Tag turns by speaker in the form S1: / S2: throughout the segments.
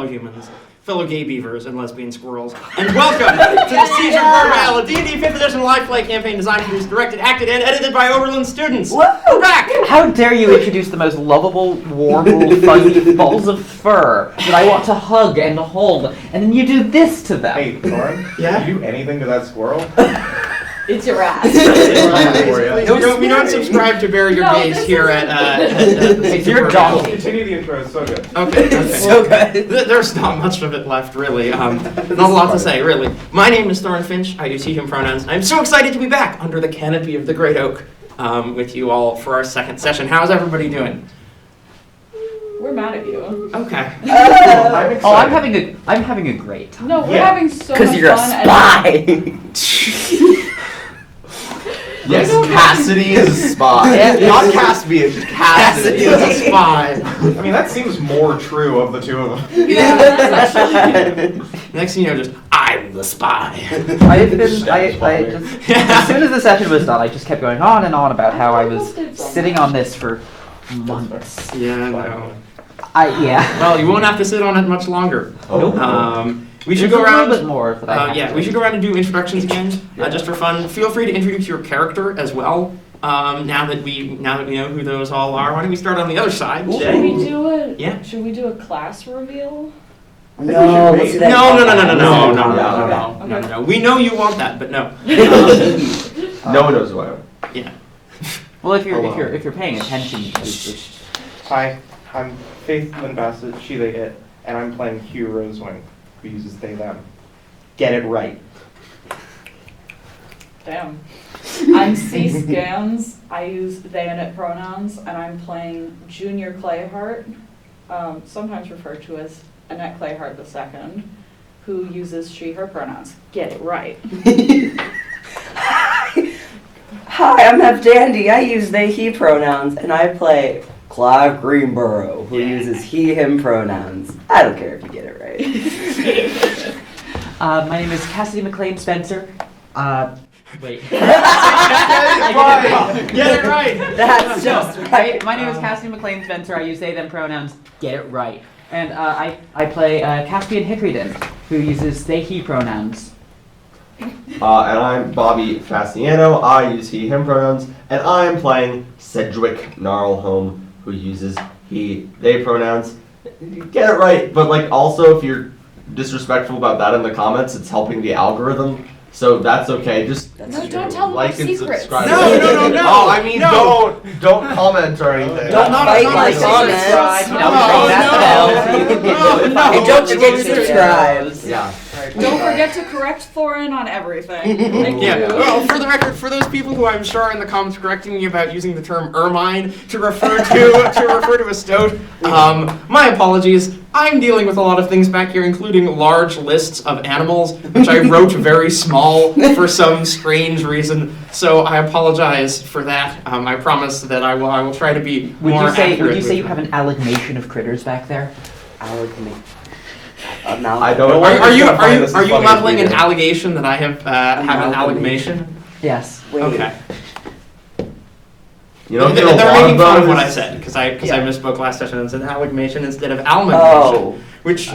S1: fellow humans, fellow gay beavers, and lesbian squirrels, and welcome to the Siege of Burrvale, a D&D 5th edition live play campaign designed, produced, directed, acted, and edited by Oberlin students. We're back!
S2: How dare you introduce the most lovable, warm, little fuzzy balls of fur that I want to hug and hold, and then you do this to them.
S3: Hey, Thorin,
S1: Yeah?
S3: did you do anything to that squirrel?
S4: It's your ass.
S1: We don't subscribe to bury your gays here at
S2: It's your donkey.
S3: Continue the intro, it's so good.
S1: Okay.
S2: So good.
S1: There's not much of it left, really. Not a lot to say, really. My name is Thorin Finch. I use he, him pronouns. I'm so excited to be back under the canopy of the Great Oak with you all for our second session. How's everybody doing?
S4: We're mad at you.
S1: Okay.
S3: I'm excited.
S2: I'm having a great time.
S4: No, we're having so much fun.
S5: Because you're a spy!
S6: Yes, Cassidy is a spy. Not Caspian, Cassidy is a spy.
S3: I mean, that seems more true of the two of them.
S4: Yeah, that's actually.
S1: Next thing you know, just, I'm the spy.
S2: As soon as the session was done, I just kept going on and on about how I was sitting on this for months.
S1: Yeah, no.
S2: Yeah.
S1: Well, you won't have to sit on it much longer. We should
S2: There's
S1: go
S2: a
S1: around.
S2: little bit more that I have to
S1: we should go around and do introductions again, just for fun. Feel free to introduce your character as well. Now that we know who those all are, why don't we start on the other side?
S4: Should we do a?
S1: Yeah.
S4: Should we do a class reveal?
S5: No, let's do that.
S1: No. We know you want that, but no.
S6: No one knows who I am.
S1: Yeah.
S2: Well, if you're paying attention,
S3: Hi, I'm Faith Lynn Bassett, she, they, it, and I'm playing Hugh Rosewing, who uses they, them. Get it right.
S4: Damn. I'm Cec Ganz. I use they and it pronouns, and I'm playing Junior Clayhart, sometimes referred to as Annette Clayhart II, who uses she, her pronouns. Get it right.
S5: Hi, I'm Heff Dande. I use they, he pronouns, and I play Clive Greenborough, who uses he, him pronouns. I don't care if you get it right.
S2: my name is Cassidy McLean-Spencer. Wait.
S1: Get it right.
S5: That's just right.
S2: My name is Cassidy McLean-Spencer. I use they, them pronouns. Get it right. And I play Caspian Hickoryden, who uses they, he pronouns.
S6: And I'm Bobby Fasciano. I use he, him pronouns. And I'm playing Cedric Gnarlhome, who uses he, they pronouns. Get it right, but also if you're disrespectful about that in the comments, it's helping the algorithm. So that's okay. Just
S4: No, don't tell them our
S6: like and
S4: secrets.
S6: subscribe.
S1: No.
S6: Oh, I mean, don't comment or anything.
S5: Don't fight like
S2: Subscribe.
S5: comments.
S2: Don't ring that bell so you can get notified.
S5: And don't forget to subscribe.
S6: Yeah.
S4: Don't forget to correct Thorin on everything. Thank
S1: Yeah.
S4: you.
S1: Well, for the record, for those people who I'm sure are in the comments correcting me about using the term ermine to refer to a stoat, my apologies. I'm dealing with a lot of things back here, including large lists of animals, which I wrote very small for some strange reason. So I apologize for that. I promise that I will try to be more accurate.
S2: Would you say
S1: with
S2: you have an amalgamation of critters back there?
S6: I don't know.
S1: Are you leveling an allegation that I have an amalgamation?
S2: Yes.
S5: Wait.
S1: Okay.
S6: You don't
S1: They're
S6: get a lot
S1: making
S6: of
S1: fun of what I
S6: bonus.
S1: said because I misspoke last session and said amalgamation instead of amalgamation, which is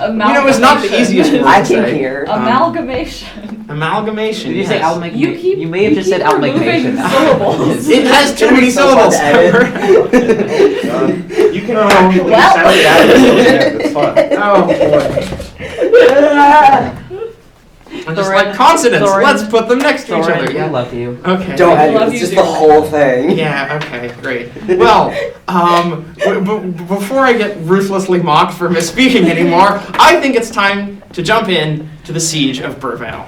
S1: not the easiest word
S5: I
S1: to
S5: can
S1: say.
S5: hear.
S4: Amalgamation.
S1: Amalgamation.
S2: Did you say
S1: yes.
S2: amalgamation? You may have just said amalgamation.
S4: Syllables.
S1: It has too many syllables.
S3: You can actually sound it out at the end, it's fun.
S1: Oh boy. I'm just like consonants.
S2: Thorin.
S1: Let's put them next to each other.
S2: I love you.
S1: Okay.
S5: Don't
S4: I
S5: edit,
S4: love
S5: it's
S4: you
S5: just
S4: too.
S5: the whole thing.
S1: Yeah, okay, great. Well, before I get ruthlessly mocked for misspeaking anymore, I think it's time to jump in to the Siege of Burrvale.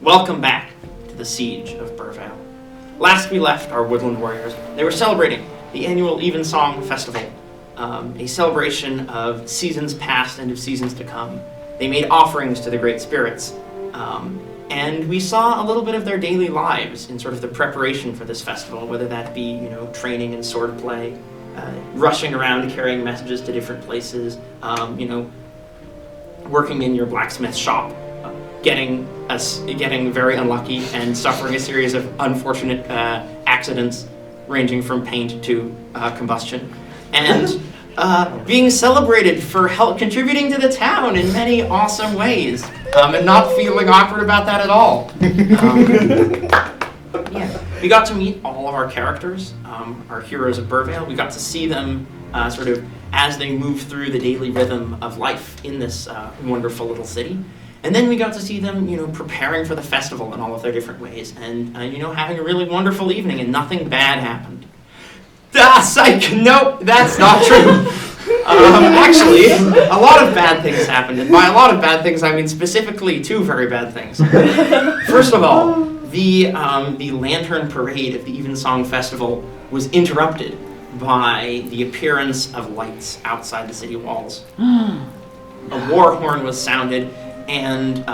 S1: Welcome back to the Siege of Burrvale. Last we left our woodland warriors, they were celebrating the annual Evensong festival, a celebration of seasons past and of seasons to come. They made offerings to the great spirits, and we saw a little bit of their daily lives in sort of the preparation for this festival, whether that be, training in swordplay, rushing around carrying messages to different places, working in your blacksmith shop, getting very unlucky and suffering a series of unfortunate accidents ranging from paint to combustion, and being celebrated for contributing to the town in many awesome ways, and not feeling awkward about that at all. We got to meet all of our characters, our heroes of Burrvale. We got to see them sort of as they move through the daily rhythm of life in this wonderful little city. And then we got to see them, preparing for the festival in all of their different ways, and having a really wonderful evening, and nothing bad happened. Psych! Nope, that's not true. Actually, a lot of bad things happened, and by a lot of bad things, I mean specifically 2 very bad things. First of all, the lantern parade of the Evensong Festival was interrupted by the appearance of lights outside the city walls. A war horn was sounded, and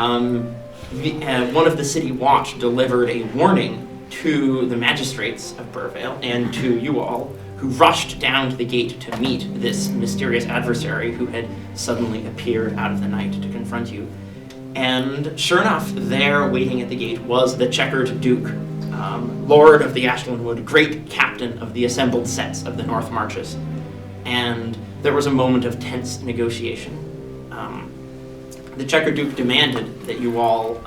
S1: one of the city watch delivered a warning to the magistrates of Burrvale and to you all, who rushed down to the gate to meet this mysterious adversary who had suddenly appeared out of the night to confront you. And sure enough, there waiting at the gate was the Checkered Duke, Lord of the Ashen Wood, great captain of the assembled sets of the North Marches. And there was a moment of tense negotiation. The Checkered Duke demanded that you all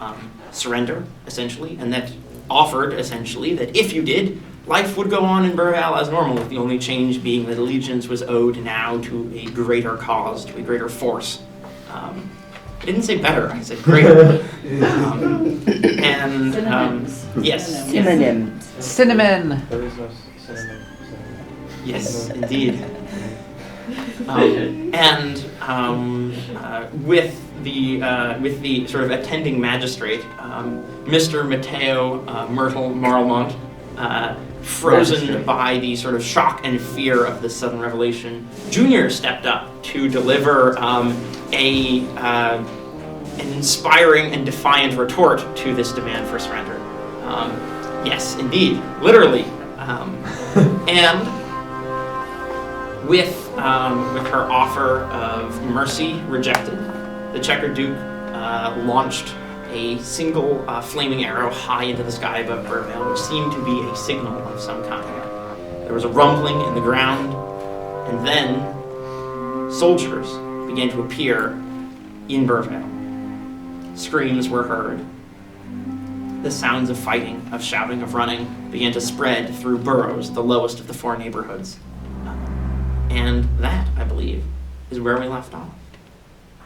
S1: surrender, essentially, and that offered, essentially, that if you did, life would go on in Burrvale as normal, with the only change being that allegiance was owed now to a greater cause, to a greater force. I didn't say better, I said greater.
S4: Synonyms.
S1: Yes.
S5: Synonym.
S2: Cinnamon.
S3: There is no synonym.
S1: Yes, indeed. With the sort of attending magistrate, Mr. Matteo Myrtle Marlemont, frozen by the sort of shock and fear of this sudden revelation, Junior stepped up to deliver an inspiring and defiant retort to this demand for surrender. Yes, indeed, literally. And with her offer of mercy rejected, the Checkered Duke launched a single flaming arrow high into the sky above Burrvale, which seemed to be a signal of some kind. There was a rumbling in the ground, and then soldiers began to appear in Burrvale. Screams were heard. The sounds of fighting, of shouting, of running began to spread through boroughs, the lowest of the 4 neighborhoods. And that, I believe, is where we left off.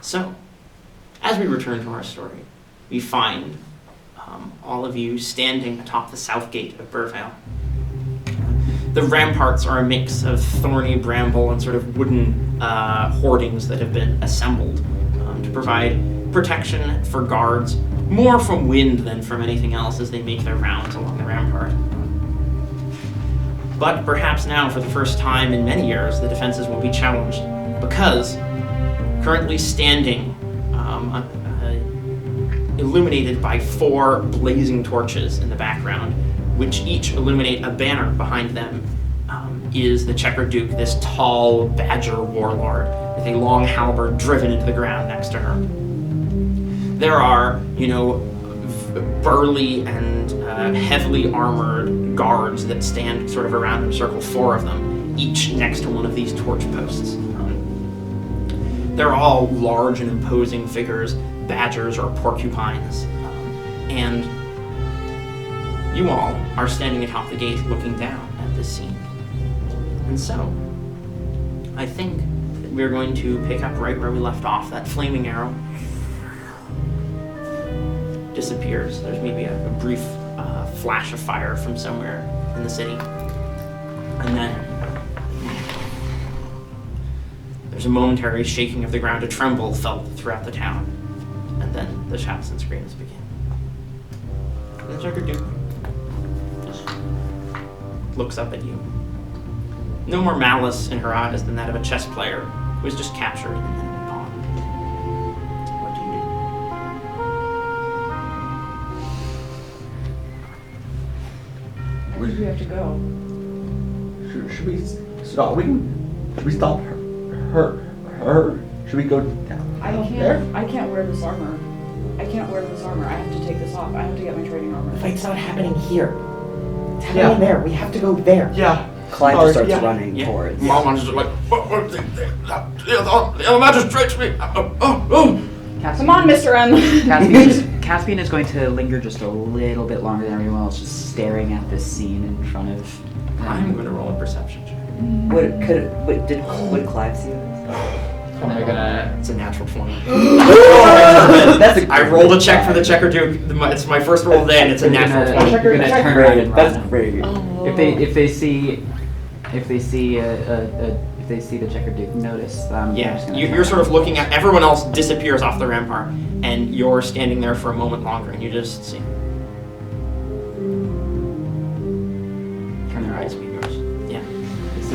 S1: So, as we return to our story, we find all of you standing atop the south gate of Burrvale. The ramparts are a mix of thorny bramble and sort of wooden hoardings that have been assembled to provide protection for guards, more from wind than from anything else as they make their rounds along the rampart. But perhaps now, for the first time in many years, the defenses will be challenged, because currently standing illuminated by 4 blazing torches in the background, which each illuminate a banner behind them, is the Checkered Duke, this tall badger warlord with a long halberd driven into the ground next to her. There are, burly and heavily armored guards that stand sort of around in a circle, 4 of them, each next to one of these torch posts. They're all large and imposing figures, badgers or porcupines, and you all are standing atop the gate looking down at this scene. And so, I think that we're going to pick up right where we left off. That flaming arrow disappears. There's maybe a brief flash of fire from somewhere in the city. And then there's a momentary shaking of the ground, a tremble felt throughout the town. And then the shouts and screams begin. The Checkered Duke just looks up at you. No more malice in her eyes than that of a chess player who is just captured and then pawn. What do you do?
S4: Where do we have to go?
S6: Should we stop? Should we stop her? Should we go down?
S4: I can't wear this armor. I have to take this off. I have to get my training armor.
S2: The fight's not happening here. It's happening there. We have to go there.
S6: Yeah.
S5: Clive just starts running
S1: Yeah.
S5: towards.
S1: Mom is just like, the magistrate's me.
S4: Come on, Mr. M.
S2: Caspian is going to linger just a little bit longer than everyone else, just staring at this scene in front of.
S1: I'm going to roll a perception check.
S5: Would Clive see this?
S2: Am I gonna?
S1: It's a natural 20.
S5: That's
S1: I rolled a check for the Checkered Duke. It's my first roll of the day, and it's a natural 20.
S2: You're gonna turn around and
S5: That's
S2: run.
S5: great.
S2: If they see the Checkered Duke, notice.
S1: Yeah, you're sort of looking at everyone else disappears off the rampart, and you're standing there for a moment longer, and you just see. Turn their eyes to be yours. Yeah.
S2: As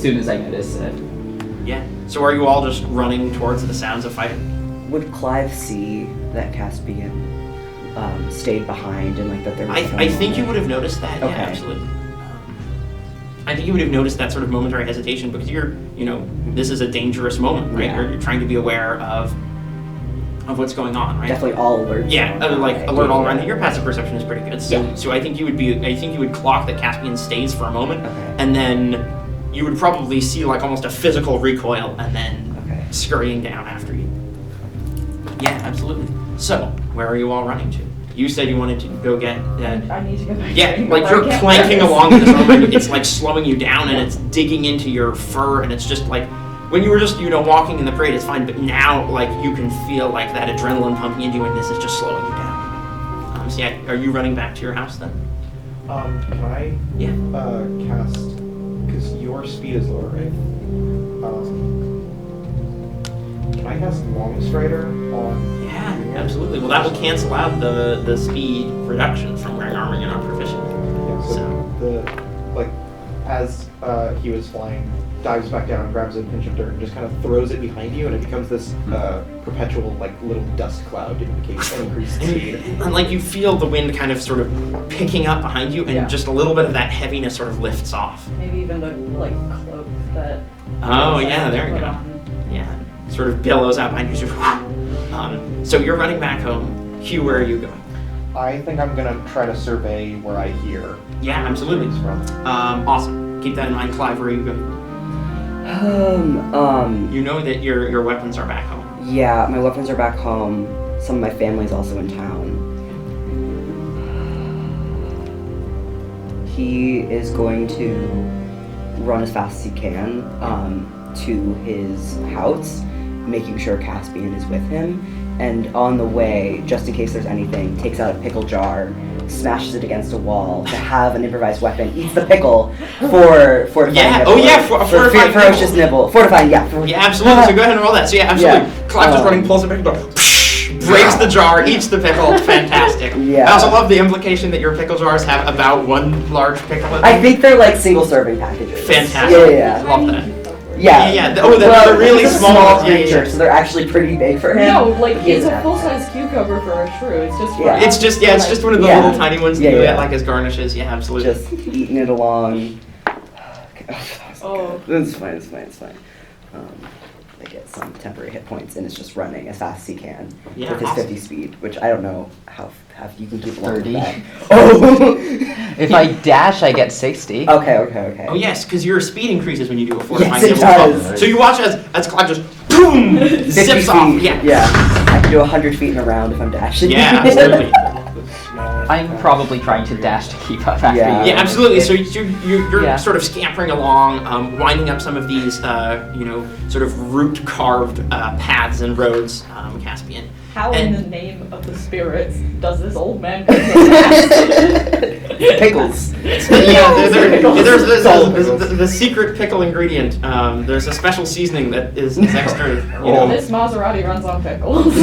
S2: soon as I notice it.
S1: Yeah. So are you all just running towards the sounds of fighting?
S5: Would Clive see that Caspian stayed behind and like that there was
S1: I think you would have noticed that.
S5: Okay.
S1: Yeah, absolutely. I think you would have noticed that sort of momentary hesitation because this is a dangerous moment, right?
S5: Yeah.
S1: You're trying to be aware of what's going on, right?
S5: definitely all alert.
S1: Yeah, alert all around. Your passive perception is pretty good. So,
S5: Yeah.
S1: so I think you would clock that Caspian stays for a moment,
S5: Okay.
S1: and then you would probably see like almost a physical recoil, and then
S5: Okay.
S1: scurrying down after you. Yeah, absolutely. So, where are you all running to? You said you wanted to go get.
S4: I need to get my
S1: Yeah,
S4: training
S1: like
S4: armor.
S1: you're
S4: I can't
S1: clanking
S4: wear this.
S1: along this armor, it's like slowing you down, and it's digging into your fur, and it's just like. When you were just, walking in the parade, it's fine, but now, like, you can feel, like, that adrenaline pumping into you, and this is just slowing you down. So, yeah, are you running back to your house, then?
S3: Can I
S1: Yeah.
S3: cast, because your speed is lower, right? Can I cast Long Strider on?
S1: Yeah, absolutely. Well, that will cancel out the speed reduction from wearing armor you're not proficient in.
S3: Yeah, so as he was flying, dives back down and grabs a pinch of dirt and just kind of throws it behind you, and it becomes this perpetual, like, little dust cloud to indicate increased speed.
S1: And, like, you feel the wind kind of sort of picking up behind you, and
S4: Yeah.
S1: just a little bit of that heaviness sort of lifts off.
S4: Maybe even the cloak that.
S1: Oh, yeah, there you
S4: put
S1: go.
S4: on.
S1: Yeah, sort of billows out behind you. So you're running back home. Hugh, where are you going?
S3: I think I'm gonna try to survey where I hear.
S1: Yeah, absolutely.
S3: it's from.
S1: Awesome. Keep that in mind. Clive, where are you going? You know that your weapons are back home.
S5: Yeah, my weapons are back home. Some of my family's also in town. He is going to run as fast as he can to his house, making sure Caspian is with him. And on the way, just in case there's anything, takes out a pickle jar, smashes it against a wall to have an improvised weapon, eats the pickle for fortifying
S1: Yeah,
S5: nibble.
S1: oh yeah, fortifying
S5: ferocious nibble. Fortifying, yeah.
S1: Yeah, absolutely. So go ahead and roll that. So yeah, absolutely.
S5: Yeah.
S1: Clive just running, pulls the pickle jar, breaks the jar, eats the pickle. Fantastic.
S5: Yeah.
S1: I also love the implication that your pickle jars have about one large pickle in
S5: I
S1: them.
S5: think they're like single serving packages.
S1: Fantastic.
S5: Yeah.
S1: Love that.
S5: Yeah.
S1: Yeah. Oh, they're really
S5: he's a
S1: small. Yeah,
S5: creature,
S1: yeah.
S5: so they're actually pretty big for him.
S4: No, like
S5: He
S4: it's
S5: doesn't
S4: a
S5: have
S4: full-size cucumber for a shrew. It's just.
S5: Yeah.
S1: It's just it's just one of the
S5: Yeah.
S1: little tiny ones that
S5: Yeah,
S1: you
S5: yeah.
S1: get like as garnishes. Yeah, absolutely.
S5: Just eating it along.
S4: Oh.
S5: It's fine. They get some temporary hit points, and it's just running as fast as he can
S1: Yeah,
S5: with his
S1: awesome.
S5: 50 speed, which I don't know how you can keep along with
S2: 30.
S5: that. Oh.
S2: If I dash, I get 60.
S5: Okay.
S1: Oh yes, because your speed increases when you do a fortifying
S5: Yes, it
S1: nibble as well.
S5: does.
S1: So you watch as Clive just boom
S5: 50
S1: zips
S5: feet.
S1: off. Yeah.
S5: Yeah. I can do 100 feet in a round if I'm dashing.
S1: Yeah, absolutely.
S2: I'm probably trying to dash to keep up after
S5: Yeah.
S2: you.
S1: Yeah, absolutely. So you're
S2: Yeah.
S1: sort of scampering along, winding up some of these, sort of root-carved paths and roads, Caspian.
S4: How
S1: And-
S4: in the name of the spirits does this old man?
S5: Pickles.
S1: There's the secret pickle ingredient. There's a special seasoning that is extra.
S4: This Maserati runs on pickles.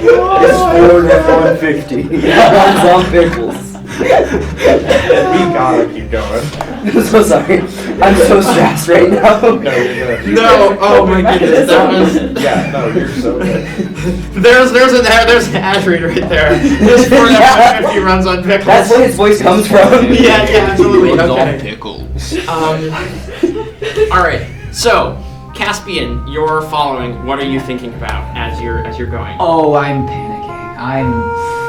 S5: It's 4 and 150. Runs on pickles.
S3: We gotta keep going.
S5: I'm so sorry. I'm so stressed right now.
S3: No, you're good.
S1: No, oh my goodness, that was.
S3: Yeah, no, you're so good.
S1: There's an ad read right there. This 4 and
S5: Yeah.
S1: 150 runs on pickles.
S5: That's where his voice comes from.
S1: Yeah, absolutely.
S2: Runs on
S1: Okay.
S2: pickles.
S1: All right. So, Caspian, you're following. What are you thinking about as you're going?
S2: Oh, I'm panicking. I'm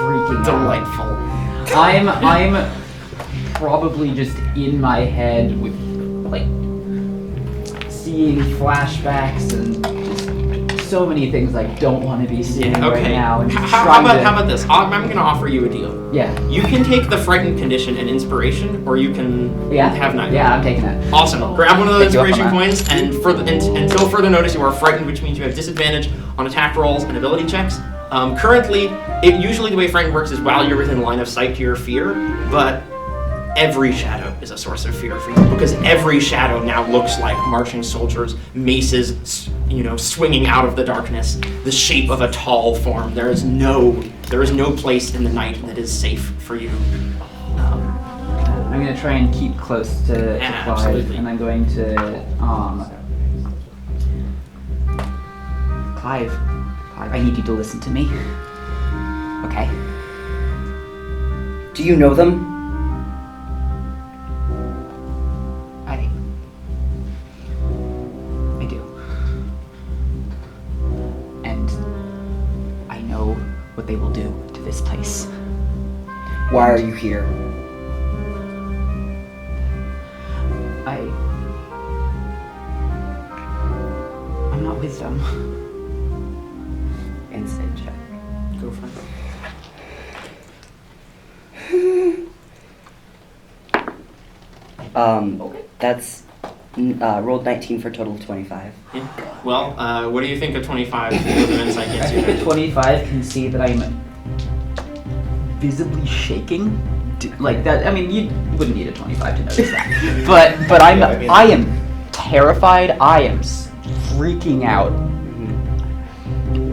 S2: freaking out.
S1: Delightful.
S2: I'm probably just in my head with like seeing flashbacks and just so many things I don't want to be seeing
S1: Yeah. Okay.
S2: right now. And
S1: How
S2: trying to-
S1: about this? I'm going to offer you a deal.
S2: Yeah.
S1: You can take the frightened condition and inspiration, or you can
S2: Yeah.
S1: have nightmare.
S2: Yeah, I'm taking that.
S1: Awesome. Grab one of those
S2: Take you up on
S1: inspiration
S2: that.
S1: points, and until further notice, you are frightened, which means you have disadvantage on attack rolls and ability checks. Currently, usually the way frightened works is while you're within line of sight to your fear, but every shadow is a source of fear for you because every shadow now looks like marching soldiers, maces, swinging out of the darkness, the shape of a tall form. There is no place in the night that is safe for you.
S2: I'm gonna try and keep close to
S1: Yeah,
S2: Clive,
S1: absolutely.
S2: and I'm going to Clive, I need you to listen to me. Okay.
S5: Do you know them?
S2: I do. And I know what they will do to this place.
S5: Why are you here?
S2: I'm not with them.
S5: Insight check.
S1: Go for it.
S5: That's rolled 19 for a total of 25.
S1: Yeah. Well, what do you think of 25 with an insight
S2: I
S1: against
S2: think
S1: you?
S2: a 25 can see that I'm visibly shaking. Like that, I mean, you wouldn't need a 25 to notice that. But I am terrified. I am freaking out.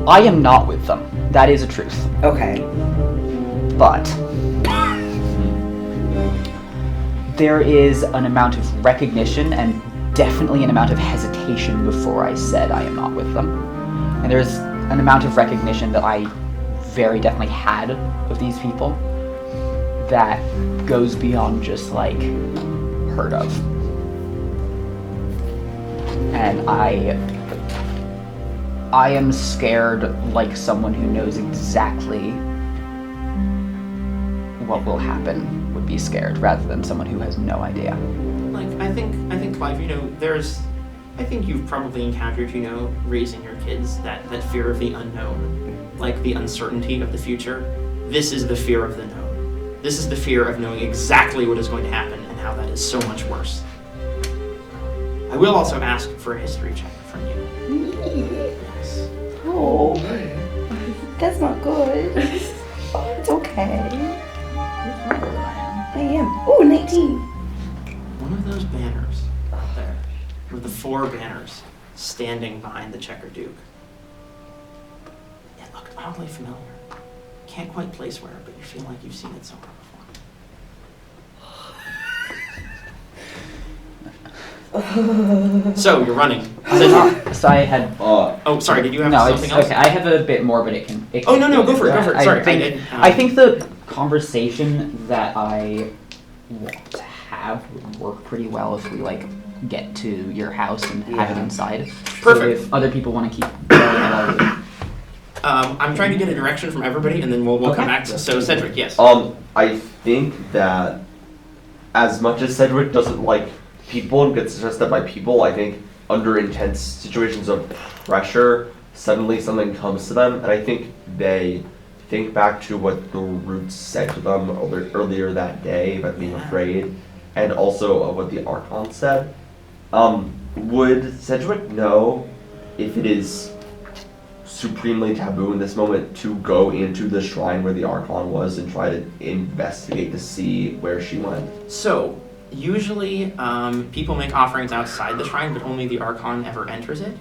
S2: I am not with them. That is a truth.
S5: Okay.
S2: But there is an amount of recognition and definitely an amount of hesitation before I said I am not with them. And there's an amount of recognition that I very definitely had of these people that goes beyond just like heard of. And I am scared like someone who knows exactly what will happen would be scared rather than someone who has no idea.
S1: Like, I think, Clive, I think you've probably encountered, raising your kids, that fear of the unknown, like the uncertainty of the future. This is the fear of the known. This is the fear of knowing exactly what is going to happen and how that is so much worse. I will also ask for a history check from you. Yes.
S5: Oh, that's not good. Oh, it's okay. I am. Oh, 19.
S1: One of those banners out there, with the 4 banners standing behind the Checkered Duke. It looked oddly familiar. Can't quite place where, but you feel like you've seen it somewhere before. So, you're running.
S2: So I had.
S1: Oh, sorry, did you have
S2: No,
S1: something
S2: it's
S1: else?
S2: okay. I have a bit more, but it can.
S1: Oh, no, go for it, Sorry,
S2: I think the conversation that I want to have would work pretty well if we get to your house and have it inside.
S1: Perfect.
S2: So if other people want to keep going, I'll do.
S1: I'm trying to get a direction from everybody, and then we'll come back to. So, Cedric, yes.
S6: I think that as much as Cedric doesn't like people and gets stressed out by people, I think under intense situations of pressure, suddenly something comes to them, and I think they think back to what the Roots said to them earlier that day about being afraid, and also of what the Archon said. Would Cedric know if it is supremely taboo in this moment to go into the shrine where the Archon was and try to investigate to see where she went?
S1: So, usually people make offerings outside the shrine, but only the Archon ever enters it.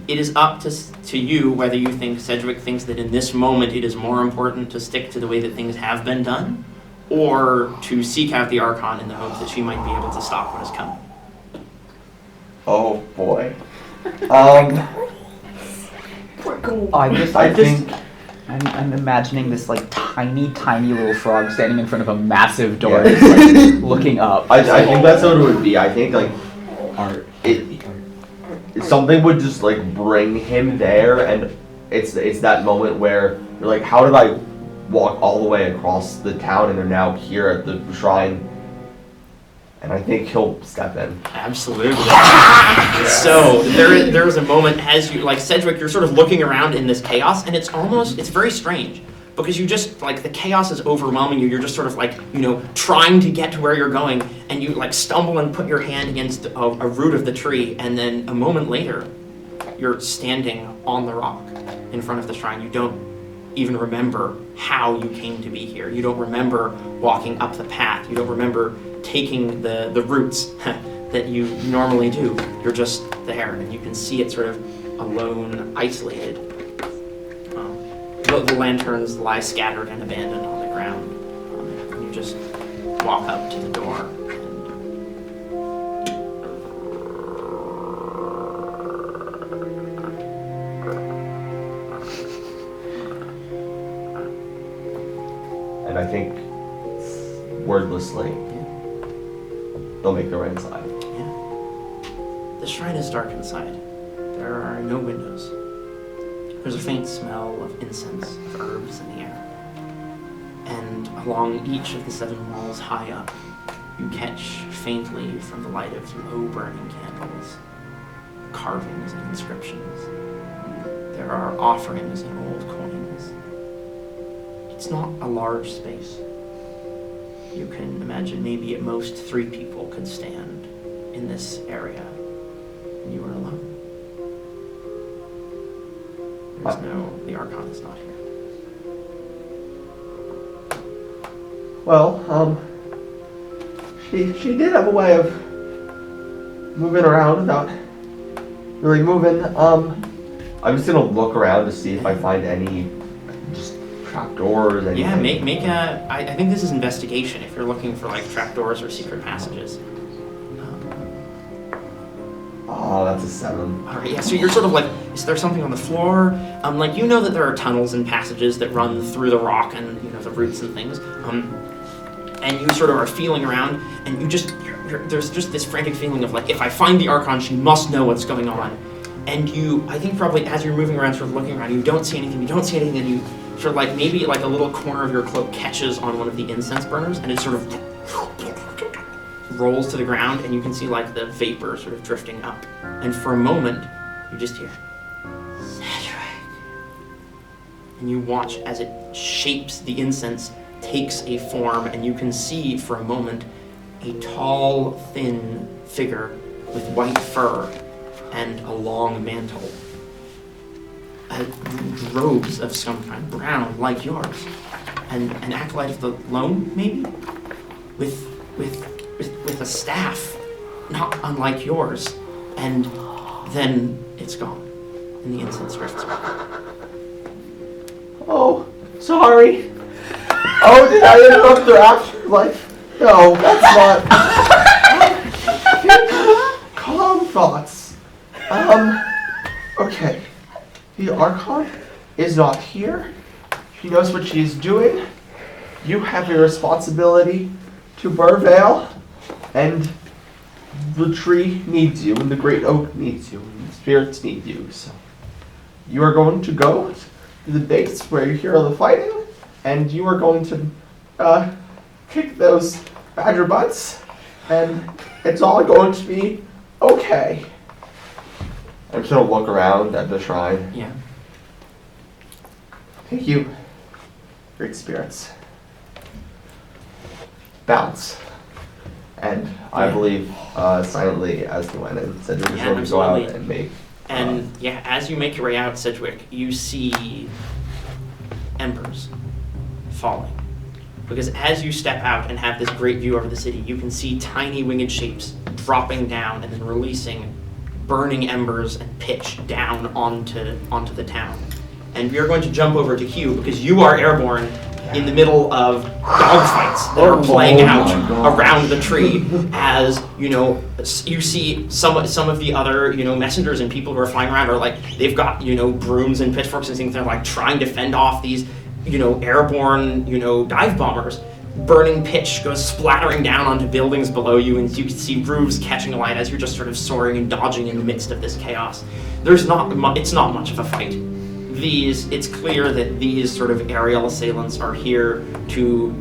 S1: It is up to you whether you think Cedric thinks that in this moment it is more important to stick to the way that things have been done, or to seek out the Archon in the hope that she might be able to stop what is coming.
S6: Oh boy.
S2: I'm imagining this like tiny little frog standing in front of a massive door, just, like, looking up.
S6: I think that's what it would be. I think like something would just like bring him there, and it's that moment where you're like, how did I walk all the way across the town and they're now here at the shrine? And I think he'll step in.
S1: Absolutely. So there is a moment as you, like Cedric, you're sort of looking around in this chaos, and it's very strange, because you just, like, the chaos is overwhelming you. You're just sort of like, trying to get to where you're going, and you like stumble and put your hand against a root of the tree, and then a moment later, you're standing on the rock in front of the shrine. You don't even remember how you came to be here. You don't remember walking up the path. You don't remember taking the routes that you normally do. You're just there, and you can see it sort of alone, isolated. The lanterns lie scattered and abandoned on the ground. And you just walk up to the door.
S6: And I think wordlessly, they'll make their way inside.
S1: Yeah. The shrine is dark inside. There are no windows. There's a faint smell of incense, of herbs in the air. And along each of the 7 walls high up, you catch faintly from the light of low-burning candles carvings and inscriptions. There are offerings and old coins. It's not a large space. You can imagine maybe at most 3 people could stand in this area, and you are alone. The Archon is not here.
S6: Well, she did have a way of moving around without really moving. I'm just gonna look around to see if I find any just trapdoors.
S1: Yeah, make a. I think this is investigation. If you're looking for like trapdoors or secret passages.
S6: Oh, that's a 7.
S1: All right, yeah. So you're sort of like, is there something on the floor? Like you know that there are tunnels and passages that run through the rock and the roots and things. And you sort of are feeling around, and there's just this frantic feeling of like, if I find the Archon, she must know what's going on. And I think probably as you're moving around, sort of looking around, you don't see anything, and you sort of like maybe like a little corner of your cloak catches on one of the incense burners, and it sort of rolls to the ground, and you can see like the vapor sort of drifting up. And for a moment, you just hear, Cedric. And you watch as it shapes the incense, takes a form, and you can see for a moment a tall, thin figure with white fur and a long mantle. Robes of some kind, brown, like yours. And an acolyte of the loam, maybe? With a staff, not unlike yours. And then it's gone, and the incense drifts away.
S6: Oh, sorry. Oh, did I interrupt their afterlife? No, that's not. Calm thoughts. Okay. The Archon is not here. She knows what she's doing. You have a responsibility to Burrvale, and the tree needs you, and the great oak needs you, and the spirits need you. So you are going to go to the base where you hear all the fighting, and you are going to kick those badger butts, and it's all going to be okay. I'm just gonna look around at the shrine.
S1: Yeah.
S6: Thank you, great spirits. Bounce. And I believe silently as to when and Cedric is going to go out and make.
S1: And as you make your way out, Sedgwick, you see embers falling. Because as you step out and have this great view over the city, you can see tiny winged shapes dropping down and then releasing burning embers and pitch down onto the town. And we are going to jump over to Hugh because you are airborne in the middle of dogfights that are playing out around the tree. As you see some of the other messengers and people who are flying around are like they've got brooms and pitchforks and things. They're like trying to fend off these airborne dive bombers. Burning pitch goes splattering down onto buildings below you, and you can see roofs catching alight as you're just sort of soaring and dodging in the midst of this chaos. It's not much of a fight. It's clear that these sort of aerial assailants are here to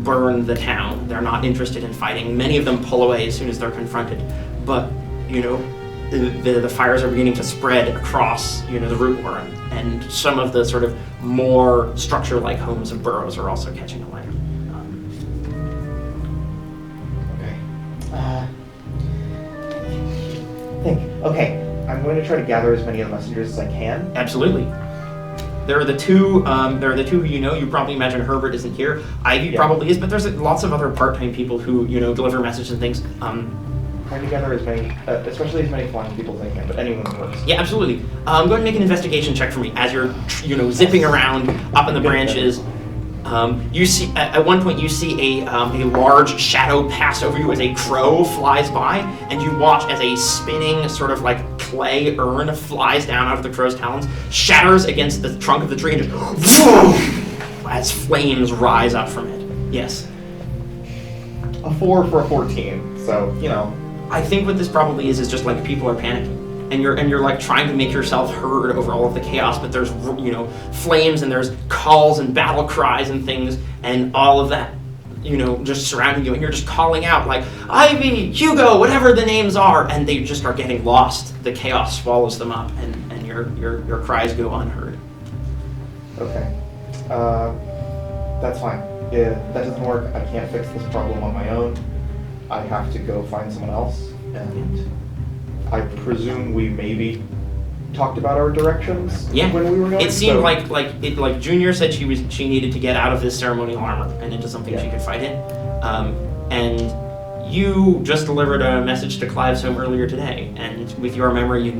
S1: burn the town. They're not interested in fighting. Many of them pull away as soon as they're confronted. But the fires are beginning to spread across the root worm, and some of the sort of more structure-like homes of burrows are also catching alight.
S3: Okay, I'm going to try to gather as many of the messengers as I can.
S1: Absolutely. There are the two who you probably imagine Herbert isn't here. Ivy probably is, but there's lots of other part-time people who, deliver messages and things.
S3: Trying to gather as many, especially as many flying people as I can, but anyone that works.
S1: Yeah, absolutely. Go ahead and make an investigation check for me as you're, zipping around up in the branches. You see, at one point you see a large shadow pass over you as a crow flies by, and you watch as a spinning sort of like clay urn flies down out of the crow's talons, shatters against the trunk of the tree, and just as flames rise up from it. Yes.
S3: A 4 for a 14, so,
S1: I think what this probably is just like people are panicking. And you're like trying to make yourself heard over all of the chaos, but there's flames and there's calls and battle cries and things and all of that just surrounding you, and you're just calling out like Ivy, Hugo, whatever the names are, and they just are getting lost. The chaos swallows them up, and your cries go unheard.
S3: Okay, that's fine. If that doesn't work, I can't fix this problem on my own. I have to go find someone else, and I presume we maybe talked about our directions when we were going.
S1: It seemed like Junior said she needed to get out of this ceremonial armor and into something she could fight in. And you just delivered a message to Clive's home earlier today, and with your memory, you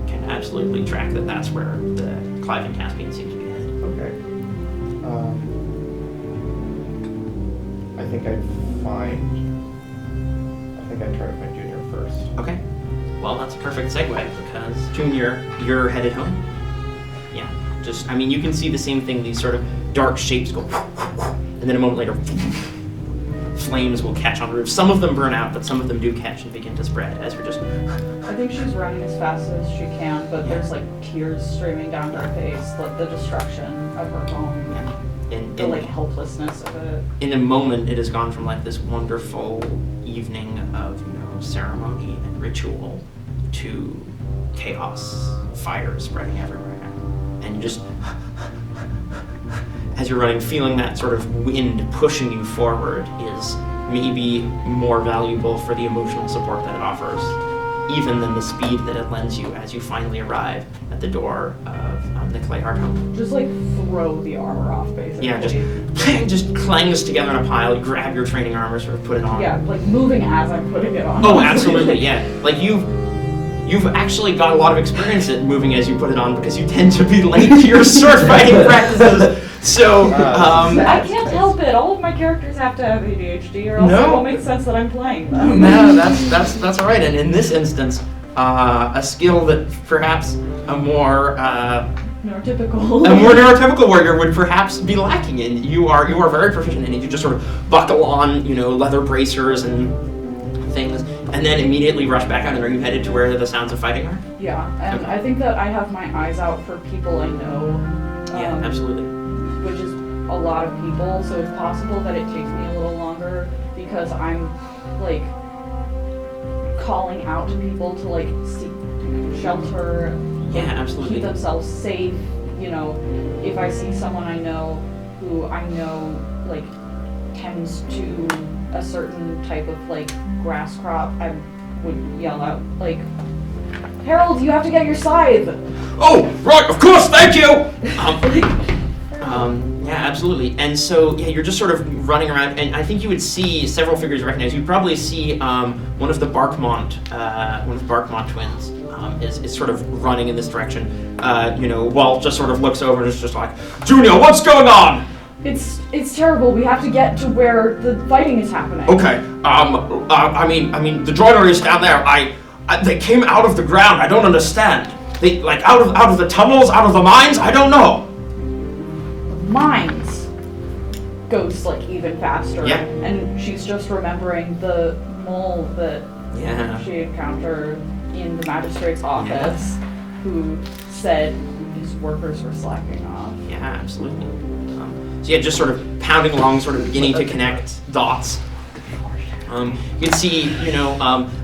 S1: can absolutely track that that's where the Clive and Caspian seem to be headed.
S3: Okay. I think I'd try to find Junior first.
S1: Okay. Well, that's a perfect segue, because Junior, you're headed home. Yeah, you can see the same thing, these sort of dark shapes go, and then a moment later, flames will catch on the roof. Some of them burn out, but some of them do catch and begin to spread as you're just...
S4: I think she's running as fast as she can, but there's like tears streaming down her face, like the destruction of her home.
S1: Yeah.
S4: The helplessness of it.
S1: In a moment, it has gone from like this wonderful evening of, ceremony and ritual to chaos, fire spreading everywhere. And you just, as you're running, feeling that sort of wind pushing you forward is maybe more valuable for the emotional support that it offers, even than the speed that it lends you as you finally arrive at the door of the Clayheart home.
S4: Just like throw the armor off, basically.
S1: Yeah, just clangs together in a pile. You grab your training armor, sort of put it on.
S4: Yeah, like moving as I'm putting it on.
S1: Oh, absolutely, yeah. Like you've actually got a lot of experience at moving as you put it on, because you tend to be late to your sword fighting practices. So,
S4: I can't help it. All of my characters have to have ADHD, or else it won't make sense that I'm playing them.
S1: No, that's all right. And in this instance, a skill that perhaps a more neurotypical warrior would perhaps be lacking in. You are very proficient in it. You just sort of buckle on, leather bracers and things, and then immediately rush back out. And are you headed to where the sounds of fighting are?
S4: Yeah, and okay. I think that I have my eyes out for people I know.
S1: Yeah, absolutely.
S4: Which is a lot of people, so it's possible that it takes me a little longer because I'm like calling out to people to like seek shelter.
S1: Yeah, absolutely.
S4: Keep themselves safe. If I see someone I know who I know like tends to a certain type of like grass crop, I would yell out like, Harold, you have to get your scythe.
S1: Oh, right, of course, thank you. Yeah, absolutely. And so, yeah, you're just sort of running around, and I think you would see several figures you recognize. You'd probably see one of the Barkmont twins is sort of running in this direction. Walt just sort of looks over and is just like, Junior, what's going on?
S4: It's terrible. We have to get to where the fighting is happening.
S1: Okay. I mean, the droidery is down there. They came out of the ground. I don't understand. They out of the tunnels, out of the mines. I don't know.
S4: Mines goes even faster.
S1: Yeah.
S4: And she's just remembering the mole that she encountered in the magistrate's office, who said his workers were slacking off.
S1: Yeah, absolutely. So yeah, just sort of pounding along, sort of beginning to connect dots. You can see,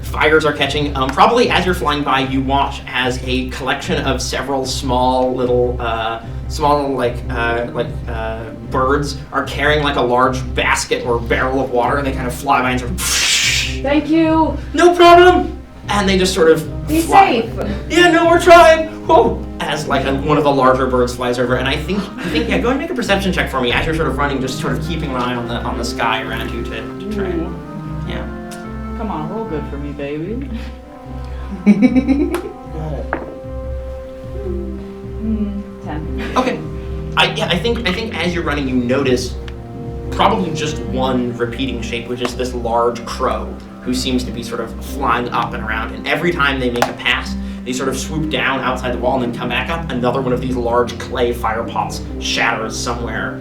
S1: fires are catching. Probably as you're flying by, you watch as a collection of several small little, birds are carrying a large basket or barrel of water, and they kind of fly by and sort of.
S4: Thank you.
S1: No problem. And they just sort of
S4: be
S1: fly.
S4: safe.
S1: Yeah, no, we're trying. Whoa. As one of the larger birds flies over, and I think go ahead and make a perception check for me as you're sort of running, just sort of keeping an eye on the sky around you to try. Yeah.
S4: Come on, roll good for me, baby.
S3: Got it.
S4: 10.
S1: Okay. I think as you're running, you notice probably just one repeating shape, which is this large crow who seems to be sort of flying up and around. And every time they make a pass, they sort of swoop down outside the wall and then come back up. Another one of these large clay fire pots shatters somewhere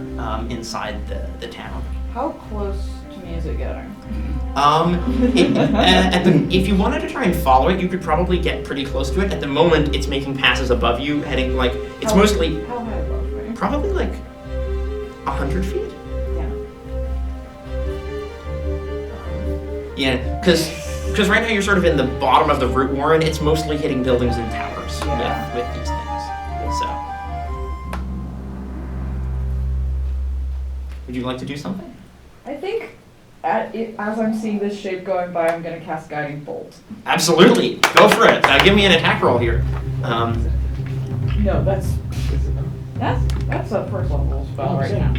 S1: inside the town.
S4: How close to me is it getting?
S1: If you wanted to try and follow it, you could probably get pretty close to it. At the moment, it's making passes above you, heading it's mostly
S4: how high above me?
S1: probably 100 feet. Yeah, because right now you're sort of in the bottom of the root warren. It's mostly hitting buildings and towers with these things. So, would you like to do something?
S4: I think as I'm seeing this shape going by, I'm going to cast Guiding Bolt.
S1: Absolutely, go for it. Give me an attack roll here.
S4: No, that's a first level spell right now.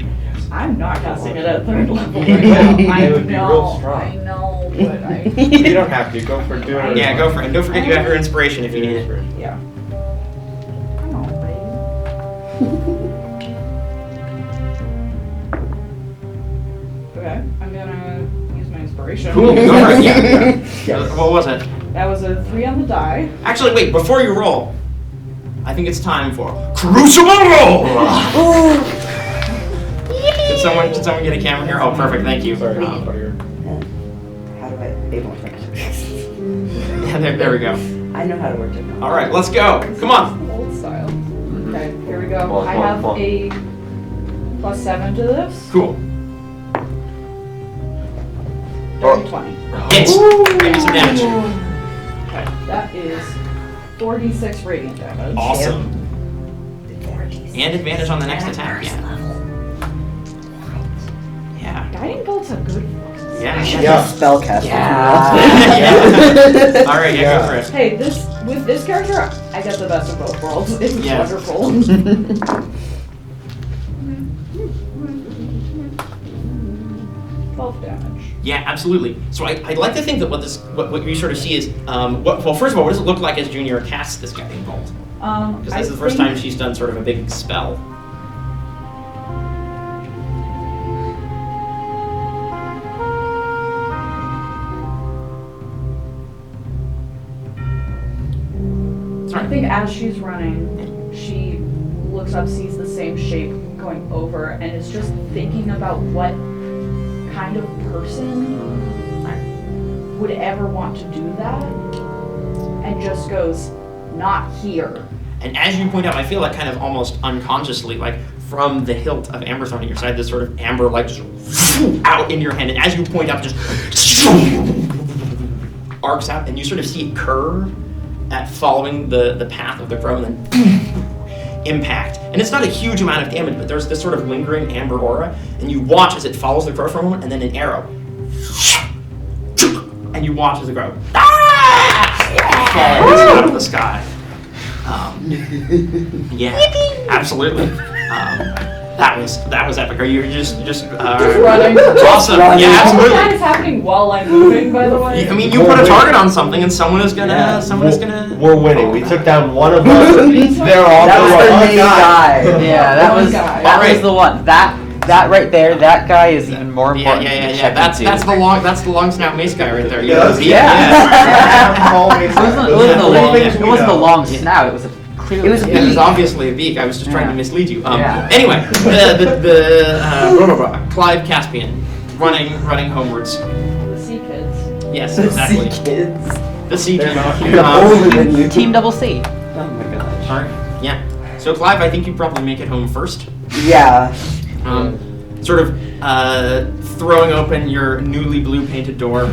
S4: I'm not casting it at third level right now.
S3: It would be real strong.
S4: I know, but
S3: You don't have to. Go for it.
S1: Yeah, go for it. And don't forget you have your inspiration if you need it.
S4: Yeah. Come on, baby. Okay, I'm gonna use my inspiration.
S1: Cool, go for it. Yeah. What was it?
S4: That was a 3 on the die.
S1: Actually, wait, before you roll, I think it's time for Crucible Roll! Did someone get a camera here? Oh, perfect, thank you.
S3: Sorry,
S5: How do I able to
S1: Yeah, there we go.
S5: I know how to work technology.
S1: All right, let's go. Come on.
S4: Old style. Okay, here we go.
S6: Well,
S4: I
S6: well,
S4: have
S6: well.
S4: a +7 to this.
S1: Cool.
S4: Dirty 20.
S1: Hits. Give me some damage.
S4: Okay, that is 4d6 radiant damage.
S1: Awesome. And advantage on the next attack. Yeah.
S4: Guiding bolts are good.
S1: Yeah.
S3: Yeah.
S5: Spellcaster.
S1: Yeah. All right, yeah, go for it.
S4: Hey, with this character, I get the best of both worlds. It's
S1: Yes.
S4: wonderful. 12 damage.
S1: Yeah, absolutely. So I'd like to think that what you sort of see is, first of all, what does it look like as Junior casts this guiding bolt? Because this is the first time she's done sort of a big spell.
S4: I think as she's running, she looks up, sees the same shape going over, and is just thinking about what kind of person would ever want to do that, and just goes, not here.
S1: And as you point out, I feel like kind of almost unconsciously, like from the hilt of amber thrown at your side, this sort of amber like just out into your hand, and as you point out, just arcs out, and you sort of see it curve at following the path of the crow, and then impact. And it's not a huge amount of damage, but there's this sort of lingering amber aura, and you watch as it follows the crow for a moment, and then an arrow. And you watch as the crow falls out of the sky. Yeah, absolutely. That was epic. Are you just
S4: running?
S1: Awesome.
S5: running.
S1: Yeah,
S4: All of
S1: absolutely.
S4: that is happening while I'm moving, by the way.
S1: I mean, you put a target on something, and someone is gonna.
S6: We're winning. We took down one of them. They're all
S2: That was the
S6: one
S2: main guy. Yeah, that
S4: One
S2: was
S4: guy.
S2: that
S1: Alright.
S2: was the one. That right there, that guy is even more important.
S1: Yeah.
S2: than Checkered Duke.
S1: That's the long snout mace guy right there.
S3: Yeah, that's-
S2: It wasn't the long snout. It was clearly.
S5: It was a
S1: Yeah, it was
S5: beak.
S1: obviously a beak. I was just trying to
S2: Yeah.
S1: mislead you.
S2: Yeah.
S1: Anyway, Clive Caspian running homewards.
S4: The sea kids.
S1: Yes,
S5: The
S1: exactly.
S5: sea kids.
S1: The siege.
S5: They're older than you.
S2: Team Double C.
S5: Oh my gosh.
S1: Alright, yeah. So Clive, I think you probably make it home first.
S5: Yeah.
S1: Sort of throwing open your newly blue painted door.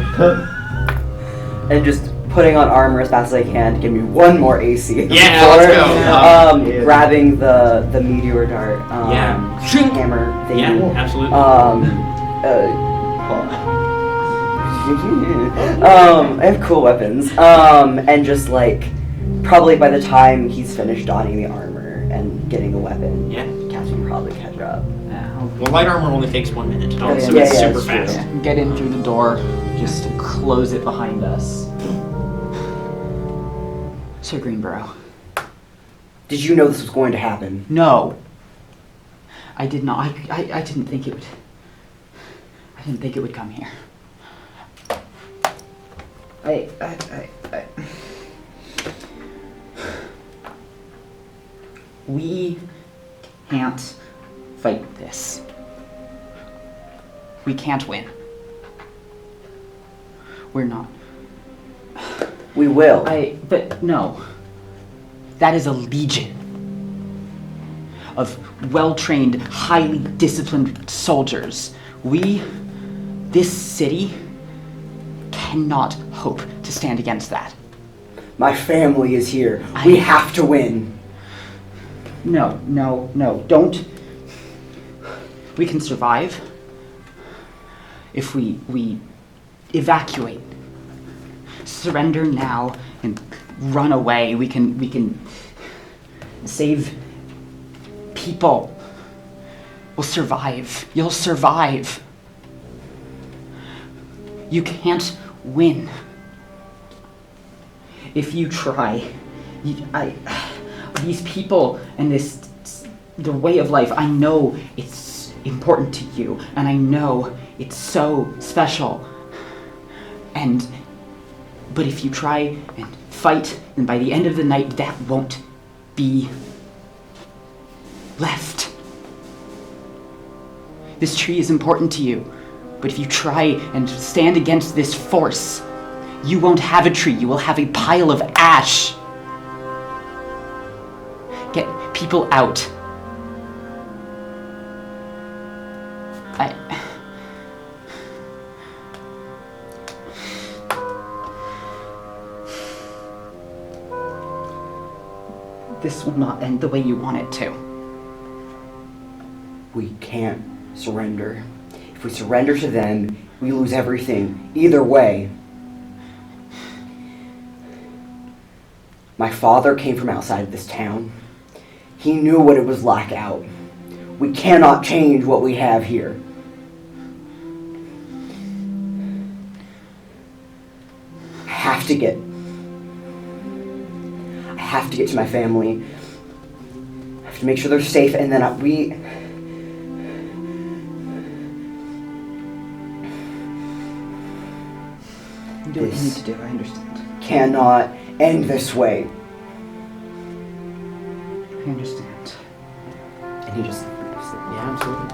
S5: And just putting on armor as fast as I can to give me one more AC.
S1: Yeah, let's go.
S6: Yeah.
S5: Grabbing the meteor dart.
S1: Yeah.
S5: Hammer thing.
S1: Yeah, absolutely.
S5: I have cool weapons. And just like, probably by the time he's finished donning the armor and getting a weapon,
S1: Yeah.
S5: Cassidy will probably catch up.
S1: Well, light armor only takes 1 minute, so
S5: Yeah,
S1: it's
S5: yeah,
S1: super
S5: it's true.
S1: fast.
S2: Yeah, get in through the door, just close it behind us. Sir Greenborough.
S5: Did you know this was going to happen?
S2: No. I did not. I didn't think it would. I didn't think it would come here. I We can't fight this. We can't win. We're not.
S5: We will.
S2: But no. That is a legion of well-trained, highly disciplined soldiers. This city, cannot hope to stand against that.
S5: My family is here. We have to win.
S2: No, don't. We can survive if we evacuate. Surrender now and run away. We can save people. We'll survive. You'll survive. You can't win. If you try, these people and the way of life, I know it's important to you, and I know it's so special. But if you try and fight, then by the end of the night, that won't be left. This tree is important to you, but if you try and stand against this force, you won't have a tree, you will have a pile of ash. Get people out. This will not end the way you want it to.
S5: We can't surrender. If we surrender to them, we lose everything. Either way. My father came from outside of this town. He knew what it was like out. We cannot change what we have here. I have to get to my family. I have to make sure they're safe, and then we...
S2: Do what you need to do, I understand.
S5: Cannot end this way.
S2: I understand.
S5: And he just...
S1: Yeah, absolutely.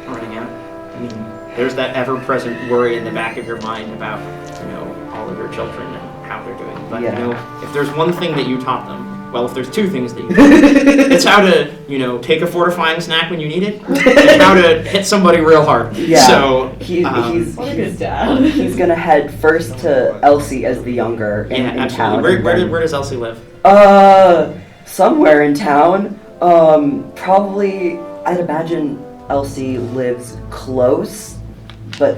S1: Running out. I mean, there's that ever-present worry in the back of your mind about, all of your children and how they're doing. But, if there's one thing that you taught them, well, if there's two things that you taught them, it's how to, take a fortifying snack when you need it, and how to hit somebody real hard.
S5: Yeah.
S1: So,
S5: He's
S4: What a good dad.
S5: he's gonna head first to Elsie as the younger in town.
S1: absolutely.
S5: and
S1: Where does Elsie live?
S5: Somewhere in town. Probably, I'd imagine Elsie lives close, but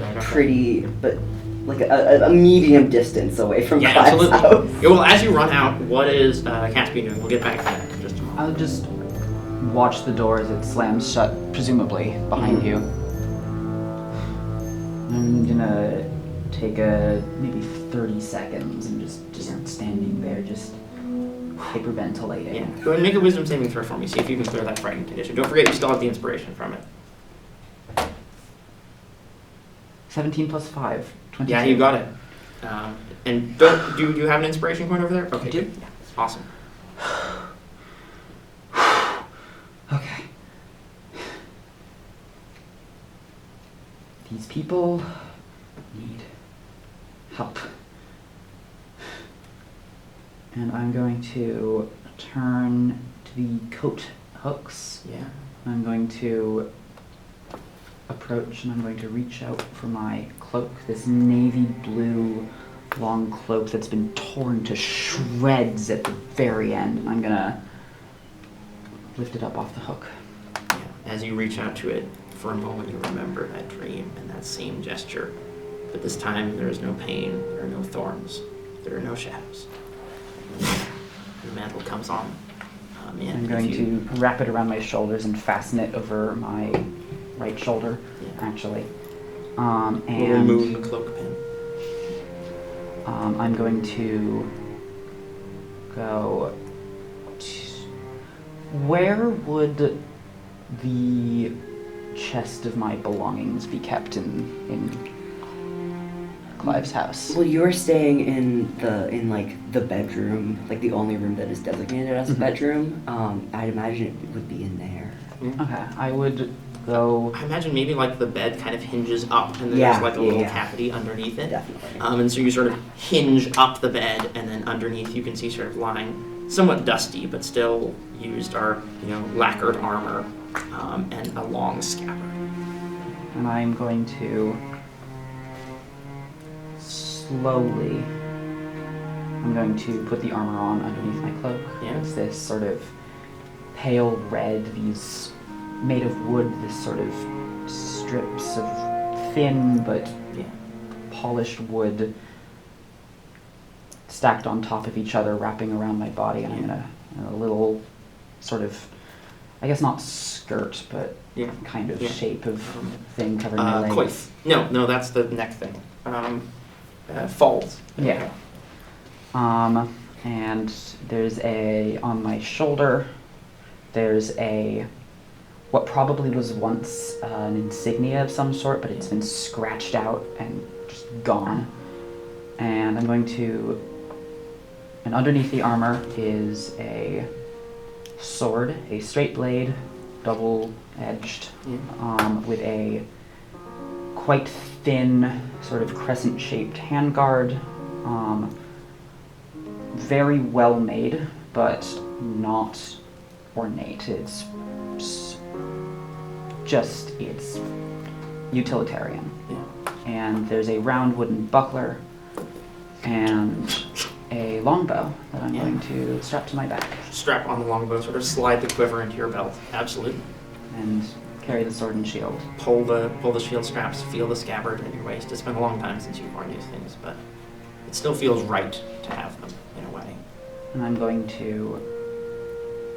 S5: like a medium distance away from
S1: Yeah,
S5: Clive's
S1: absolutely.
S5: house.
S1: Yeah, well, as you run out, what is Caspian doing? We'll get back to that in just a moment.
S2: I'll just watch the door as it slams shut, presumably behind you. I'm gonna take maybe 30 seconds and just standing there, just hyperventilating.
S1: Yeah. Go ahead and make a wisdom saving throw for me. See if you can clear that frightened condition. Don't forget you still have the inspiration from it.
S2: 17 plus 5, 22.
S1: Yeah, you got it. And do you have an inspiration point over there? Okay,
S2: I do.
S1: good. Yeah, awesome.
S2: Okay. These people need help. And I'm going to turn to the coat hooks.
S1: Yeah.
S2: I'm going to approach and I'm going to reach out for my cloak, this navy blue long cloak that's been torn to shreds at the very end, and I'm gonna lift it up off the hook.
S1: Yeah. As you reach out to it, for a moment you remember that dream and that same gesture. But this time there is no pain, there are no thorns, there are no shadows. The mantle comes on.
S2: I'm going to wrap it around my shoulders and fasten it over my right shoulder, actually. And
S1: we'll remove the cloak pin.
S2: I'm going to go where would the chest of my belongings be kept in Clive's house?
S5: Well, you're staying in the bedroom, like the only room that is designated as a bedroom. I'd imagine it would be in there.
S2: Okay, I would go.
S1: I imagine maybe like the bed kind of hinges up and
S5: Yeah,
S1: there's like a little
S5: yeah.
S1: cavity underneath it.
S5: Definitely.
S1: And so you sort of hinge up the bed and then underneath you can see sort of lying somewhat dusty but still used are, lacquered armor and a long scabbard.
S2: And I'm going to slowly, I'm going to put the armor on underneath my cloak.
S1: Yeah.
S2: It's this sort of pale red, these made of wood, this sort of strips of thin but polished wood stacked on top of each other, wrapping around my body, and I'm gonna a little sort of, I guess not skirt, but kind of shape of thing covering my legs.
S1: Coif. No, that's the neck thing. Falls.
S2: Yeah. And there's on my shoulder, there's what probably was once an insignia of some sort, but it's been scratched out and just gone. And I'm going to, and underneath the armor is a sword, a straight blade, double-edged, with a quite thin, sort of crescent-shaped handguard. Very well made, but not ornate. It's utilitarian.
S1: Yeah.
S2: And there's a round wooden buckler and a longbow that I'm going to strap to my back.
S1: Strap on the longbow, sort of slide the quiver into your belt. Absolutely.
S2: And carry the sword and shield.
S1: Pull the shield straps, feel the scabbard at your waist. It's been a long time since you've worn these things, but it still feels right to have them in a way.
S2: And I'm going to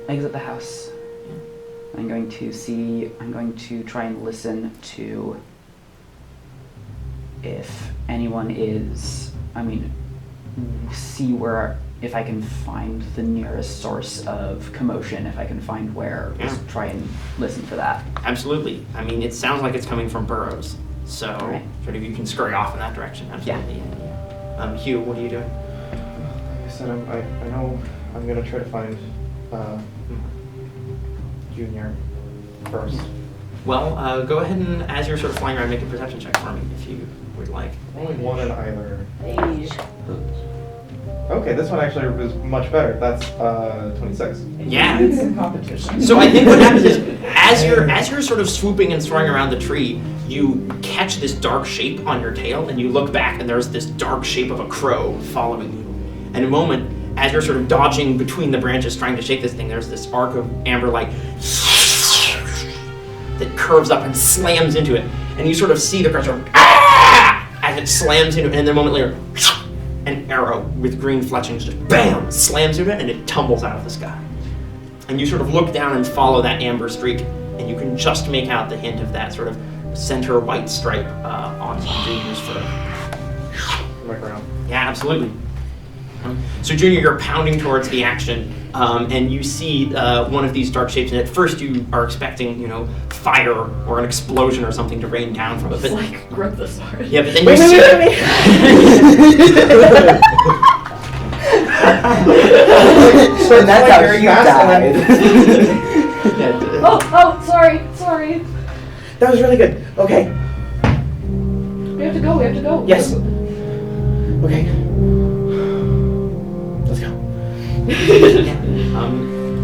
S2: exit the house. I'm going to try and listen to if anyone see if I can find the nearest source of commotion, if I can find where, just try and listen for that.
S1: Absolutely. It sounds like it's coming from burrows, so sort of you can scurry off in that direction. Absolutely. Yeah. Hugh, what are you doing?
S3: Like I said, I know I'm gonna try to find Junior first.
S1: Well, go ahead and, as you're sort of flying around, make a perception check for me, if you would like.
S3: Only one in either. Okay, this one actually was much better. That's 26.
S1: Yeah.
S4: It's in competition.
S1: So I think what happens is, as you're sort of swooping and throwing around the tree, you catch this dark shape on your tail, and you look back, and there's this dark shape of a crow following you. And in a moment, as you're sort of dodging between the branches, trying to shake this thing, there's this arc of amber light that curves up and slams into it, and you sort of see the crow sort of as it slams into it, and then a moment later, an arrow with green fletchings just BAM! Slams into it, and it tumbles out of the sky. and you sort of look down and follow that amber streak, and you can just make out the hint of that sort of center white stripe on Junior's fur.
S3: Right around.
S1: Yeah, absolutely. So Junior, you're pounding towards the action, and you see one of these dark shapes, and at first you are expecting, fire or an explosion or something to rain down from it. But
S4: Like, grip the sword.
S1: yeah, but then you see
S5: So that's how you died.
S4: Oh, sorry.
S3: That was really good. Okay.
S4: We have to go.
S3: Yes. Okay. Let's go.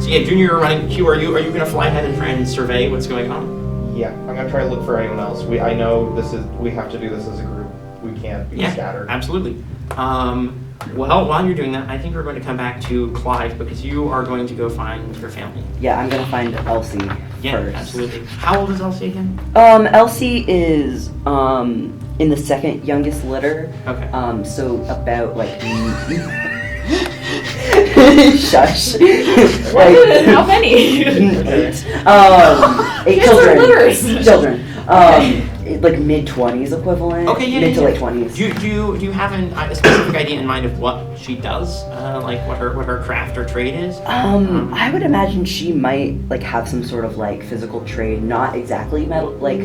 S1: So yeah, Junior, you're running. Hugh, are you going to fly ahead and try and survey what's going on?
S3: Yeah, I'm gonna try to look for anyone else. I know we have to do this as a group. We can't be scattered.
S1: Absolutely. Well, while you're doing that, I think we're going to come back to Clive because you are going to go find your family.
S5: Yeah, I'm gonna find Elsie
S1: Yeah,
S5: first.
S1: absolutely. How old is Elsie again?
S5: Elsie is in the second youngest litter.
S1: Okay.
S5: So about like shush.
S4: How many?
S5: 8
S4: Kids are
S5: children.
S4: litters.
S5: Children. Like mid-20s equivalent.
S1: Okay, yeah.
S5: Mid to
S1: yeah.
S5: late 20s.
S1: Do you have a specific idea in mind of what she does? Like what her craft or trade is?
S5: I would imagine she might like have some sort of like physical trade, not exactly metal, like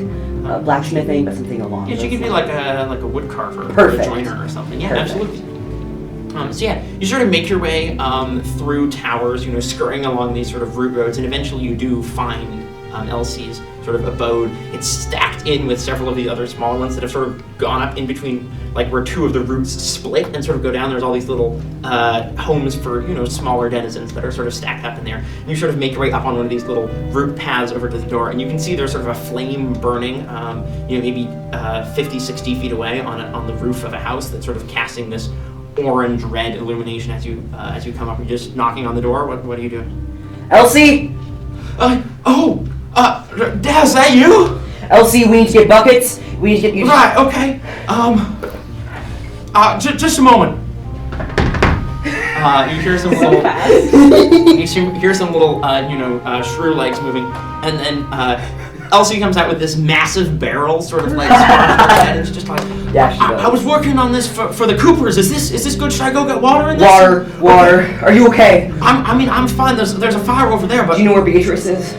S5: blacksmithing, but something along.
S1: Yeah, she
S5: those
S1: could be
S5: lines.
S1: like a wood carver, or a
S5: Perfect.
S1: joiner or something. Yeah,
S5: Perfect.
S1: absolutely. So yeah, you sort of make your way through towers, scurrying along these sort of root roads, and eventually you do find Elsie's sort of abode. It's stacked in with several of the other smaller ones that have sort of gone up in between, like where two of the roots split and sort of go down. There's all these little homes for smaller denizens that are sort of stacked up in there. And you sort of make your way up on one of these little root paths over to the door, and you can see there's sort of a flame burning, maybe 50, 60 feet away on the roof of a house that's sort of casting this orange-red illumination as you come up. You're just knocking on the door. What are you doing?
S5: Elsie!
S1: Dad, is that you?
S5: Elsie, we need to get buckets. We need to get you.
S1: Right, okay. Just a moment. You hear some little, shrew legs moving, and then Elsie comes out with this massive barrel, sort of like, and it's just like,
S5: Yeah, she does.
S1: I was working on this for the Coopers. Is this good? Should I go get water in this?
S5: Water. Are you okay?
S1: I'm fine. There's a fire over there, but
S5: Do you know where Beatrice is?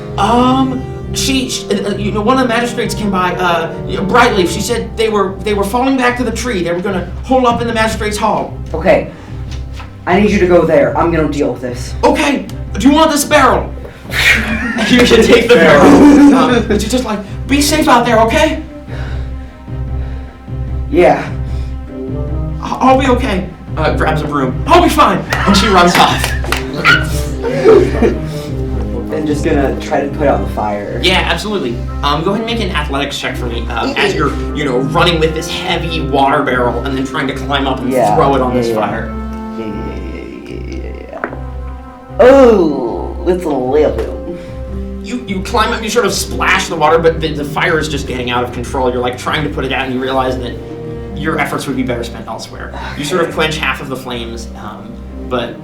S1: She one of the magistrates came by, Brightleaf. She said they were falling back to the tree. They were gonna hole up in the magistrate's hall.
S5: Okay. I need you to go there. I'm gonna deal with this.
S1: Okay, do you want this barrel? You should take the barrel. It's just like, be safe out there, okay?
S5: Yeah.
S1: I'll be okay. Grabs a broom. I'll be fine. And she runs off.
S5: I'm just gonna try to put out the fire.
S1: Yeah, absolutely. Go ahead and make an athletics check for me as you're, running with this heavy water barrel and then trying to climb up and throw it on this fire.
S5: Yeah. Oh, it's a little.
S1: You climb up, you sort of splash the water, but the fire is just getting out of control. You're like trying to put it out, and you realize that your efforts would be better spent elsewhere. You sort of quench half of the flames, but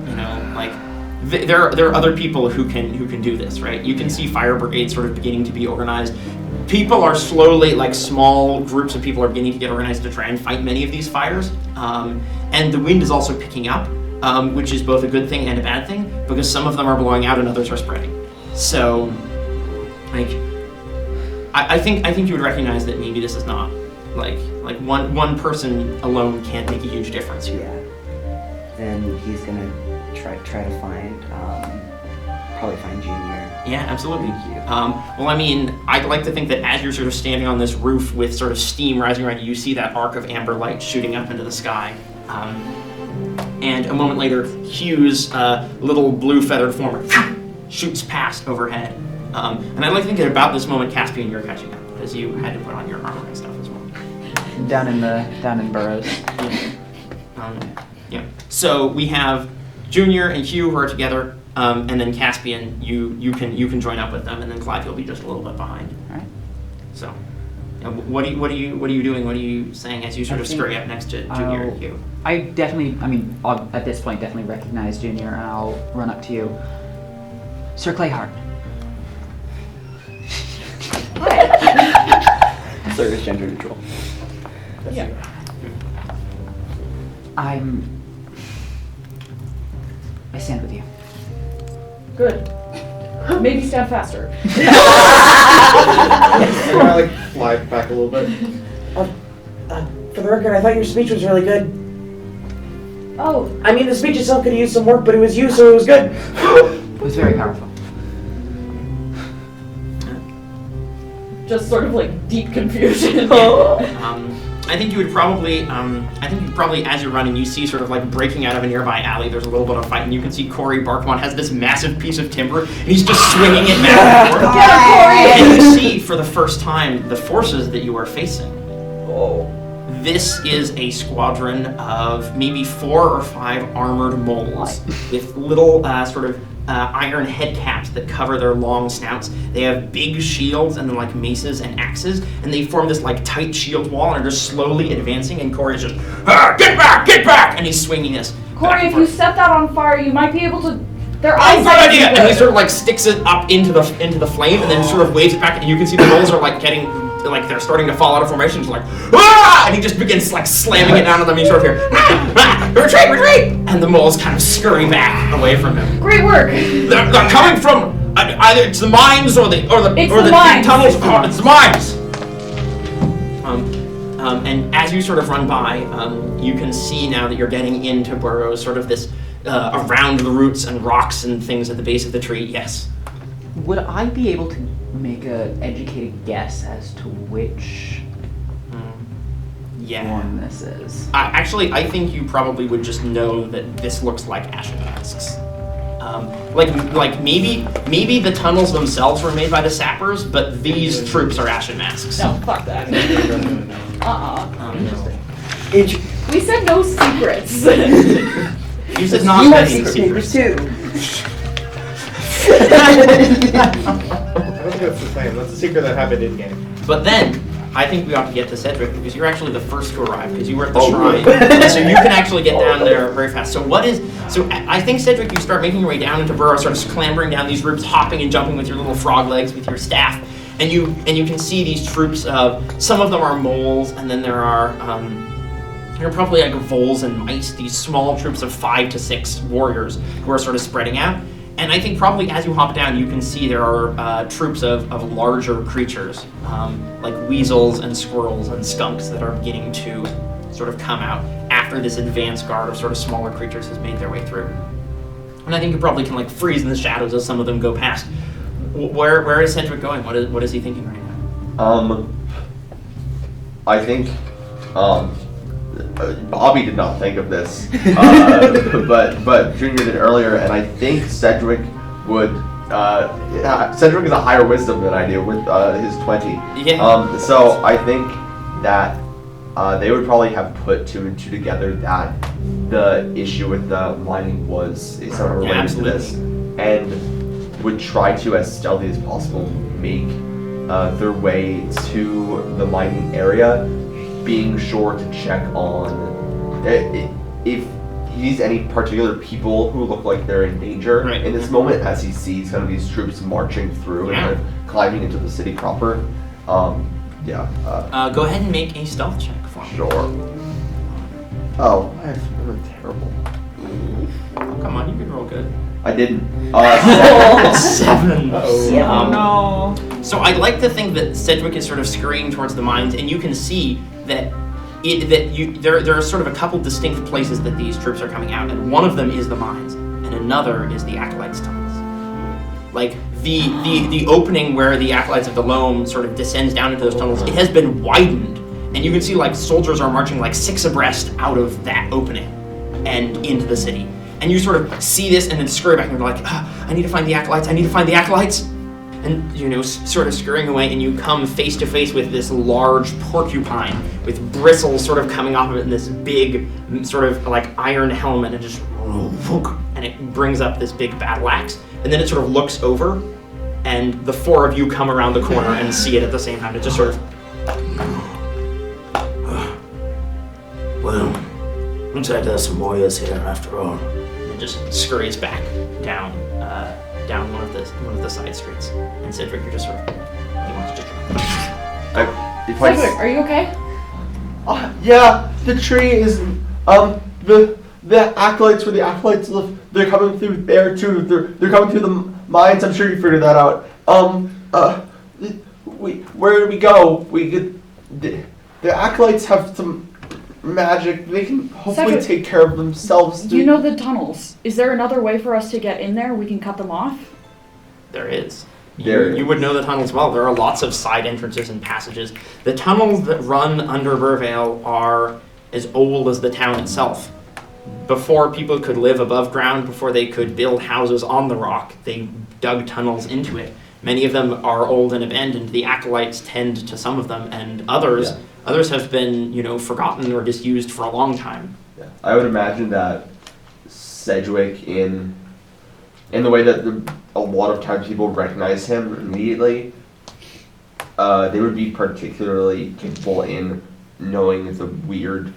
S1: there are other people who can do this, right? You can see fire brigades sort of beginning to be organized. People are slowly, like small groups of people are beginning to get organized to try and fight many of these fires. And the wind is also picking up, which is both a good thing and a bad thing, because some of them are blowing out and others are spreading. So, I think you would recognize that maybe this is not like one person alone can't make a huge difference here.
S5: Yeah. Then he's gonna try to find probably find Junior.
S1: Yeah, absolutely.
S5: Thank you.
S1: Well, I'd like to think that as you're sort of standing on this roof with sort of steam rising around you, you see that arc of amber light shooting up into the sky. And a moment later, Hugh's little blue feathered form shoots past overhead. And I'd like to think that about this moment, Caspian, you're catching up, because you had to put on your armor and stuff as well.
S2: Down in Burrows.
S1: Yeah. So we have Junior and Hugh who are together, and then Caspian, you can join up with them, and then Clive, you'll be just a little bit behind.
S2: All right.
S1: So, what are you doing? What are you saying as you sort of scurry up next to Junior and Hugh?
S2: I'll at this point definitely recognize Junior, and I'll run up to you. Sir Clayhart.
S5: Sir is gender neutral.
S4: Yeah.
S2: I stand with you.
S4: Good. Maybe stand faster.
S3: Can I like fly back a little bit?
S7: For the record, I thought your speech was really good.
S4: Oh,
S7: I mean, the speech itself could have used some work, but it was you, so it was good.
S2: It was very powerful.
S4: just sort of like deep confusion.
S1: I think you would probably, as you're running, you see sort of like breaking out of a nearby alley, there's a little bit of fight, and you can see Corey Barkmont has this massive piece of timber, and he's just swinging it back and forth. And you see, for the first time, the forces that you are facing. This is a squadron of maybe 4 or 5 armored moles with little iron head caps that cover their long snouts. They have big shields and then like maces and axes, and they form this like tight shield wall and are just slowly advancing. And Corey's just, get back! And he's swinging this.
S4: Corey, if you set that on fire, you might be able to. Their
S1: Oh,
S4: eyes.
S1: good idea! And he sort of like sticks it up into the flame, and then sort of waves it back, and you can see the moles are like getting. Like they're starting to fall out of formation. He's like, ah! And he just begins like slamming it down on them. And you sort of hear, retreat! And the moles kind of scurry back away from him.
S4: Great work.
S1: They're coming from either it's the mines or the big
S4: mines.
S1: tunnels. Oh, it's the mines. And as you sort of run by, you can see now that you're getting into burrows, sort of this around the roots and rocks and things at the base of the tree. Yes.
S2: Would I be able to make an educated guess as to which one this is?
S1: Actually, I think you probably would just know that this looks like Ashen masks. Like maybe the tunnels themselves were made by the sappers, but these troops are Ashen masks.
S4: No, fuck that. We said no secrets.
S1: You said not
S7: You have
S1: many
S7: secret papers
S1: secrets.
S7: too.
S3: I don't think that's the same. That's a secret that happened in game.
S1: But then, I think we ought to get to Cedric, because you're actually the first to arrive, because you were at the
S6: Oh,
S1: shrine.
S6: good.
S1: So you can actually get down there very fast. So I think, Cedric, you start making your way down into Burrow, sort of clambering down these roots, hopping and jumping with your little frog legs, with your staff. And you can see these troops of, some of them are moles, and then there are probably like voles and mice, these small troops of 5 to 6 warriors who are sort of spreading out. And I think probably as you hop down, you can see there are troops of larger creatures, like weasels and squirrels and skunks that are beginning to sort of come out after this advanced guard of sort of smaller creatures has made their way through. And I think you probably can like freeze in the shadows as some of them go past. Where is Cedric going? What is he thinking right now?
S6: I think Bobby did not think of this, but Junior did earlier, and I think Cedric would. Cedric is a higher wisdom than I do with his 20.
S1: Yeah.
S6: So I think that they would probably have put 2 and 2 together that the issue with the mining was sort of related to this, and would try to, as stealthy as possible, make their way to the mining area, being sure to check on if he sees any particular people who look like they're in danger in this moment, as he sees kind of these troops marching through and kind of climbing into the city proper.
S1: Go ahead and make a stealth check for me.
S6: Sure. Oh, I'm terrible.
S1: Oh, come on, you can roll good.
S6: I didn't.
S1: 7.
S4: No.
S1: So I'd like to think that Cedric is sort of scurrying towards the mines, and you can see that there are sort of a couple distinct places that these troops are coming out, and one of them is the mines, and another is the Acolytes' tunnels. Like the opening where the Acolytes of the Loam sort of descends down into those tunnels, it has been widened, and you can see like soldiers are marching like 6 abreast out of that opening and into the city. And you sort of see this and then scurry back and you're like, I need to find the Acolytes, And, sort of scurrying away, and you come face to face with this large porcupine with bristles sort of coming off of it and this big sort of like iron helmet, and it brings up this big battle axe. And then it sort of looks over, and the 4 of you come around the corner and see it at the same time. It just sort of... Well, looks like there's some warriors here after all. And it just scurries back down one of the one of the side streets. And Cedric, you're just sort of he wants to jump.
S6: If I
S4: Cedric, are you okay?
S6: Yeah, the tree is the acolytes where the acolytes live. They're coming through there too. They're coming through the mines. I'm sure you figured that out. Where do we go? We get the acolytes have some magic. They can hopefully
S4: Cedric,
S6: take care of themselves.
S4: You know the tunnels. Is there another way for us to get in there? We can cut them off?
S1: There is.
S6: There
S1: You would know the tunnels well. There are lots of side entrances and passages. The tunnels that run under Burrvale are as old as the town itself. Before people could live above ground, before they could build houses on the rock, they dug tunnels into it. Many of them are old and abandoned. The acolytes tend to some of them, and others have been, forgotten or disused for a long time.
S6: Yeah. I would imagine that Sedgwick, in the way that a lot of times people recognize him immediately, they would be particularly capable in knowing the weird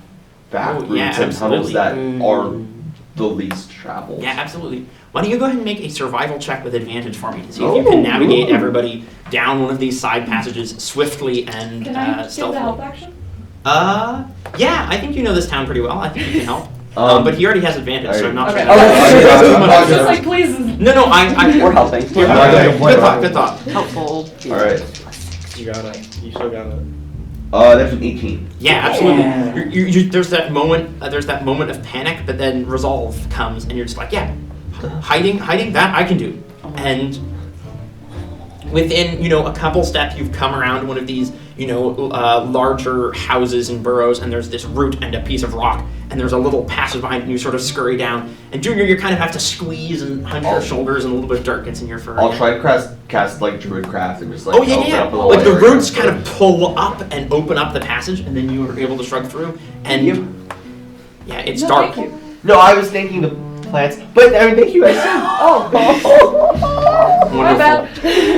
S6: back routes and tunnels that are the least traveled.
S1: Yeah, absolutely. Why don't you go ahead and make a survival check with advantage for me to see if you can navigate everybody down one of these side passages swiftly and
S4: Can I give
S1: stealthily.
S4: the help action?
S1: Yeah, I think you know this town pretty well. I think you can help. But he already has advantage, so I'm not
S4: Okay.
S1: sure.
S4: I was just like, please.
S1: No, I
S2: We're helping.
S1: Good thought.
S2: Helpful.
S6: Alright.
S3: You got it. You still got it.
S6: That's an 18.
S1: Yeah, absolutely. You, there's that moment of panic, but then resolve comes, and you're just like, yeah, hiding that I can do. And within a couple steps, you've come around one of these larger houses and burrows, and there's this root and a piece of rock, and there's a little passage behind, and you sort of scurry down. And Junior, you kind of have to squeeze and hunch your shoulders, and a little bit of dirt gets in your fur.
S6: I'll try to cast like Druidcraft and just like
S1: open
S6: up a little
S1: Like the
S6: area.
S1: roots kind of pull up and open up the passage, and then you are able to shrug through. And yeah, it's
S4: No,
S1: dark.
S4: thank you.
S6: No, I was thinking the plants, but I mean, thank you.
S4: My bad.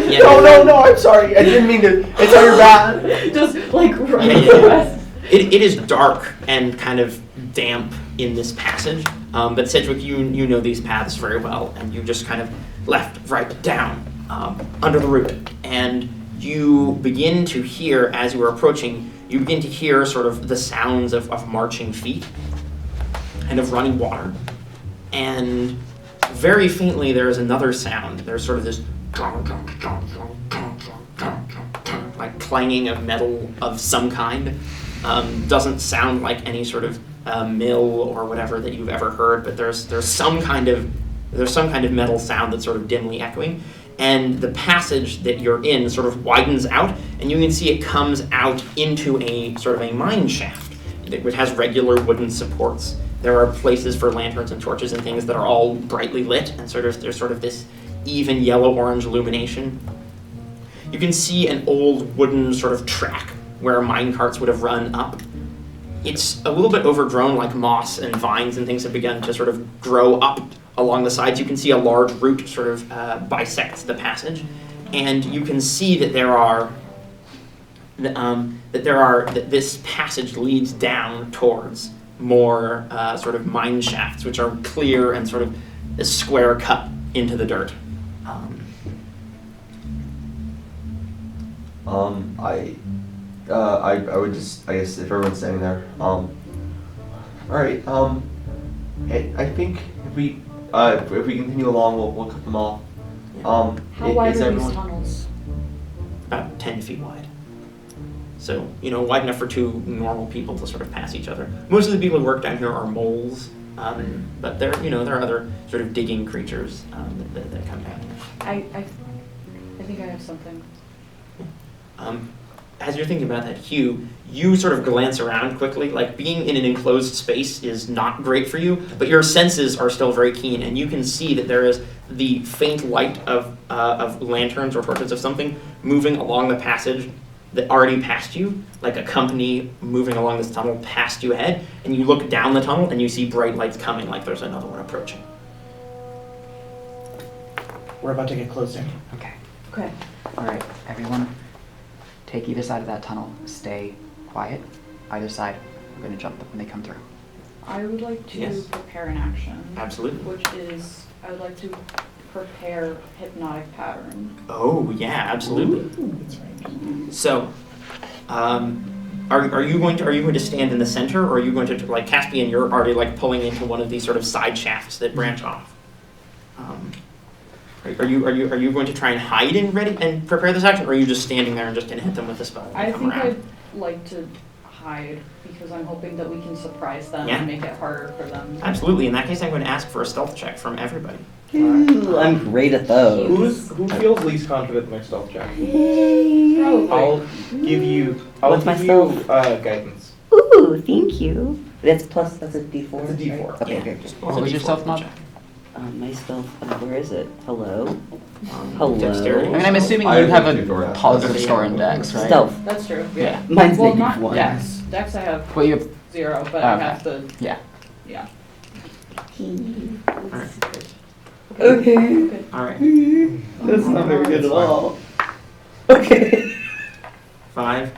S1: Yeah,
S6: No, I'm sorry. I didn't mean to. It's on your back.
S4: Just like run
S1: Yeah. It is dark and kind of damp in this passage, but Sedgwick, you know these paths very well, and you just kind of left right down under the root, and you begin to hear, as you are approaching, you begin to hear sort of the sounds of marching feet and of running water, and very faintly there is another sound. There's sort of this like clanging of metal of some kind. Doesn't sound like any sort of mill or whatever that you've ever heard, but there's some kind of metal sound that's sort of dimly echoing, and the passage that you're in sort of widens out, and you can see it comes out into a sort of a mine shaft, which has regular wooden supports. There are places for lanterns and torches and things that are all brightly lit, and there's sort of this even yellow-orange illumination. You can see an old wooden sort of track where mine carts would have run up. It's a little bit overgrown, like moss and vines and things have begun to sort of grow up along the sides. You can see a large root sort of bisects the passage, and you can see that this passage leads down towards more sort of mine shafts, which are clear and sort of a square cut into the dirt.
S6: I would just, I guess, if everyone's standing there, all right, I think if we continue along, we'll cut them off.
S4: How wide
S6: is
S4: are
S6: everyone?
S4: these tunnels?
S1: About 10 feet wide. So, wide enough for two normal people to sort of pass each other. Most of the people who work down here are moles, but there are other sort of digging creatures that come down here.
S4: I think I have something.
S1: As you're thinking about that, Hugh, you sort of glance around quickly. Like, being in an enclosed space is not great for you, but your senses are still very keen, and you can see that there is the faint light of lanterns or torches of something moving along the passage that already passed you, like a company moving along this tunnel past you ahead, and you look down the tunnel and you see bright lights coming, like there's another one approaching.
S7: We're about to get closer.
S2: Okay.
S4: Okay.
S2: All right, everyone, take either side of that tunnel. Stay quiet. Either side. I'm going to jump when they come through.
S4: I would like to
S1: Yes.
S4: prepare an action.
S1: Absolutely.
S4: Which is, I would like to prepare hypnotic pattern.
S8: Oh yeah, absolutely. So, are you going to stand in the center, or are you going to like Caspian? You're already like pulling into one of these sort of side shafts that branch off. Are you going to try and hide and ready and prepare this action, or are you just standing there and just gonna hit them with the spell?
S4: I think I'd like to hide because I'm hoping that we can surprise them and make it harder for them.
S8: Absolutely. In that case, I'm going to ask for a stealth check from everybody.
S5: Ooh, I'm great at those.
S3: Who feels least confident in their stealth check?
S4: Probably.
S3: I'll give you.
S5: What's my stealth?
S3: Guidance.
S5: Ooh, thank you. That's a D4.
S3: It's a D4.
S5: Right? Okay, okay.
S2: What was your stealth mod?
S5: My stealth. Where is it? Hello. Hello.
S8: Dexterity.
S2: I mean, I'm assuming
S6: I
S2: you have
S6: have a
S2: a positive score index, right?
S5: Stealth.
S4: That's true.
S2: Yeah.
S5: Mine's
S4: Well,
S5: negative
S4: not
S5: 1.
S4: Dex. Dex I have
S2: Well, you have,
S4: 0, but
S2: Oh,
S4: I
S2: okay.
S4: have the
S2: yeah.
S4: yeah.
S5: Okay.
S8: All right.
S5: That's not very good at all. Okay.
S8: 5.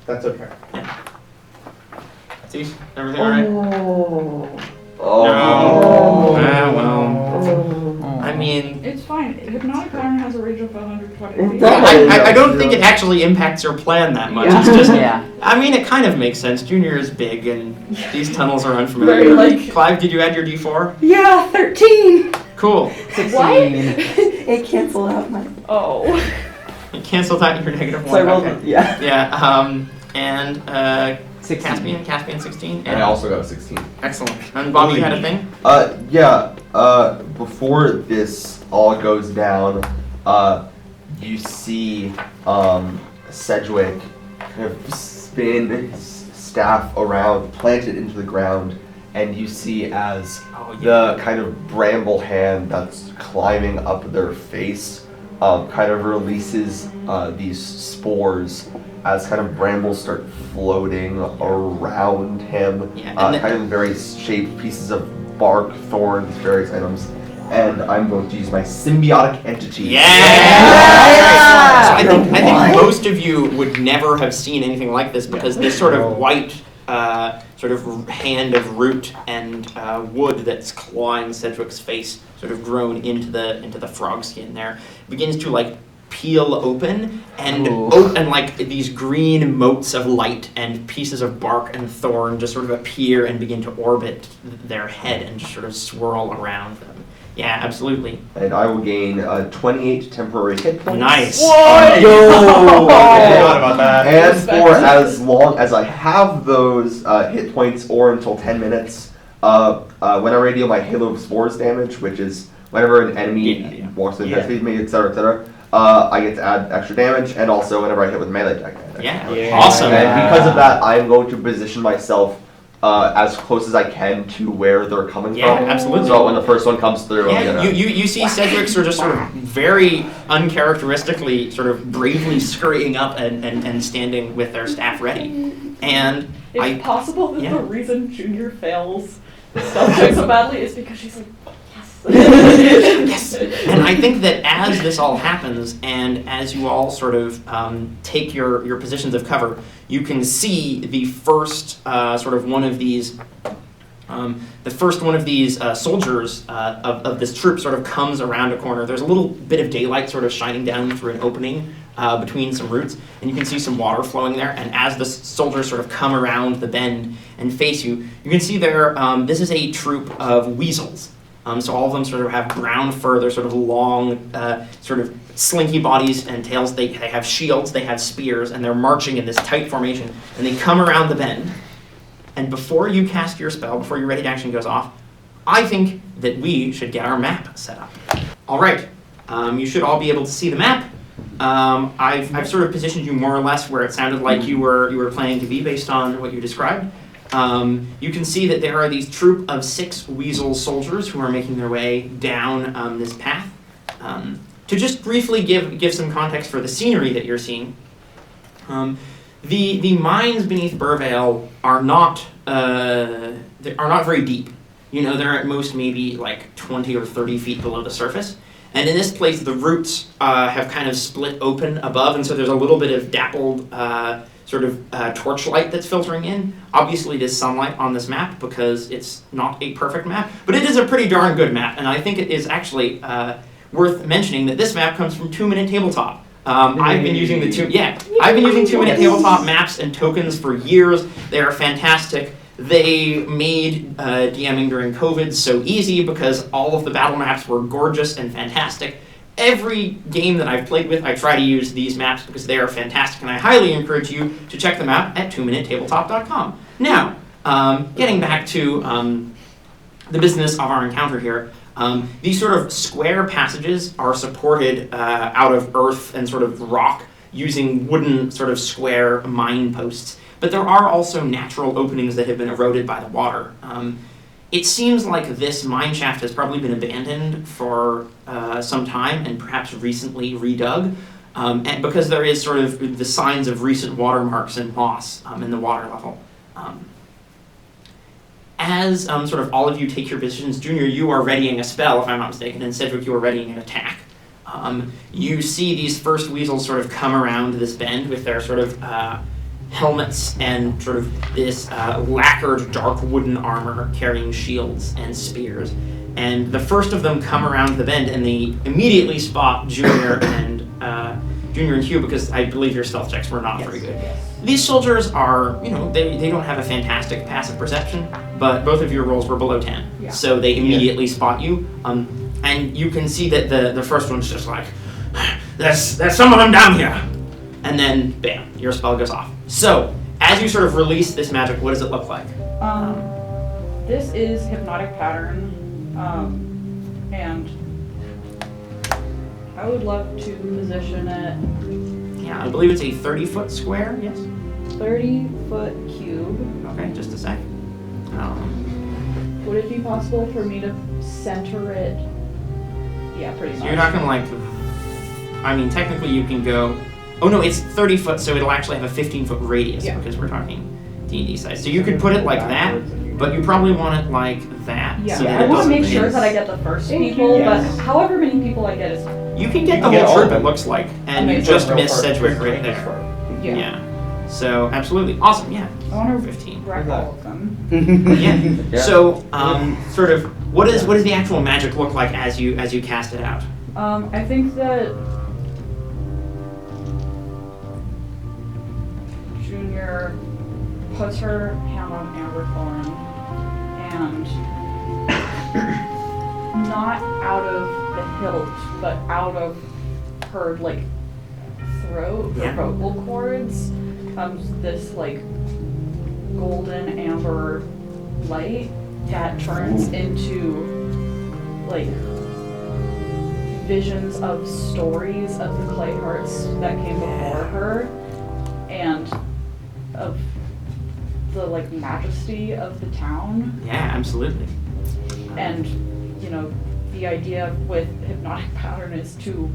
S3: That's okay.
S8: See, everything all right?
S6: Oh.
S8: No. Ah, well. I mean,
S4: It's fine. Hypnotic pattern has a range of 120 feet.
S8: I don't think it actually impacts your plan that much. It's just,
S2: Yeah.
S8: I mean, it kind of makes sense. Junior is big, and these tunnels are unfamiliar.
S4: Very, like-
S8: Clive, did you add your D4?
S5: Yeah, 13.
S8: Cool.
S4: What?
S5: It canceled out my.
S4: Oh.
S8: You canceled out your negative 1.
S5: So I rolled.
S8: Okay.
S5: Yeah.
S8: Yeah. And
S2: 16.
S8: Caspian 16.
S6: And I also got a 16.
S8: Excellent. And Bobby, you had a thing?
S6: Before this all goes down, you see Sedgwick kind of spin his staff around, plant it into the ground, and you see as the kind of bramble hand that's climbing up their face kind of releases these spores as kind of brambles start floating around him,
S8: Yeah, and
S6: kind of various shaped pieces of bark, thorns, various items. And I'm going to use my symbiotic entity.
S8: Yeah! So I think most of you would never have seen anything like this because this sort of white sort of hand of root and wood that's clawing Sedgwick's face, sort of grown into the frog skin there, begins to like peel open and and like these green motes of light and pieces of bark and thorn just sort of appear and begin to orbit their head and just sort of swirl around them. Yeah, absolutely.
S6: And I will gain 28 temporary hit points.
S8: Nice.
S3: Forgot about that.
S6: And for as long as I have those hit points or until 10 minutes, whenever I deal my Halo of Spores damage, which is whenever an enemy walks in past me, etc., I get to add extra damage, and also whenever I hit with melee attack.
S8: Yeah. Awesome.
S6: And because of that, I'm going to position myself as close as I can to where they're coming from.
S8: Absolutely.
S6: So when the first one comes through, I'm gonna...
S8: you see Cedric sort of very uncharacteristically sort of bravely scurrying up and standing with their staff ready. And
S4: It's possible that the reason Junior fails the stealth check so badly is because she's like,
S8: yes. And I think that as this all happens, and as you all sort of take your positions of cover, you can see the first sort of one of these, soldiers of this troop sort of comes around a corner. There's a little bit of daylight sort of shining down through an opening between some roots, and you can see some water flowing there. And as the soldiers sort of come around the bend and face you, you can see there, this is a troop of weasels. So all of them sort of have brown fur, they're sort of long, sort of slinky bodies and tails. They have shields, they have spears, and they're marching in this tight formation. And they come around the bend. And before you cast your spell, before your ready to action goes off, I think that we should get our map set up. All right, you should all be able to see the map. I've sort of positioned you more or less where it sounded like you were planning to be based on what you described. You can see that there are these troop of 6 weasel soldiers who are making their way down this path. To just briefly give some context for the scenery that you're seeing, the mines beneath Burrvale are not very deep. You know, they're at most maybe like 20 or 30 feet below the surface. And in this place, the roots have kind of split open above, and so there's a little bit of dappled sort of torchlight that's filtering in. Obviously, it is sunlight on this map because it's not a perfect map, but it is a pretty darn good map, and I think it is actually worth mentioning that this map comes from 2 Minute Tabletop. I've been using I've been using 2 Minute Tabletop maps and tokens for years. They are fantastic. They made DMing during COVID so easy because all of the battle maps were gorgeous and fantastic. Every game that I've played with, I try to use these maps because they are fantastic, and I highly encourage you to check them out at 2minutetabletop.com. Now, getting back to the business of our encounter here, these sort of square passages are supported out of earth and sort of rock using wooden sort of square mine posts, but there are also natural openings that have been eroded by the water. It seems like this mine shaft has probably been abandoned for some time and perhaps recently redug, and because there is sort of the signs of recent watermarks and moss in the water level. As sort of all of you take your positions, Junior, you are readying a spell, if I'm not mistaken, and Cedric, you are readying an attack. You see these first weasels sort of come around this bend with their sort of helmets and sort of this lacquered dark wooden armor carrying shields and spears. And the first of them come around the bend and they immediately spot Junior and Hugh because I believe your stealth checks were not very good. These soldiers are, they don't have a fantastic passive perception, but both of your rolls were below 10. Yeah. So they immediately spot you. And you can see that the first one's just like, there's some of them down here. And then, bam, your spell goes off. So, as you sort of release this magic, what does it look like?
S4: This is Hypnotic Pattern, and I would love to position it...
S8: Yeah, I believe it's a 30-foot square, yes?
S4: 30-foot cube.
S8: Okay, just a sec.
S4: Would it be possible for me to center it? Yeah, pretty much.
S8: So you're not going to technically you can go... Oh no, it's 30 foot, so it'll actually have a 15-foot radius because we're talking D&D size. So you could put it like that, but you probably want it like that.
S4: Yeah,
S8: so that
S4: I want to make sure that I get the first people, but however many people I get is...
S8: You can get the whole troop, it looks like, and you just missed Sedgwick right there. Yeah. So, absolutely. Awesome, yeah.
S4: I want to
S8: 15.
S4: wreck all of them.
S8: Yeah. So, sort of, what does the actual magic look like as you cast it out?
S4: I think that Junior puts her hand on Amber Thorin and not out of the hilt, but out of her throat, her vocal cords, comes this golden amber light that turns into visions of stories of the clay hearts that came before her and of the majesty of the town.
S8: Yeah, absolutely.
S4: And the idea with Hypnotic Pattern is to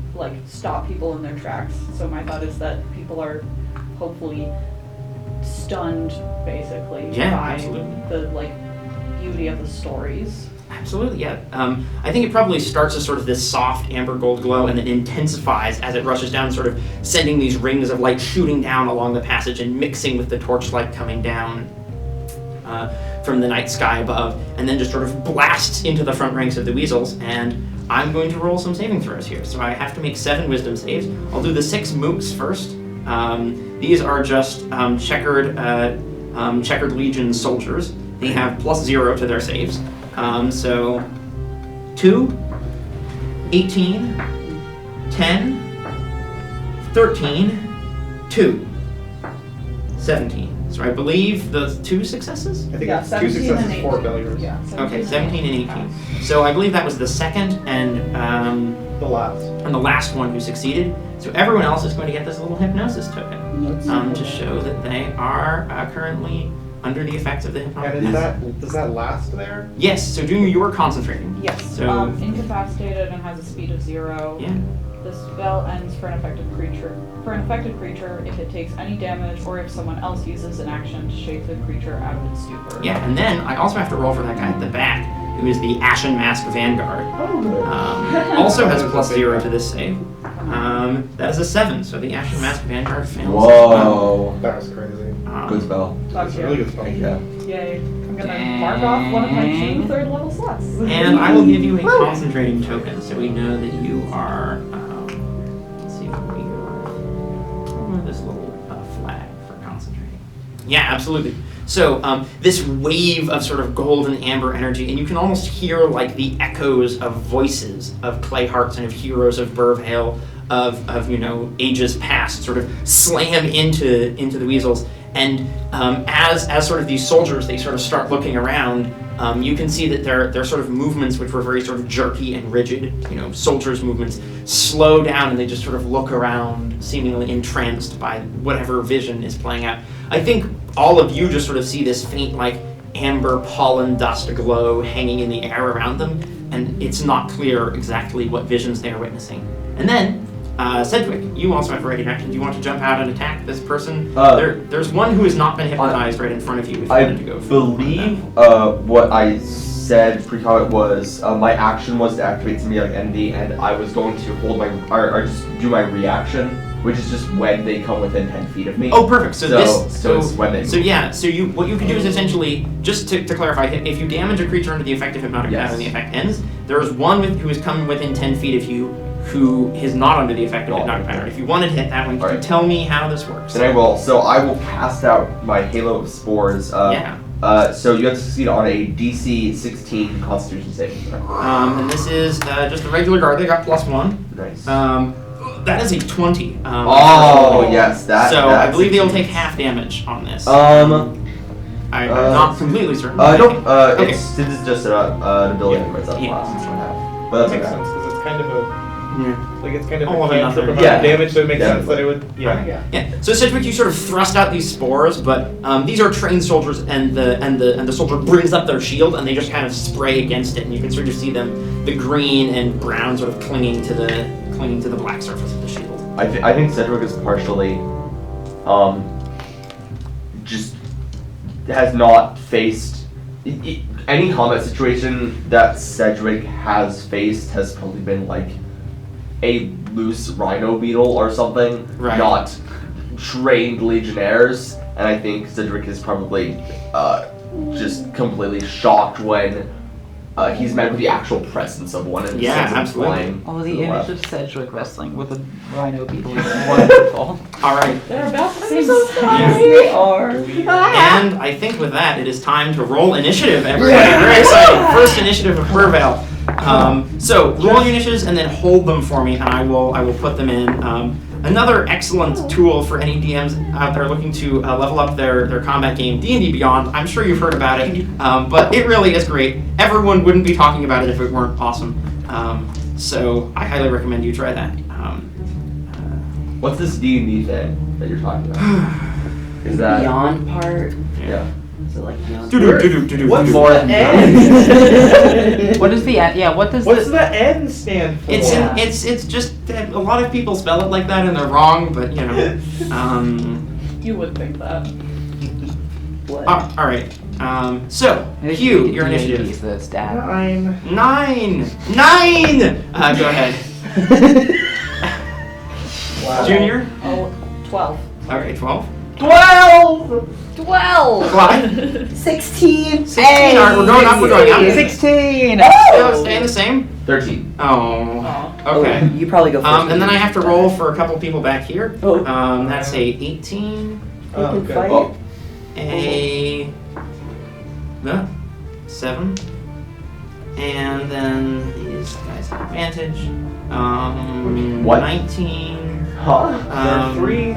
S4: stop people in their tracks. So my thought is that people are hopefully stunned basically by the beauty of the stories.
S8: Absolutely, yeah. I think it probably starts as sort of this soft amber gold glow and then intensifies as it rushes down, sort of sending these rings of light shooting down along the passage and mixing with the torchlight coming down from the night sky above, and then just sort of blasts into the front ranks of the weasels. And I'm going to roll some saving throws here. So I have to make 7 wisdom saves. I'll do the 6 mooks first. These are just Checkered Legion soldiers. They have +0 to their saves. So 2, 18, 10, 13, 2, 17. So I believe the 2 successes?
S3: I think it's 2 successes, 4 failures.
S4: Yeah,
S8: okay, 17 and 18. So I believe that was the second and
S3: the
S8: last one who succeeded. So everyone else is going to get this little hypnosis token to show that they are currently under the effects of the hypnosis.
S3: And does that last there?
S8: Yes. So Junior, you were concentrating.
S4: Yes.
S8: So
S4: incapacitated and has a speed of 0.
S8: Yeah.
S4: The spell ends for an affected creature. For an affected creature, if it takes any damage or if someone else uses an action to shake the creature out of its stupor.
S8: Yeah, and then I also have to roll for that guy at the back, who is the Ashen Mask Vanguard.
S4: Oh, good.
S8: Also has a +0 to this save. That is a 7, so the Ashen Mask Vanguard fails.
S6: Whoa.
S3: That was crazy.
S6: Good spell.
S3: That's a really good spell.
S6: Thank you.
S4: Yay. I'm gonna mark off one of my 2 third level slots.
S8: And I will give you a concentrating token, so we know that you are. Let's see what we go. This little flag for concentrating. Yeah, absolutely. So this wave of sort of gold and amber energy, and you can almost hear like the echoes of voices of Clayhearts and of heroes of Burvale, of ages past, sort of slam into the weasels. And as sort of these soldiers, they sort of start looking around. You can see that their sort of movements, which were very sort of jerky and rigid, soldiers' movements, slow down, and they just sort of look around, seemingly entranced by whatever vision is playing out. I think all of you just sort of see this faint, like, amber pollen dust glow hanging in the air around them, and it's not clear exactly what visions they are witnessing. And then, Sedgwick, you also have a ready action. Do you want to jump out and attack this person? There's one who has not been hypnotized right in front of you. If you
S6: I
S8: wanted to go for
S6: believe what I said pre-comment was my action was to activate somebody like Envy, and I was going to hold or just do my reaction, which is just when they come within 10 feet of me.
S8: Oh, perfect. So
S6: it's when they move.
S8: What you can do is essentially, just to clarify, if you damage a creature under the effect of hypnotic power and the effect ends, there is one who has come within 10 feet of you who is not under the effect of hypnotic power. If you wanted to hit that one, can you tell me how this works?
S6: Then I will. So I will cast out my Halo of Spores. So you have to succeed on a DC 16 Constitution saving throw.
S8: And this is just a regular guard. They got +1.
S6: Nice.
S8: That is a 20.
S6: Yes, that.
S8: So I believe they'll take half damage on this. I'm not completely certain.
S6: Okay. This is just an ability for myself.
S8: Yeah.
S6: But
S3: That
S6: that's
S3: makes
S6: okay.
S3: sense because it's kind of a it's kind of
S8: All
S3: a
S8: of
S3: cantrip
S8: another.
S3: amount of damage, so it makes sense that it would.
S8: Yeah. So Sedgwick, you sort of thrust out these spores, but these are trained soldiers, and the soldier brings up their shield, and they just kind of spray against it, and you can sort of see them, the green and brown, sort of clinging to the black surface of the shield.
S6: I think Cedric is partially, just has not faced any combat situation that Cedric has faced has probably been like a loose rhino beetle or something, not trained legionnaires. And I think Cedric is probably just completely shocked when he's met with the actual presence of one and flying.
S2: Oh, the image of Sedgwick wrestling with a rhino beetle is wonderful.
S8: All right.
S4: They're about the same
S2: so
S4: size.
S2: They are.
S8: And I think with that, it is time to roll initiative, everybody. Very exciting. First initiative of Burvale. So roll your initiatives and then hold them for me, and I will put them in. Another excellent tool for any DMs out there looking to level up their combat game, D&D Beyond. I'm sure you've heard about it, but it really is great. Everyone wouldn't be talking about it if it weren't awesome. So I highly recommend you try that.
S6: What's this D&D thing that you're talking about? Is that
S5: Beyond part?
S6: Yeah.
S5: Is it like beyond?
S3: What's
S6: More
S3: the
S6: than
S3: N?
S2: What is the end? Yeah, what does
S3: What's the N stand for?
S8: It's just that a lot of people spell it like that and they're wrong, but
S4: You would think that.
S5: What?
S8: all right. So Hugh, your initiative.
S2: Is the stat.
S8: 9. Go ahead.
S3: Wow.
S8: Junior.
S4: Oh, 12.
S8: Okay, 12.
S5: 12!
S8: Clyde.
S5: 16!
S8: 16. All right, we're going up.
S2: 16!
S8: Staying the same.
S6: 13.
S8: Oh. Okay.
S5: You probably go first.
S8: And then I have to roll for a couple people back here.
S5: Oh.
S8: That's a 18,
S3: Oh,
S5: You can
S3: okay.
S5: fight.
S6: Oh.
S8: a 7, and then these guys have advantage.
S6: What?
S8: 19.
S6: Huh?
S3: There are 3.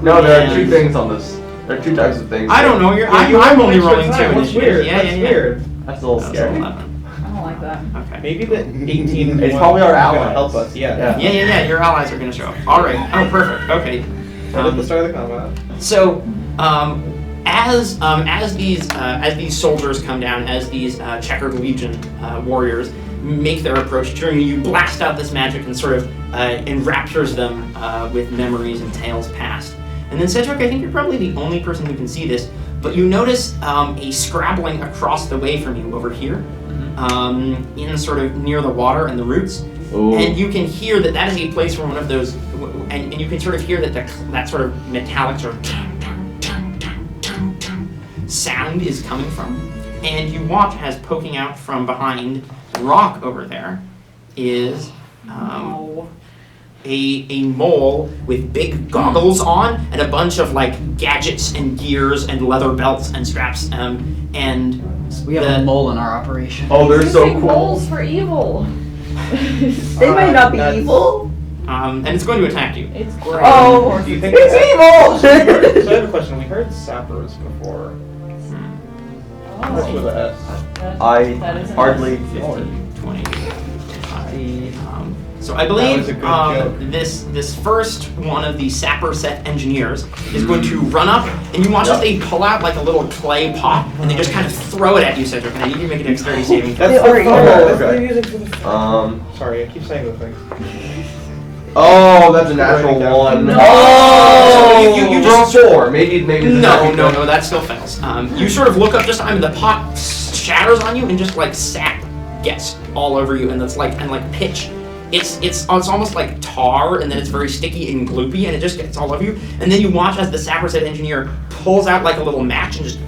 S6: No, there are 2 things on this. There are 2 types of things.
S8: I don't know. I'm only rolling 2
S3: That's
S8: initiatives.
S3: weird.
S8: Yeah.
S3: Weird.
S6: That's a little
S8: That was
S6: scary.
S8: 11.
S4: I don't like that.
S8: Okay.
S3: Maybe the 18.
S6: It's probably our
S3: is gonna
S6: allies.
S3: help us. Yeah.
S8: Yeah. Your allies are going to show up. All right. Oh, perfect. Okay.
S3: Right at the start of the combat.
S8: So, as these soldiers come down, as these Checkered Legion warriors make their approach, during you blast out this magic and sort of enraptures them with memories and tales past. And then Cedric, I think you're probably the only person who can see this, but you notice a scrabbling across the way from you over here, in sort of near the water and the roots.
S6: Ooh.
S8: And you can hear that is a place where one of those, and you can sort of hear that that sort of metallic sort of sound is coming from. And you watch as poking out from behind the rock over there is a mole with big goggles on and a bunch of like gadgets and gears and leather belts and straps. And
S2: We have a mole in our operation.
S6: Oh, they're so
S4: Using
S6: cool.
S4: moles for evil.
S5: They might not be
S3: That's-
S5: evil.
S8: and it's going to attack you.
S4: It's great.
S5: Oh,
S3: Do you think
S5: it's evil!
S3: So I have a question. We heard sappers before. What's with a S?
S4: That is an
S6: hardly.
S8: 15, 20, 25. So I
S3: That
S8: believe
S3: was a good joke.
S8: this first one of the sapper set engineers is going to run up, and you watch as they pull out like a little clay pot, and they just kind of throw it at you, Cedric. And I need you to make a dexterity saving throw.
S3: That's
S5: They
S3: the
S5: are
S3: funnel.
S5: evil.
S3: That's the music for the.
S6: Um.
S3: Sorry, I keep saying the thing.
S6: Oh, that's a natural one.
S4: No.
S6: Oh,
S8: You
S6: roll
S8: just-
S6: 4. Maybe.
S8: No, that still fails. You sort of look up just time, and the pot shatters on you, and just like sap gets all over you, and it's like pitch. It's almost like tar, and then it's very sticky and gloopy, and it just gets all over you. And then you watch as the sapper set engineer pulls out like a little match and just,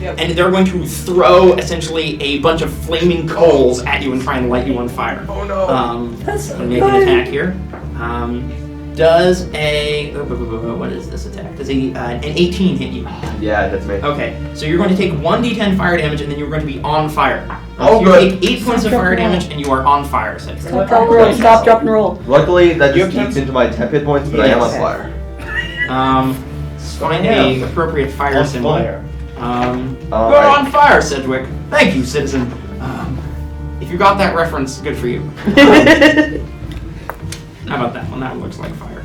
S8: and they're going to throw essentially a bunch of flaming coals at you and try and light you on fire.
S6: Oh no.
S5: That's so
S8: Make an
S5: good.
S8: attack here. Does a what is this attack? Does an 18 hit you?
S6: Yeah, that's me.
S8: Okay, so you're going to take 1d10 fire damage, and then you're going to be on fire.
S6: Oh,
S8: so
S6: good.
S8: You take 8 points of fire damage, and you are on fire. So
S5: Stop, drop, and roll. Stop, drop, and roll.
S6: Luckily, that
S3: You
S6: just
S3: have
S6: eats
S3: 10?
S6: into my temp hit points, but I am on
S5: Yes.
S6: fire.
S8: Find a appropriate fire
S3: On
S8: symbol.
S3: fire.
S8: You're
S6: Alright.
S8: on fire, Sedgwick. Thank you, citizen. If you got that reference, good for you. How about that one? That one looks like fire.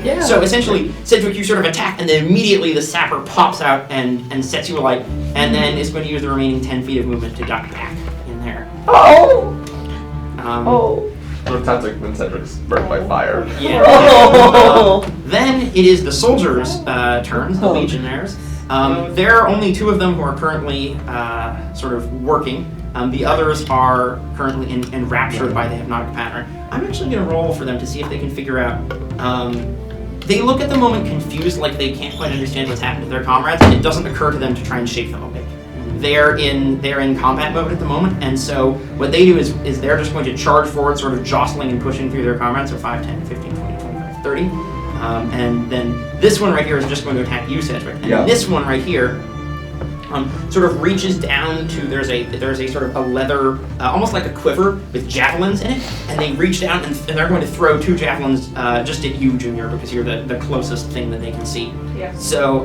S5: Yeah.
S8: So essentially, Sedgwick, you sort of attack, and then immediately the sapper pops out and sets you alight, and then is going to use the remaining 10 feet of movement to duck back in there.
S5: Oh!
S8: Um,
S6: So it sounds like when Cedric's burnt by fire.
S8: Yeah.
S5: Oh!
S8: Then it is the soldiers' turns, the legionnaires. There are only 2 of them who are currently sort of working. The others are currently enraptured by the hypnotic pattern. I'm actually going to roll for them to see if they can figure out. They look at the moment confused, like they can't quite understand what's happened to their comrades, and it doesn't occur to them to try and shake them awake. They're in combat mode at the moment, and so what they do is they're just going to charge forward, sort of jostling and pushing through their comrades, so 5, 10, 15, 20, 25, 30. And then this one right here is just going to attack you, Cedric. And
S6: Yeah.
S8: this one right here sort of reaches down to, there's a sort of a leather, almost like a quiver with javelins in it, and they reach down and they're going to throw 2 javelins just at you, Junior, because you're the closest thing that they can see.
S4: Yeah.
S8: So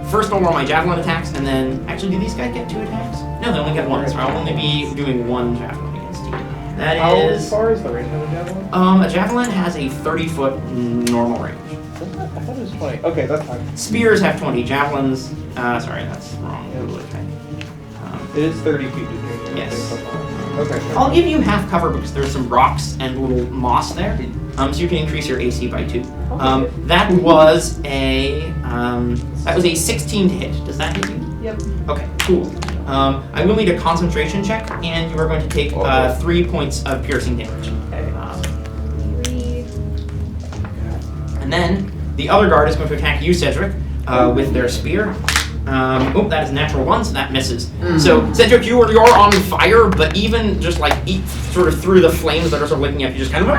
S8: first I'll roll my javelin attacks, and then actually, do these guys get 2 attacks? No, they only get 1, so I'll only be doing 1 javelin against you. That
S3: How
S8: is
S3: far is the range of a javelin?
S8: a javelin has a 30-foot normal range.
S3: I thought it was 20. Okay, that's fine.
S8: Spears have 20. Javelins, sorry, that's wrong.
S3: It is 30 feet to Junior.
S8: Yes.
S3: Okay.
S8: I'll give you half cover because there's some rocks and little moss there, so you can increase your AC by 2. That was a 16 to hit. Does that hit you?
S4: Yep.
S8: Okay, cool. I will need a concentration check, and you are going to take 3 points of piercing damage. And then the other guard is going to attack you, Cedric, with their spear. That is a natural 1, so that misses. So, Cedric, you're on fire, but even just like sort of through the flames that are sort of licking up, you just kind of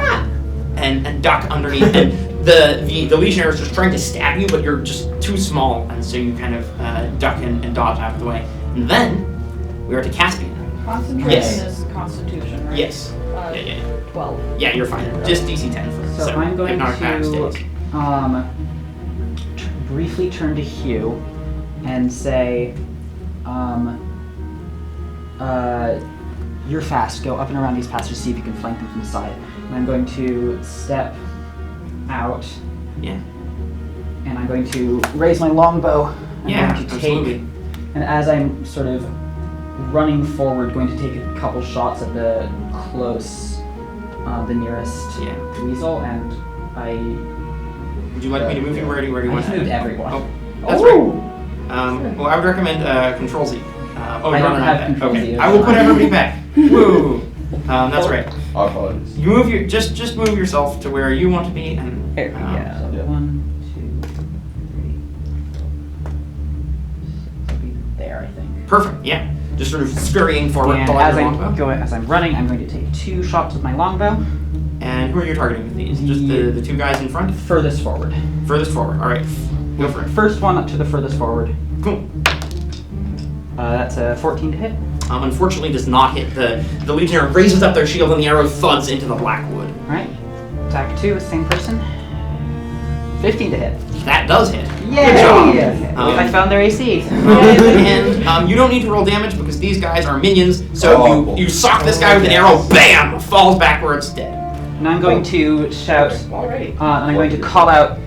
S8: and duck underneath. And the legionnaire is just trying to stab you, but you're just too small, and so you kind of duck and dodge out of the way. And then we are to Caspian.
S4: Concentration
S8: Yes.
S4: is Constitution, right?
S8: Yes. Yeah.
S4: 12.
S8: Yeah, you're fine. Just DC 10 for
S2: So I'm going
S8: hypnotic pattern
S2: to
S8: stays.
S2: briefly turn to Hugh and say, you're fast. Go up and around these passages, see if you can flank them from the side. And I'm going to step out.
S8: Yeah.
S2: And I'm going to raise my longbow. I'm
S8: Yeah,
S2: going to
S8: absolutely.
S2: take, and as I'm sort of running forward, going to take a couple shots at the nearest weasel, and
S8: Would you like me to move you? Where do you
S2: I
S8: want
S2: just
S8: to
S2: moved everyone.
S8: Oh, that's right. Well, I would recommend Control Z.
S2: I don't have Control
S8: Okay,
S2: Z,
S8: I will put
S2: that's
S8: everybody back. Woo! That's right.
S6: Our apologies.
S8: You move your just move yourself to where you want to be, and
S2: There we go.
S6: yeah.
S2: 1, 2, 3. Be there, I think.
S8: perfect. Yeah, just sort of scurrying forward.
S2: And
S8: pull out
S2: as
S8: your
S2: I'm
S8: longbow.
S2: as I'm running, I'm going to take 2 shots with my longbow.
S8: And who are you targeting with these? Just the two guys in front?
S2: Furthest forward.
S8: Furthest forward. All right, go for it.
S2: First one to the furthest forward.
S8: Cool.
S2: That's a 14 to hit.
S8: Unfortunately, does not hit the legionnaire. Raises up their shield, and the arrow thuds into the black wood.
S2: All right. Attack 2 with same person. 15 to hit.
S8: That does hit.
S2: Yay!
S8: Good job.
S2: I found their AC.
S8: And you don't need to roll damage because these guys are minions. So you sock this guy with an arrow. Bam! Falls backwards, dead.
S2: And I'm going to shout.
S3: Alrighty.
S2: And I'm going to call out.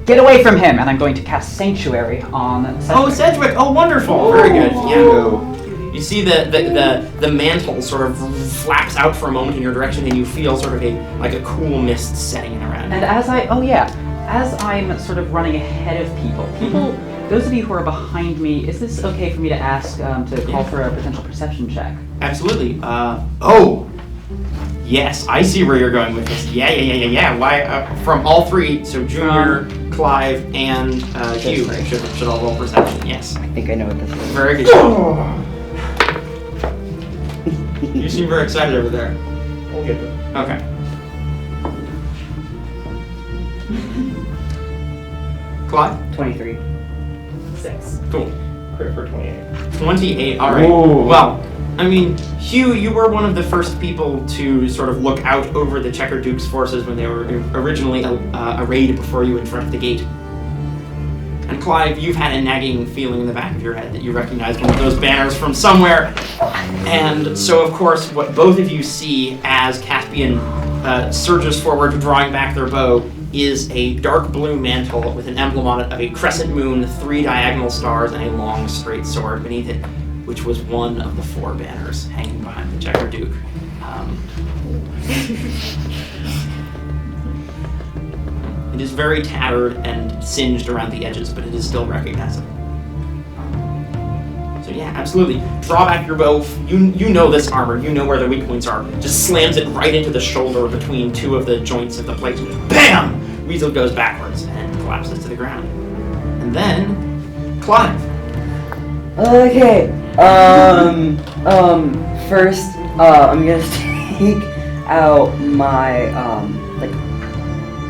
S2: Get away from him! And I'm going to cast Sanctuary on Cedric.
S8: Oh, Sedgwick! Oh, wonderful! Very good. Yeah. You see the mantle sort of flaps out for a moment in your direction, and you feel sort of a cool mist setting in around.
S2: And as I'm sort of running ahead of people, those of you who are behind me, is this okay for me to ask to call for a potential perception check?
S8: Absolutely. Yes, I see where you're going with this. Yeah. Why? From all three, so Junior, Clive, and Hugh should all roll perception. Yes.
S5: I think I know what this is.
S8: Very good job. You seem very excited over there.
S3: We'll get there.
S8: Okay. Clive?
S5: 23.
S4: 6.
S8: Cool.
S3: Crit for 28.
S8: 28, alright.
S6: Whoa.
S8: Well, I mean, Hugh, you were one of the first people to sort of look out over the Checkered Duke's forces when they were originally arrayed before you in front of the gate. And Clive, you've had a nagging feeling in the back of your head that you recognize one of those banners from somewhere. And so, of course, what both of you see as Caspian surges forward, drawing back their bow, is a dark blue mantle with an emblem on it of a crescent moon, 3 diagonal stars, and a long straight sword beneath it, which was one of the 4 banners hanging behind the Checkered Duke. It is very tattered and singed around the edges, but it is still recognizable. So yeah, absolutely. Draw back your bow. You know this armor. You know where the weak points are. Just slams it right into the shoulder between 2 of the joints of the plate. BAM! Weasel goes backwards and collapses to the ground. And then, Clive.
S5: Okay. First, I'm gonna take out my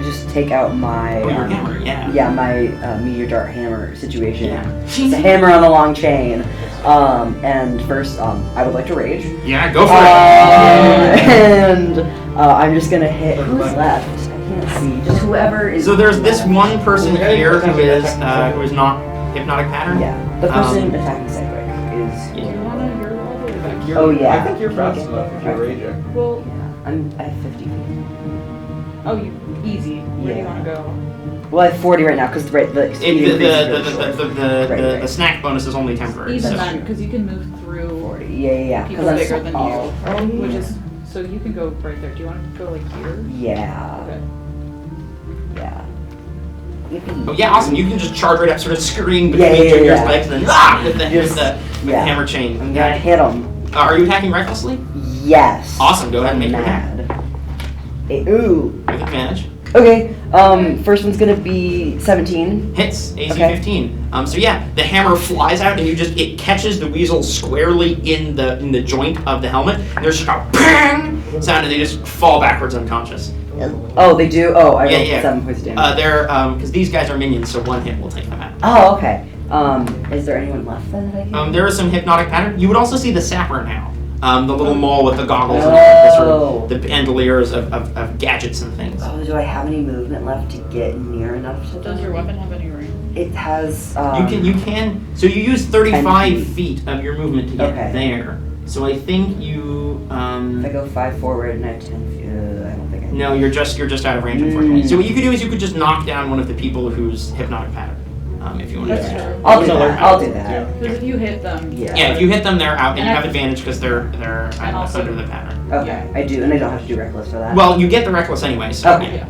S5: just take out my
S8: Your hammer, yeah.
S5: yeah, my meteor dart hammer situation.
S8: Yeah.
S5: It's a hammer on a long chain. And first, I would like to rage.
S8: Yeah, go for it.
S5: And I'm just gonna hit who's left. I can't see. Just whoever is.
S8: So there's this
S5: left.
S8: one person here who is not hypnotic pattern.
S5: Yeah, the person attacking Cedric is.
S4: Do you want to hear all the way back?
S5: Oh yeah.
S3: I think you're fast enough if you're raging.
S4: Well,
S5: Yeah, I'm at 50 feet.
S4: oh, easy. Where do you want to go?
S5: Well, I have 40 right now because the speed increases really short.
S8: The snack bonus is only temporary.
S4: Even
S8: so.
S4: then, because you can move through
S5: 40. Yeah.
S4: people
S5: I'm
S4: bigger than
S5: small.
S4: you, which is so you can go right there. Do you want to go like here?
S5: Yeah.
S4: Okay.
S5: Yeah. Yippee.
S8: Oh yeah, awesome! You can just charge right up, sort of scurrying between Junior's legs, and then with the hammer chain.
S5: I'm gonna hit him.
S8: Are you attacking recklessly?
S5: Yes.
S8: Awesome. Go ahead and make your attack
S5: Ooh.
S8: with advantage.
S5: Okay. First one's gonna be 17.
S8: Hits AC
S5: Okay.
S8: 15. So yeah, the hammer flies out and it catches the weasel squarely in the joint of the helmet. And there's just a bang sound, and they just fall backwards unconscious.
S5: Oh, they do. Oh, I rolled
S8: Yeah.
S5: 7 points of damage.
S8: They're because these guys are minions, so one hit will take them out.
S5: Oh, okay. Is there anyone left then that I can?
S8: There is some hypnotic pattern. You would also see the sapper now. The little mole with the goggles and the sort of the bandoliers of gadgets and things.
S5: Oh, do I have any movement left to get near enough to?
S4: Does your weapon have any range?
S5: It has.
S8: You can. So you use 35
S5: 10
S8: feet of your movement to get
S5: Okay.
S8: there. So I think you.
S5: If I go 5 forward and I have 10 feet, I don't think I.
S8: No, you're just out of range, unfortunately. So what you could do is you could just knock down one of the people who's hypnotic pattern, if you want
S4: That's
S8: to.
S4: true.
S5: I'll do that. I'll do that.
S4: Because if you hit them,
S5: Yeah.
S8: Yeah, if you hit them, they're out, and you
S4: And
S8: have advantage because they're
S4: And also-
S8: under the pattern.
S5: Okay, I do, and I don't have to do reckless for that.
S8: Well, you get the reckless anyway. So
S5: Okay.
S8: yeah.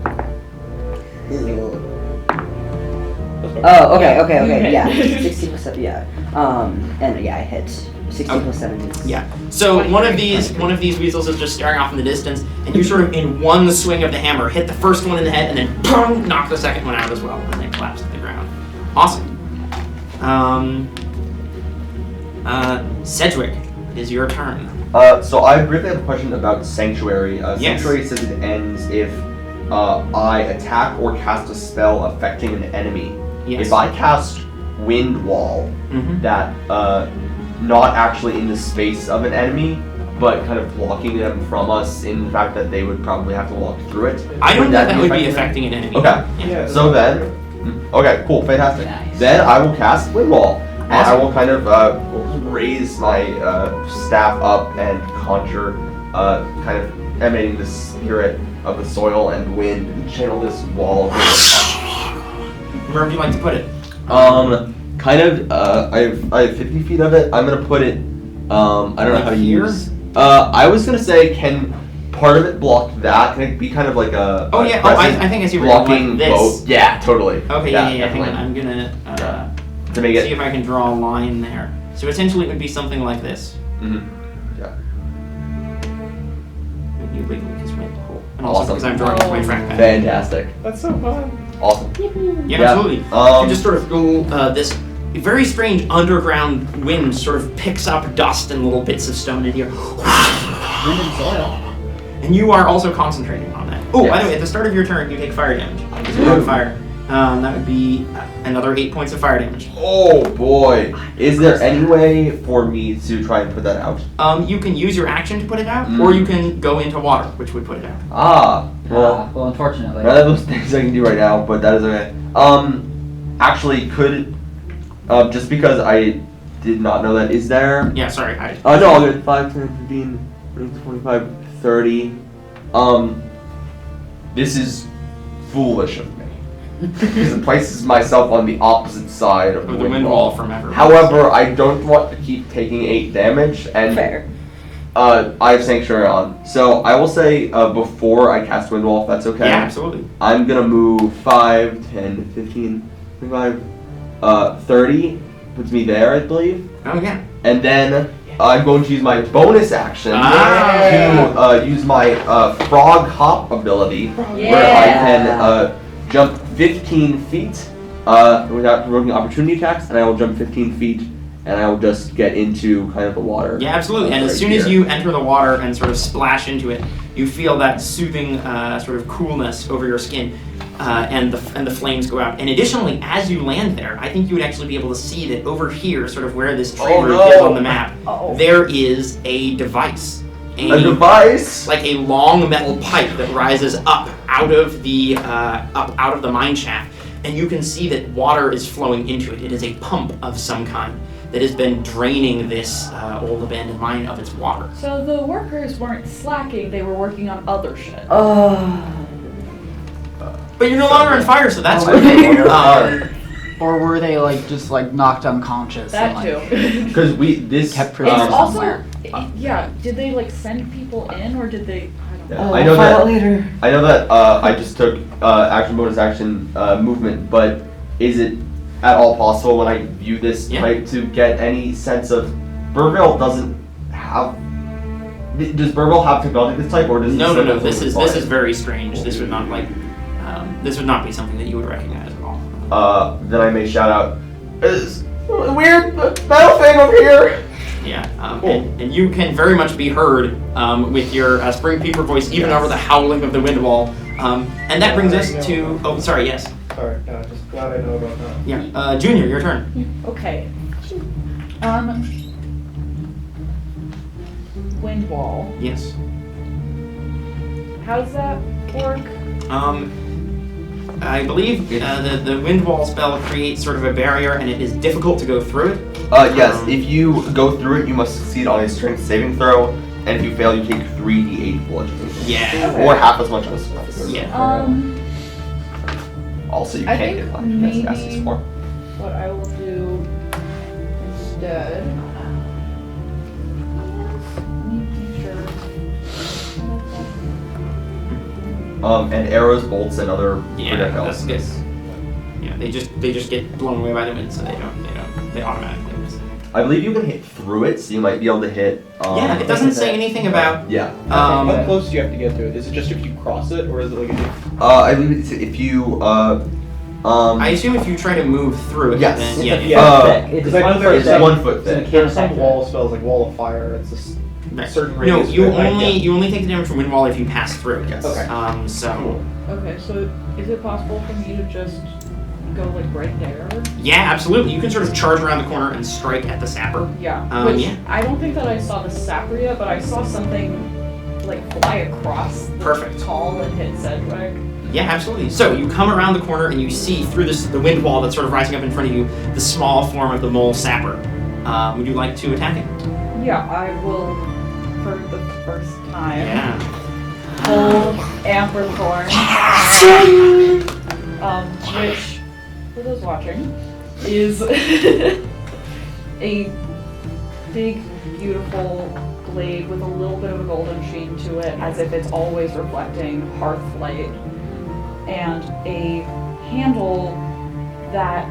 S5: Oh, okay, yeah. 60%, yeah. And yeah, I hit. 16 plus 7 is.
S8: Yeah. So one of these weasels is just staring off in the distance, and you sort of in one swing of the hammer hit the first one in the head, and then boom, knock the second one out as well, and they collapse to the ground. Awesome. Sedgwick, it is your turn.
S6: So I briefly have a question about Sanctuary.
S8: Yes.
S6: Sanctuary says it ends if I attack or cast a spell affecting an enemy.
S8: Yes.
S6: If I cast Wind Wall,
S8: Mhm.
S6: that not actually in the space of an enemy, but kind of blocking them from us in the fact that they would probably have to walk through it.
S8: I don't think that would be
S6: effective?
S8: affecting an enemy.
S6: Okay.
S8: Yeah.
S6: So then, okay, cool, fantastic.
S2: Nice.
S6: Then I will cast Wind Wall, and I
S8: Awesome.
S6: will kind of raise my staff up and conjure, kind of emanating the spirit of the soil and wind, and channel this wall of
S8: Where would you like to put it?
S6: kind of, I have 50 feet of it. I'm gonna put it, I don't know
S8: Like
S6: how to
S8: here?
S6: use. I was gonna say, can part of it block that? Can it be kind of like a?
S8: Oh
S6: a
S8: yeah. Oh,
S6: crescent
S8: I think I see where you're
S6: blocking
S8: going. This.
S6: both? Yeah, totally.
S8: Okay. Yeah. Hang
S6: definitely.
S8: on. I'm gonna
S6: To make
S8: see
S6: it.
S8: if I can draw a line there. So essentially, it would be something like this.
S6: Mhm. Yeah.
S8: You wiggle his wind hole, and also
S6: Awesome.
S8: because I'm drawing his way track back.
S6: Fantastic.
S3: That's so fun.
S6: Awesome.
S8: Yeah,
S6: Yeah.
S8: absolutely. You just sort of go, this very strange underground wind sort of picks up dust and little bits of stone in here.
S2: Wind and soil.
S8: And you are also concentrating on that. Oh, by
S6: Yes.
S8: the way, at the start of your turn, you take fire damage. Because you're on fire. That would be another 8 points of fire damage.
S6: Oh boy. Is there any way for me to try and put that out?
S8: You can use your action to put it out,
S6: Mm.
S8: or you can go into water, which would put it out.
S6: Well,
S2: Well, unfortunately.
S6: none of those things I can do right now, but that is okay. Actually, could, just because I did not know that, is there?
S8: Yeah, sorry.
S6: No, I'll get 5, 10, 15, 20, 25, 30. This is foolish of me. Because it places myself on the opposite side of
S8: Or
S6: the
S8: the wind wall from everywhere.
S6: However, I don't want to keep taking 8 damage, and
S5: Fair.
S6: I have Sanctuary on. So I will say, before I cast Wind Wall, if that's okay.
S8: Yeah, absolutely.
S6: I'm gonna move 5, 10, 15, 25, 30. Puts me there, I believe.
S8: Oh, yeah.
S6: And then I'm going to use my bonus action to use my frog hop ability, where I can jump 15 feet without provoking opportunity attacks, and I will jump 15 feet, and I will just get into kind of the water.
S8: Yeah, absolutely. And as
S6: right
S8: soon as
S6: here.
S8: you enter the water and sort of splash into it, you feel that soothing sort of coolness over your skin, and the flames go out. And additionally, as you land there, I think you would actually be able to see that over here, sort of where this tree
S6: Oh,
S8: root
S6: no.
S8: is on the map,
S4: Uh-oh.
S8: there is a device.
S6: A device.
S8: Like a long metal pipe that rises up out of the mine shaft, and you can see that water is flowing into it. It is a pump of some kind that has been draining this old abandoned mine of its water.
S4: So the workers weren't slacking, they were working on other shit.
S8: But you're no longer on fire, so that's
S2: Oh,
S8: good.
S2: Or were they like just like knocked unconscious?
S4: That
S2: and,
S4: too.
S2: like,
S6: Because this
S2: Kept
S4: It's
S2: prisoners
S4: also,
S2: somewhere.
S4: yeah, did they like send people in or did they, I don't know.
S6: Yeah, I know that.
S5: Later.
S6: I know that I just took action bonus action movement, but is it at all possible when I view this
S8: Yeah.
S6: type to get any sense of Burrvale doesn't have? Does Burrvale have technology of this type, or does
S8: No.
S6: it
S8: This is very strange. This would not this would not be something that you would recognize at all.
S6: Then I may shout out, "Is weird metal thing over here."
S8: Yeah, and you can very much be heard with your spring peeper voice, even over the howling of the wind wall. And that brings us to. Oh, sorry. Yes.
S3: Sorry, just glad I know about that.
S8: Yeah. Junior, your turn.
S4: Okay. Wind wall.
S8: Yes.
S4: How does that work?
S8: I believe the wind wall spell creates sort of a barrier, and it is difficult to go through it.
S6: Yes. If you go through it, you must succeed on a strength saving throw, and if you fail, you take 3d8 bludgeoning.
S8: Yeah.
S6: Or half as much on a strength.
S8: Yeah.
S6: Also, you
S4: I
S6: can't
S4: think
S6: get punishment. That's
S4: maybe-
S6: Cassie's for.
S4: What I will do instead. Make sure.
S6: And arrows, bolts, and other
S8: Yeah,
S6: projectiles.
S8: that's good. Yeah, they just get blown away by the wind, so they automatically miss.
S6: I I believe you can hit through it, so you might be able to hit.
S8: Yeah, it doesn't say anything about.
S6: Yeah.
S3: How close do you have to get to it? Is it just if you cross it, or is it like
S6: I believe it's if you.
S8: I assume if you try to move through it,
S6: Yes.
S8: then
S3: Yeah.
S2: It's
S3: Because I know
S2: one
S3: there's
S2: foot thick.
S6: 1 foot
S2: It's a
S6: thick.
S2: mechanic
S3: there's some
S2: effect.
S3: wall spells like Wall of Fire. It's a certain
S8: No,
S3: radius.
S8: you
S3: but, like,
S8: only
S3: yeah.
S8: you only take the damage from wind wall if you pass through it.
S6: Yes.
S3: Okay.
S8: So
S4: Okay, so is it possible for me to just go like right there?
S8: yeah, absolutely. You can sort of charge around the corner and strike at the sapper.
S4: Yeah.
S8: Yeah.
S4: I don't think that I saw the sapper yet, but I saw something like fly across the
S8: Perfect.
S4: tall and hit Sedgwick.
S8: Yeah, absolutely. So you come around the corner and you see through the wind wall that's sort of rising up in front of you the small form of the mole sapper. Would you like to attack it?
S4: Yeah, I will for the first time.
S8: Yeah.
S4: Pull Amberthorn. Which, for those watching, is a big, beautiful blade with a little bit of a golden sheen to it, as if it's always reflecting hearth light, and a handle that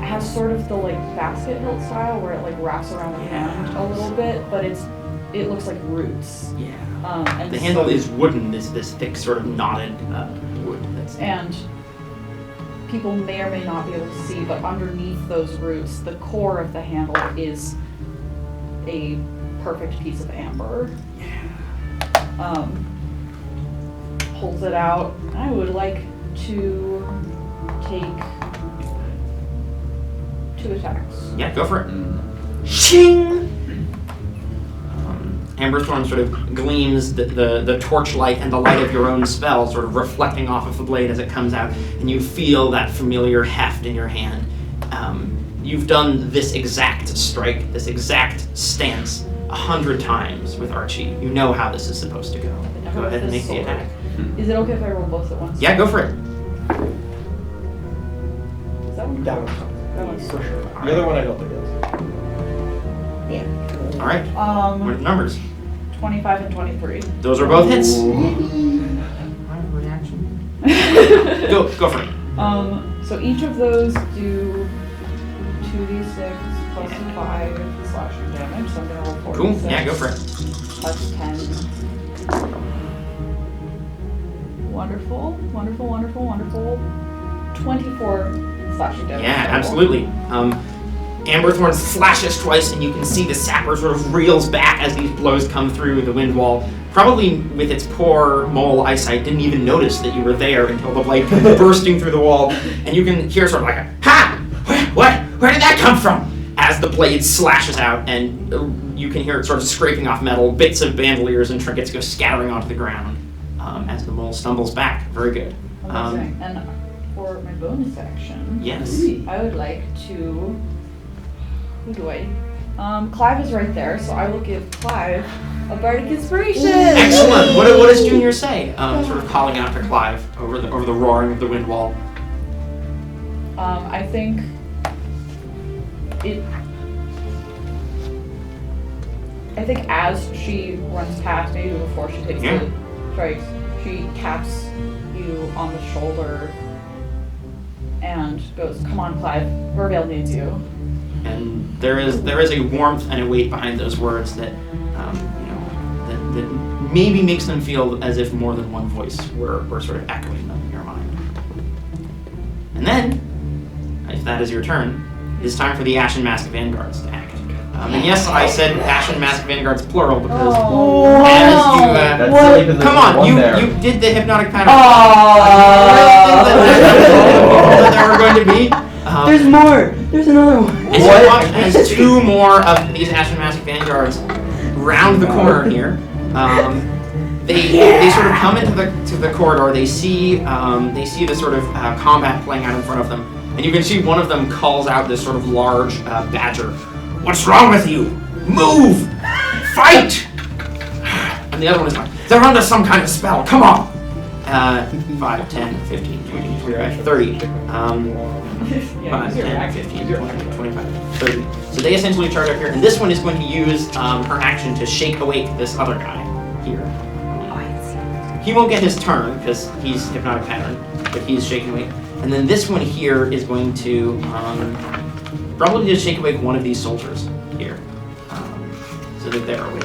S4: has sort of the like basket hilt style where it like wraps around the hand a little bit, but it looks like roots.
S8: Yeah.
S4: And
S8: The handle
S4: so-
S8: is wooden, this thick sort of knotted wood.
S4: and people may or may not be able to see, but underneath those roots, the core of the handle is a perfect piece of amber. Pulls it out. I would like to take 2 attacks.
S8: Yeah, go for it. Shing! Amberthorn sort of gleams the torchlight and the light of your own spell sort of reflecting off of the blade as it comes out, and you feel that familiar heft in your hand. You've done this exact strike, this exact stance 100 times with Archie. You know how this is supposed to go. Go ahead and make the attack.
S4: Is it okay if I roll both at once?
S8: Yeah, go for it.
S4: Is that one?
S3: That one's
S4: That one's
S3: for sure. The other one I don't think is.
S8: All right. What are the numbers?
S4: 25 and 23.
S8: Those are both hits. Go for it.
S4: So each of those do 2d6 plus 5 slashing damage, so I'm gonna roll 4d6.
S8: Cool. Yeah, go for it.
S4: Plus 10. Wonderful, wonderful, wonderful, wonderful. 24 slashing damage.
S8: Yeah,
S4: total.
S8: absolutely. Amberthorn flashes twice, and you can see the sapper sort of reels back as these blows come through the wind wall. Probably with its poor mole eyesight, didn't even notice that you were there until the blade comes bursting through the wall, and you can hear sort of like a ha! What? Where did that come from? As the blade slashes out, and you can hear it sort of scraping off metal. Bits of bandoliers and trinkets go scattering onto the ground as the mole stumbles back. Very good.
S4: Amazing. And for my bonus action,
S8: Yes.
S4: I would like to. Who do I? Clive is right there, so I will give Clive a bardic inspiration.
S8: Excellent. What does Junior say? Sort of calling out to Clive over the roaring of the wind wall.
S4: I think as she runs past, maybe before she takes the strikes, she taps you on the shoulder and goes, "Come on, Clive. Burrvale needs you."
S8: And there is a warmth and a weight behind those words that that maybe makes them feel as if more than one voice were sort of echoing them in your mind. And then, if that is your turn, it is time for the Ashen Mask Vanguards to act. And yes, I said Ashen Mask Vanguards plural because as you
S6: That's silly because
S8: come
S6: there's
S8: on,
S6: one there.
S8: you did the hypnotic pattern. That there were going to be.
S5: There's more! There's another one!
S8: As you watch as 2 more of these Ashen Mask Vanguards round the corner here, they sort of come into the corridor. They see the sort of combat playing out in front of them, and you can see one of them calls out this sort of large badger. What's wrong with you? Move! Fight! And the other one is like, they're under some kind of spell. Come on! 5, 10, 15, 20, 25, 30. 5, 10, 15, 20, 25, 30. So they essentially charge up here, and this one is going to use her action to shake awake this other guy here. He won't get his turn because he's hypnotic pattern, but he's shaking awake. And then this one here is going to probably just shake awake one of these soldiers. here, so that they're awake.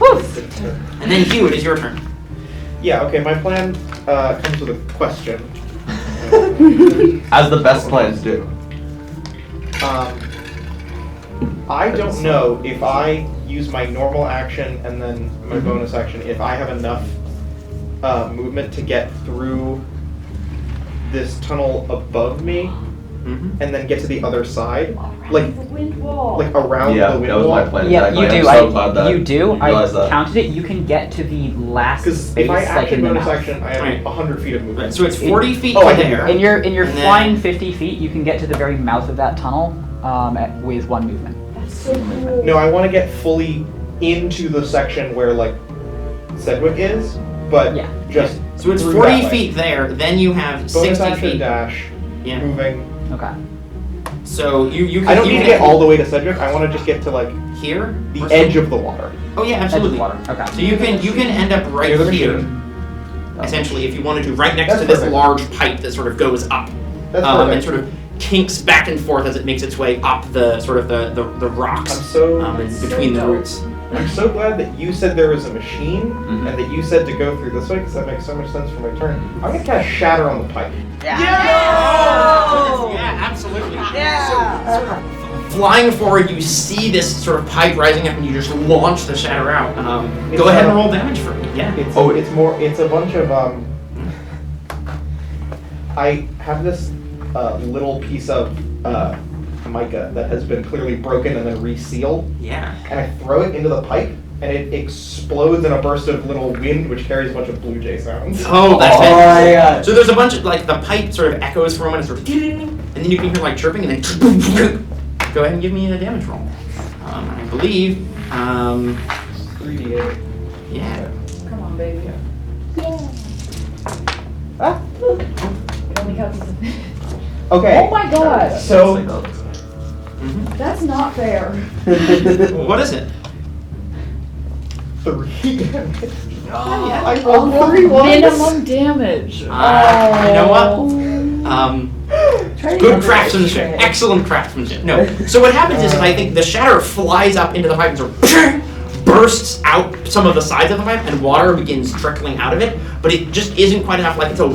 S4: Wasted turn.
S8: And then Hugh, it is your turn.
S3: Yeah, okay, my plan comes with a question.
S6: As the best plans do.
S3: I don't know if I use my normal action and then my bonus action, if I have enough movement to get through this tunnel above me and then get to the other side. Like,
S4: The wind wall.
S3: like around
S6: Yeah,
S3: the wind
S6: that was
S3: wall.
S6: my plan.
S2: Yeah,
S6: exactly.
S2: you
S6: I'm
S2: do.
S6: so glad that
S2: You do.
S6: you realized
S2: I
S6: that.
S2: counted it. You can get to the last
S3: Because
S2: space,
S3: if I
S2: like
S3: action
S2: in the
S3: bonus
S2: mouth.
S3: action, I have
S8: Right.
S3: 100 feet of movement.
S8: Right, so it's 40 feet
S3: Oh,
S8: to
S3: I didn't
S8: there.
S3: know.
S2: In your
S8: And then-
S2: flying 50 feet, you can get to the very mouth of that tunnel with one movement.
S4: That's so cool.
S3: No, I want to get fully into the section where like Sedgwick is, but
S2: Yeah.
S3: just
S8: So it's
S3: through
S8: 40
S3: that way.
S8: feet there, then you have
S3: Bonus
S8: 60
S3: action
S8: feet.
S3: dash,
S8: Yeah.
S3: moving.
S2: Okay.
S8: So you can.
S3: I don't
S8: you
S3: need to
S8: can-
S3: get all the way to Sedgwick. I want to just get to like
S8: here.
S3: the
S8: Or
S3: edge of the water.
S8: Oh yeah,
S2: Edge of
S8: absolutely.
S2: water. Okay.
S8: So you can end up right
S3: Near the
S8: here,
S3: machine.
S8: essentially, if you wanted to, right next
S3: That's
S8: to this
S3: perfect.
S8: large pipe that sort of goes up,
S3: That's
S8: and
S3: perfect.
S8: sort of kinks back and forth as it makes its way up the sort of the rocks
S3: I'm so
S8: in between the
S4: dope.
S8: roots.
S3: I'm so glad that you said there was a machine
S6: Mhm.
S3: and that you said to go through this way because that makes so much sense for my turn. I'm gonna cast Shatter on the pipe.
S8: Oh, yeah, absolutely. So, sort of flying forward, you see this sort of pipe rising up, and you just launch the shatter out.
S3: It's,
S8: Go ahead and roll damage for me. Yeah.
S3: It's a bunch of I have this little piece of mica that has been clearly broken and then resealed,
S8: Yeah.
S3: and I throw it into the pipe, and it explodes in a burst of little wind, which carries a bunch of blue jay sounds.
S8: Oh, that's
S6: Oh,
S8: fantastic.
S6: yeah.
S8: So there's a bunch of like the pipe sort of echoes for a moment, sort of, and then you can hear like chirping, and then go ahead and give me a damage roll. I believe.
S3: 3d8.
S8: Yeah.
S4: Come on, baby.
S3: Ah.
S4: It only counts as a...
S3: Okay.
S4: Oh my god!
S3: So
S8: Mhm.
S4: That's not fair.
S8: What is it?
S3: 3 damage.
S8: Oh, yeah.
S3: I rolled 3 ones.
S4: Minimum damage.
S8: You know what? Good craftsmanship. Excellent craftsmanship. No. So what happens is I think the shatter flies up into the pipe and sort of bursts out some of the sides of the pipe, and water begins trickling out of it, but it just isn't quite enough. Like, it's a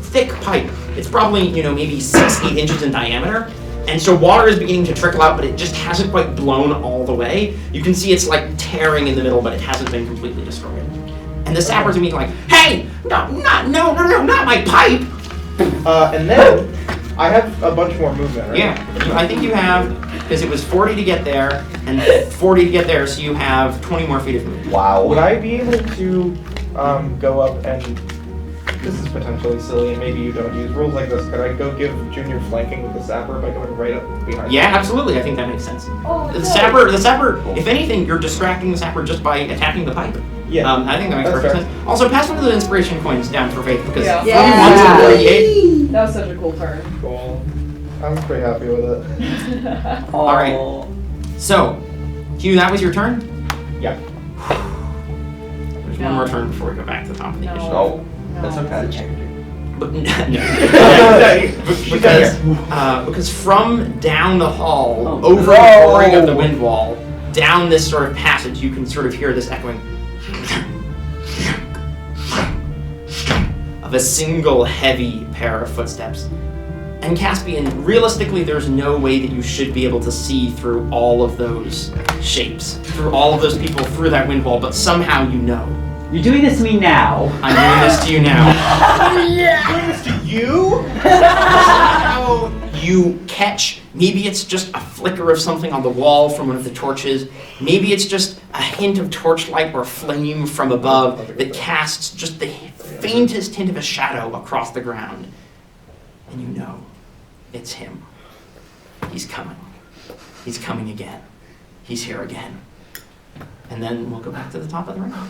S8: thick pipe. It's probably, maybe 6-8 inches in diameter. And so water is beginning to trickle out, but it just hasn't quite blown all the way. You can see it's like tearing in the middle, but it hasn't been completely destroyed. And the sappers are being like, "Hey, no, not my pipe!"
S3: And then I have a bunch more movement, right?
S8: Yeah, I think you have, because it was 40 to get there, and 40 to get there, so you have 20 more feet of movement.
S6: Wow.
S3: Would I be able to go up and... This is potentially silly, and maybe you don't use rules like this. Could I go give Junior flanking with the sapper by going right up behind
S8: Yeah, absolutely, I think that makes sense.
S4: Oh,
S8: The
S4: no.
S8: sapper, if anything, you're distracting the sapper just by attacking the pipe.
S3: Yeah.
S8: I think that makes
S3: That's
S8: perfect
S3: fair.
S8: sense. Also, pass one of the inspiration coins down for Faith, because
S4: Yeah.
S8: 41 to 38.
S4: That was such a cool turn.
S3: Cool. I'm pretty happy with it.
S8: All right. So, Hugh, that was your turn?
S3: Yeah.
S8: There's one more turn before we go back to the top of the initiative.
S6: Oh, that's okay.
S8: But,
S3: No.
S8: because from down the hall,
S2: Oh,
S8: over
S2: no.
S8: the pouring of the wind wall, down this sort of passage, you can sort of hear this echoing of a single heavy pair of footsteps. And Caspian, realistically, there's no way that you should be able to see through all of those shapes, through all of those people, through that wind wall, but somehow you know.
S2: You're doing this to me now.
S8: I'm doing this to you now.
S3: Doing this to you?
S8: Somehow you catch, maybe it's just a flicker of something on the wall from one of the torches, maybe it's just a hint of torchlight or flame from above that casts just the faintest hint of a shadow across the ground. And you know, it's him. He's coming. He's coming again. He's here again. And then we'll go back to the top of the round.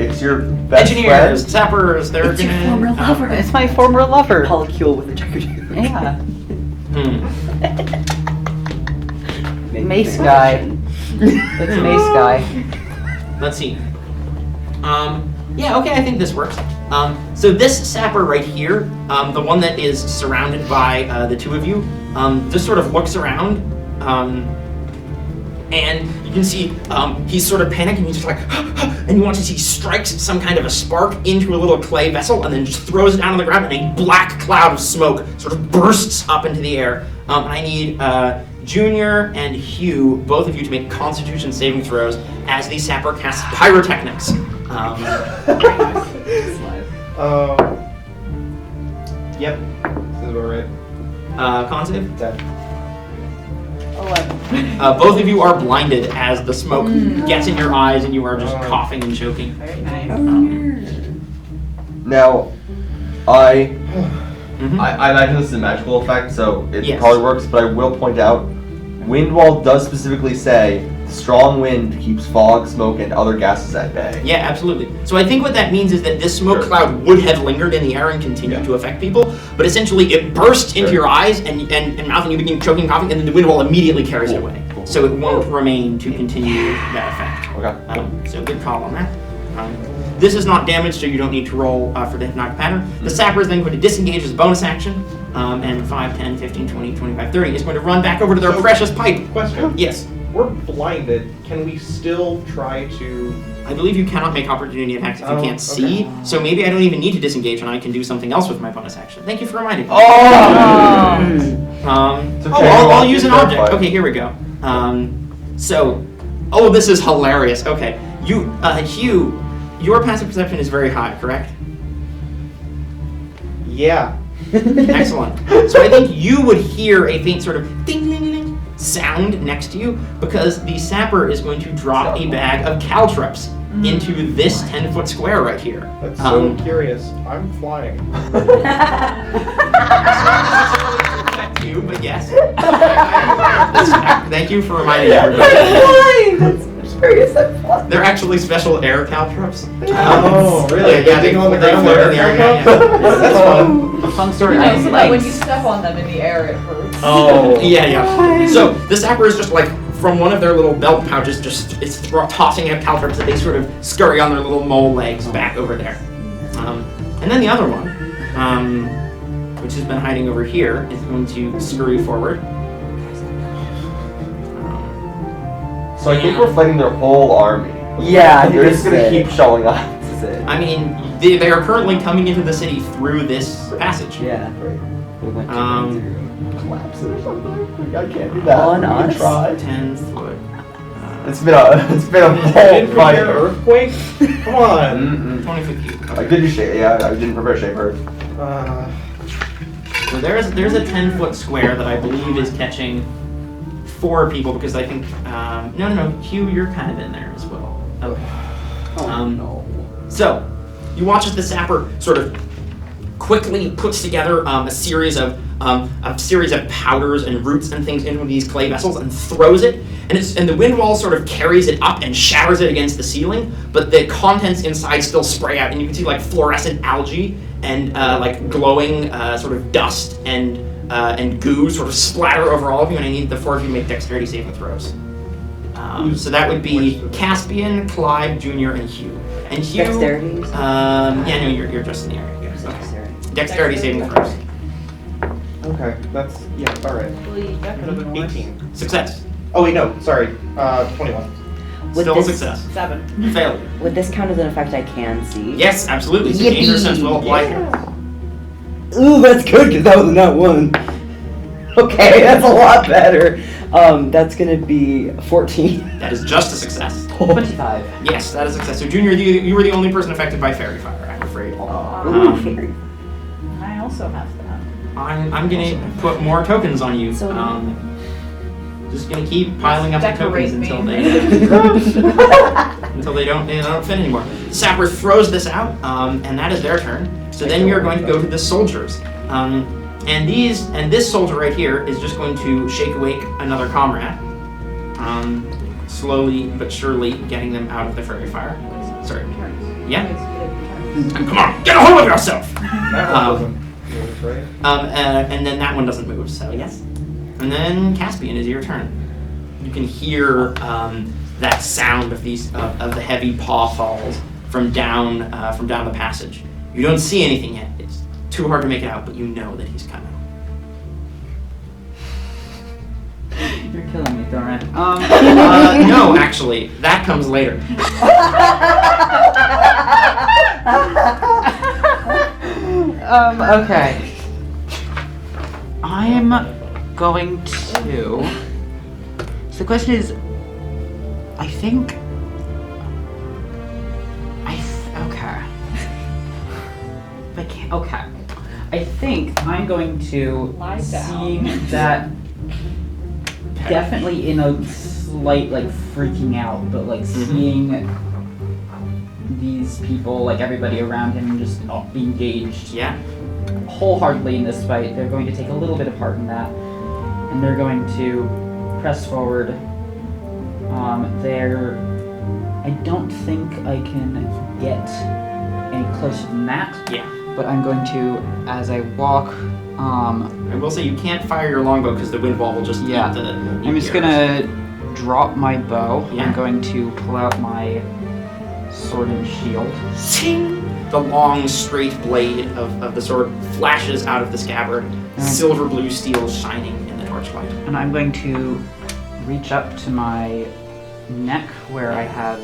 S6: It's your best
S8: Engineers,
S6: friend.
S8: sappers, they're gonna...
S2: It's my former lover.
S5: Polycule with a Checkered Duke.
S2: Yeah.
S8: Hmm.
S2: Mace guy. That's Mace guy.
S8: Let's see. Yeah, okay, I think this works. So this sapper right here, the one that is surrounded by the two of you, just sort of looks around, and you can see he's sort of panicking. He's just like, and you want to see he strikes some kind of a spark into a little clay vessel, and then just throws it down on the ground, and a black cloud of smoke sort of bursts up into the air. And I need Junior and Hugh, both of you, to make Constitution saving throws as the sapper casts pyrotechnics.
S3: Yep. This is about right.
S8: Con save?
S3: 10.
S4: 11.
S8: Both of you are blinded as the smoke gets in your eyes and you are just coughing and choking.
S4: Very nice.
S6: Now, I imagine this is a magical effect, so it
S8: Yes.
S6: probably works, but I will point out, Windwall does specifically say, strong wind keeps fog, smoke, and other gases at bay.
S8: Yeah, absolutely. So I think what that means is that this smoke cloud would have lingered in the air and continued to affect people, but essentially it bursts into your eyes and mouth, and you begin choking, coughing, and then the wind wall immediately carries it away. So it won't remain to continue that effect.
S6: Okay.
S8: So good call on that. This is not damaged, so you don't need to roll for the hypnotic pattern. The sapper is then going to disengage as a bonus action, and 5, 10, 15, 20, 25, 30 is going to run back over to their precious pipe.
S3: Question.
S8: Yes.
S3: We're blinded. Can we still try to...
S8: I believe you cannot make opportunity attacks if you can't see, so maybe I don't even need to disengage and I can do something else with my bonus action. Thank you for reminding me. I'll use an object. Okay, here we go. This is hilarious. Okay, Hugh, your passive perception is very high, correct?
S3: Yeah.
S8: Excellent. So I think you would hear a faint sort of ding ding ding sound next to you because the sapper is going to drop a bag of caltrops into this 10-foot square right here.
S3: That's so curious. I'm flying.
S8: You, but yes. Thank you for reminding everybody.
S5: That's curious. I'm flying.
S8: They're actually special air caltrops.
S3: Oh, really?
S8: Yeah,
S3: They on the ground
S8: float
S3: there?
S8: in the air. Yeah.
S3: That's fun.
S2: A fun story.
S4: You
S2: I
S4: know, so
S2: like.
S4: that when you step on them in the air, it hurts.
S3: Oh.
S8: Yeah. So the sapper is just like from one of their little belt pouches, it's tossing out caltrops that they sort of scurry on their little mole legs back over there. And then the other one, which has been hiding over here, is going to scurry forward.
S6: So I think we're fighting their whole army.
S5: Yeah,
S6: They're just gonna keep showing up.
S5: This is it.
S8: I mean, they are currently coming into the city through this passage.
S5: Yeah. We went to
S6: Collapse it or something. I can't do that.
S5: On
S6: We can
S5: us?
S6: try.
S8: 10 foot.
S6: It's been a whole fight.
S3: Earthquake? Come on.
S8: 20 foot cube.
S6: I did shape. Yeah, I didn't prepare shape earth.
S8: So there's a 10-foot square that I believe is catching 4 people because I think no, Hugh, you're kind of in there as well. Okay. So you watch as the sapper sort of quickly puts together a series of powders and roots and things into these clay vessels and throws it, and the wind wall sort of carries it up and shatters it against the ceiling, but the contents inside still spray out, and you can see like fluorescent algae and like glowing sort of dust and goo sort of splatter over all of you, and I need the 4 of you to make dexterity saving throws. So that would be Caspian, Clive, Junior, and Hugh. And Hugh,
S5: Dexterity?
S8: You're just in the area. Yes.
S5: Dexterity.
S8: Dexterity saving throws.
S3: Okay, that's, alright.
S4: That could have been worse.
S3: 18.
S8: Success.
S3: Oh wait, no, sorry. 21.
S5: With
S8: Still a
S5: this-
S8: success.
S4: 7.
S8: Failure.
S5: Would this count as an effect I can see?
S8: Yes, absolutely. So
S5: Yippee.
S8: danger sense will apply here.
S5: Ooh, that's good because that was a nat 1. Okay, that's a lot better. That's gonna be 14.
S8: That is just a success.
S2: 25.
S8: Yes, that is a success. So Junior, you were the only person affected by fairy fire, I'm afraid.
S5: Ooh, fairy.
S4: I also have that.
S8: I'm gonna put more tokens on you.
S5: So-
S8: Just gonna keep piling up the
S4: Decorate
S8: tokens
S4: me.
S8: until they don't fit anymore. The sapper throws this out, and that is their turn. So then we are going to go to the soldiers. And this soldier right here is just going to shake awake another comrade, slowly but surely getting them out of the fairy fire. Sorry. Yeah. Come on, get a hold of yourself.
S3: That one doesn't move, right?
S8: And then that one doesn't move. So yes. And then Caspian is your turn. You can hear that sound of these of the heavy paw falls from down the passage. You don't see anything yet. It's too hard to make it out, but you know that he's coming.
S2: You're killing me, Thorin.
S8: No, actually, that comes later.
S2: Okay. I'm going to. So the question is, I think. Okay. I can't. Okay. I think I'm going to.
S4: Lie down.
S2: Seeing that. Definitely in a slight like freaking out, but like seeing these people, like everybody around him, just engaged
S8: Yeah.
S2: wholeheartedly in this fight. They're going to take a little bit of part in that, and they're going to press forward. I don't think I can get any closer than that.
S8: Yeah.
S2: But I'm going to, as I walk,
S8: I will say you can't fire your longbow because the wind wall will just
S2: Yeah.
S8: eat the.
S2: I'm just gonna drop my bow.
S8: Yeah.
S2: I'm going to pull out my sword and shield.
S8: Sing! The long, straight blade of the sword flashes out of the scabbard, silver blue steel shining in the torchlight.
S2: And I'm going to reach up to my neck where I have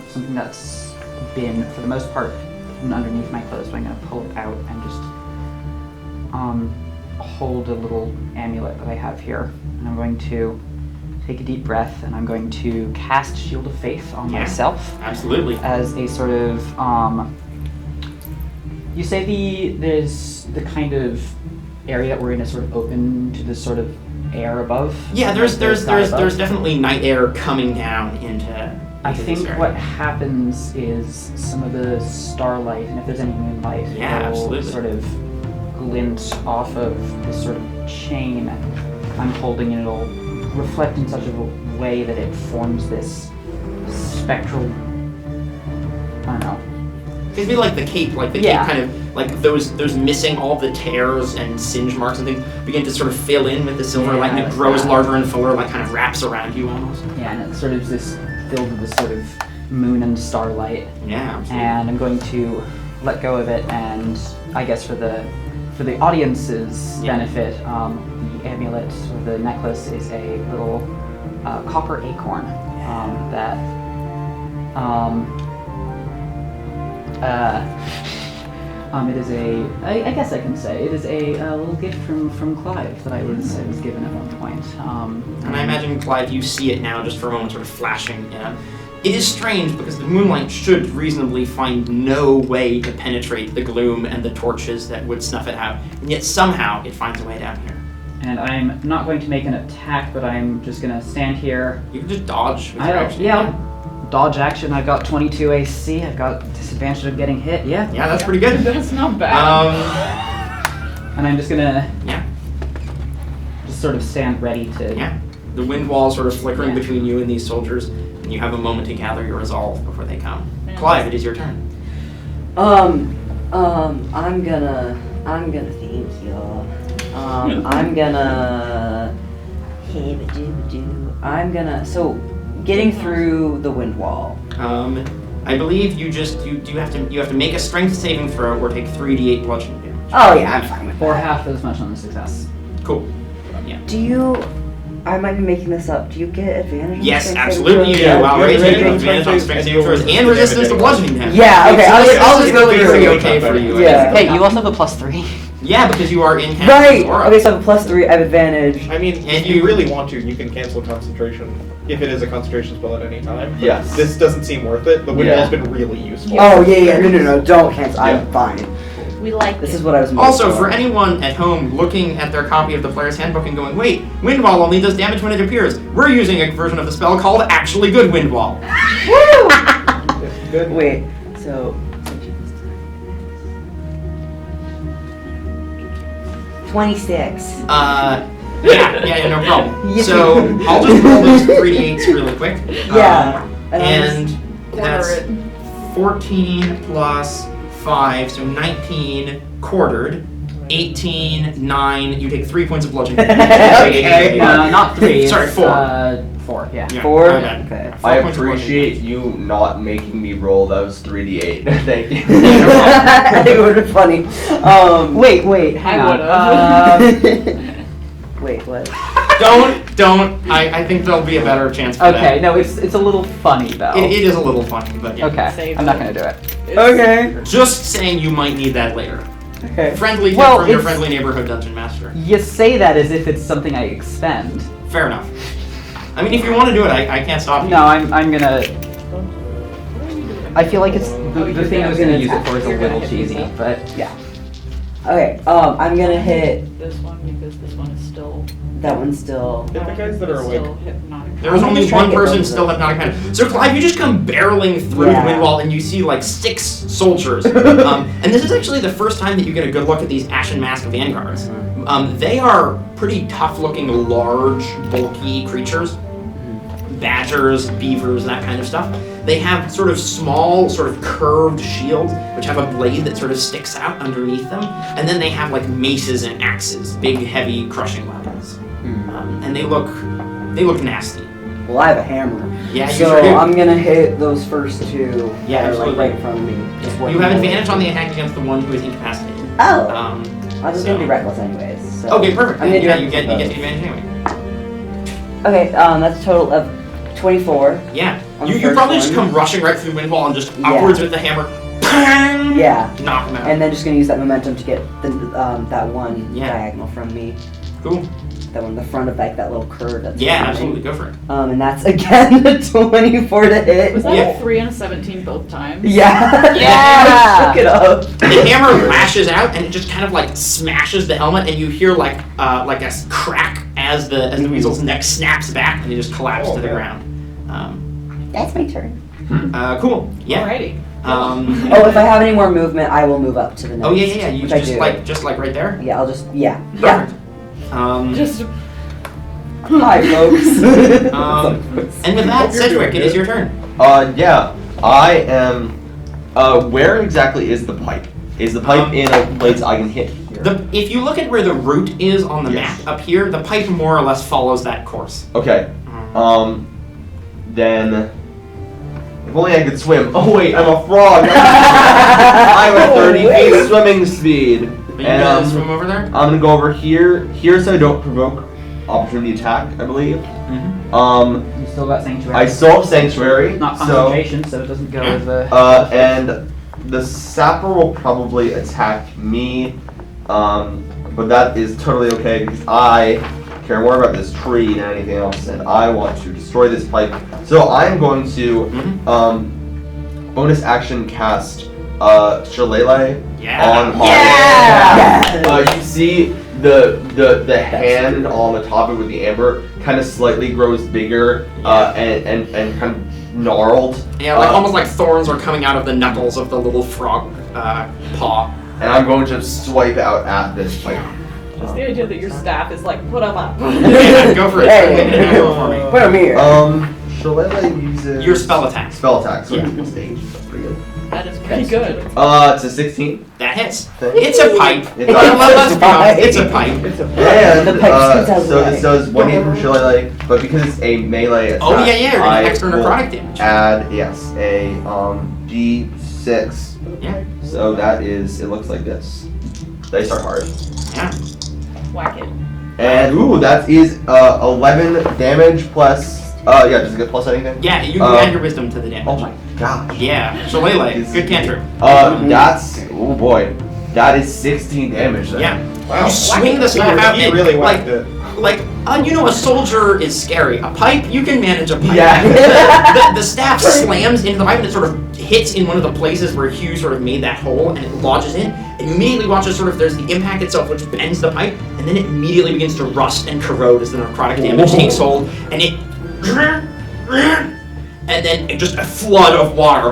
S2: something that's been, for the most part, hidden underneath my clothes. So I'm going to pull it out and just hold a little amulet that I have here. And I'm going to take a deep breath, and I'm going to cast Shield of Faith on myself.
S8: Absolutely.
S2: As a sort of, you say there's the kind of area that we're in is sort of open to this sort of air above.
S8: Yeah,
S2: like
S8: there's
S2: the sky above.
S8: definitely night air coming down into.
S2: I
S8: this
S2: think
S8: area.
S2: what happens is some of the starlight, and if there's any moonlight,
S8: Yeah,
S2: will
S8: absolutely.
S2: sort of glint off of this sort of chain I'm holding, and it'll reflect in such a way that it forms this spectral, I don't know.
S8: It'd be like the cape, cape kind of, like those missing, all the tears and singe marks and things begin to sort of fill in with the silver light, and it grows larger and fuller, like kind of wraps around you almost.
S2: Yeah, and it's sort of this filled with this sort of moon and starlight.
S8: Yeah, absolutely.
S2: And I'm going to let go of it, and I guess for the audience's benefit, the amulet or the necklace is a little copper acorn that it is I guess I can say it is a little gift from Clive that I was given at one point.
S8: And I imagine, Clyde, you see it now just for a moment sort of flashing. It is strange because the moonlight should reasonably find no way to penetrate the gloom and the torches that would snuff it out, and yet somehow it finds a way down here.
S2: And I'm not going to make an attack, but I'm just going to stand here.
S8: You can just dodge with your action.
S2: I'll dodge action. I've got 22 AC. I've got disadvantage of getting hit. Yeah.
S8: Yeah, that's pretty good.
S4: That's not bad.
S2: And I'm just going to
S8: Yeah.
S2: just sort of stand ready to...
S8: Yeah. The wind wall sort of flickering between you and these soldiers, and you have a moment to gather your resolve before they come.
S4: Yeah.
S8: Clive, it is your turn.
S5: I'm gonna thank you. I'm gonna so getting through the wind wall.
S8: I believe you have to make a strength saving throw or take 3d8 bludgeoning damage.
S5: Oh yeah, I'm fine with
S2: Or
S5: that.
S2: half as much on the success.
S8: Cool.
S5: Do you? I might be making this up. Do you get advantage? on
S8: Yes,
S5: strength saving
S8: absolutely you do.
S5: throws?
S8: While
S3: you have
S8: raging, you have
S3: advantage
S8: advantage on
S3: on
S8: strength
S3: strength
S8: saving throws
S3: saving
S8: and
S3: throws.
S8: resistance to bludgeoning damage.
S5: Yeah. Okay. I'll just go
S8: It's
S5: through.
S8: okay for you.
S5: Yeah.
S2: Hey, you also have a +3.
S8: Yeah, because you are in
S5: Right.
S8: Aura.
S5: Okay, so I have a +3. I have advantage.
S3: I mean,
S8: And
S3: if
S8: you-
S3: you really want to, you can cancel concentration if it is a concentration spell at any time. but
S6: Yes.
S3: This doesn't seem worth it. The wind
S6: Yeah.
S3: wall's been really useful.
S5: Oh yeah. No. Don't cancel. I'm fine.
S4: We like
S5: This
S4: it.
S5: is what I was.
S8: Also, for anyone at home looking at their copy of the player's handbook and going, wait, wind wall only does damage when it appears, we're using a version of the spell called Actually Good Wind Wall.
S3: It's good.
S5: Wait. So. 26.
S8: Yeah, no problem.
S5: Yes.
S8: So, I'll just roll those 3d8s really quick.
S5: Yeah.
S8: And
S4: Corner
S8: that's
S4: it.
S8: 14 plus 5, so 19 quartered. 18, 9, you take 3 points of bludgeoning damage.
S5: Okay.
S2: Not 3.
S8: Sorry,
S2: it's,
S8: 4.
S2: 4, yeah.
S8: Yeah,
S5: 4?
S8: my bad.
S5: Okay.
S8: 4
S6: I
S8: points of
S6: appreciate you not making me roll those 3d8. Thank you.
S5: It would have been funny.
S2: Wait, hang on. Wait, what?
S8: Don't. I think there'll be a better chance for
S2: Okay,
S8: that.
S2: no, it's a little funny though.
S8: It is a little funny, but yeah.
S2: Okay,
S4: Save
S2: I'm not
S4: it.
S2: gonna do it.
S5: Okay.
S8: Just saying you might need that later.
S5: Okay.
S8: Friendly tip
S2: Well,
S8: from your
S2: it's-
S8: friendly neighborhood dungeon master.
S2: You say that as if it's something I expend.
S8: Fair enough. I mean, if you want to do it, I can't stop you.
S2: No, I'm gonna. I feel like it's the thing I was gonna use it for is a
S4: You're gonna
S2: little
S4: hit these
S2: cheesy,
S4: up?
S2: but
S5: Yeah. Okay, I'm gonna hit
S4: This one because this one is still.
S5: that one still.
S3: Hit the guys that are awake.
S4: Still hypnotic.
S8: There was
S5: I'm
S8: only
S5: just trying
S8: one
S5: to get
S8: person
S5: those
S8: still
S5: up.
S8: hypnotic kind. So Clive, you just come barreling through
S5: Yeah.
S8: the wind wall and you see like 6 soldiers. And this is actually the first time that you get a good look at these Ashen Mask Vanguards. They are pretty tough-looking, large, bulky creatures. Badgers, beavers, that kind of stuff. They have sort of small, sort of curved shields, which have a blade that sort of sticks out underneath them. And then they have like maces and axes, big, heavy, crushing weapons. And they look nasty.
S5: Well, I have a hammer.
S8: Yeah, you
S5: so
S8: sure do.
S5: I'm gonna hit those first 2
S8: Yeah,
S5: that are like
S8: absolutely.
S5: right in front of me. Just
S8: You have advantage on the attack against the one who is incapacitated.
S5: Oh. I was
S8: so-
S5: gonna do reckless anyways. So.
S8: Okay, perfect.
S5: I'm gonna do
S8: Yeah, you
S5: reckless
S8: get the
S5: with
S8: advantage anyway.
S5: those. Okay, that's a total of 24.
S8: Yeah.
S5: On
S8: You
S5: the
S8: probably
S5: first
S8: just
S5: one.
S8: come rushing right through the wind wall and just
S5: Yeah.
S8: upwards with the hammer. Bang!
S5: Yeah.
S8: Knock him out.
S5: And then just gonna use that momentum to get that one
S8: Yeah.
S5: diagonal from me.
S8: Cool.
S5: That one, the front of like that little curve. That's
S8: Yeah,
S5: coming.
S8: absolutely. Go for it.
S5: And that's again a 24 to hit.
S4: Was that
S8: Yeah.
S4: a 3 and a 17 both times?
S5: Yeah.
S2: Yeah.
S5: Look it up.
S8: The hammer lashes out and it just kind of like smashes the helmet, and you hear like a crack as the weasel's neck snaps back, and they just collapse to the ground.
S5: That's my turn.
S8: Cool. Yeah.
S4: Alrighty.
S5: Oh, if I have any more movement, I will move up to the next.
S8: Oh yeah. You
S5: which I do.
S8: just like right there.
S5: Yeah, I'll just yeah.
S8: Perfect.
S4: Just
S5: Hi, folks.
S8: And with that, Cedric, it is your turn.
S6: Yeah. I am. Where exactly is the pipe? Is the pipe in a place I can hit? Here?
S8: If you look at where the route is on the
S6: Yes.
S8: map up here, the pipe more or less follows that course.
S6: Okay. Then. If only I could swim. Oh wait, I'm a frog. I have a 30 feet swimming speed.
S8: Are you gonna swim over there?
S6: I'm gonna go over here so I don't provoke opportunity attack, I believe.
S2: you still got sanctuary.
S6: I still have sanctuary.
S2: Not
S6: so
S2: concentration, so it doesn't go as a.
S6: and the sapper will probably attack me, but that is totally okay because I care more about this tree than anything else, and I want to destroy this pipe. So I'm going to bonus action cast Shillelagh
S8: Yeah.
S6: on Harvey.
S2: Yeah!
S6: You see the hand on the top of it with the amber kind of slightly grows bigger and kind of gnarled.
S8: Yeah, like almost like thorns are coming out of the knuckles of the little frog paw.
S6: And I'm going to swipe out at this pipe.
S4: just the idea that your staff is like, put them up.
S8: Yeah, go for it.
S5: Hey.
S8: Make an attack roll for me.
S5: Put him here.
S6: Shillelagh uses
S8: Your spell attack.
S6: Spell attack, so
S8: Yeah.
S6: it's stage. That's pretty good.
S4: That is pretty good.
S6: It's a 16.
S8: That hits.
S6: Thank
S8: It's a pipe.
S6: It's a
S8: Let's be honest,
S5: pipe.
S8: it's a pipe.
S3: It's a
S6: And
S5: The pipe scoots out of the
S6: so
S5: way.
S6: this does 1d from Shillelagh, but because it's a melee attack,
S8: Oh, yeah, you're gonna
S6: I
S8: get extra
S6: will
S8: necrotic damage.
S6: add, yes, a d6.
S8: Yeah.
S6: So that is, it looks like this. Dice are hard.
S8: Yeah.
S4: Whack it.
S6: And ooh, that is 11 damage plus, does it get plus anything?
S8: Yeah, you can add your wisdom to the damage.
S6: Oh my gosh.
S8: Yeah, Shillelagh, good cantrip.
S6: That's, oh boy, that is 16 damage then.
S8: Yeah.
S3: Wow.
S8: You swing the staff out
S3: He
S8: and
S3: really
S8: like,
S3: whacked it.
S8: you know, a soldier is scary. A pipe, you can manage a pipe.
S6: Yeah.
S8: The staff slams into the pipe and it sort of hits in one of the places where Hugh sort of made that hole and it lodges in. And you immediately watch as sort of there's the impact itself which bends the pipe and then it immediately begins to rust and corrode as the necrotic damage takes hold and it and then just a flood of water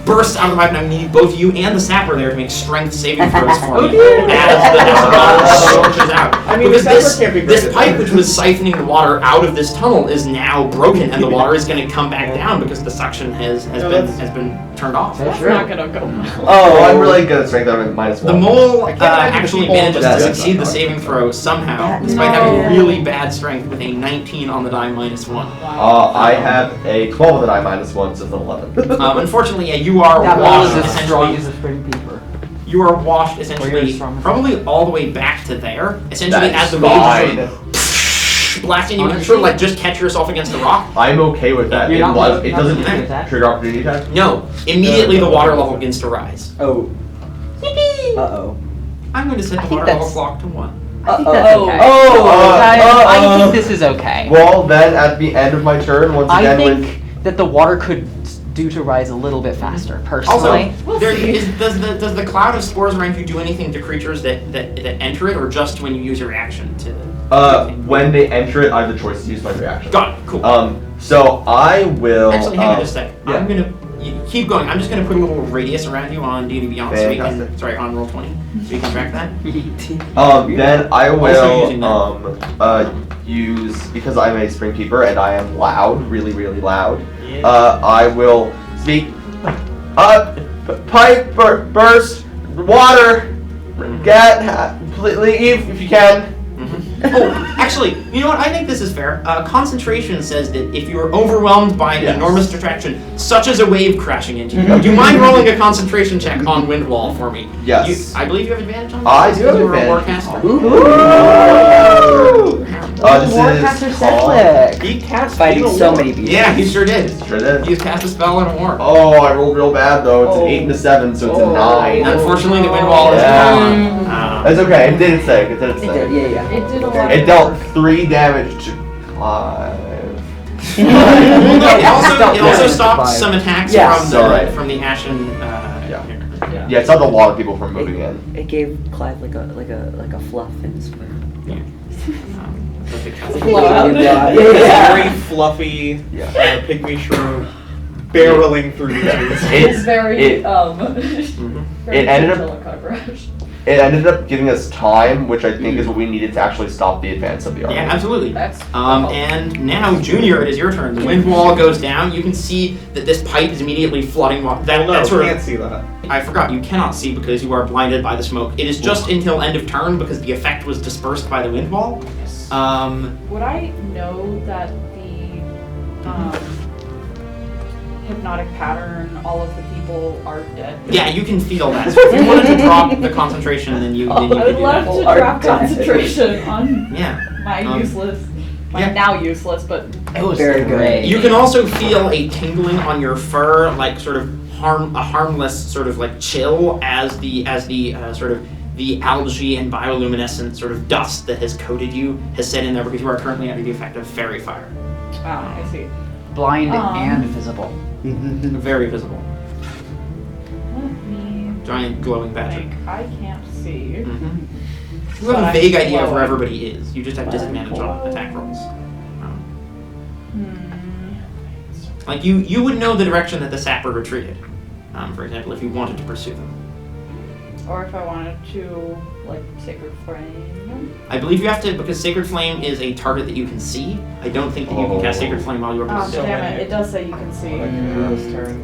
S8: bursts out of the pipe, and I need both you and the sapper there to make strength saving throws for me as the water surges out.
S3: I mean,
S8: because
S3: the sapper can't be
S8: this
S3: great.
S8: pipe, which was siphoning the water out of this tunnel, is now broken, and the water is going to come back down because the suction has been turned off.
S4: That's not gonna go well.
S6: Oh, I'm really good at strength. I'm at -1.
S8: The mole
S3: I can't imagine
S8: actually
S3: people-
S8: manages to
S6: That's
S8: succeed
S6: not
S8: the
S6: hard.
S8: saving throw somehow, despite
S4: No.
S8: having really bad strength with a 19 on the die -1.
S6: I have a 12 on the die -1, so it's an 11.
S8: Unfortunately, yeah, you are
S2: That mole is
S8: washed
S2: as strong
S8: essentially.
S2: as a spring peeper.
S8: You are washed
S2: Or you're
S8: essentially,
S2: strong as
S8: probably all the way back to there. Essentially,
S6: That's
S8: as the waves
S6: fine.
S8: sort of blasting you, you can sort of like just catch yourself against the rock.
S6: I'm okay with that.
S2: You're
S6: It
S2: not
S6: was.
S2: gonna-
S6: It
S2: not
S6: doesn't
S2: gonna attack?
S6: trigger opportunity attack.
S8: No, immediately the water level begins to rise.
S5: Oh. Uh-oh.
S8: I'm going to set
S2: I
S8: the
S2: think
S8: water level
S2: that's-
S8: clock to 1.
S2: I think that's okay.
S6: Oh,
S2: I think this is okay.
S6: Well, then at the end of my turn, once
S2: I
S6: again, with
S2: think that the water could do to rise a little bit faster,
S8: Also,
S2: personally.
S8: does the cloud of spores around you do anything to creatures that enter it, or just when you use your reaction to?
S6: when they enter it, I have the choice to use my reaction.
S8: Got it. Cool.
S6: So I will.
S8: Actually, hang on just a sec.
S6: yeah.
S8: I'm gonna keep going. I'm just gonna put a little radius around you on D&D Beyond, so you can
S6: Fantastic.
S8: on roll 20, so you can track that.
S6: Then I
S8: Also using
S6: will use, because I'm a spring peeper and I am loud, really, really loud.
S8: Yeah.
S6: I will speak. Pipe burst, water. Leave if you can.
S8: Oh, actually, you know what? I think this is fair. Concentration says that if you are overwhelmed by an
S6: Yes.
S8: enormous distraction, such as a wave crashing into you, do you mind rolling a concentration check on Windwall for me?
S6: Yes.
S8: I believe you have advantage on
S6: I
S8: this
S6: do have
S8: because you were a
S6: advantage.
S8: warcaster.
S6: This
S2: Warcaster
S6: is called.
S2: Cedric.
S3: He cast
S5: Fighting
S3: Fatal
S5: so
S3: War.
S5: many beasts.
S8: Yeah, he sure did.
S6: Sure did.
S8: He cast a spell in a war.
S6: Oh, I rolled real bad though. It's an 8 and a 7, so it's a 9.
S8: Unfortunately, the Windwall is
S6: Yeah.
S8: gone.
S6: That's okay. It didn't say. It didn't
S5: It
S6: say.
S5: did, yeah.
S4: It did a lot.
S6: It dealt 3 damage to Clive.
S8: It also
S2: Yeah.
S8: stopped some attacks
S5: Yes.
S8: from the
S6: Alright.
S8: from the Ashen.
S6: Yeah.
S8: Here.
S6: Yeah, it stopped a lot of people from moving in.
S5: It gave Clive like a fluff in his fur.
S8: That's because-
S5: Yeah.
S3: Very fluffy
S6: Yeah.
S3: pygmy shrew barreling through the trees.
S4: It's very,
S6: it-
S4: very
S6: it ended up-
S4: gentle coverage.
S6: It ended up giving us time, which I think is what we needed to actually stop the advance of the army.
S8: Yeah, absolutely.
S4: That's
S8: And now, Junior, it is your turn. The wind wall goes down. You can see that this pipe is immediately flooding water.
S3: No,
S8: That's sort
S3: can't
S8: of.
S3: see that.
S8: I forgot. You cannot see because you are blinded by the smoke. It is just until end of turn because the effect was dispersed by the wind wall.
S4: Would I know that the hypnotic pattern, all of the people are dead?
S8: Yeah, you can feel that. So if you wanted to drop the concentration, then you
S4: I
S8: could
S4: would
S8: do
S4: love
S8: that.
S4: to
S5: Are
S4: drop
S5: dead.
S4: concentration on
S8: Yeah.
S4: my useless, my
S8: yeah.
S4: now useless, but
S5: Very good.
S8: You can also feel a tingling on your fur, like sort of a harmless sort of like chill as the sort of the algae and bioluminescent sort of dust that has coated you has set in there because you are currently under the effect of fairy fire.
S4: I see.
S2: Blind and visible.
S8: Very visible.
S4: Let me
S8: Giant glowing badger.
S4: think. I can't see.
S8: Mhm. You
S4: But
S8: have a
S4: I'm
S8: vague idea of where
S4: glowing.
S8: everybody is. You just have disadvantage on attack rolls. Like you would know the direction that the sapper retreated. For example, if you wanted to pursue them.
S4: Or if I wanted to, like, Sacred Flame.
S8: I believe you have to, because Sacred Flame is a target that you can see. I don't think that you can cast Sacred Flame while you are
S4: Oh,
S8: still.
S4: damn it. It does say you can see.
S3: What I can do this turn.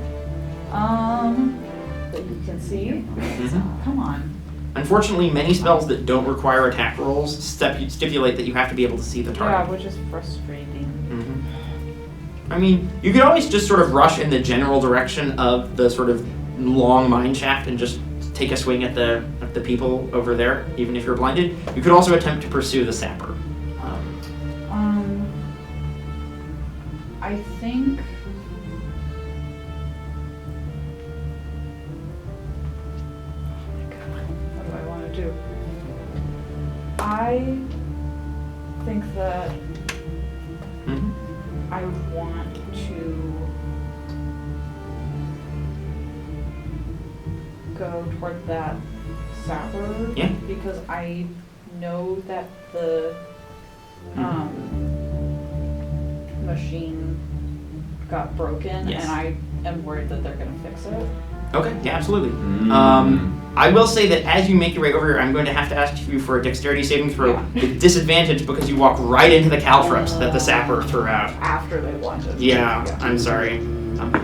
S4: That you can see.
S8: Mhm.
S4: Come on.
S8: Unfortunately, many spells that don't require attack rolls stipulate that you have to be able to see the
S4: Yeah,
S8: target.
S4: which is frustrating.
S8: Mhm. I mean, you could always just sort of rush in the general direction of the sort of long mine shaft and just take a swing at the people over there, even if you're blinded. You could also attempt to pursue the sapper.
S4: I think. Oh my god, what do I want to do? I think that
S8: Mhm.
S4: I want to go toward that sapper.
S8: Yeah.
S4: Because I know that the machine got broken,
S8: Yes.
S4: and I am worried that they're gonna fix it.
S8: Okay, yeah, absolutely. I will say that as you make your way over here, I'm going to have to ask you for a dexterity saving throw with disadvantage because you walk right into the caltrops that the sapper threw out.
S4: After they launched.
S8: Yeah, I'm sorry.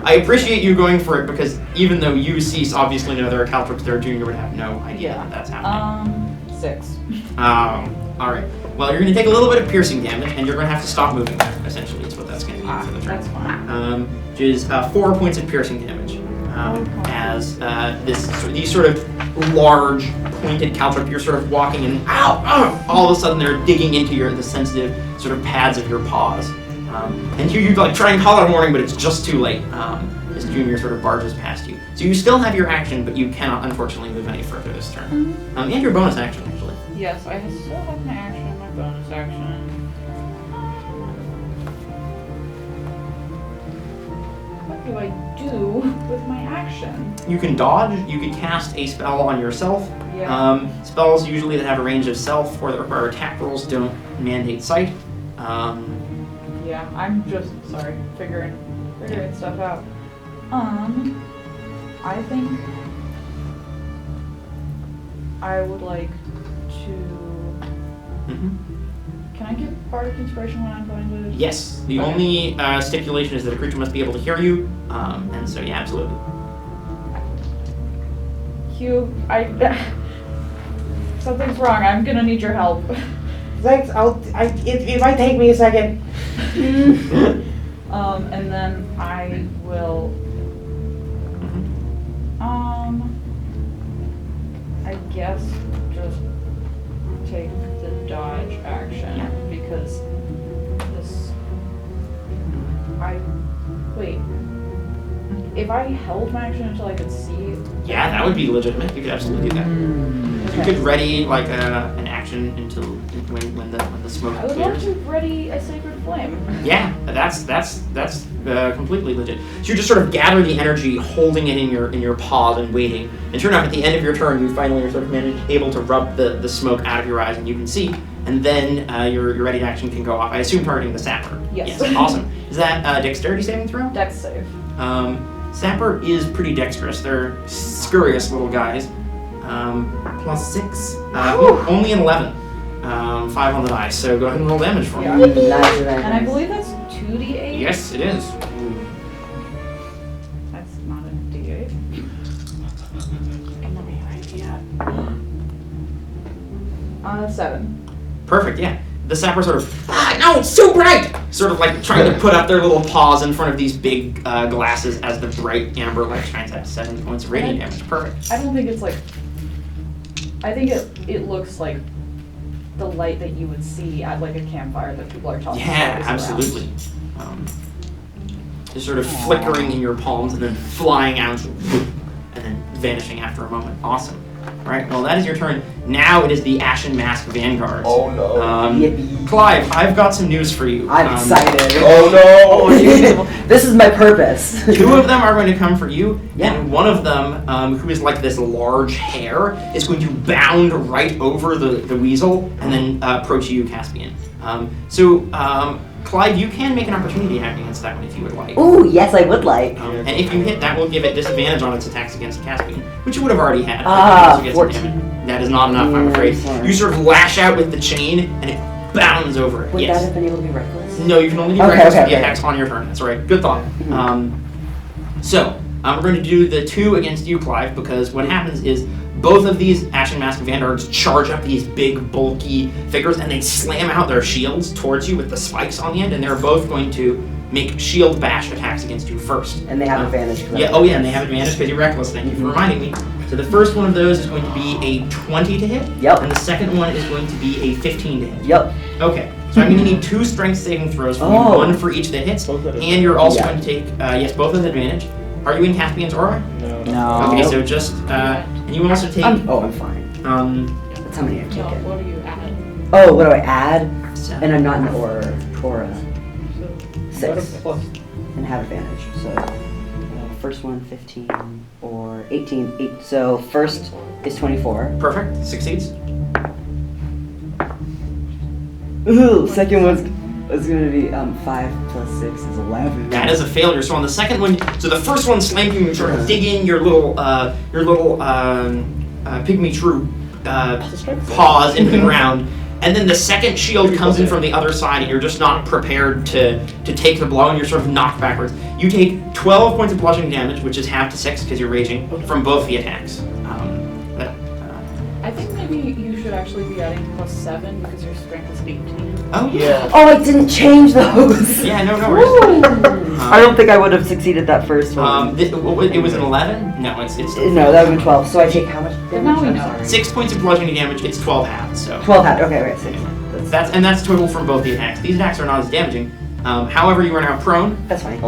S8: I appreciate you going for it because even though you, Cease, obviously know there are caltrops there, Junior would have no idea that that's happening.
S4: 6.
S8: Alright. Well, you're going to take a little bit of piercing damage and you're going to have to stop moving, essentially, is what that's going to be for the turn.
S4: That's fine.
S8: Which is 4 points of piercing damage. As these sort of large pointed caltrop, you're sort of walking and all of a sudden they're digging into the sensitive sort of pads of your paws. And you like try and call out a warning, but it's just too late as Junior sort of barges past you. So you still have your action, but you cannot unfortunately move any further this turn. And your bonus action, actually.
S4: Yes, I still have my action and my bonus action. What do I do with my action?
S8: You can dodge, you can cast a spell on yourself.
S4: Yeah.
S8: Spells usually that have a range of self or that require attack rolls don't mandate sight.
S4: Yeah, I'm just figuring stuff out. I think I would like to. Can I get bardic inspiration when I'm blinded?
S8: Yes. The only stipulation is that a creature must be able to hear you, and so yeah, absolutely.
S4: Hugh, something's wrong. I'm gonna need your help.
S7: Thanks. It might take me a second.
S4: And then I will. I guess just take the dodge action because this. Wait. If I held my action until I could see.
S8: Yeah, that would be legitimate. You could absolutely do that. You could ready like an action until when the smoke
S4: I would
S8: clears.
S4: love to ready a sacred flame.
S8: Yeah, that's completely legit. So you just sort of gather the energy, holding it in your paws and waiting. And sure enough, at the end of your turn, you finally are sort of able to rub the smoke out of your eyes, and you can see. And then your ready action can go off. I assume targeting the sapper.
S4: Yes.
S8: Awesome. Is that dexterity saving throw?
S4: Dex save.
S8: Sapper is pretty dexterous. They're scurrious little guys. +6. Only an 11. 5 on the dice. So go ahead and roll damage for me.
S4: And I believe that's 2d8.
S8: Yes, it is.
S4: That's not a d8.
S8: Give me an idea.
S4: 7.
S8: Perfect. Yeah. The sapper sort of, no, it's too bright! Sort of like trying to put up their little paws in front of these big glasses as the bright amber light shines at 7 points of radiant damage. Perfect.
S4: I don't think it's like. I think it looks like the light that you would see at like a campfire that people are talking
S8: Yeah,
S4: about.
S8: absolutely. Just sort of flickering in your palms and then flying out and then vanishing after a moment. Awesome. Alright, well that is your turn. Now it is the Ashen Mask Vanguards.
S6: Oh no.
S5: Yippee.
S8: Clive, I've got some news for you.
S5: I'm excited.
S6: Oh no.
S5: This is my purpose.
S8: 2 of them are going to come for you,
S5: Yeah.
S8: and one of them, who is like this large hare, is going to bound right over the weasel and then approach you, Caspian. Clive, you can make an opportunity attack against that one if you would like.
S5: Ooh, yes, I would like.
S8: And if you hit, that will give it disadvantage on its attacks against Caspian, which you would have already had.
S5: Ah,
S8: It gets
S5: 14.
S8: damage. That is not enough, I'm afraid.
S5: Sorry.
S8: You sort of lash out with the chain, and it bounds over it.
S5: Would
S8: Yes.
S5: that have been able to be reckless?
S8: No, you can only do
S5: Okay,
S8: reckless
S5: okay,
S8: with the
S5: okay.
S8: attacks on your turn. That's right. Good thought. We're going to do the 2 against you, Clive, because what happens is both of these Ashen Mask Vanguards charge up these big, bulky figures, and they slam out their shields towards you with the spikes on the end, and they're both going to make shield bash attacks against you first.
S5: And they have advantage. For
S8: Yeah. Oh, yeah, and they have advantage because you're reckless. Thank you for reminding me. So the first one of those is going to be a 20 to hit.
S5: Yep.
S8: And the second one is going to be a 15 to hit.
S5: Yep.
S8: Okay, so I'm going to need 2 strength saving throws from you,
S5: Oh.
S8: 1 for each that hits,
S3: Both at
S8: and you're also
S5: Yeah.
S8: going to take, yes, both with advantage. Are you in Caspian's aura?
S5: No.
S8: Okay, so just, and you also take,
S5: I'm fine. That's how many I've
S4: No,
S5: taken.
S4: what do you add?
S5: Oh, what do I add?
S8: 7.
S5: And I'm not in the aura. 6.
S3: Plus.
S5: And have advantage. So, first one, 15 or 18. 8. So, first is 24.
S8: Perfect, succeeds.
S5: Ooh, second one's It's gonna be 5 plus 6 is 11.
S8: That is a failure. So on the second one, so the first one slammed you and sort of dig in your little pygmy shrew paws into the ground. And then the second shield comes in from the other side, and you're just not prepared to take the blow, and you're sort of knocked backwards. You take 12 points of bludgeoning damage, which is half to 6 because you're raging, from both the attacks.
S4: I think maybe you should actually be adding +7 because your strength is 18.
S8: Oh yeah.
S5: Oh, I didn't change those!
S8: Yeah, no worries.
S5: I don't think I would have succeeded that first one.
S8: It was an 11? No, it's
S5: No, that would be 12. So I take how much damage?
S4: now we
S5: I'm
S4: know.
S5: sorry.
S8: 6 points of bludgeoning damage. It's 12 halves. So
S5: 12 half. Okay, right, 6.
S8: that's total from both the attacks. These attacks are not as damaging. However, you are now prone.
S5: That's fine.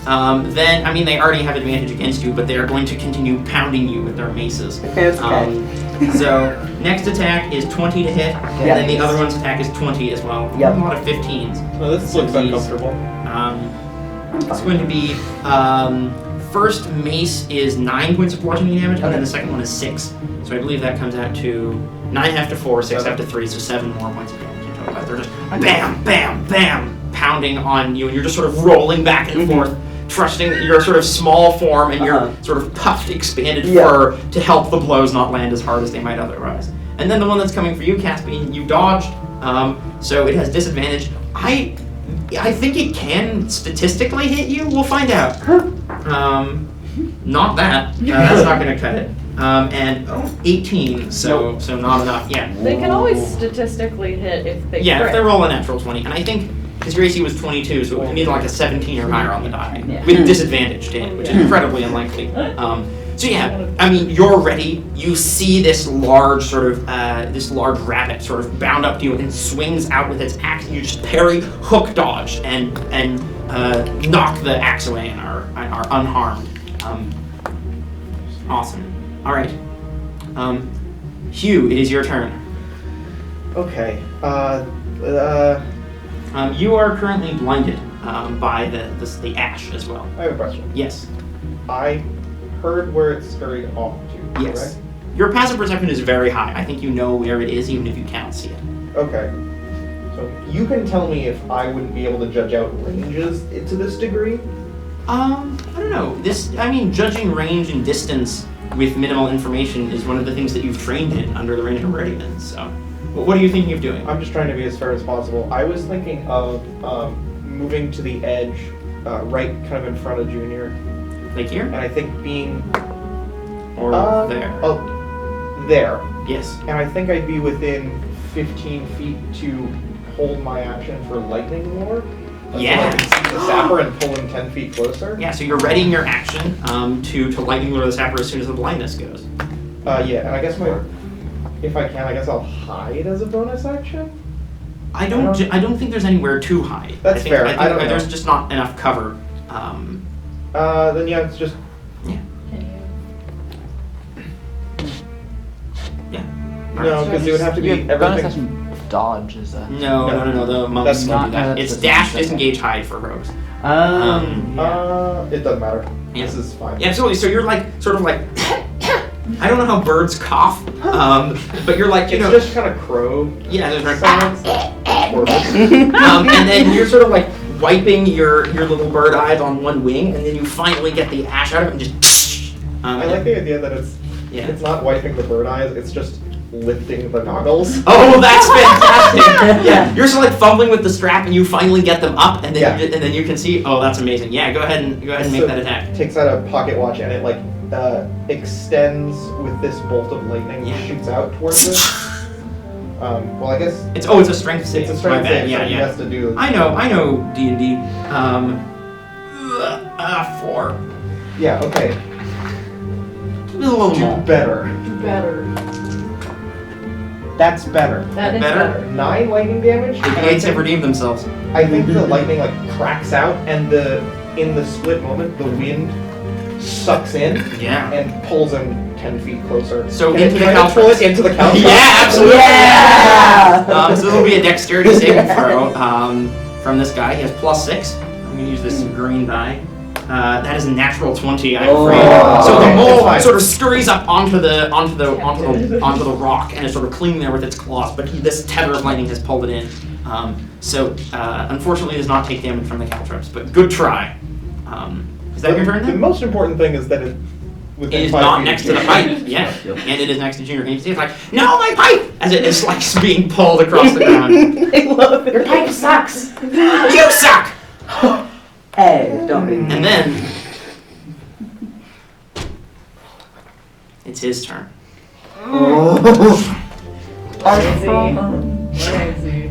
S8: Then, I mean, they already have advantage against you, but they are going to continue pounding you with their maces.
S5: It's okay.
S8: So, next attack is 20 to hit, and then the other one's attack is 20 as well.
S5: Yep.
S8: A lot of 15s.
S3: No, this looks uncomfortable.
S8: It's going to be, first mace is 9 points of bludgeoning damage, and then the second one is 6. So I believe that comes out to 9 half to 4, 6 half to 3, so 7 more points of damage in total. They're just bam, bam, bam, pounding on you, and you're just sort of rolling back and forth, trusting your sort of small form and your sort of puffed, expanded fur to help the blows not land as hard as they might otherwise. And then the one that's coming for you, Caspian, you dodged, so it has disadvantage. I think it can statistically hit you. We'll find out. Not that. That's not going to cut it. And 18, so not enough. Yeah.
S4: They can always statistically hit if they
S8: Yeah,
S4: crit.
S8: if they roll a natural 20, and I think because your AC was 22, so it needed like a 17 or higher on the die with disadvantage to hit, which is incredibly unlikely. So yeah, I mean, you're ready. You see this large sort of this large rabbit sort of bound up to you and swings out with its axe, and you just parry, hook dodge, and knock the axe away and are unharmed. Awesome. All right. Hugh, it is your turn.
S3: Okay.
S8: You are currently blinded by the ash as well.
S3: I have a question.
S8: Yes.
S3: I heard where it scurried off to.
S8: Yes.
S3: Right?
S8: Your passive perception is very high. I think you know where it is, even if you can't see it.
S3: Okay. So you can tell me if I wouldn't be able to judge out ranges to this degree?
S8: I don't know. Judging range and distance with minimal information is one of the things that you've trained in under the Range of Meridian. So, what are you thinking of doing?
S3: I'm just trying to be as fair as possible. I was thinking of moving to the edge, right kind of in front of Junior.
S8: Like here?
S3: And I think being...
S8: Or there?
S3: Oh, there.
S8: Yes.
S3: And I think I'd be within 15 feet to hold my action for lightning lore.
S8: Yeah.
S3: So I can see the sapper and pull him 10 feet closer.
S8: Yeah, so you're readying your action to lightning lure the sapper as soon as the blindness goes.
S3: Yeah, and I guess if I can, I guess I'll hide as a bonus action?
S8: I don't think there's anywhere to hide.
S3: That's fair.
S8: I think
S3: I don't know.
S8: there's just not enough cover.
S3: Then yeah, it's just...
S8: Yeah.
S3: No, because it would have to be
S2: Bonus
S3: everything...
S2: action dodge is a...
S8: No, the monks
S3: That's
S8: don't do
S2: not-
S8: that. It's dash, disengage, hide for rogues.
S3: It doesn't matter.
S8: Yeah.
S3: This is fine.
S8: Yeah, absolutely. So you're like, sort of like, I don't know how birds cough, but you're like,
S3: It's just kind of crow.
S8: yeah, there's like,
S3: sounds.
S8: and then you're sort of like wiping your little bird eyes on one wing, and then you finally get the ash out of it and just.
S3: I like the idea that it's not wiping the bird eyes, it's just lifting the goggles.
S8: Oh, that's fantastic! Yeah, you're sort of like fumbling with the strap, and you finally get them up, and then and then you can see. Oh, that's amazing! Yeah, go ahead and make that attack.
S3: Takes out a pocket watch and it extends with this bolt of lightning, shoots out towards it. Well, I guess
S8: It's a strength save.
S3: it's a strength
S8: My bad.
S3: save, so he
S8: Yeah.
S3: has to do.
S8: I know D&D. 4.
S3: Yeah. Okay.
S8: It was a little
S3: Do
S8: more.
S3: better.
S4: Better.
S3: That's better.
S4: That is
S8: Better?
S4: better.
S3: 9 lightning damage.
S8: The
S3: and I
S8: gates have
S3: think-
S8: redeemed themselves.
S3: I think the lightning cracks out, and in the split moment, the wind sucks in
S8: Yeah.
S3: and pulls him 10 feet closer.
S8: So
S3: Can
S8: into
S3: it
S8: the
S3: try to
S8: couch.
S3: pull it into the couch?
S8: Yeah, absolutely.
S5: Yeah!
S8: So this will be a dexterity saving throw from this guy. He has +6. I'm gonna use this green die. That is a natural 20, I'm
S5: Oh.
S8: afraid. So the
S3: Okay,
S8: mole
S3: that's fine.
S8: sort of scurries up onto the rock and is sort of clinging there with its claws, but this tether of lightning has pulled it in. Unfortunately, it does not take damage from the caltrops, but good try. Is that your turn
S3: The
S8: then?
S3: most important thing is that it
S8: It is not next to the pipe, yeah. And it is next to Junior. And you see it's like, no, my pipe! As it is like being pulled across the ground.
S5: I love it.
S7: Your pipe sucks.
S8: You suck!
S5: Hey, don't be.
S8: And then it's his turn.
S4: Lazy.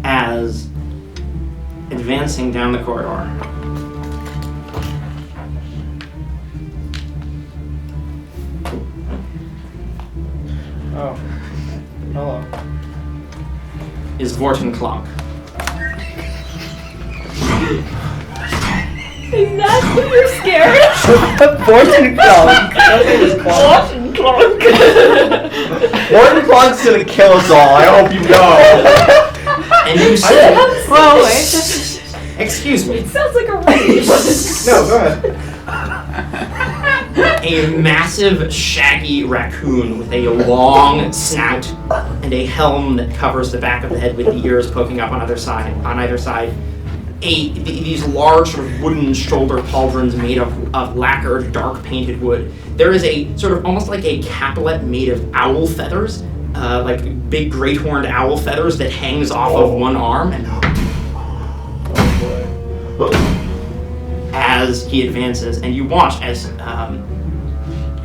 S8: As advancing down the corridor.
S3: Oh. Hello.
S8: Is Vorten Clonk.
S4: Is that what you're scared?
S5: Fortune Clonk.
S6: Warden Clonk's gonna kill us all, I hope you know.
S8: And you see,
S4: Well,
S8: excuse me,
S4: it sounds like a rage.
S3: No, go ahead.
S8: a massive shaggy raccoon with a long snout and a helm that covers the back of the head with the ears poking up on either side. These large sort of wooden shoulder pauldrons made of lacquered, dark painted wood. There is a sort of almost like a capelet made of owl feathers, like big great horned owl feathers that hangs off of one arm. And as he advances, and you watch as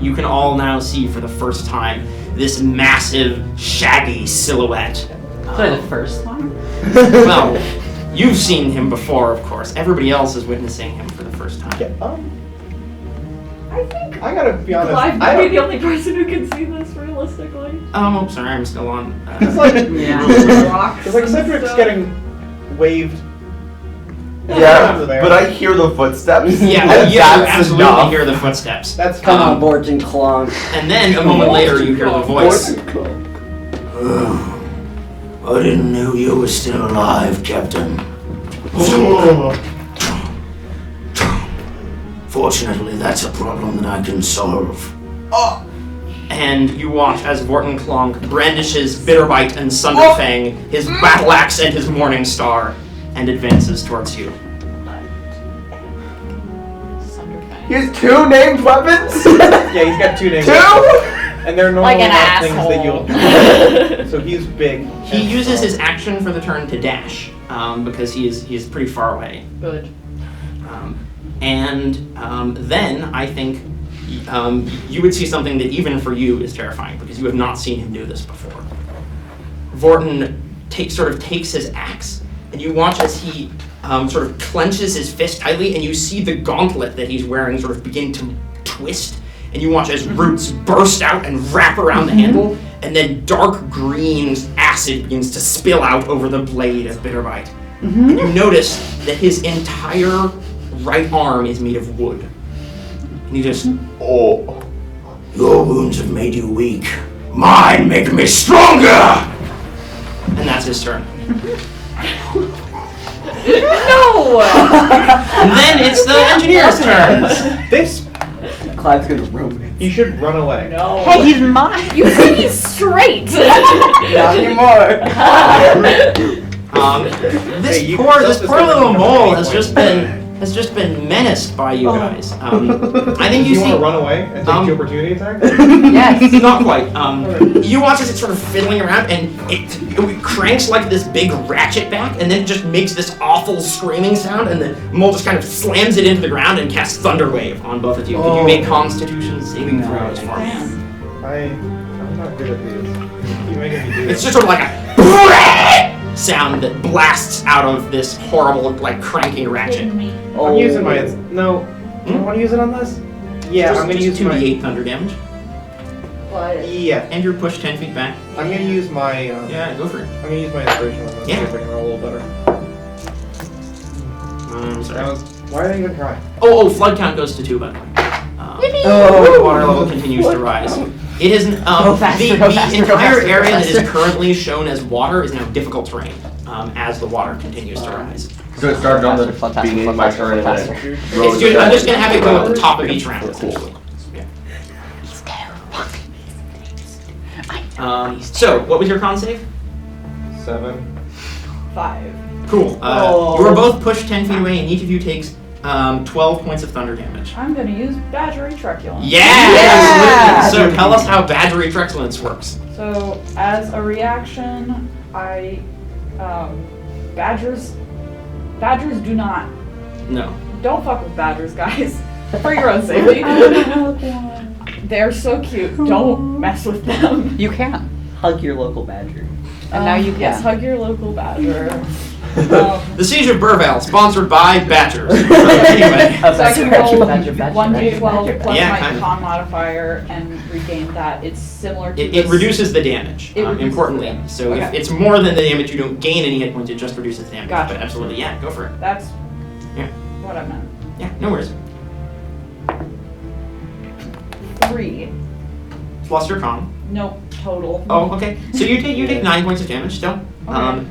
S8: you can all now see for the first time this massive, shaggy silhouette.
S2: Sorry, the first one?
S8: Well, you've seen him before, of course. Everybody else is witnessing him for the first time.
S3: Yeah,
S4: I think
S3: I gotta be honest.
S4: Clive
S3: I
S4: might be
S3: don't.
S4: the only person who can see this realistically.
S8: Oh, sorry, I'm still on.
S3: It's like,
S2: Yeah.
S4: Rocks
S3: it's like
S4: and
S3: Cedric's
S4: stuff.
S3: getting waved.
S6: Yeah,
S3: over there.
S6: but I hear the footsteps.
S8: Yeah,
S6: and
S8: you
S6: that's
S8: absolutely
S6: enough.
S8: hear the footsteps.
S3: That's
S5: Come
S3: fine.
S5: on, Fortune Clonk.
S8: And then a moment later, you hear the voice.
S9: I didn't know you were still alive, Captain. Fortunately, that's a problem that I can solve.
S8: And you watch as Vorten Clonk brandishes Bitterbite and Sunderfang, his battle axe and his morning star, and advances towards you.
S6: He has 2 named weapons?
S3: Yeah, he's got 2 names.
S6: 2?
S3: And they're normally
S4: Like an
S3: not things that
S4: asshole.
S3: you'll. So he's big.
S8: He uses his action for the turn to dash, because he is pretty far away.
S4: Good.
S8: Then I think you would see something that even for you is terrifying because you have not seen him do this before. Vorten takes his axe, and you watch as he sort of clenches his fist tightly, and you see the gauntlet that he's wearing sort of begin to twist, and you watch as roots burst out and wrap around the handle, and then dark green acid begins to spill out over the blade of Bitterbite. And you notice that his entire right arm is made of wood. And he just,
S6: Oh.
S9: Your wounds have made you weak. Mine make me stronger!
S8: and that's his turn.
S4: No!
S8: And then it's the engineer's turn.
S3: This.
S5: Clive's gonna ruin it.
S3: He should run away.
S4: No.
S2: Hey, he's mine!
S4: You said he's straight!
S5: Not anymore.
S8: This
S3: Hey, you
S8: poor
S3: can
S8: little
S3: self-discover
S8: mole
S3: the
S8: has just been menaced by you guys. I think
S3: Do
S8: you
S3: you want
S8: see.
S3: to run away and take the opportunity attack?
S2: Yes!
S8: Not quite. You watch as it's sort of fiddling around, and it cranks like this big ratchet back, and then it just makes this awful screaming sound, and the mole just kind of slams it into the ground and casts Thunder Wave on both of you. Could you make Constitution saving throws for me?
S3: I'm not good at these. You making me do
S8: It's
S3: this.
S8: just sort of like a sound that blasts out of this horrible, like cranking ratchet.
S3: I'm using my. No. Do I want to use it on this? Yeah, I'm gonna use
S8: just
S3: my.
S8: 2d8 thunder damage,
S4: What?
S3: Yeah,
S8: and you're pushed 10 feet back.
S3: I'm gonna use my.
S8: Yeah, go for it.
S3: I'm gonna use my inspiration on this.
S8: Yeah.
S3: See if I can roll a little better.
S8: Sorry.
S3: That was. Why did I even try?
S8: Oh, flood count goes to 2, by the way.
S5: Oh.
S8: The water level continues to rise. It is
S2: Go faster,
S8: the
S2: go faster, go
S8: entire
S2: faster, go
S8: area that is
S2: faster.
S8: currently shown as water is now difficult terrain as the water continues to rise.
S6: So it started on the
S2: Faster,
S6: beginning of my turn and then
S2: faster.
S6: it rose
S8: It's just, I'm
S6: back.
S8: just gonna have it go at the top of each round. Essentially. Yeah. So, what was your con save?
S3: 7.
S4: 5.
S8: Cool. You are both pushed 10 feet away, and each of you takes 12 points of thunder damage.
S4: I'm gonna use Badgery Truculence.
S8: Yeah! Absolutely. So tell us how Badgery Truculence works.
S4: So, as a reaction, badgers do not,
S8: No.
S4: don't fuck with badgers, guys. For your own safety. They're so cute. Don't mess with them.
S2: You can.
S5: Hug your local badger.
S2: And now you can.
S4: Yes, hug your local badger.
S8: The Siege of Burrvale, sponsored by Badgers. Anyway.
S2: Oh,
S4: So I can
S2: badger,
S4: roll
S2: badger, badger,
S4: 1d12
S2: badger,
S4: plus
S8: Yeah,
S4: my
S8: kind of.
S4: con modifier and regain that. It's similar to
S8: It
S4: this.
S8: reduces the damage,
S4: It reduces
S8: importantly.
S4: the damage.
S8: So if
S4: Okay.
S8: it's more than the damage, you don't gain any hit points, it just reduces the damage.
S4: Gotcha.
S8: But absolutely, yeah, go for it.
S4: That's
S8: Yeah.
S4: what I meant.
S8: Yeah, no worries.
S4: 3.
S8: Plus your con.
S4: Nope, total.
S8: Oh, okay. So you take 9 points of damage still.
S4: Okay.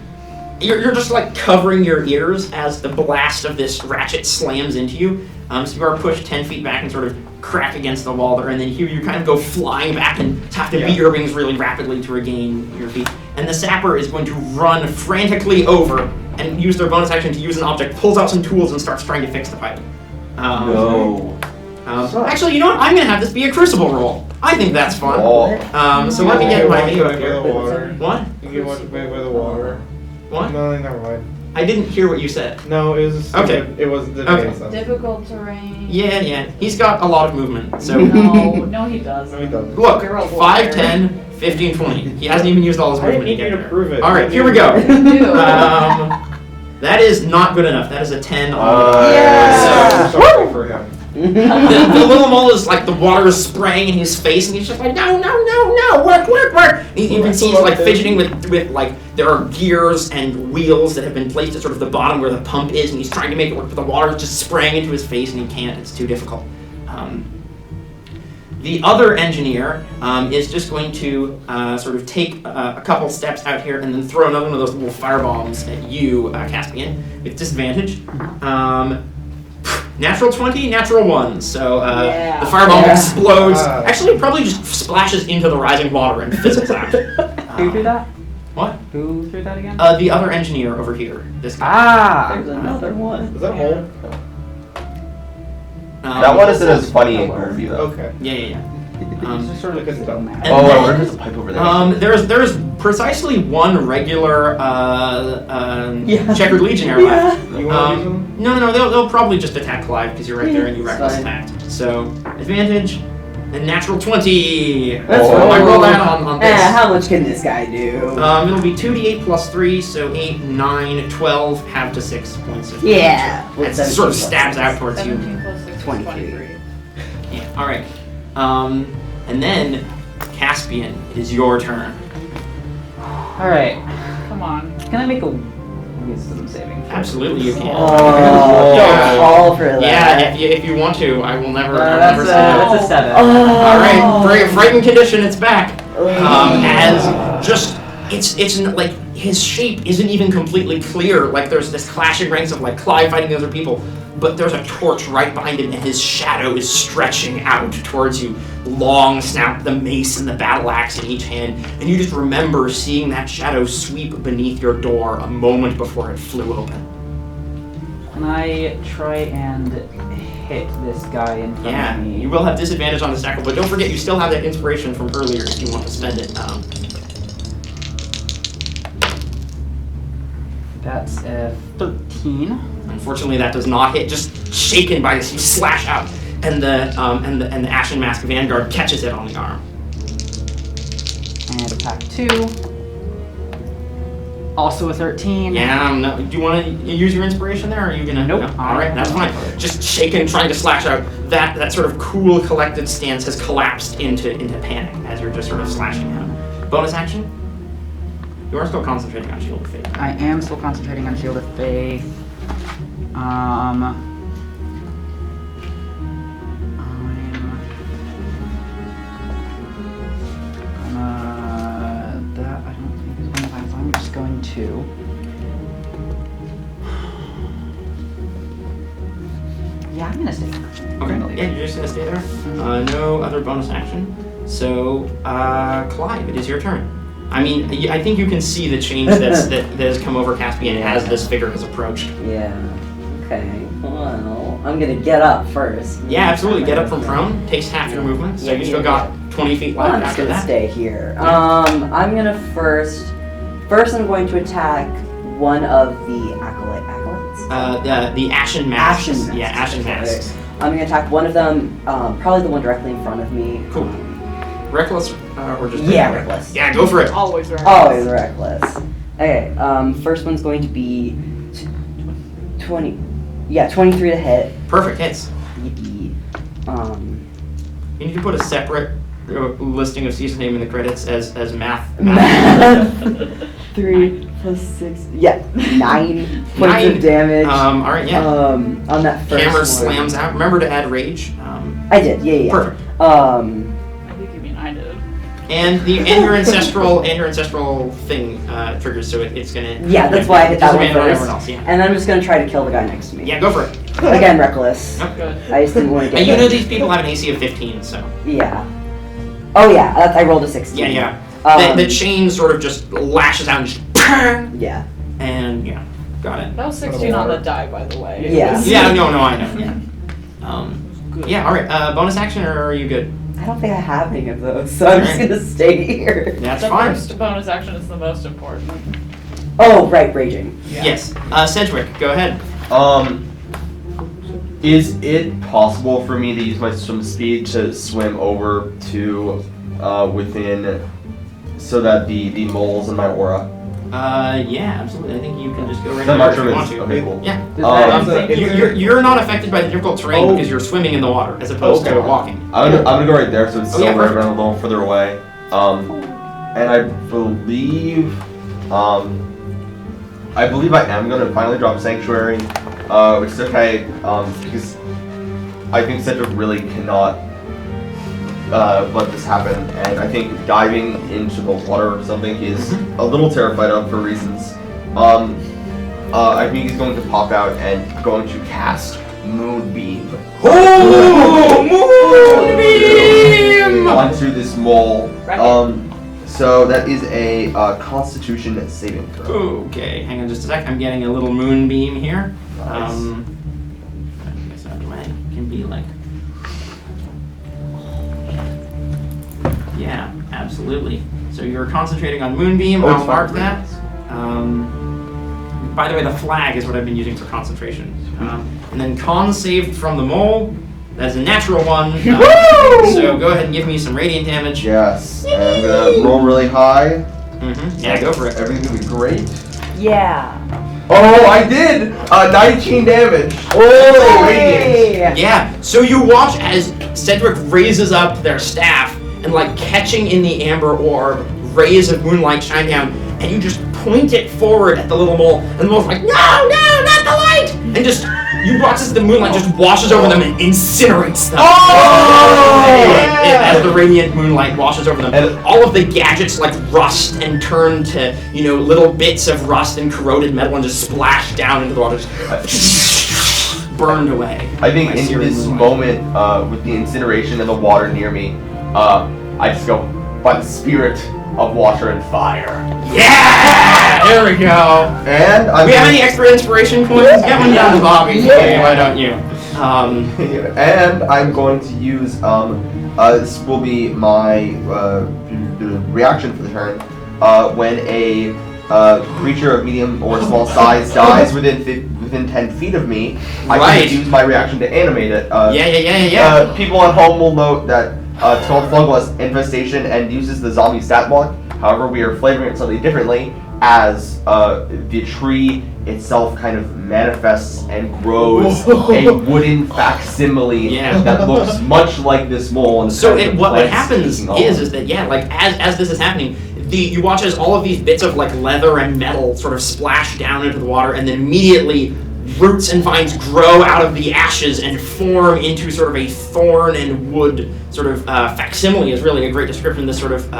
S8: You're just like covering your ears as the blast of this ratchet slams into you. So you are pushed 10 feet back and sort of crack against the wall there, and then here you kind of go flying back and have to beat your wings really rapidly to regain your feet. And the sapper is going to run frantically over and use their bonus action to use an object, pulls out some tools and starts trying to fix the pipe.
S6: No.
S8: Actually, you know what? I'm going to have this be a crucible roll. I think that's fun.
S6: Oh.
S8: So let me get my
S3: You
S8: up
S3: get
S8: here.
S3: the water.
S8: What?
S3: You get one by the water.
S8: What?
S3: No, never mind.
S8: I didn't hear what you said.
S3: No, it was
S8: Okay.
S3: It was the
S8: Okay.
S3: day.
S4: Difficult terrain.
S8: Yeah. He's got a lot of movement. So
S4: No, he doesn't.
S3: No, he doesn't.
S8: look,
S4: You're a
S8: 5,
S4: liar.
S8: 10, 15, 20. He hasn't even used all his
S3: I didn't
S8: movement
S3: need
S8: to
S3: you
S8: get
S3: to
S8: there.
S3: prove it.
S8: All right, here we go.
S4: You do.
S8: That is not good enough. That is a 10 on
S3: I'm
S8: So
S3: sorry for him.
S8: the little mole is like the water is spraying in his face, and he's just like, no, work. And you can see he's like fidgeting with like there are gears and wheels that have been placed at sort of the bottom where the pump is, and he's trying to make it work, but the water is just spraying into his face, and he can't. It's too difficult. The other engineer is just going to sort of take a couple steps out here and then throw another one of those little firebombs at you, Caspian, with disadvantage. Natural 20, natural 1. So
S4: Yeah.
S8: the firebomb explodes.
S3: Ah.
S8: Actually, it probably just splashes into the rising water and fizzles out.
S2: Who threw that?
S8: What?
S2: Who threw that again?
S8: The other engineer over here. This guy.
S2: Ah!
S5: There's another one.
S3: Is that a hole?
S6: That one isn't as funny and goofy though.
S3: Okay.
S8: Yeah.
S3: It's just sort of like a dumb.
S8: And
S6: Oh,
S8: then-
S6: I wonder if there's a pipe over there.
S8: There's precisely one regular Checkered Legionnaire left.
S3: You want to use them?
S8: No, they'll probably just attack Clive because you're right there and you
S5: It's
S8: reckless
S5: fine.
S8: attacked. So, advantage, and natural 20.
S5: That's
S6: Oh.
S8: I roll that on this.
S5: How much can this guy do?
S8: It'll be 2d8 plus 3, so 8, 9, 12, half to 6 points of
S5: Yeah.
S8: damage. It sort of stabs out towards you.
S4: 17 plus 6 is
S5: 23.
S4: 23.
S8: Yeah, alright. And then, Caspian, it is your turn.
S2: Alright.
S4: Come on.
S2: Can I make a wisdom saving throw?
S8: Absolutely, you can.
S5: Oh,
S8: Yeah.
S5: don't fall for that.
S8: Yeah, if you want to, I will never, I'll
S2: That's
S8: never say no.
S2: a 7.
S8: Alright, frightened condition, it's back. As just, it's like, his shape isn't even completely clear. Like, there's this clashing ranks of, like, Clive fighting the other people, but there's a torch right behind him, and his shadow is stretching out towards you. Long snout, the mace and the battle axe in each hand, and you just remember seeing that shadow sweep beneath your door a moment before it flew open.
S2: Can I try and hit this guy in front
S8: Yeah,
S2: of me?
S8: you will have disadvantage on the tackle, but don't forget you still have that inspiration from earlier if you want to spend it.
S2: That's a 13.
S8: Unfortunately, that does not hit. Just shaken by this, you slash out, and the Ashen Mask Vanguard catches it on the arm.
S2: And attack 2. Also a 13.
S8: Yeah, no, do you want to use your inspiration there, or are you gonna?
S2: Nope.
S8: No? All right, that's fine. Just shaken, trying to slash out. That sort of cool, collected stance has collapsed into panic as you're just sort of slashing out. Bonus action. You are still concentrating on Shield of Faith.
S2: I am still concentrating on Shield of Faith. That I don't think is one of them. I'm just going to. I'm gonna stay.
S8: Okay. Yeah, you're just gonna stay there. No other bonus action. So, Clive, it is your turn. I mean, I think you can see the change that has come over Caspian as this figure has approached.
S5: Yeah. Okay. Well, I'm gonna get up first.
S8: Yeah, absolutely. Get up from prone. Takes half your movement, so you still got 20 feet
S5: Well,
S8: left
S5: I'm just
S8: after
S5: gonna
S8: that.
S5: stay here. I'm gonna first I'm going to attack one of the acolytes.
S8: The Ashen Masks.
S5: Ashen Masks.
S8: Yeah, Ashen
S5: Okay.
S8: Masks.
S5: I'm gonna attack one of them, probably the one directly in front of me.
S8: Cool. Reckless or just
S5: Yeah, reckless.
S8: Yeah, go for it.
S4: Always right.
S5: Always reckless. Okay, first one's going to be 20. Yeah, 23 to hit.
S8: Perfect hits.
S5: Yippee.
S8: You need to put a separate listing of Caesar's name in the credits as math.
S5: 3 plus 6. Yeah, 9 points
S8: 9.
S5: of damage.
S8: All right, yeah.
S5: On that first
S8: Hammer
S5: one.
S8: slams out. Remember to add rage.
S5: I did, yeah.
S8: Perfect.
S4: I think you mean I did.
S8: And your ancestral thing triggers, so it's gonna.
S5: Yeah, that's why I hit that one
S8: disadvantage on
S5: first.
S8: everyone else, yeah.
S5: And I'm just gonna try to kill the guy next to me.
S8: Yeah, go for it.
S5: Again, reckless.
S8: Oh,
S4: Good.
S5: I just didn't want to get
S8: And you
S5: hit.
S8: know these people have an AC of 15, so.
S5: Yeah. Oh yeah, I rolled a 16.
S8: Yeah. The chain sort of just lashes out and just.
S5: Yeah.
S8: And yeah, got it.
S4: That was 16 on the die, by the way.
S5: Yeah.
S8: Yeah, no, I know. Yeah. Yeah. All right. Bonus action, or are you good?
S5: I don't think I have any of those, so I'm just gonna stay here.
S8: That's
S4: The
S8: fine.
S4: first bonus action is the most important.
S5: Oh, right, raging.
S4: Yeah.
S8: Yes. Sedgwick, go ahead.
S6: Is it possible for me to use my swim speed to swim over to within, so that the moles in my aura?
S8: Yeah, absolutely. I think you can just go right
S6: I'm
S8: there
S6: not
S8: if
S6: sure
S8: you
S6: if
S8: want
S6: it's
S8: to.
S6: okay, cool.
S8: Yeah. You're not affected by the difficult terrain because you're swimming in the water as opposed to walking.
S6: I'm gonna go right there, so it's
S8: Oh, yeah,
S6: still right
S8: perfect.
S6: around a little further away. And I believe I am gonna finally drop Sanctuary, which is okay, because I think Cedric really cannot let this happen, and I think diving into the water or something is a little terrified of for reasons. I think he's going to pop out and going to cast Moonbeam.
S8: Moonbeam!
S6: Onto this mole.
S4: Right.
S6: So that is a Constitution saving throw.
S8: Okay, hang on just a sec. I'm getting a little moonbeam here.
S6: Nice.
S8: I guess I can be like. Yeah, absolutely. So you're concentrating on moonbeam.
S6: Oh, it's
S8: I'll mark
S6: fine.
S8: that. By the way, the flag is what I've been using for concentration. And then con saved from the mole. That's a natural one. So go ahead and give me some radiant damage.
S6: Yes, and I'm gonna roll really high.
S8: Yeah, go for it.
S6: Everything's gonna be great.
S5: Yeah.
S6: Oh, I did! 19 damage. Oh, radiant.
S8: Yeah, so you watch as Cedric raises up their staff and, like, catching in the amber orb, rays of moonlight shine down, and you just point it forward at the little mole, and the mole's like, no, not the light! And just, you watch as the moonlight just washes over them and incinerates them. As the radiant moonlight washes over them.
S6: And
S8: all of the gadgets, like, rust and turn to, little bits of rust and corroded metal and just splash down into the water. Just burned away.
S6: I think
S8: by
S6: in
S8: searing
S6: this
S8: moonlight.
S6: moment, with the incineration and the water near me, I just go, by the spirit of water and fire.
S8: Yeah! There we go.
S6: And
S8: We have any extra inspiration coins? Get one down to Bobby. Okay, why don't you?
S6: and I'm going to use, this will be my reaction for the turn. When a creature of medium or small size dies within 10 feet of me, I
S8: Right.
S6: can use my reaction to animate it.
S8: Yeah.
S6: People at home will note that it's called Fungless Infestation and uses the zombie stat block. However, we are flavoring it slightly differently as the tree itself kind of manifests and grows a wooden facsimile
S8: Yeah.
S6: that looks much like this mole. And
S8: So
S6: kind of
S8: what
S6: plants
S8: happens
S6: taking on.
S8: is that as this is happening, you watch as all of these bits of like leather and metal sort of splash down into the water, and then immediately roots and vines grow out of the ashes and form into sort of a thorn and wood sort of facsimile is really a great description. This sort of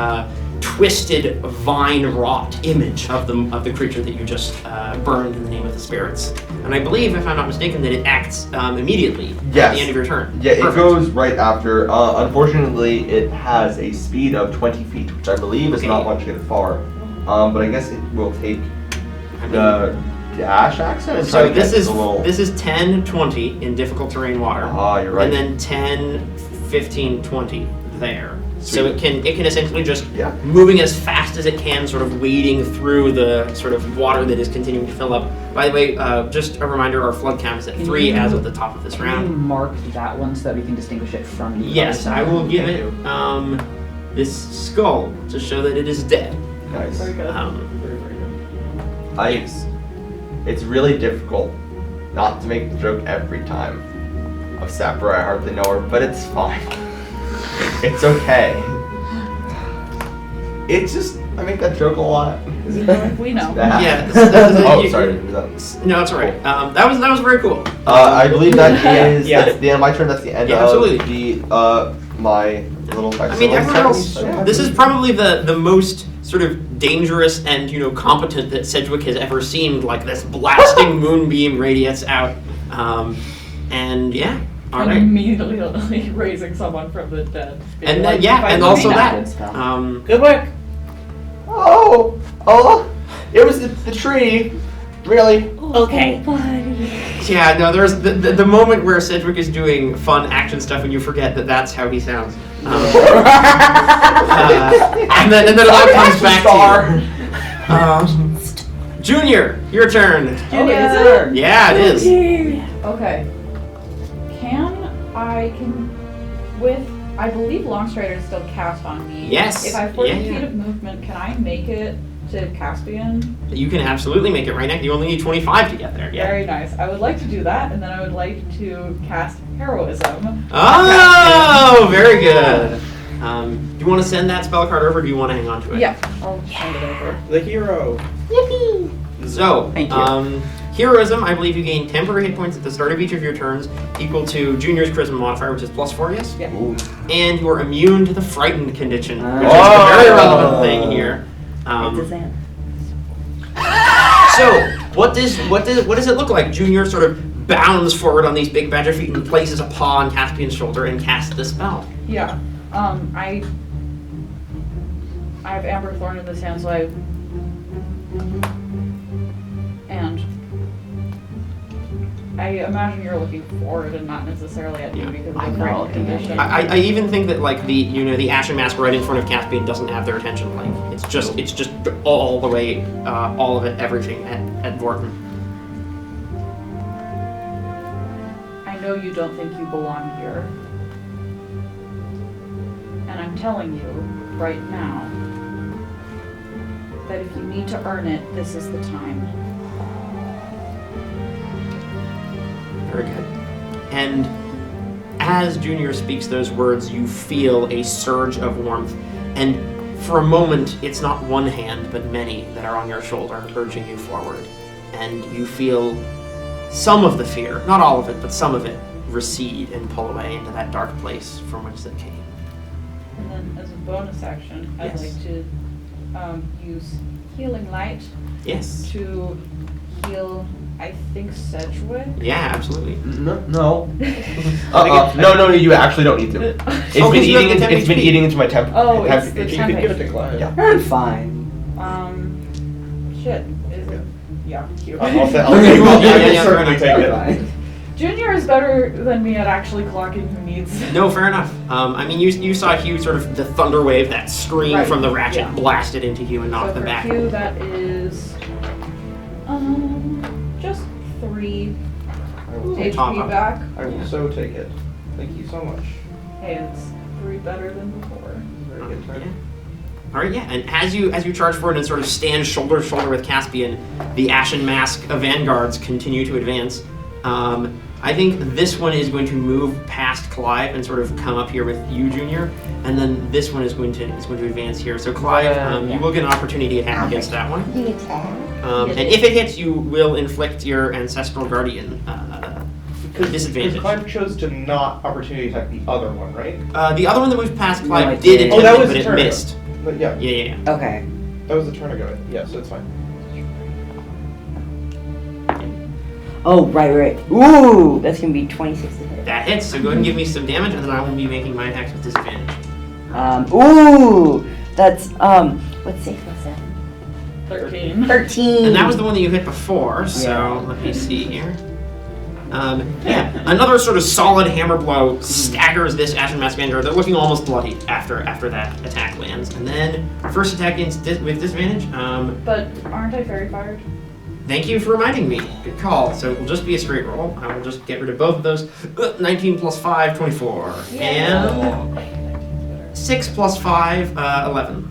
S8: twisted vine-wrought image of the creature that you just burned in the name of the spirits. And I believe, if I'm not mistaken, that it acts immediately at
S6: Yes.
S8: the end of your turn.
S6: Yeah, it
S8: Perfect.
S6: goes right after. Unfortunately, it has a speed of 20 feet, which I believe is not much to get far. But I guess it will take the dash action. And try
S8: So
S6: to
S8: this
S6: get
S8: is
S6: a little...
S8: this is 10, 20 in difficult terrain water.
S6: Ah, you're right.
S8: And then 10, 15, 20 there. So it can essentially just moving as fast as it can, sort of wading through the sort of water that is continuing to fill up. By the way, just a reminder, our flood count is at 3 as of the top of this
S2: Can you
S8: round.
S2: mark that one so that we can distinguish it from the
S8: Yes,
S2: other
S8: I
S2: side?
S8: will give it this skull to show that it is dead.
S6: Nice.
S4: Very good.
S6: It's really difficult not to make the joke every time of Sapper. I hardly know her, but it's fine. It's okay. It's just, I make that joke a lot.
S4: We know.
S8: Yeah.
S6: Oh, sorry.
S8: No, it's alright. That was very cool.
S6: I believe that is
S8: Yeah.
S6: that's the end of my turn. That's the end
S8: Yeah,
S6: of
S8: absolutely.
S6: the my little.
S8: I mean, everyone else. This is probably the most sort of dangerous and competent that Sedgwick has ever seemed. Like this blasting moonbeam radiates out, and yeah, all
S4: And
S8: right.
S4: immediately raising someone from the dead.
S8: And then
S4: Like,
S8: yeah,
S4: if I
S8: and
S4: could
S8: also
S4: be
S8: that.
S7: Good work.
S6: Oh! It was the tree. Really?
S7: Okay.
S8: Yeah, no, there's the moment where Sedgwick is doing fun action stuff and you forget that that's how he sounds. And then it all comes back to you. Junior, your turn.
S4: Junior, is it?
S8: Yeah, it is.
S4: Okay. I believe Longstrider is still cast on me.
S8: Yes.
S4: If I have 40
S8: Yeah.
S4: feet of movement, can I make it to Caspian?
S8: You can absolutely make it right now. You only need 25 to get there. Yeah.
S4: Very nice. I would like to do that, and then I would like to cast Heroism.
S8: Oh, very good. Do you want to send that spell card over, or do you want to hang on to it?
S4: Yeah, I'll send it over.
S3: The hero.
S8: So,
S2: Thank you.
S8: Heroism, I believe you gain temporary hit points at the start of each of your turns, equal to Junior's Charisma modifier, which is +4, yes?
S4: Yeah.
S8: And you are immune to the frightened condition, which is
S6: Oh.
S8: the very relevant thing here. So, what does it look like? Junior sort of bounds forward on these big badger feet and places a paw on Caspian's shoulder and casts the spell.
S4: Yeah. I have Amber Thorn in this hand, so and I imagine you're looking forward and not necessarily at me because of the
S2: I'm not
S4: frightened
S2: looking at
S4: condition.
S8: I even think that like the Ashen mask right in front of Caspian doesn't have their attention. Like it's just all the way, all of it, everything at Vorton.
S4: I know you don't think you belong here. And I'm telling you right now that if you need to earn it, this is the time.
S8: Very good. And as Junior speaks those words, you feel a surge of warmth. And for a moment, it's not one hand, but many that are on your shoulder, urging you forward. And you feel some of the fear, not all of it, but some of it, recede and pull away into that dark place from which it came.
S4: And then as a bonus action, I'd
S8: Yes.
S4: like to use Healing Light
S8: Yes.
S4: to heal, I think, Sedgwick.
S8: Yeah, absolutely.
S6: No. No, you actually don't need to. It's
S8: Oh,
S6: been
S8: 'cause you have
S6: eating.
S8: the temp
S6: It's been
S8: HP.
S6: eating into my temp.
S4: Oh,
S6: temp
S4: it's the
S6: HP.
S3: You
S4: temp
S3: could give it to
S4: HP.
S3: Clive.
S6: Yeah.
S5: I'm fine.
S4: Shit. Is it? Yeah, cute.
S3: I'll say,
S8: Yeah,
S3: certainly
S8: fair
S3: take it.
S5: Fine.
S4: Junior is better than me at actually clocking who needs.
S8: No, fair enough. I mean, you saw Hugh sort of the thunder wave, that scream
S4: Right,
S8: from the ratchet
S4: yeah.
S8: blasted into Hugh and
S4: So
S8: knocked them
S4: for
S8: back.
S4: Q, that is just 3
S8: Top
S4: HP
S8: up.
S4: back.
S3: I will so take it. Thank you so much.
S4: Hey, it's 3 better than before.
S3: Very good turn.
S8: All right, yeah. And as you charge forward and sort of stand shoulder to shoulder with Caspian, the Ashen mask of vanguards continue to advance. I think this one is going to move past Clive and sort of come up here with you, Junior, and then this one is going to advance here. So Clive, you will get an opportunity attack against that one. And if it hits, you will inflict your ancestral guardian disadvantage.
S3: Because Clive chose to not opportunity attack the other one, right?
S8: The other one that moved past
S2: No,
S8: Clive
S2: it
S8: did
S2: did.
S8: attempt
S3: Oh, that
S8: it,
S3: was
S8: but
S3: the
S8: it
S3: turn.
S8: missed.
S3: But yeah,
S8: Yeah.
S5: Okay.
S3: that was a turn ago. Yeah, so it's fine.
S5: Oh, right. Ooh, that's gonna be 26 to hit.
S8: That hits, so go ahead and give me some damage, and then I will be making my attacks with disadvantage.
S5: Ooh, that's what's safe plus 7?
S4: 13.
S5: 13.
S8: And that was the one that you hit before, so
S5: Yeah.
S8: let me see here. Another sort of solid hammer blow staggers this Ashen Mask Manager. They're looking almost bloody after that attack lands. And then first attack against with disadvantage.
S4: But aren't I fairy fired?
S8: Thank you for reminding me. Good call. So it will just be a straight roll. I will just get rid of both of those. 19 plus 5, 24. And 6 plus 5, 11.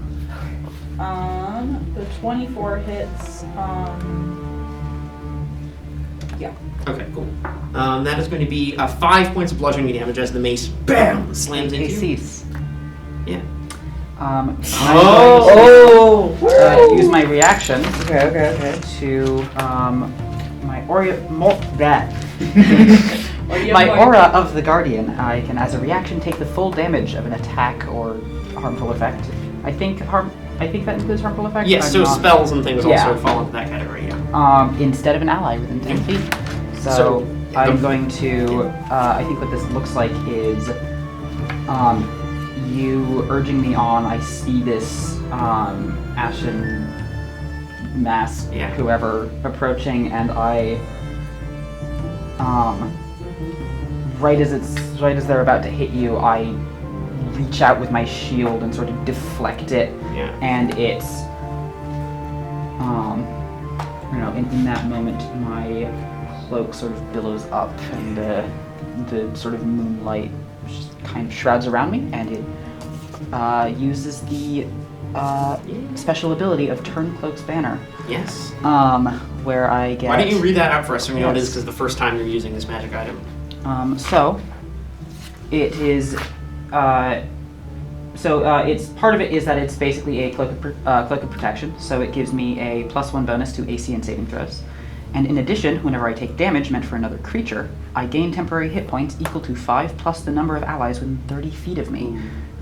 S4: The 24 hits. Yeah.
S8: Okay, cool. That is going to be 5 points of bludgeoning damage as the mace, bam, slams into you.
S2: Cease.
S8: Yeah.
S2: Use my reaction
S5: Okay.
S2: to my aura.
S4: Or you
S2: My
S4: have
S2: aura of the Guardian. I can, as a reaction, take the full damage of an attack or harmful effect. I think that includes harmful effect.
S8: Yes,
S2: I'm
S8: so
S2: not-
S8: spells and things
S2: Yeah.
S8: also fall into that category. Yeah.
S2: Instead of an ally within 10 feet. So I'm going to. I think what this looks like is you urging me on. I see this Ashen Mask,
S8: Yeah.
S2: whoever, approaching, and I. Right as they're about to hit you, I reach out with my shield and sort of deflect it,
S8: Yeah.
S2: and it's in that moment my cloak sort of billows up, and the sort of moonlight just kind of shrouds around me, and it uses the special ability of Turn Cloak's Banner,
S8: Yes.
S2: where I get.
S8: Why don't you read that out for us so we know what it is,
S2: Yes.
S8: because the first time you're using this magic item.
S2: So it is. It's part of it is that it's basically a cloak of protection. So it gives me a +1 bonus to AC and saving throws. And in addition, whenever I take damage meant for another creature, I gain temporary hit points equal to 5 plus the number of allies within 30 feet of me,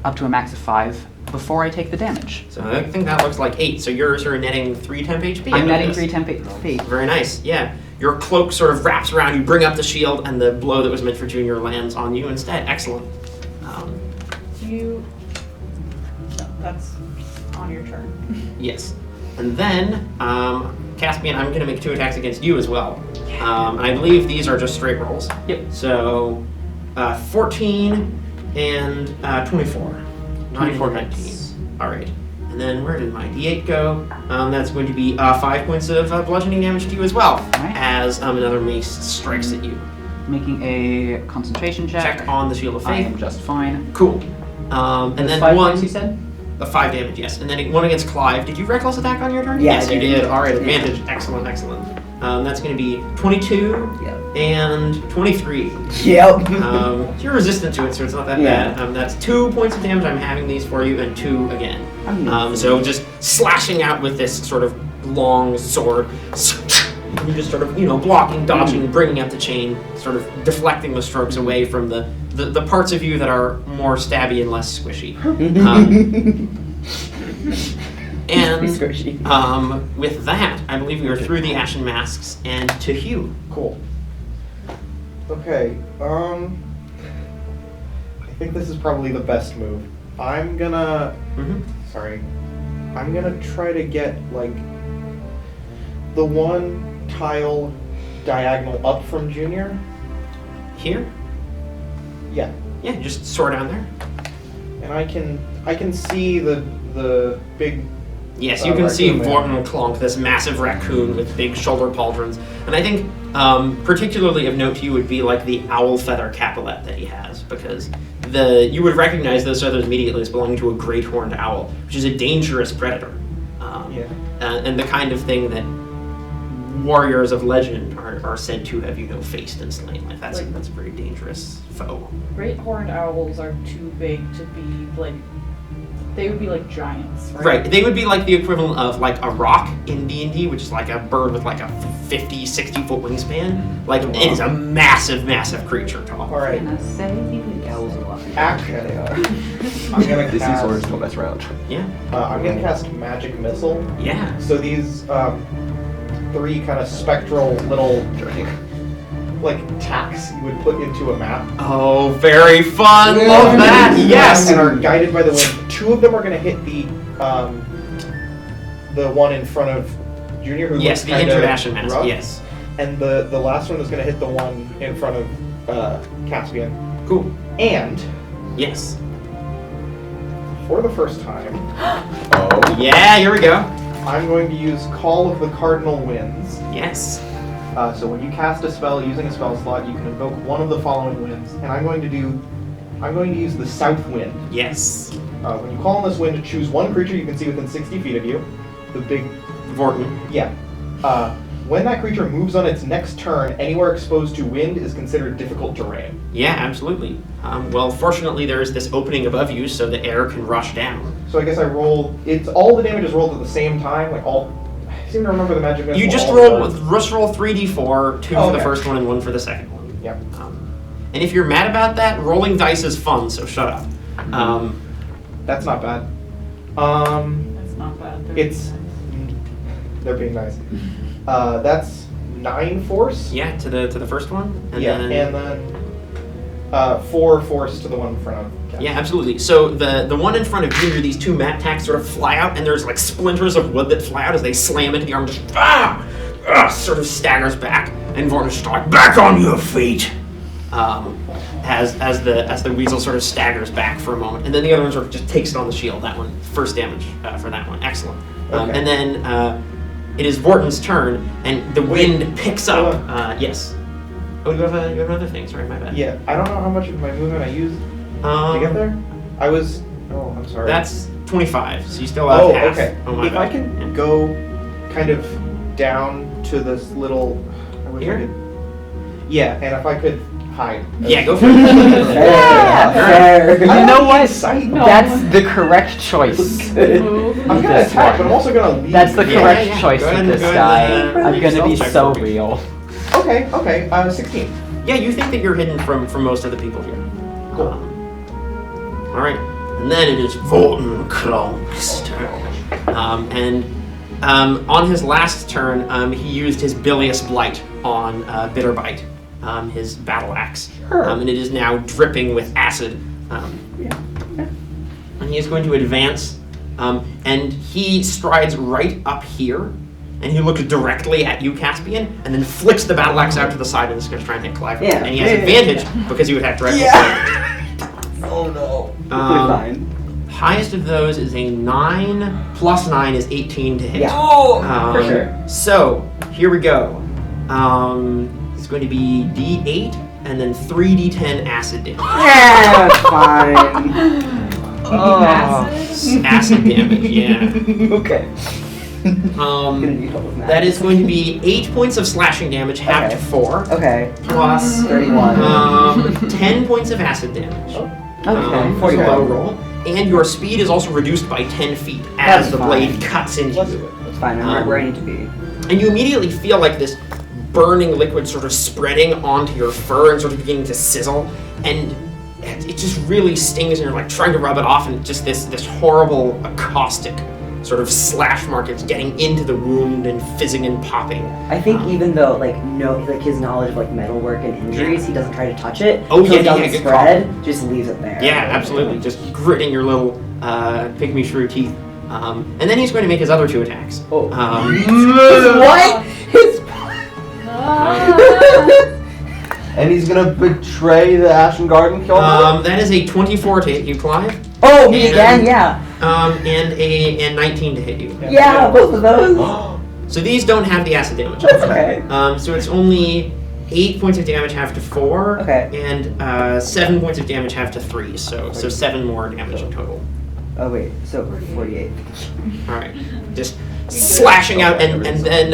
S2: up to a max of 5 before I take the damage.
S8: So I think that looks like 8. So you're sort of netting 3 temp HP. out
S2: I'm
S8: of
S2: netting
S8: this.
S2: 3 temp feet.
S8: Very nice. Yeah. Your cloak sort of wraps around you, bring up the shield, and the blow that was meant for Junior lands on you instead. Excellent.
S4: No, that's on your turn.
S8: Yes. And then, Caspian, I'm going to make 2 attacks against you as well. And I believe these are just straight rolls.
S2: Yep.
S8: So, 14 and 24. 24, 19. All right. And then where did my D8 go? That's going to be 5 points of bludgeoning damage to you as well,
S2: Alright.
S8: as another mace strikes at you.
S2: Making a concentration check.
S8: Check on the Shield of
S2: I
S8: Faith.
S2: am just fine.
S8: Cool. And then
S2: 5
S8: one.
S2: points, you said?
S8: 5 damage, yes. And then one against Clive. Did you reckless attack on your turn?
S5: Yeah,
S8: Yes,
S5: I
S8: you
S5: did.
S8: did. All right, advantage. Excellent. That's going to be 22
S5: Yep.
S8: and 23.
S5: Yep.
S8: You're resistant to it, so it's not that
S5: Yeah.
S8: bad. That's 2 points of damage. I'm having these for you, and 2 again.
S5: Amazing.
S8: So just slashing out with this sort of long sword. You just sort of, blocking, dodging, bringing up the chain, sort of deflecting the strokes away from the parts of you that are more stabby and less squishy. And with that, I believe we are through the Ashen Masks and to Hugh.
S3: Cool. Okay, I think this is probably the best move. I'm gonna try to get, the one tile diagonal up from Junior.
S8: Here?
S3: Yeah.
S8: Yeah, just soar down there.
S3: And I can see the big.
S8: Yes, you can see
S3: raccoon
S8: Vorton Clonk, this massive raccoon with big shoulder pauldrons. And I think particularly of note to you would be the owl feather capelet that he has, because you would recognize those feathers immediately as belonging to a great horned owl, which is a dangerous predator. And the kind of thing that warriors of legend are said to have, faced and slain. That's a very dangerous foe.
S4: Great horned owls are too big to be they would be like giants, right?
S8: Right, they would be like the equivalent of a rock in D&D, which is like a bird with a 50, 60 foot wingspan. It is a massive, massive creature, tall.
S3: All right.
S2: Can I say
S3: Action. I'm gonna
S6: DC
S3: cast.
S6: swords don't mess around.
S8: Yeah.
S3: I'm gonna cast Magic Missile.
S8: Yeah.
S3: So these 3 kind of spectral little like tacks you would put into a map.
S8: Oh, very fun. Love that. Yes.
S3: And are guided by the wind. 2 of them are gonna hit the one in front of Junior, who
S8: Yes,
S3: looks
S8: the
S3: kinda
S8: interaction mask.
S3: rough.
S8: Yes.
S3: And the last one is gonna hit the one in front of Caspian.
S8: Cool.
S3: And
S8: Yes.
S3: for the first time,
S6: Oh.
S8: Yeah, here we go.
S3: I'm going to use Call of the Cardinal Winds.
S8: Yes.
S3: So when you cast a spell using a spell slot, you can invoke one of the following winds, and I'm going to use the South Wind.
S8: Yes.
S3: When you call on this wind, choose one creature you can see within 60 feet of you. The big,
S8: Vorton.
S3: yeah. When that creature moves on its next turn, anywhere exposed to wind is considered difficult terrain.
S8: Yeah, absolutely. Well, fortunately, there is this opening above you, so the air can rush down.
S3: So I guess I roll. It's all the damage is rolled at the same time. Like all. I seem to remember the magic.
S8: You just
S3: roll.
S8: roll 3d4, 2 for the
S3: Okay.
S8: first one and 1 for the second one.
S3: Yep.
S8: And if you're mad about that, rolling dice is fun, so shut up.
S3: That's not bad.
S4: That's not bad.
S3: They're being nice. That's 9 force.
S8: Yeah, to the first one, and
S3: Yeah,
S8: then
S3: and then 4 force to the one in front of Cass.
S8: yeah, absolutely. So the one in front of Junior, these 2 mat tacks sort of fly out, and there's like splinters of wood that fly out as they slam into the arm. Just sort of staggers back, and Vorton is just like
S9: Back on your feet.
S8: as the weasel sort of staggers back for a moment, and then the other one sort of just takes it on the shield. That one, first damage for that one. Excellent.
S3: Okay.
S8: And then it is Vorton's turn, and the wind picks up. Yes. Oh, you have another thing. Sorry, my bad.
S3: Yeah, I don't know how much of my movement I used to get there. I was. Oh, I'm sorry.
S8: That's 25, so you still have
S3: Oh,
S8: half.
S3: okay.
S8: Oh, my
S3: If
S8: bad.
S3: I can go kind of down to this little. I wish I
S8: Here?
S3: could. Yeah, and if I could hide.
S8: Yeah, go for it.
S2: Yeah, fair.
S3: I
S2: You know
S3: don't
S2: what?
S3: need sight.
S2: That's the correct choice.
S3: I'm gonna
S2: This
S3: attack,
S2: one.
S3: but I'm also gonna leave.
S2: That's the
S8: Yeah,
S2: correct
S8: yeah.
S2: choice
S8: Go
S2: with
S8: ahead,
S2: this
S8: go
S2: guy.
S8: ahead,
S2: I'm gonna be
S8: stealth check
S2: so
S8: for me.
S2: real.
S3: Okay, 16.
S8: Yeah, you think that you're hidden from most of the people here.
S3: Cool.
S8: All right, and then it is Vorton Klonk's turn. On his last turn, he used his Bilious Blight on Bitterbite, his battle axe, and it is now dripping with acid. And he is going to advance, and he strides right up here, and he looks directly at you, Caspian, and then flicks the battle axe out to the side and is going to try and hit Clive.
S5: Yeah.
S8: And he has advantage because he would have direct
S6: Oh no.
S5: Fine.
S8: Highest of those is a 9, plus 9 is 18 to hit.
S5: Yeah.
S2: Oh,
S5: for sure.
S8: So, here we go. It's going to be D8 and then 3D10 acid damage.
S5: Yeah, fine.
S8: Acid damage, yeah.
S5: Okay. Gonna need help with
S8: That is going to be 8 points of slashing damage, half to 4,
S5: Okay.
S8: plus
S5: 31.
S8: 10 points of acid damage.
S5: Okay.
S8: For the
S5: 41.
S8: low roll. And your speed is also reduced by 10 feet as
S5: That's
S8: the
S5: fine.
S8: blade cuts into you.
S5: It's fine. I'm right where I need to be.
S8: And you immediately feel like this burning liquid sort of spreading onto your fur and sort of beginning to sizzle. And it just really stings, and you're like trying to rub it off, and just this horrible caustic sort of slash mark is getting into the wound and fizzing and popping.
S5: I think even though his knowledge of metalwork and injuries, he doesn't try to touch it.
S8: Oh,
S5: so
S8: yeah,
S5: it doesn't
S8: good
S5: spread. Just leaves it there.
S8: Yeah, absolutely. Just gritting your little pygmy shrew teeth. And then he's going to make his other 2 attacks.
S5: Oh.
S8: What?
S5: His
S6: And he's gonna betray the Ashen Garden kill.
S8: That is a 24 to hit you, Clive.
S5: Oh, me
S8: And-
S5: again? Yeah.
S8: And 19 to hit you.
S5: Yeah, both of those.
S8: So these don't have the acid damage.
S5: That's okay.
S8: So it's only 8 points of damage, half to 4.
S5: Okay.
S8: And 7 points of damage, half to 3. So 7 more damage in total.
S5: Oh wait, so 48.
S8: All right. Just slashing out, and then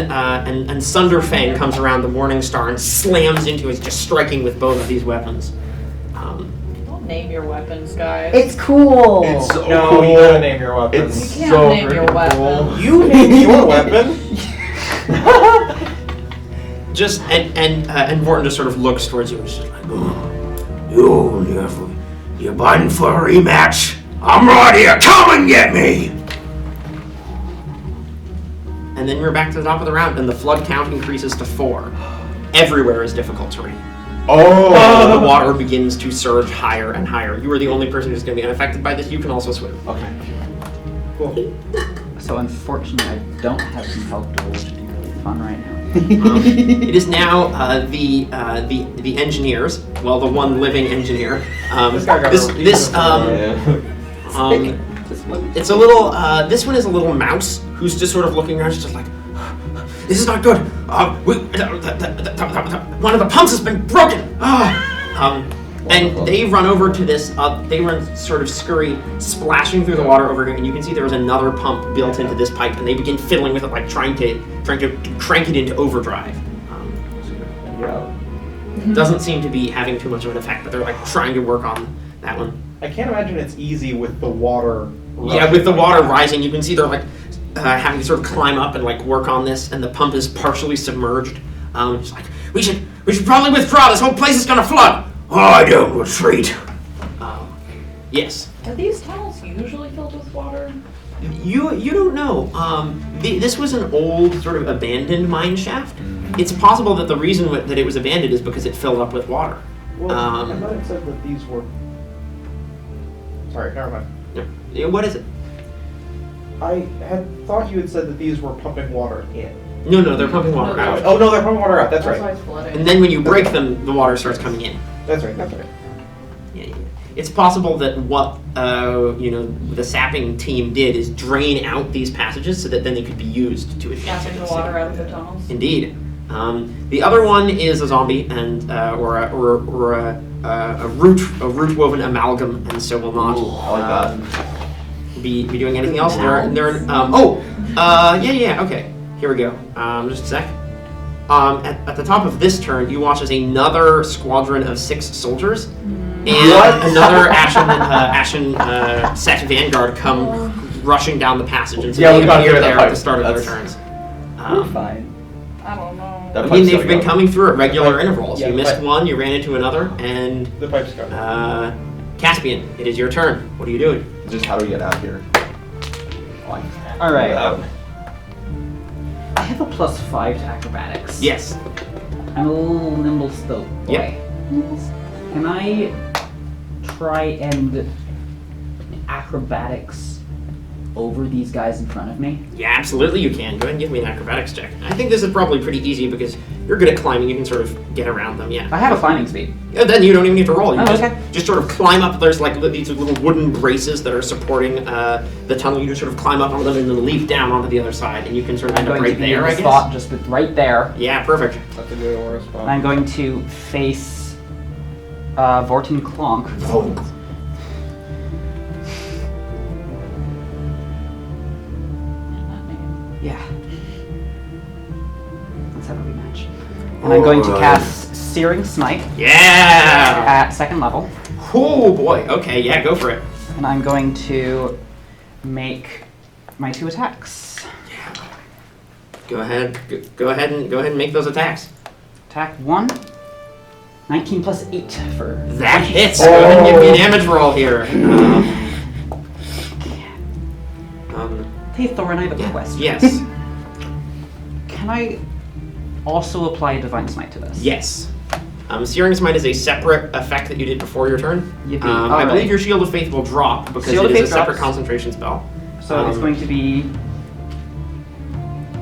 S8: Sunderfang comes around the Morning Star and slams into it, just striking with both of these weapons.
S4: Don't name your weapons, guys.
S5: It's cool.
S6: It's so
S3: No,
S6: cool.
S3: you gotta name your weapon.
S6: It's
S4: You can't
S6: so
S4: name your
S6: freaking cool.
S4: weapon.
S3: You name your weapon.
S8: Just and Morton just sort of looks towards you. And is just like,
S9: You're biting for a rematch. I'm right here. Come and get me.
S8: And then we're back to the top of the round, and the flood count increases to 4. Everywhere is difficult terrain.
S6: Oh!
S8: The water begins to surge higher and higher. You are the only person who's going to be unaffected by this. You can also swim.
S6: Okay.
S3: Cool.
S2: So unfortunately, I don't have some help to which would be really fun right now.
S8: It is now the engineers. Well, the one living engineer.
S3: This guy got
S8: It's a little. This one is a little mouse who's just sort of looking around, just like, this is not good. One of the pumps has been broken. And they run over to this. They run sort of scurry, splashing through the water over here, and you can see there was another pump built into this pipe, and they begin fiddling with it, like trying to crank it into overdrive. Doesn't seem to be having too much of an effect, but they're like trying to work on that one.
S3: I can't imagine it's easy with the water.
S8: Yeah, with the water rising, you can see they're like having to sort of climb up and like work on this, and the pump is partially submerged. It's like, we should probably withdraw. This whole place is gonna flood.
S9: I don't retreat.
S8: Yes.
S4: Are these tunnels usually filled with water?
S8: You don't know. This was an old sort of abandoned mine shaft. It's possible that the reason that it was abandoned is because it filled up with water.
S3: Well, I thought it said that these were. Sorry, never mind.
S8: Yeah, what is it?
S3: I had thought you had said that these were pumping water in.
S8: No, they're pumping water out.
S3: Oh no, they're pumping water out. That's
S4: why
S3: right.
S4: it's flooding.
S8: And then when you break them, the water starts coming in.
S3: That's right. That's right.
S8: Yeah. It's possible that what the sapping team did is drain out these passages so that then they could be used to advance.
S4: Gassing the water out of the tunnels.
S8: Indeed. The other one is a zombie and or a root woven amalgam, and so will not
S6: I like that.
S8: be doing anything else. Okay. Here we go. Just a sec. At the top of this turn, you watch as another squadron of 6 soldiers and another Ashen set vanguard come rushing down the passage, and so they appear there at the start of their turns.
S5: We're fine.
S4: I don't know.
S8: I mean, they've been coming through at regular intervals. You missed one, you ran into another, and
S3: The pipe's going.
S8: Caspian, it is your turn. What are you doing?
S6: Just how do we get out here?
S2: All right. I have a +5 to acrobatics.
S8: Yes.
S2: I'm a little nimble still.
S8: Yep.
S2: Can I try and acrobatics over these guys in front of me?
S8: Yeah, absolutely you can. Go ahead and give me an acrobatics check. I think this is probably pretty easy because you're good at climbing. You can sort of get around them, yeah.
S2: I have a climbing speed.
S8: Yeah, then you don't even need to roll. You
S2: okay.
S8: just sort of climb up. There's like these little wooden braces that are supporting the tunnel. You just sort of climb up on them and then leap down onto the other side, and you can sort of end up right there, I guess.
S2: Spot just right there.
S8: Yeah, perfect.
S3: That's a good aura spot.
S2: And I'm going to face Vorten Klonk. Yeah. Let's have a rematch. And I'm going to cast Searing Smite
S8: Yeah!
S2: at 2nd level.
S8: Oh boy. Okay, yeah, go for it.
S2: And I'm going to make my 2 attacks.
S8: Go ahead and make those attacks.
S2: Attack 1. 19 plus 8 for...
S8: That hits. Go ahead and give me a damage roll here.
S2: Hey Thorin, I have a question.
S8: Yes.
S2: Can I also apply a Divine Smite to this?
S8: Yes. Searing Smite is a separate effect that you did before your turn.
S2: Yippee.
S8: I believe your Shield of Faith will drop because
S2: Shield of
S8: it is
S2: Faith
S8: a separate
S2: drops.
S8: concentration spell.
S2: So it's going to be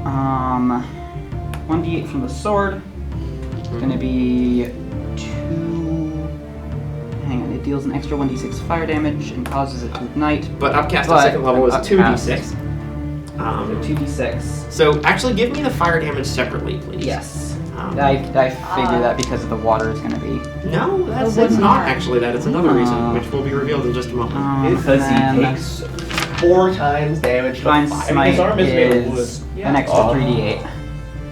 S2: 1d8 from the sword. It's going to be 2... Hang on, it deals an extra 1d6 fire damage and causes it to ignite.
S8: But upcast at 2nd level is
S2: upcast.
S8: 2d6.
S2: 2d6.
S8: So actually give me the fire damage separately, please.
S2: Yes. I figure that because of the water is going to be...
S8: No, that's not actually that. It's another reason, which will be revealed in just a moment.
S6: Because he takes 4 times damage to
S2: Divine
S6: 5.
S2: Smite
S3: His arm is made of
S2: is
S3: wood.
S2: an extra 3d8.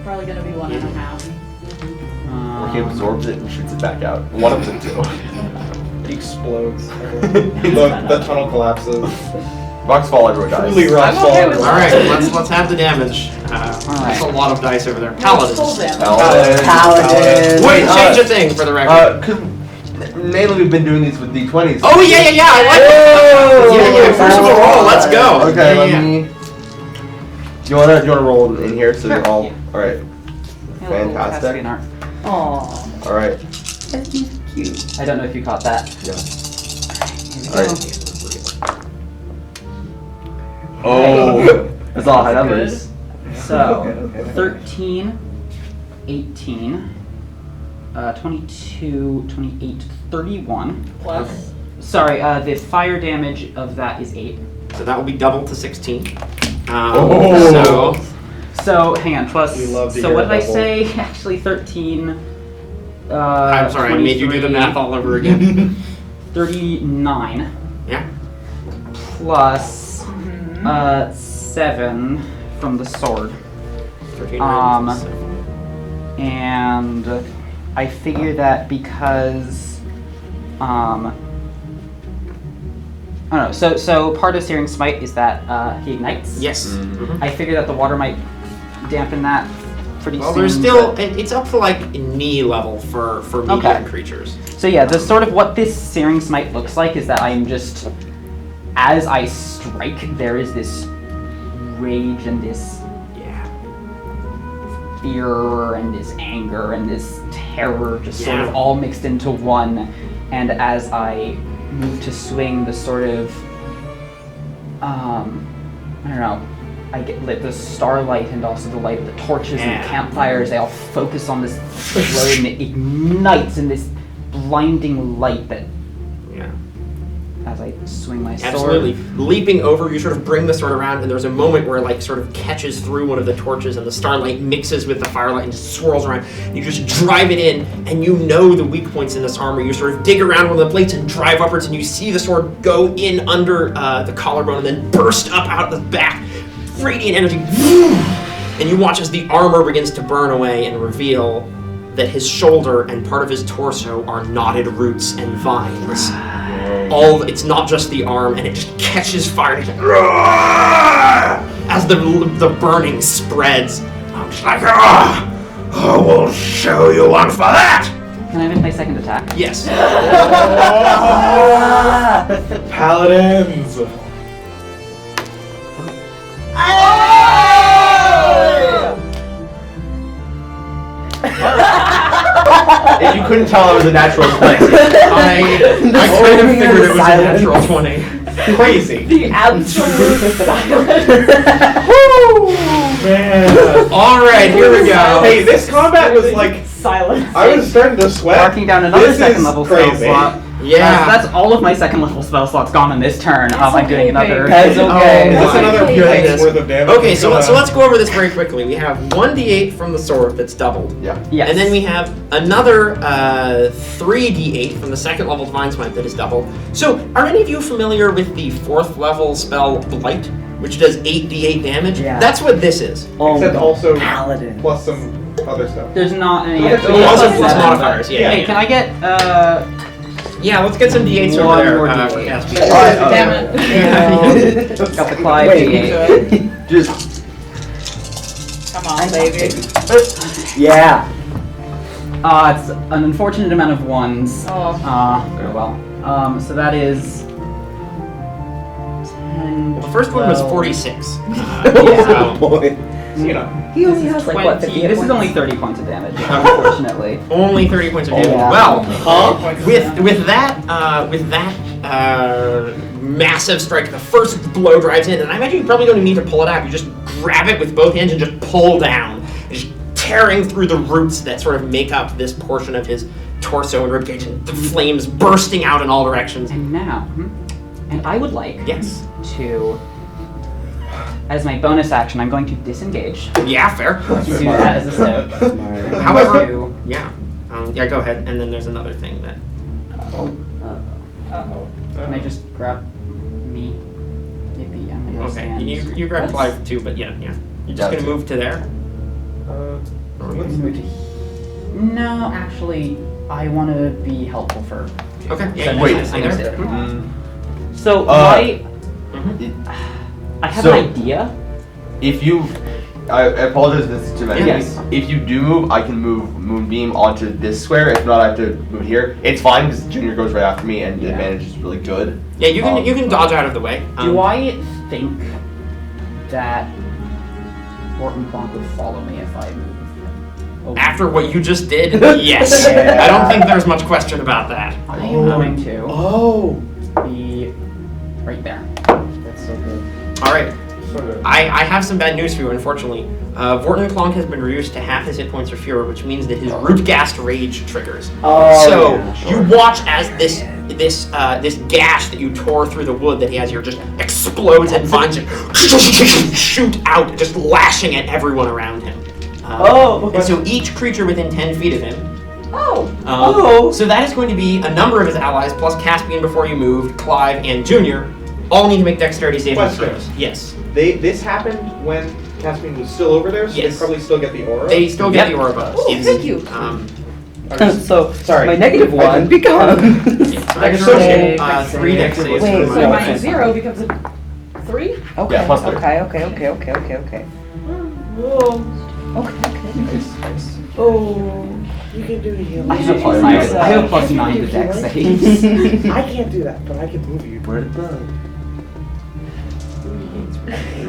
S4: Probably gonna be 1.5.
S6: Or he absorbs it and shoots it back out. One of the 2.
S3: He explodes. the tunnel collapses.
S6: Rocks fall, everyone dies.
S3: Truly rocks fall.
S8: Alright, let's have the damage. That's a lot of dice over there. Paladins.
S5: Paladin.
S8: Wait, change a thing for the record.
S6: mainly we've been doing these with D20s.
S8: Oh yeah. I like it. Yeah. First of all, let's go.
S6: Okay,
S8: Yeah,
S6: let
S8: yeah.
S6: me. Do you wanna roll in here so you're all
S2: Yeah.
S6: all right? Fantastic.
S2: Cassidy and art.
S5: Aww.
S6: All right.
S5: That's cute.
S2: I don't know if you caught that.
S6: Yeah.
S2: Here we
S6: All
S2: go.
S6: right. Oh, that's all high
S4: That's
S6: numbers.
S2: So,
S5: Okay.
S2: 13, 18, 22, 28, 31.
S4: Plus.
S2: Sorry, the fire damage of that is 8.
S8: So that will be double to 16.
S6: Oh.
S2: So, hang on, plus.
S3: We love to
S2: So,
S3: hear
S2: what did I
S3: double.
S2: say? Actually, 13.
S8: I'm sorry, I made you do the
S2: 23,
S8: math all over again.
S2: 39.
S8: Yeah.
S2: Plus 7 from the sword.
S8: 13
S2: And I figure that because I don't know. So part of Searing Smite is that he ignites.
S8: Yes.
S6: Mhm.
S2: I figure that the water might dampen that pretty
S8: Well,
S2: soon.
S8: there's still
S2: but-
S8: it's up to like knee level for medium
S2: Okay.
S8: creatures.
S2: So yeah, the sort of what this Searing Smite looks like is that I'm just, as I strike, there is this rage and this
S8: Yeah.
S2: fear and this anger and this terror just sort
S8: Yeah.
S2: of all mixed into one. And as I move to swing, the sort of, I don't know, I get lit the starlight and also the light of the torches and
S8: Yeah.
S2: the campfires. They all focus on this road and it ignites in this blinding light that,
S8: Yeah.
S2: as I swing my sword.
S8: Absolutely. Leaping over, you sort of bring the sword around, and there's a moment where it like sort of catches through one of the torches, and the starlight mixes with the firelight and just swirls around. And you just drive it in, and you know the weak points in this armor. You sort of dig around one of the plates and drive upwards, and you see the sword go in under the collarbone and then burst up out the back. Radiant energy. And you watch as the armor begins to burn away and reveal that his shoulder and part of his torso are knotted roots and vines. It's not just the arm, and it just catches fire. It's like, "Rah!" As the burning spreads. I'm just like, "Ah, I will show you one for that."
S2: Can I make my second attack?
S8: Yes.
S3: Paladins!
S6: If you couldn't tell, it was a natural 20.
S8: I kind of figured it was a natural 20.
S3: Crazy.
S4: The absolute silence.
S3: Man.
S8: All right, here we go.
S3: Hey, this combat was like,
S4: Silence.
S3: I was starting to sweat.
S2: Marking down another
S3: This
S2: second
S3: is
S2: level spell
S3: crazy.
S2: slot.
S8: Yeah.
S2: So that's all of my second level spell slots gone on this turn. I'm doing another.
S5: That's okay.
S3: Is this
S8: my
S3: another
S8: goodness.
S3: worth of damage?
S8: Okay, so let's go over this very quickly. We have 1d8 from the sword that's doubled.
S6: Yeah.
S2: Yes.
S8: And then we have another 3d8 from the second level Divine Smite that is doubled. So, are any of you familiar with the 4th level spell Blight, which does 8d8 damage?
S5: Yeah.
S8: That's what this is.
S3: Except also
S5: Paladin.
S3: plus some other stuff.
S2: There's not any.
S3: Oh,
S2: extra
S3: there's also
S2: ones,
S8: plus
S2: but-
S8: modifiers, yeah.
S2: Hey, can I get
S8: Yeah, let's get some d8s over
S2: One
S8: there
S2: more
S8: for
S2: D8.
S8: Cassidy.
S4: Damn it.
S2: got the Clyde
S5: Wait.
S2: D8?
S6: Just
S4: Come on, baby.
S5: Yeah.
S2: It's an unfortunate amount of ones.
S4: Oh.
S2: Oh well. So that is 10.
S8: Well, the first one was
S2: 12.
S8: 46.
S2: Yeah.
S6: boy.
S3: You know.
S5: He only
S2: This
S5: has
S2: is
S5: like what
S2: 20.
S5: 50
S2: This is
S5: points?
S2: only 30 points of damage, unfortunately.
S8: Only 30 points of damage.
S2: Yeah.
S8: Well,
S3: Huh?
S8: with that massive strike, the first blow drives in, and I imagine you probably don't even need to pull it out. You just grab it with both hands and just pull down, just tearing through the roots that sort of make up this portion of his torso and ribcage, and the flames bursting out in all directions.
S2: And now, and I would like
S8: Yes.
S2: to, as my bonus action, I'm going to disengage.
S8: Yeah, fair.
S2: Do that as a step.
S5: Smart.
S8: However,
S2: To-
S8: yeah. Yeah, go ahead. And then there's another thing that.
S4: Uh-oh.
S2: Can I just grab me? Maybe I'm gonna
S8: Okay,
S2: stand.
S8: you grab
S2: That's-
S8: Clive too, but yeah. You're just gonna move to there.
S2: I'm gonna move to- No, actually, I want to be helpful for.
S8: Okay. Yeah,
S2: So
S8: you
S6: wait,
S8: can stay there.
S2: So
S8: Mm-hmm.
S2: I have
S6: So-
S2: an idea.
S6: If you I apologize if this is too many.
S2: Yes.
S6: If you do move, I can move Moonbeam onto this square. If not, I have to move here. It's fine because Junior goes right after me and the advantage is really good.
S8: Yeah, you can dodge out of the way.
S2: Do I think that Vorton Plonk would follow me if I moved?
S8: After what you just did, yes.
S2: Yeah.
S8: I don't think there's much question about that.
S2: I am going to
S3: Oh!
S2: be right there.
S3: That's so good.
S8: All right.
S3: So good.
S8: I have some bad news for you, unfortunately. Vorton Plonk has been reduced to half his hit points or fewer, which means that his Rootgast Rage triggers.
S5: Oh,
S8: So
S5: yeah, sure.
S8: you watch as this gash that you tore through the wood that he has here just explodes and vines just shoot out, just lashing at everyone around him. And so each creature within 10 feet of him. So that is going to be a number of his allies plus Caspian before you moved, Clive, and Junior. All need to make dexterity saving
S3: Question.
S8: throws. Yes.
S3: This happened when Caspian was still over there, so
S8: Yes.
S3: they probably still get the aura.
S8: They still get the aura bonus.
S4: Oh,
S8: Yes.
S4: thank you.
S5: So
S3: Sorry.
S5: my negative one becomes.
S8: Yeah, so I can
S3: So-
S8: roll 3 dex saves.
S5: Wait,
S8: for
S5: so
S8: my-
S4: My 0 becomes a 3?
S5: Okay,
S6: Yeah, plus three.
S5: okay.
S4: Whoa.
S7: Oh, you can do the
S2: I
S7: healing.
S2: have a plus 9. I have a plus 9 to dex saves.
S7: I can't do that, but I can move you.
S6: Where'd it go?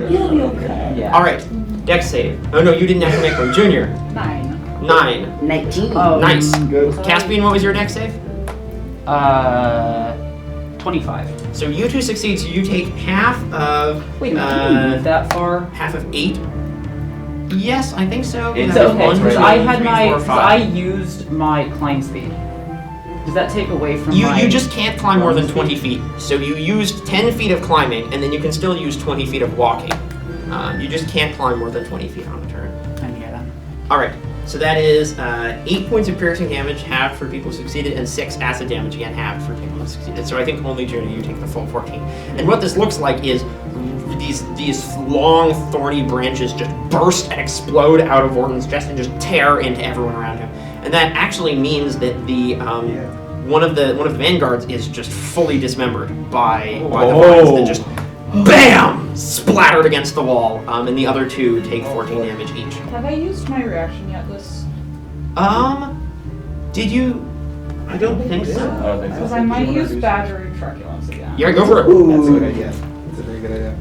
S4: You'll be okay.
S2: Yeah.
S8: All right, dex save. Oh no, you didn't have to make one. Junior,
S4: 9.
S8: 9.
S5: 19.
S2: Oh,
S8: Nice.
S3: Good.
S8: Caspian, what was your dex save?
S2: 25.
S8: So you two succeed. So you take half of.
S2: Wait, did we move that far?
S8: Half of 8. Yes, I think so.
S6: It's
S2: So,
S8: That's
S2: okay,
S8: one,
S2: because
S8: two,
S2: I had
S8: three,
S2: my,
S8: four,
S2: because
S8: five.
S2: I used my climb speed. Does that take away from
S8: You
S2: my?
S8: you just can't climb more than 20 feet. So you used 10 feet of climbing, and then you can still use 20 feet of walking. You just can't climb more than 20 feet on a turn.
S2: I'm here then.
S8: All right. So that is 8 points of piercing damage halved for people who succeeded, and 6 acid damage again halved for people who succeeded. So I think only Junior, you take the full 14. And what this looks like is these long thorny branches just burst and explode out of Vorton's chest and just tear into everyone around him. And that actually means that the one of the vanguards is just fully dismembered by the vines that just BAM! Splattered against the wall. And the other 2 take 14 damage each.
S4: Have I used my reaction yet this?
S8: Did you? I don't think so.
S6: I don't think
S4: Because
S6: so.
S4: I might use Badger Truculence again.
S8: Yeah, go for it.
S3: That's a good idea. That's a very good idea.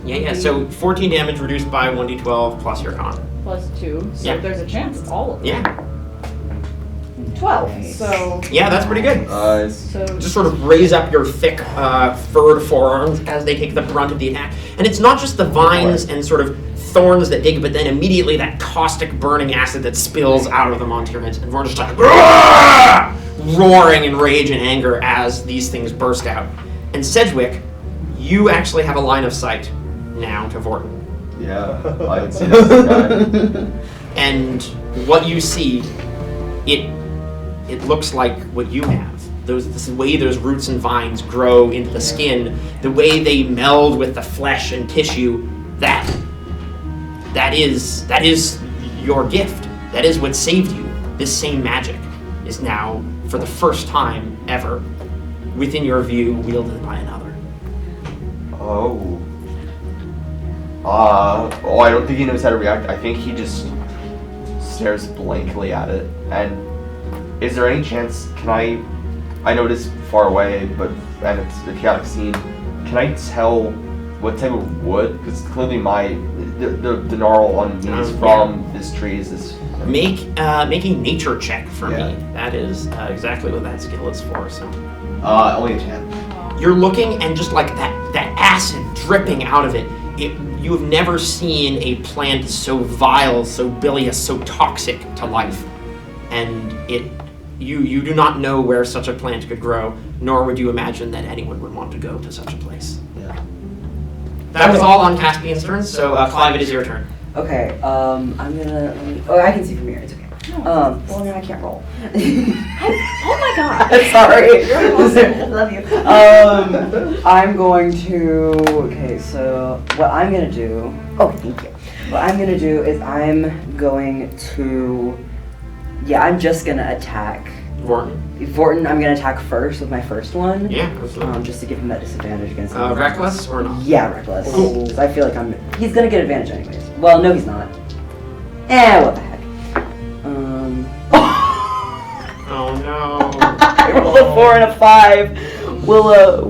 S8: Yeah. So 14 damage reduced by 1d12 plus your con.
S4: Plus 2, so
S8: Yeah.
S4: there's a chance it's all of them.
S8: Yeah.
S4: 12, so...
S8: Yeah, that's pretty good.
S4: So
S8: Just sort of raise up your thick, furred forearms as they take the brunt of the attack. And it's not just the vines and sort of thorns that dig, but then immediately that caustic burning acid that spills out of them onto your heads. And we're just like, "Grrrr!" roaring in rage and anger as these things burst out. And Sedgwick, you actually have a line of sight now to Vorton.
S6: Yeah, I can see this guy.
S8: And what you see, it looks like what you have. The way those roots and vines grow into the skin, the way they meld with the flesh and tissue, that is your gift. That is what saved you. This same magic is now, for the first time ever, within your view, wielded by another.
S6: Oh. I don't think he knows how to react. I think he just stares blankly at it. And is there any chance, I know it is far away, and it's a chaotic scene, can I tell what type of wood? Because clearly the gnarl on me is from this tree. Is this...
S8: Make a nature check for
S6: Yeah.
S8: me. That is exactly what that skill is for, so.
S6: Only a 10.
S8: You're looking and just like that acid dripping out of it, you have never seen a plant so vile, so bilious, so toxic to life. And you do not know where such a plant could grow, nor would you imagine that anyone would want to go to such a place.
S6: Yeah.
S8: That was all on Caspian's turn, so Clive, it is your turn.
S5: Okay, I'm gonna. I can see from here. It's okay. Well, I mean, I can't roll.
S4: Oh my god!
S5: Sorry. Love you. I'm going to. Okay, so what I'm gonna do. Oh, thank you. What I'm gonna do is I'm going to. Yeah, I'm just gonna attack
S8: Vorton.
S5: Vorton. I'm gonna attack first with my first one.
S8: Yeah, absolutely.
S5: Just to give him that disadvantage against.
S8: Reckless or not?
S5: Yeah, reckless.
S8: Cool.
S5: 'Cause I feel like he's gonna get advantage anyways. Well, no, he's not. What the heck?
S8: Oh no.
S5: I rolled a 4 and a 5. Will a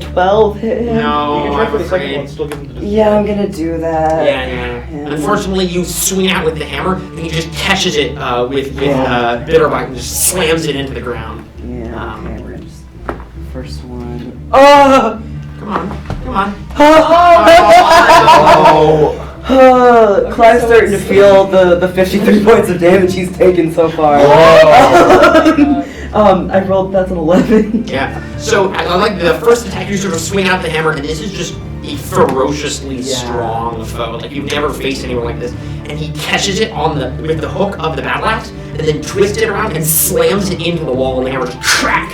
S5: 12 hit him?
S3: You
S8: No,
S3: can try
S8: I'm
S3: for the second
S8: afraid.
S3: one, still give him the
S5: Yeah, I'm gonna do that.
S8: Yeah. Unfortunately, you swing out with the hammer, and he just catches it with Bitterbite and just slams it into the ground.
S5: Yeah, okay, we're gonna just... First one...
S8: Come on.
S5: Clive's starting to feel the 53 points of damage he's taken so far. I rolled, that's an 11.
S8: Yeah. So, I like the first attack, you sort of swing out the hammer, and this is just a ferociously strong foe. Like, you've never faced anyone like this. And he catches it with the hook of the battle axe, and then twists it around and slams it into the wall, and the hammer just crack.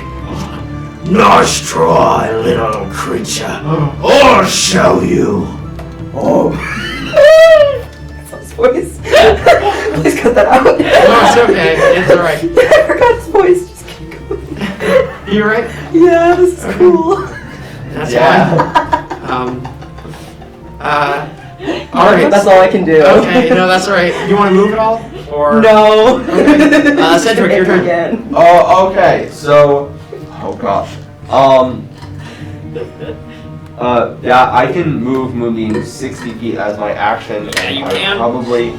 S9: Nice try, little creature. I'll show you.
S5: That's his voice. Please cut that out.
S8: No, it's okay. It's alright.
S5: I forgot his voice. Just keep going.
S8: You right?
S5: Yeah, this is cool.
S8: That's fine. Alright.
S5: That's all I can do.
S8: Okay, no, that's alright. You want to move at all? Or
S5: No.
S8: Okay. Cedric, your turn.
S5: Again.
S6: Oh, okay. So, oh gosh. Yeah, I can move Moonbeam 60 feet as my action.
S8: Yeah, you
S6: I
S8: can.
S6: probably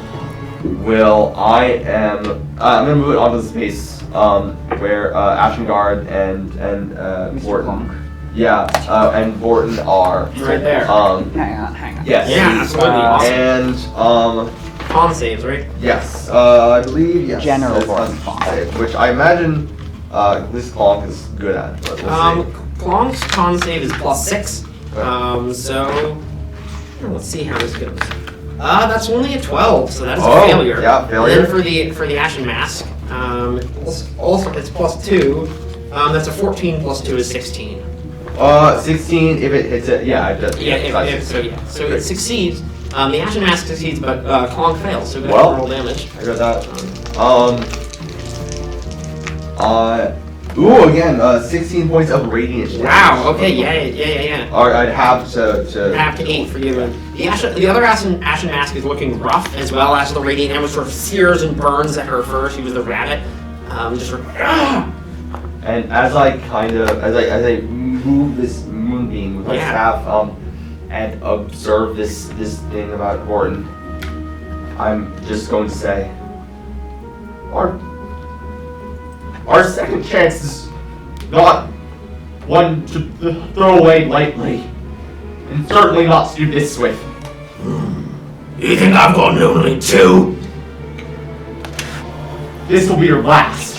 S6: will. I'm gonna move it onto the space where Ashen Guard and Borton. Yeah, and Borton are.
S8: Right there.
S2: Hang on.
S6: Yes.
S8: Yeah, absolutely. Awesome.
S6: And
S8: Con saves, right?
S6: yes, I believe yes.
S2: General
S6: it's
S2: Borton
S6: con
S2: con.
S6: save, which I imagine this Clonk is good at. But we'll see.
S8: Klonk's con save is +6. So let's see how this goes. That's only a 12, so that is a failure.
S6: Yeah, failure.
S8: And then for the Ashen Mask, also it's +2. That's a 14 + 2 is 16.
S6: 16 if it hits it. Yeah, it does.
S8: Yeah, so it succeeds. The Ashen Mask succeeds, but Klonk fails. So go ahead
S6: Well,
S8: and roll damage.
S6: I got that. Again, 16 points of radiant damage.
S8: Wow. Okay. Yeah.
S6: Or I'd have to.
S8: Half to 8 for you. And the other Ashen Mask is looking rough as well as the radiant damage sort of sears and burns at her fur. She was the rabbit. Just sort of.
S6: And as I move this moonbeam with my staff, and observe this thing about Borton, I'm just going to say, our second chance is not one to throw away lightly, and certainly not to do this with.
S9: You think I've got only 2?
S6: This will be your last.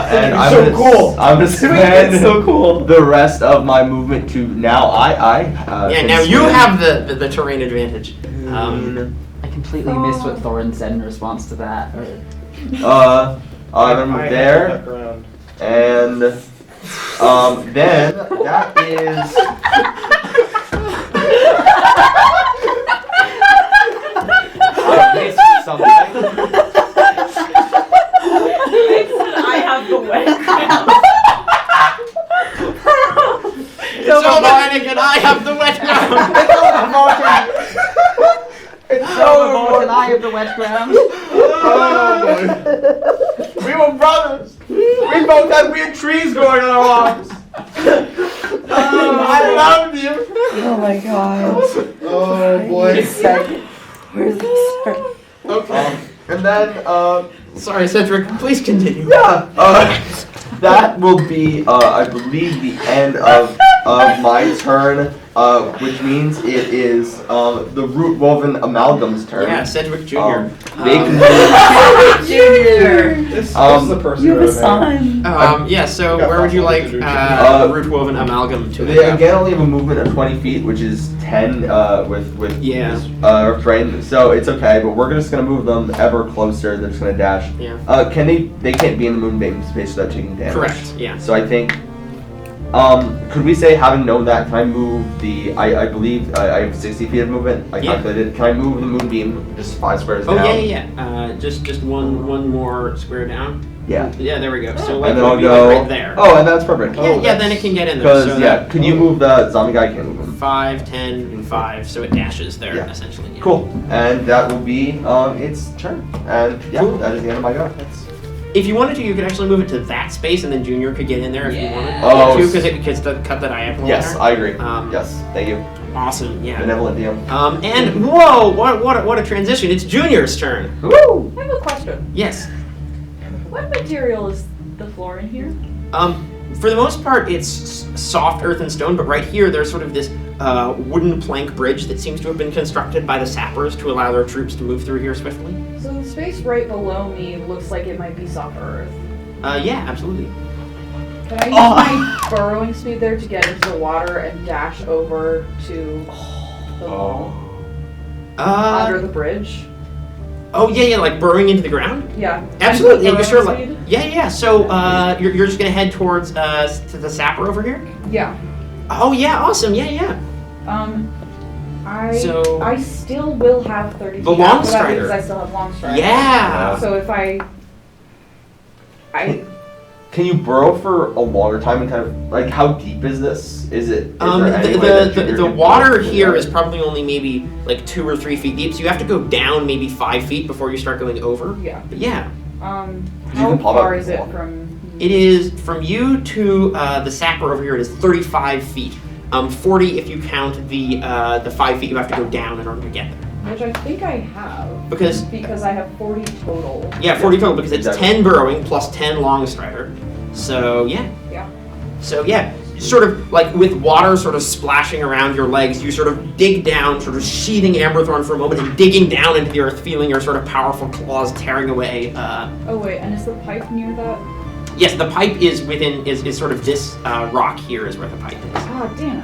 S6: And I'm
S3: so
S6: gonna,
S3: cool.
S6: I'm gonna spend
S5: so cool.
S6: the rest of my movement to now.
S8: Now you have the terrain advantage.
S2: I completely missed what Thorin said in response to that.
S6: I'm gonna move there, and then that is. I missed something.
S4: I have the wet ground.
S8: It's Oberlin and I have the wet ground.
S6: It's
S2: So and I have the wet ground.
S6: We were brothers. We both had weird trees growing on our arms. I loved you.
S5: Oh my god.
S3: Oh boy.
S5: Where's this?
S6: Okay. And then,
S8: Sorry, Cedric. Please continue.
S6: yeah, that will be, I believe, the end of my turn, which means it is the Root Woven Amalgam's turn.
S8: Yeah, Cedric Jr.
S6: They can
S5: Junior!
S3: This is the person
S5: You have a
S3: over there.
S5: son.
S8: Yeah, so
S3: got
S8: where would you like
S3: five
S8: Root Woven Amalgam to
S6: They again only have a movement of 20 feet, which is 10 with
S8: Yeah.
S6: restraint. So it's okay, but we're just gonna move them ever closer. They're just gonna dash.
S8: Yeah.
S6: Can they can't be in the moonbeam space without taking damage.
S8: Correct, yeah.
S6: So I think, could we say, having known that, can I move I believe I have 60 feet of movement. I
S8: Yeah.
S6: calculated. Can I move the moonbeam just 5 squares
S8: Oh
S6: down?
S8: yeah. Just one more square down.
S6: Yeah.
S8: Yeah, there we go. So like
S6: And
S8: it
S6: then I'll
S8: would be
S6: go.
S8: like right there.
S6: Oh, and that's perfect.
S8: Yeah, then it can get in there.
S6: Because
S8: So
S6: yeah,
S8: that-
S6: can you move the zombie guy? Can't move him.
S8: 5, 10, and 5, so it dashes there
S6: Yeah.
S8: essentially. Yeah.
S6: Cool. And that will be its turn. And yeah, that is the end of my go.
S8: If you wanted to, you could actually move it to that space, and then Junior could get in there if you wanted.
S6: Oh,
S8: because it gets to cut the diagonal.
S6: Yes,
S8: there.
S6: I agree.
S8: Um,
S6: Yes, thank you.
S8: Awesome. Yeah.
S6: Benevolent DM.
S8: And whoa, what a transition! It's Junior's turn.
S6: Woo!
S4: I have a question.
S8: Yes.
S4: What material is the floor in here?
S8: For the most part, it's soft earth and stone, but right here there's sort of this wooden plank bridge that seems to have been constructed by the sappers to allow their troops to move through here swiftly.
S4: So the space right below me looks like it might be soft earth.
S8: Yeah, absolutely.
S4: Can I use my burrowing speed there to get into the water and dash over to the wall under the bridge?
S8: Oh yeah, like burrowing into the ground.
S4: Yeah.
S8: Absolutely.
S4: Burrowing
S8: You're sure like
S4: speed?
S8: yeah. So you're just gonna head towards to the sapper over here.
S4: Yeah.
S8: Oh yeah, awesome. Yeah.
S4: I still will have 30
S8: The
S4: feet
S8: long
S4: after that because
S8: strider.
S4: I still have long strider.
S8: Yeah.
S4: So if I
S6: Can you burrow for a longer time and kind of like how deep is this? Is it? Is there any
S8: The,
S6: way that Junior
S8: the
S6: can
S8: water
S6: burrow through
S8: here
S6: that?
S8: is probably only maybe like 2 or 3 feet deep, so you have to go down maybe 5 feet before you start going over.
S4: Yeah.
S8: But yeah,
S4: how
S6: can pop
S4: far
S6: up
S4: is it
S6: water.
S4: from
S8: it is from you to the sapper over here. It is 35 feet. 40 if you count the 5 feet you have to go down in order to get there.
S4: which I think I have
S8: Because
S4: I have 40 total.
S8: yeah, 40 total because it's
S6: Exactly.
S8: 10 burrowing plus 10 long strider. So yeah.
S4: Yeah.
S8: So yeah, sort of like with water sort of splashing around your legs, you sort of dig down, sort of sheathing Amberthorn for a moment and digging down into the earth, feeling your sort of powerful claws tearing away.
S4: Oh wait, and is the pipe near that?
S8: Yes, the pipe is within, is sort of this rock here is where the pipe is.
S4: Ah, damn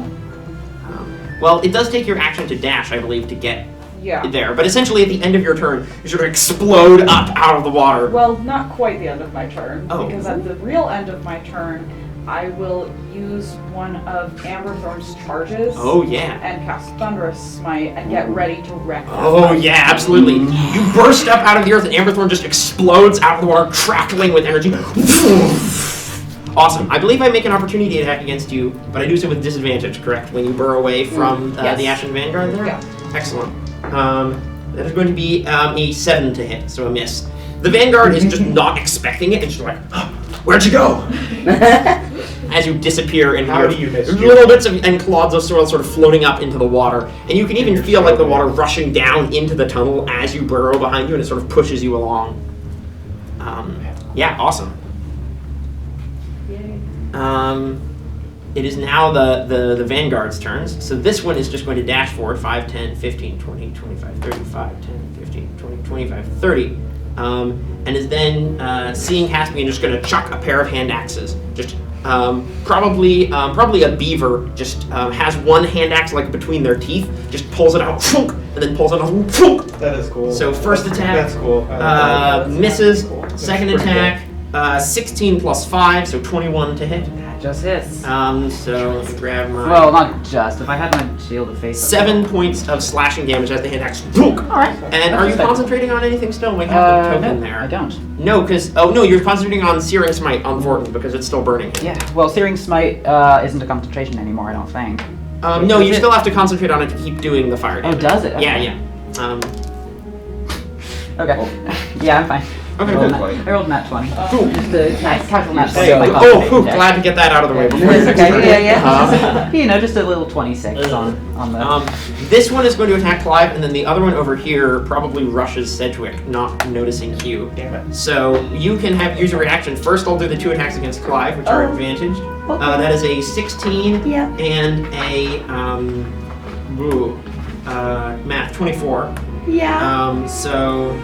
S4: it.
S8: Well, it does take your action to dash, I believe, to get
S4: Yeah.
S8: there. But essentially at the end of your turn, you sort of explode up out of the water.
S4: Well, not quite the end of my turn,
S8: Oh.
S4: because at the real end of my turn, I will use one of Amberthorn's charges
S8: Oh yeah.
S4: and cast Thunderous Smite and get ready to wreck that
S8: Oh
S4: pipe.
S8: yeah, absolutely. You burst up out of the earth and Amberthorn just explodes out of the water, crackling with energy. Awesome. I believe I make an opportunity attack against you, but I do so with disadvantage, correct? When you burrow away from
S4: Yes.
S8: the Ashen Vanguard there?
S4: Yeah.
S8: Excellent. That is going to be a 7 to hit, so a miss. The Vanguard is just not expecting it, and just like, where'd you go? As you disappear in
S3: How
S8: here,
S3: do you miss
S8: there's
S3: you?
S8: little bits of and clods of soil sort of floating up into the water, and you can even
S3: You're
S8: feel
S3: so
S8: like the
S3: good.
S8: water rushing down into the tunnel as you burrow behind you, and it sort of pushes you along. Yeah, awesome.
S4: Yay.
S8: It is now the Vanguard's turns. So this one is just going to dash forward 5, 10, 15, 20, 25, 35, 10, 15, 20, 25, 30. And is then, seeing Caspian, just going to chuck a pair of hand axes. Just probably a beaver just has one hand axe like between their teeth, just pulls it out, and then pulls it out.
S3: That is cool.
S8: So first attack,
S3: That's cool.
S8: misses.
S3: That's
S8: Second
S3: pretty
S8: attack, 16 plus 5, so 21 to hit.
S2: Just hits.
S8: So let me grab my
S2: Well, not just. If I had my shield of face.
S8: 7 points of slashing damage as the hand axe. Alright. And are you concentrating on anything still? We have the token
S2: no,
S8: there.
S2: I don't.
S8: No, because you're concentrating on Searing Smite on Thornton because it's still burning.
S2: Yeah, well, Searing Smite isn't a concentration anymore, I don't think.
S8: No, you
S2: Is it?
S8: still have to concentrate on it to keep doing the fire damage.
S2: does it?
S8: Yeah,
S2: Okay.
S8: yeah.
S2: Okay. Yeah, I'm fine.
S8: Okay,
S2: I rolled
S8: cool.
S2: I rolled nat 20.
S8: Cool.
S2: Just a nice casual nat 20.
S3: Hey,
S2: with my
S8: Oh,
S2: concentration check.
S8: glad to get that out of the way before you
S2: Okay,
S8: fix
S2: yeah. You know, just a little 26 on the...
S8: This one is going to attack Clive, and then the other one over here probably rushes Sedgwick, not noticing Hugh.
S3: Damn it.
S8: So you can use a reaction. First, I'll do the 2 attacks against Clive, which are advantaged. That is a 16
S5: Yeah.
S8: and a math 24.
S5: Yeah.
S8: So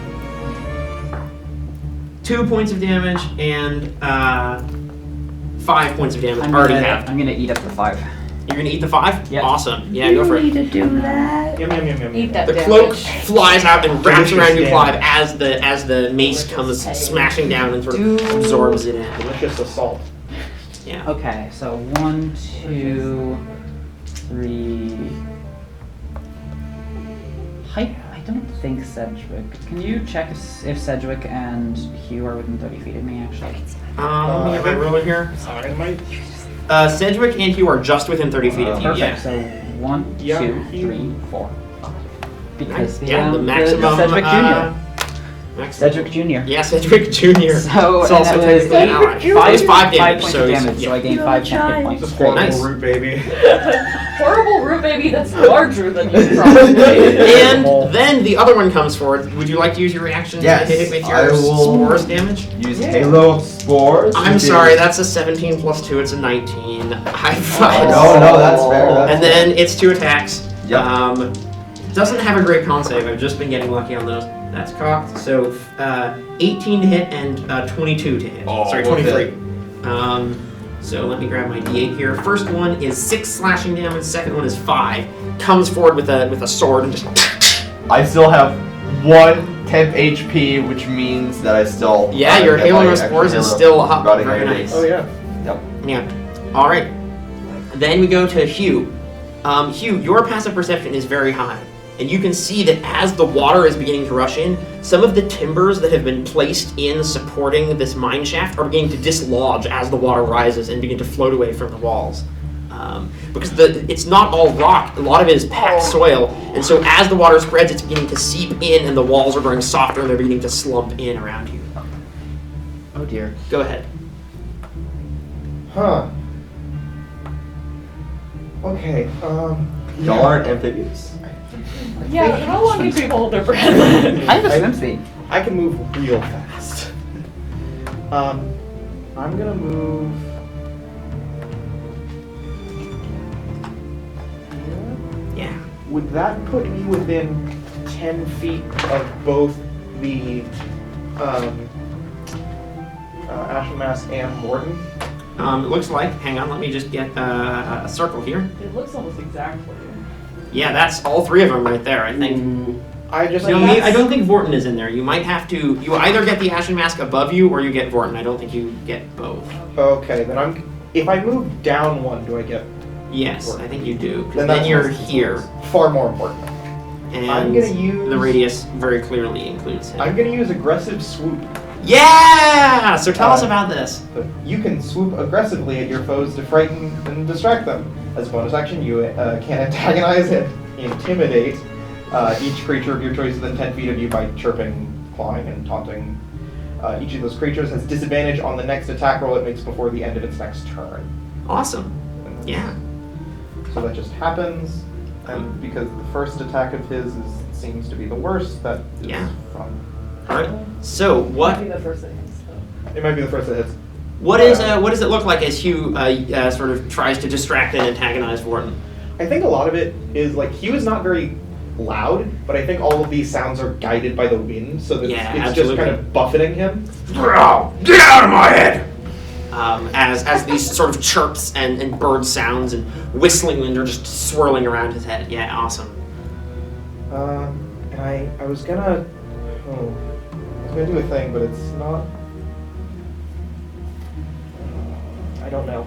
S8: 2 points of damage and 5 points of damage.
S2: I'm
S8: Already
S2: gonna,
S8: halved.
S2: I'm gonna eat up the 5.
S8: You're gonna eat the 5?
S2: Yeah.
S8: Awesome. Yeah, go for it.
S5: to do that.
S3: Yum, yum, yum, yum,
S4: Eat
S3: yum.
S4: that
S8: The
S4: damage.
S8: cloak flies out and wraps
S3: Delicious
S8: around you, Clive,
S3: damage.
S8: as the mace comes smashing down and sort of absorbs it in.
S3: Delicious assault.
S8: Yeah.
S2: Okay, so 1, 2, 3... I don't think Sedgwick. Can you check if Sedgwick and Hugh are within 30 feet of me, actually?
S8: Let me get my ruler here.
S3: Sorry, I might.
S8: Sedgwick and Hugh are just within 30 feet of you.
S2: Perfect.
S8: Yeah.
S2: So 1,
S3: Yeah,
S2: 2,
S3: Hugh.
S2: 3, 4. Because
S8: The maximum.
S2: Sedgwick Jr.
S8: Maximum.
S2: Cedric Jr.
S8: Yeah, Cedric Jr.
S2: So,
S8: It's
S2: and
S8: also
S2: that was
S8: technically an ally.
S2: five,
S8: It was 5 damage,
S2: points
S8: so
S2: of
S8: it's-
S2: damage, so I
S8: yeah.
S2: gained 5 hit points.
S3: It's a horrible
S8: Nice.
S3: root baby.
S4: Horrible root baby that's larger than you, probably.
S8: And then the other one comes forward. Would you like to use your reaction
S6: Yes,
S8: to hit it with
S6: I
S8: your
S6: will.
S8: spores damage?
S6: Use Halo Spores.
S8: I'm sorry, that's a 17 plus 2, it's a 19. High five.
S6: No, that's fair. That's
S8: And then it's 2 attacks.
S6: Yep.
S8: Doesn't have a great con save. I've just been getting lucky on those. That's cocked. So 18 to hit and 22 to hit.
S6: Oh,
S8: Sorry,
S6: we'll
S8: 23.
S6: hit.
S8: So let me grab my D8 here. First one is 6 slashing damage. Second one is 5. Comes forward with a sword and just.
S6: I still have 1 temp HP, which means that I still.
S8: Yeah, your
S6: get
S8: Halo
S6: my
S8: no
S6: extra
S8: Spores is
S6: Halo
S8: still up.
S6: running
S8: Very
S6: underneath.
S8: nice.
S3: Oh yeah.
S6: Yep.
S8: Yeah. All right. Then we go to Hugh. Hugh, your passive perception is very high. And you can see that as the water is beginning to rush in, some of the timbers that have been placed in supporting this mine shaft are beginning to dislodge as the water rises and begin to float away from the walls. Because it's not all rock, a lot of it is packed soil, and so as the water spreads, it's beginning to seep in and the walls are growing softer and they're beginning to slump in around you.
S2: Oh dear.
S8: Go ahead.
S3: Huh. Okay.
S6: Y'all aren't amphibious.
S4: Yeah, how long do people hold their breath?
S2: I have a swim speed.
S3: I can move real fast. I'm gonna move.
S8: Yeah.
S3: Would that put me within 10 feet of both the Ashen Mask and Morton?
S8: It looks like, hang on, let me just get a circle here.
S4: It looks almost exactly.
S8: Yeah, that's all 3 of them right there, I think.
S3: I just.
S8: No, I don't think Vorton is in there. You might have to. You either get the Ashen Mask above you, or you get Vorton. I don't think you get both.
S3: Okay, then if I move down 1, do I get?
S8: Yes, I think you do. 'Cause
S3: Then
S8: then
S3: that's
S8: you're here,
S3: Far more important.
S8: and
S3: I'm gonna use.
S8: the radius very clearly includes him.
S3: I'm gonna use aggressive swoop.
S8: Yeah. So tell us about this.
S3: So you can swoop aggressively at your foes to frighten and distract them. As a bonus action, you can antagonize and intimidate each creature of your choice within 10 feet of you by chirping, clawing, and taunting. Each of those creatures has disadvantage on the next attack roll it makes before the end of its next turn.
S8: Awesome. Yeah.
S3: So that just happens, and because the first attack of his seems to be the worst, that is
S8: Yeah.
S3: fun.
S8: All right. So what?
S4: Might be the first thing. So.
S3: It might be the first that hits.
S8: What does it look like as Hugh sort of tries to distract and antagonize Vorton?
S3: I think a lot of it is like he was not very loud, but I think all of these sounds are guided by the wind, so that
S8: Yeah,
S3: it's
S8: absolutely.
S3: just kind of buffeting him.
S9: Get out of my head!
S8: As these sort of chirps and bird sounds and whistling wind are just swirling around his head. Yeah, awesome.
S3: And I was gonna do a thing, but it's not. I don't know.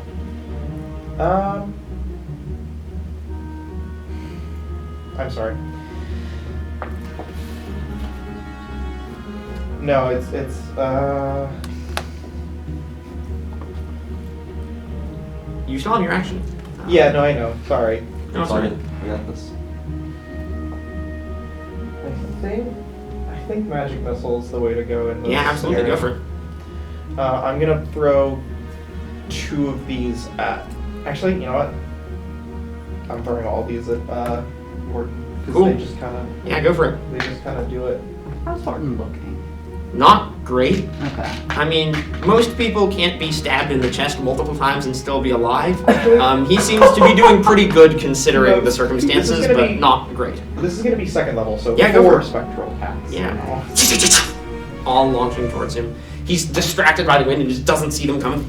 S3: I'm sorry. No, it's
S8: You still have your action.
S3: Yeah, no, I know. Sorry.
S8: No, sorry.
S6: We got this.
S3: I think magic missile's the way to go in this
S8: Yeah, absolutely.
S3: scenario.
S8: Go for it.
S3: I'm gonna throw 2 of these at. Actually, you know what? I'm throwing all these at Morton because
S8: Cool.
S3: they just kind of
S8: Yeah, go for it.
S3: do it.
S2: How's Thornton looking?
S8: Not great.
S2: Okay.
S8: I mean, most people can't be stabbed in the chest multiple times and still be alive. He seems to be doing pretty good considering
S3: No,
S8: the
S3: this
S8: circumstances,
S3: is gonna
S8: but
S3: be-
S8: not great.
S3: This is gonna be 2nd level, so
S8: Yeah, go
S3: 4
S8: for it.
S3: spectral attacks.
S8: Yeah. All launching towards him. He's distracted by the wind and just doesn't see them coming.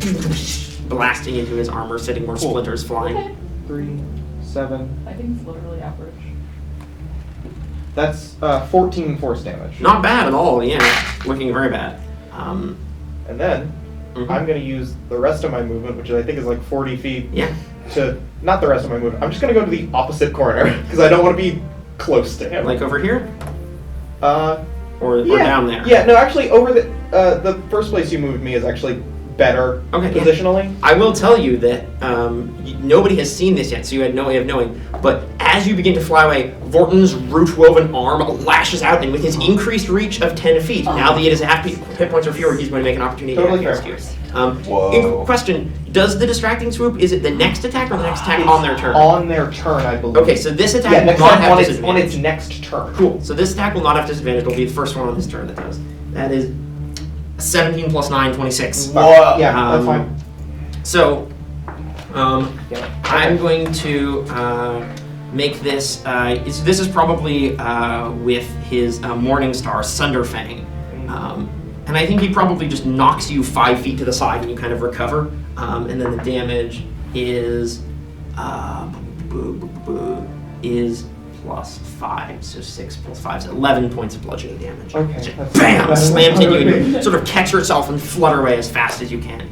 S8: Blasting into his armor, setting more
S3: Cool.
S8: splinters flying.
S4: Okay.
S3: 3, 7.
S4: I think it's literally average.
S3: That's 14 force damage.
S8: Not bad at all, yeah. Looking very bad.
S3: And then
S8: Mhm.
S3: I'm gonna use the rest of my movement, which I think is like 40 feet.
S8: Yeah.
S3: To not the rest of my movement. I'm just gonna go to the opposite corner because I don't want to be close to him.
S8: Like over here? Or down there?
S3: Yeah, no, actually, over the first place you moved me is actually better positionally.
S8: I will tell you that nobody has seen this yet, so you had no way of knowing. But as you begin to fly away, Vorton's root-woven arm lashes out, and with his increased reach of 10 feet, now that it is half hit points or fewer, he's going to make an opportunity
S3: Totally
S8: against
S3: fair.
S8: you. In question, does the distracting swoop, is it the next attack or the next attack on their turn?
S3: On their turn, I believe.
S8: Okay, so this attack
S3: Yeah,
S8: will
S3: next
S8: not
S3: time
S8: have
S3: on
S8: disadvantage.
S3: its next turn.
S8: Cool. So this attack will not have disadvantage. It'll be the first one on his turn that does. That is 17 plus 9, 26.
S3: Whoa. Yeah, that's fine.
S8: So, I'm going to make this. This is probably with his Morning Star Sunderfang, and I think he probably just knocks you 5 feet to the side and you kind of recover. And then the damage is plus 5, so 6 plus 5 is 11 points of bludgeoning damage.
S3: Okay.
S8: Just bam! Slams into you, and you sort of catch yourself and flutter away as fast as you can.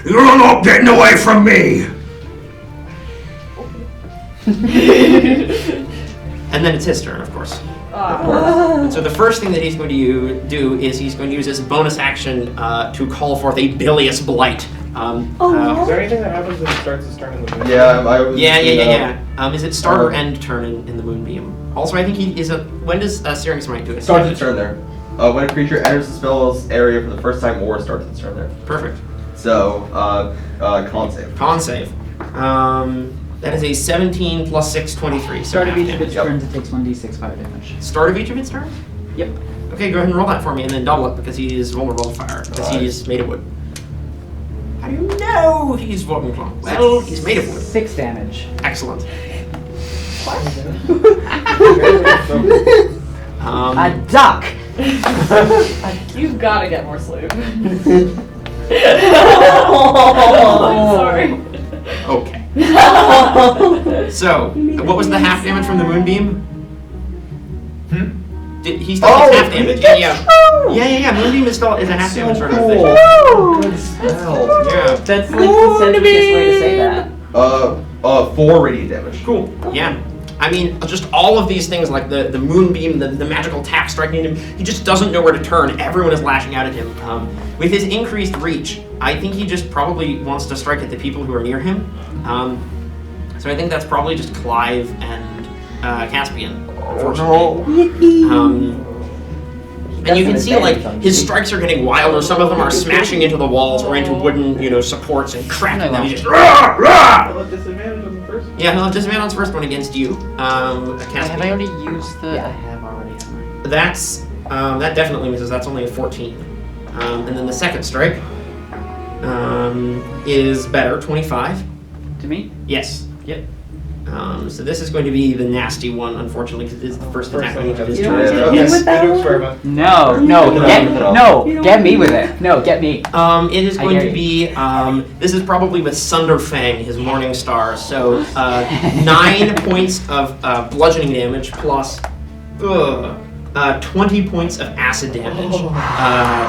S9: You're not getting away from me!
S8: And then it's his turn, of course.
S4: Ah.
S8: So the first thing that he's going to do is he's going to use his bonus action to call forth a bilious blight.
S3: Is there anything that happens when he starts his turn in the moon?
S8: Yeah. Is it start or end turn in the Moonbeam? Also, I think he is a. When does Searing Smite do it?
S6: Starts its turn there. When a creature enters the spell's area for the first time or starts its turn there.
S8: Perfect.
S6: So, con save.
S8: Con save. That is a 17 plus 6, 23. So
S2: Start of
S8: half
S2: each of its
S8: damage.
S2: turns, it takes 1d6 fire damage.
S8: Start of each of its turns?
S2: Yep.
S8: Okay, go ahead and roll that for me, and then double it because he is vulnerable to fire because he is made of wood. How do you know he's Wodenclaw? Well, he's made of wood.
S2: 6 damage.
S8: Excellent.
S2: A duck!
S4: You've got to get more sleep.
S2: Oh,
S4: sorry.
S8: Okay. So, what was the half damage from the Moonbeam? He still takes half damage. Yeah. Moonbeam is a half damage sort of thing.
S2: Good
S6: spell.
S8: Yeah.
S2: That's like the simplest way to say that.
S6: 4 radiant damage.
S8: Cool. Yeah. I mean, just all of these things like the Moonbeam, the magical tap striking him, he just doesn't know where to turn. Everyone is lashing out at him. With his increased reach, I think he just probably wants to strike at the people who are near him. So I think that's probably just Clive and Caspian, unfortunately. And you can see, like, his strikes are getting wilder. Some of them are smashing into the walls or into wooden, supports and cracking them. He's just, rah, rah!
S3: He'll have disadvantage on the first one.
S8: Yeah, he'll have disadvantage on his first one against you. Caspian.
S2: Have I already used the... I have already.
S8: That's, that definitely misses. That's only a 14. And then the second strike is better, 25.
S2: To me?
S8: Yes.
S2: Yep.
S8: So this is going to be the nasty one, unfortunately, because it's the first attack on each of his
S5: You
S8: turns.
S5: don't
S8: Yes.
S5: with that
S3: Do
S5: one?
S3: experiment.
S2: Get me with it. No, get me.
S8: It is
S2: I
S8: going
S2: dare
S8: to be, this is probably with Sunderfang, his Morning Star, so 9 points of bludgeoning damage plus 20 points of acid damage,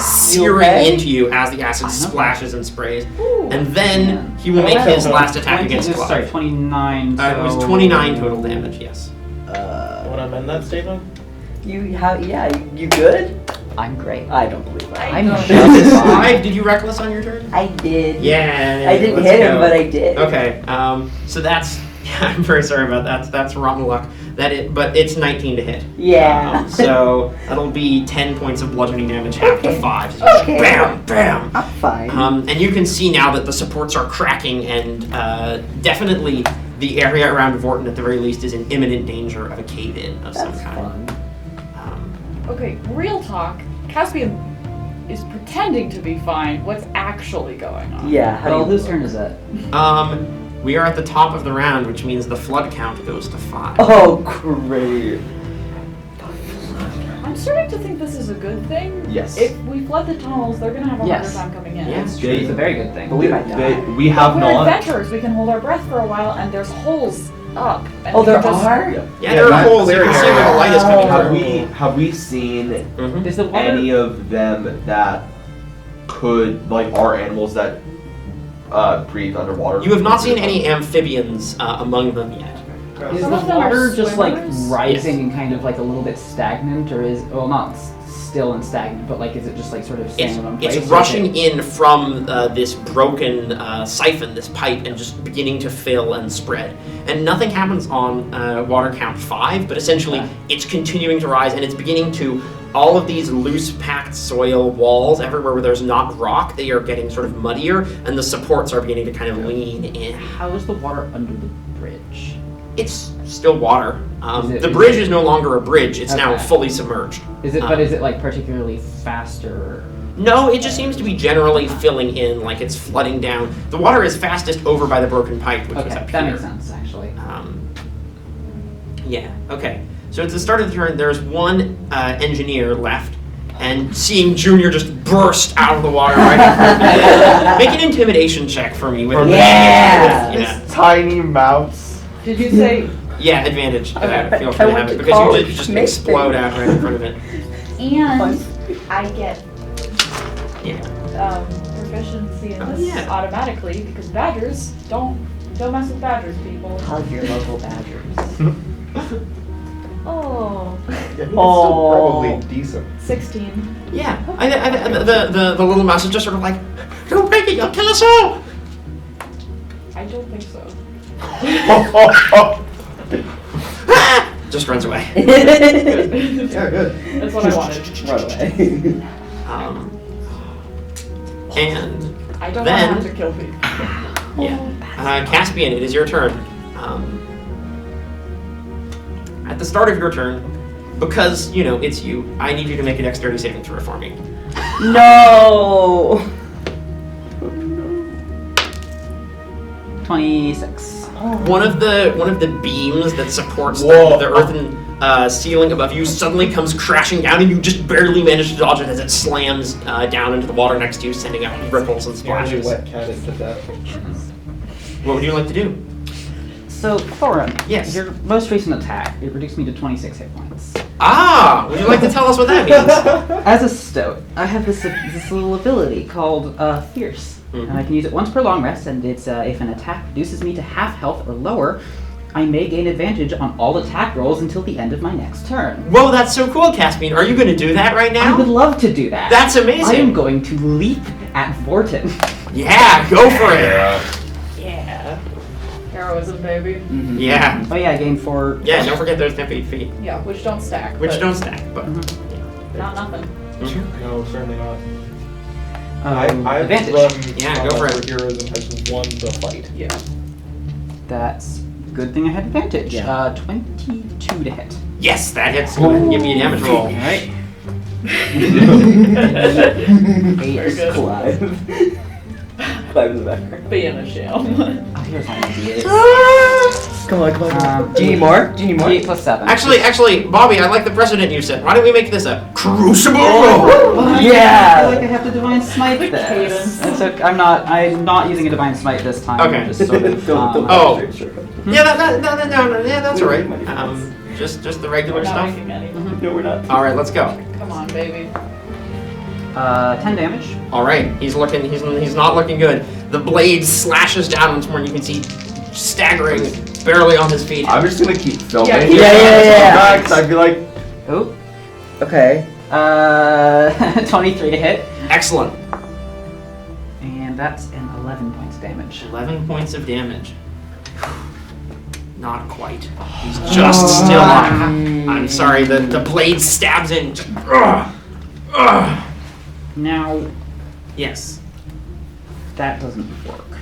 S8: searing into you as the acid splashes and sprays. And then he will make his last attack against Clive.
S2: Sorry, 29.
S8: It was 29 total damage, yes.
S3: Want to amend that statement?
S5: You good?
S2: I'm great.
S5: I don't believe that.
S2: I'm
S4: don't
S2: just fine.
S8: Clive, did you reckless on your turn?
S5: I did.
S8: Yeah.
S5: I didn't
S8: let's
S5: hit him,
S8: go.
S5: but I did.
S8: Okay, so that's, I'm very sorry about that. That's rotten luck. But it's 19 to hit.
S5: Yeah.
S8: So that'll be 10 points of bludgeoning damage, half to 5. So just
S5: Okay.
S8: bam, bam.
S5: I'm fine.
S8: And you can see now that the supports are cracking, and definitely the area around Vorton, at the very least, is in imminent danger of a cave-in of some
S5: That's
S8: kind.
S5: fun.
S4: Okay, real talk. Caspian is pretending to be fine. What's actually going on?
S5: Yeah. How
S2: Well,
S5: do you
S2: whose turn is it?
S8: We are at the top of the round, which means the flood count goes to 5.
S5: Oh, great.
S4: I'm starting to think this is a good thing.
S6: Yes.
S4: If we flood the tunnels, they're gonna have a
S2: Yes.
S4: harder time coming in.
S8: Yeah.
S2: It's true. It's a very good thing.
S5: Believe I die.
S6: We have
S4: We're
S6: not.
S4: adventurers. We can hold our breath for a while, and there's holes up. And
S5: Oh,
S4: we
S5: there
S4: can just-
S5: are?
S8: Yeah, there are
S3: that
S8: holes. You
S3: clear
S8: can see where the
S3: area.
S8: light is coming
S6: Have we seen
S8: Mhm.
S2: Is the water...
S6: any of them that could, are animals that breathe underwater?
S8: You have not seen any amphibians among them yet.
S2: Is
S4: Some
S2: the
S4: of them are
S2: water just like
S4: swimmers?
S2: rising and kind of like a little bit stagnant, or is not still and stagnant, but like is it just like sort of staying in one place?
S8: It's rushing in from this broken siphon, this pipe, and just beginning to fill and spread. And nothing happens on water count 5, but essentially it's continuing to rise, and it's beginning to, all of these loose packed soil walls, everywhere where there's not rock, they are getting sort of muddier, and the supports are beginning to kind of lean in.
S2: How is the water under the bridge?
S8: It's still water.
S2: Is
S8: The bridge is no longer a bridge, it's now
S2: Okay.
S8: fully submerged.
S2: Is it? But is it like particularly faster?
S8: No, it just seems to be generally filling in, like it's flooding down. The water is fastest over by the broken pipe, which was
S2: Okay,
S8: up
S2: that
S8: here.
S2: makes sense actually.
S8: Yeah, okay. So at the start of the turn, there's one engineer left, and seeing Junior just burst out of the water right in front of me. Make an intimidation check for me with
S5: Yeah!
S8: yeah.
S6: Tiny mouse.
S4: Did you say
S8: Yeah, advantage. Feel
S5: I
S8: free to
S5: went
S8: have
S5: to
S8: it, because
S5: college,
S8: you just
S5: make
S8: explode
S5: things.
S8: out right in front of it.
S4: and I get
S8: Yeah.
S4: proficiency in
S8: Oh,
S4: this
S8: yeah.
S4: automatically because badgers don't mess with badgers, people.
S2: Hug your local badgers.
S4: Oh,
S3: It's
S5: Oh.
S3: still probably decent.
S4: 16.
S8: Yeah. The little mouse is just sort of like, don't break it, you'll kill us all!
S4: I don't think so.
S8: Just runs away.
S3: Yeah, good.
S4: That's what I wanted.
S5: Run away.
S8: And
S4: I don't
S8: Then-
S4: want to kill people.
S8: yeah. Caspian, it is your turn. At the start of your turn, because, you know, it's you, I need you to make a dexterity saving throw for me.
S5: No.
S2: 26.
S8: One of the beams that supports
S3: Whoa.
S8: the earthen ceiling above you suddenly comes crashing down, and you just barely manage to dodge it as it slams down into the water next to you, sending out ripples and
S3: Nearly
S8: splashes.
S3: wet catted to death.
S8: What would you like to do?
S2: So, Thorin,
S8: Yes.
S2: your most recent attack, it reduced me to 26 hit points.
S8: Ah! Would you like to tell us what that means?
S2: As a stoat, I have this little ability called Fierce.
S8: Mhm.
S2: And I can use it once per long rest, and it's if an attack reduces me to half health or lower, I may gain advantage on all attack rolls until the end of my next turn.
S8: Whoa, that's so cool, Caspian. Are you going to do that right
S2: I would
S8: now?
S2: love to do that.
S8: That's
S2: I am
S8: amazing.
S2: going to leap at Vorton.
S8: Yeah, go for it.
S4: Yeah. Heroism, baby.
S8: Yeah.
S2: Oh yeah, I gained 4.
S8: Yeah, don't forget there's 10 feet,
S4: Yeah, which don't stack.
S8: which
S4: but
S8: don't stack, but.
S4: Not nothing.
S3: No, certainly not. I've
S2: advantage.
S3: run
S8: Yeah, go for it.
S3: heroes and has won the fight.
S4: Yeah.
S2: That's good thing I had advantage.
S5: Yeah.
S2: 22 to hit.
S8: Yes, that hits. Go ahead and give me a damage roll.
S2: Alright.
S4: Very good.
S5: Clive. Clive in the background.
S4: Being a sham.
S2: Oh, here's my ideas.
S5: Come on, come on. Do you need more? Do you need more?
S2: 8 plus 7.
S8: Actually, Bobby, I like the precedent you set. Why don't we make this a crucible?
S2: Well, I
S5: Yeah.
S2: feel like I have to divine smite
S4: The
S2: this.
S4: cadence.
S2: And so I'm not using a divine smite this time.
S8: Okay.
S2: I'm just sort of,
S8: Oh. Yeah, yeah, that's alright. Just the regular
S4: We're not
S8: stuff.
S4: making any.
S5: No, we're not.
S8: All right, let's go.
S4: Come on, baby.
S2: 10 damage.
S8: All right, he's not looking good. The blade slashes down onto him. You can see staggering, barely on his feet.
S6: I'm just gonna keep filming.
S4: Yeah,
S5: yeah.
S6: Because I'd be like,
S2: Oh.
S5: Okay.
S2: 23 to hit.
S8: Excellent.
S2: And that's an 11 points of damage.
S8: 11 points of damage. Not quite. He's just still on. I'm sorry, the blade stabs in.
S2: Now,
S8: Yes.
S2: that doesn't work,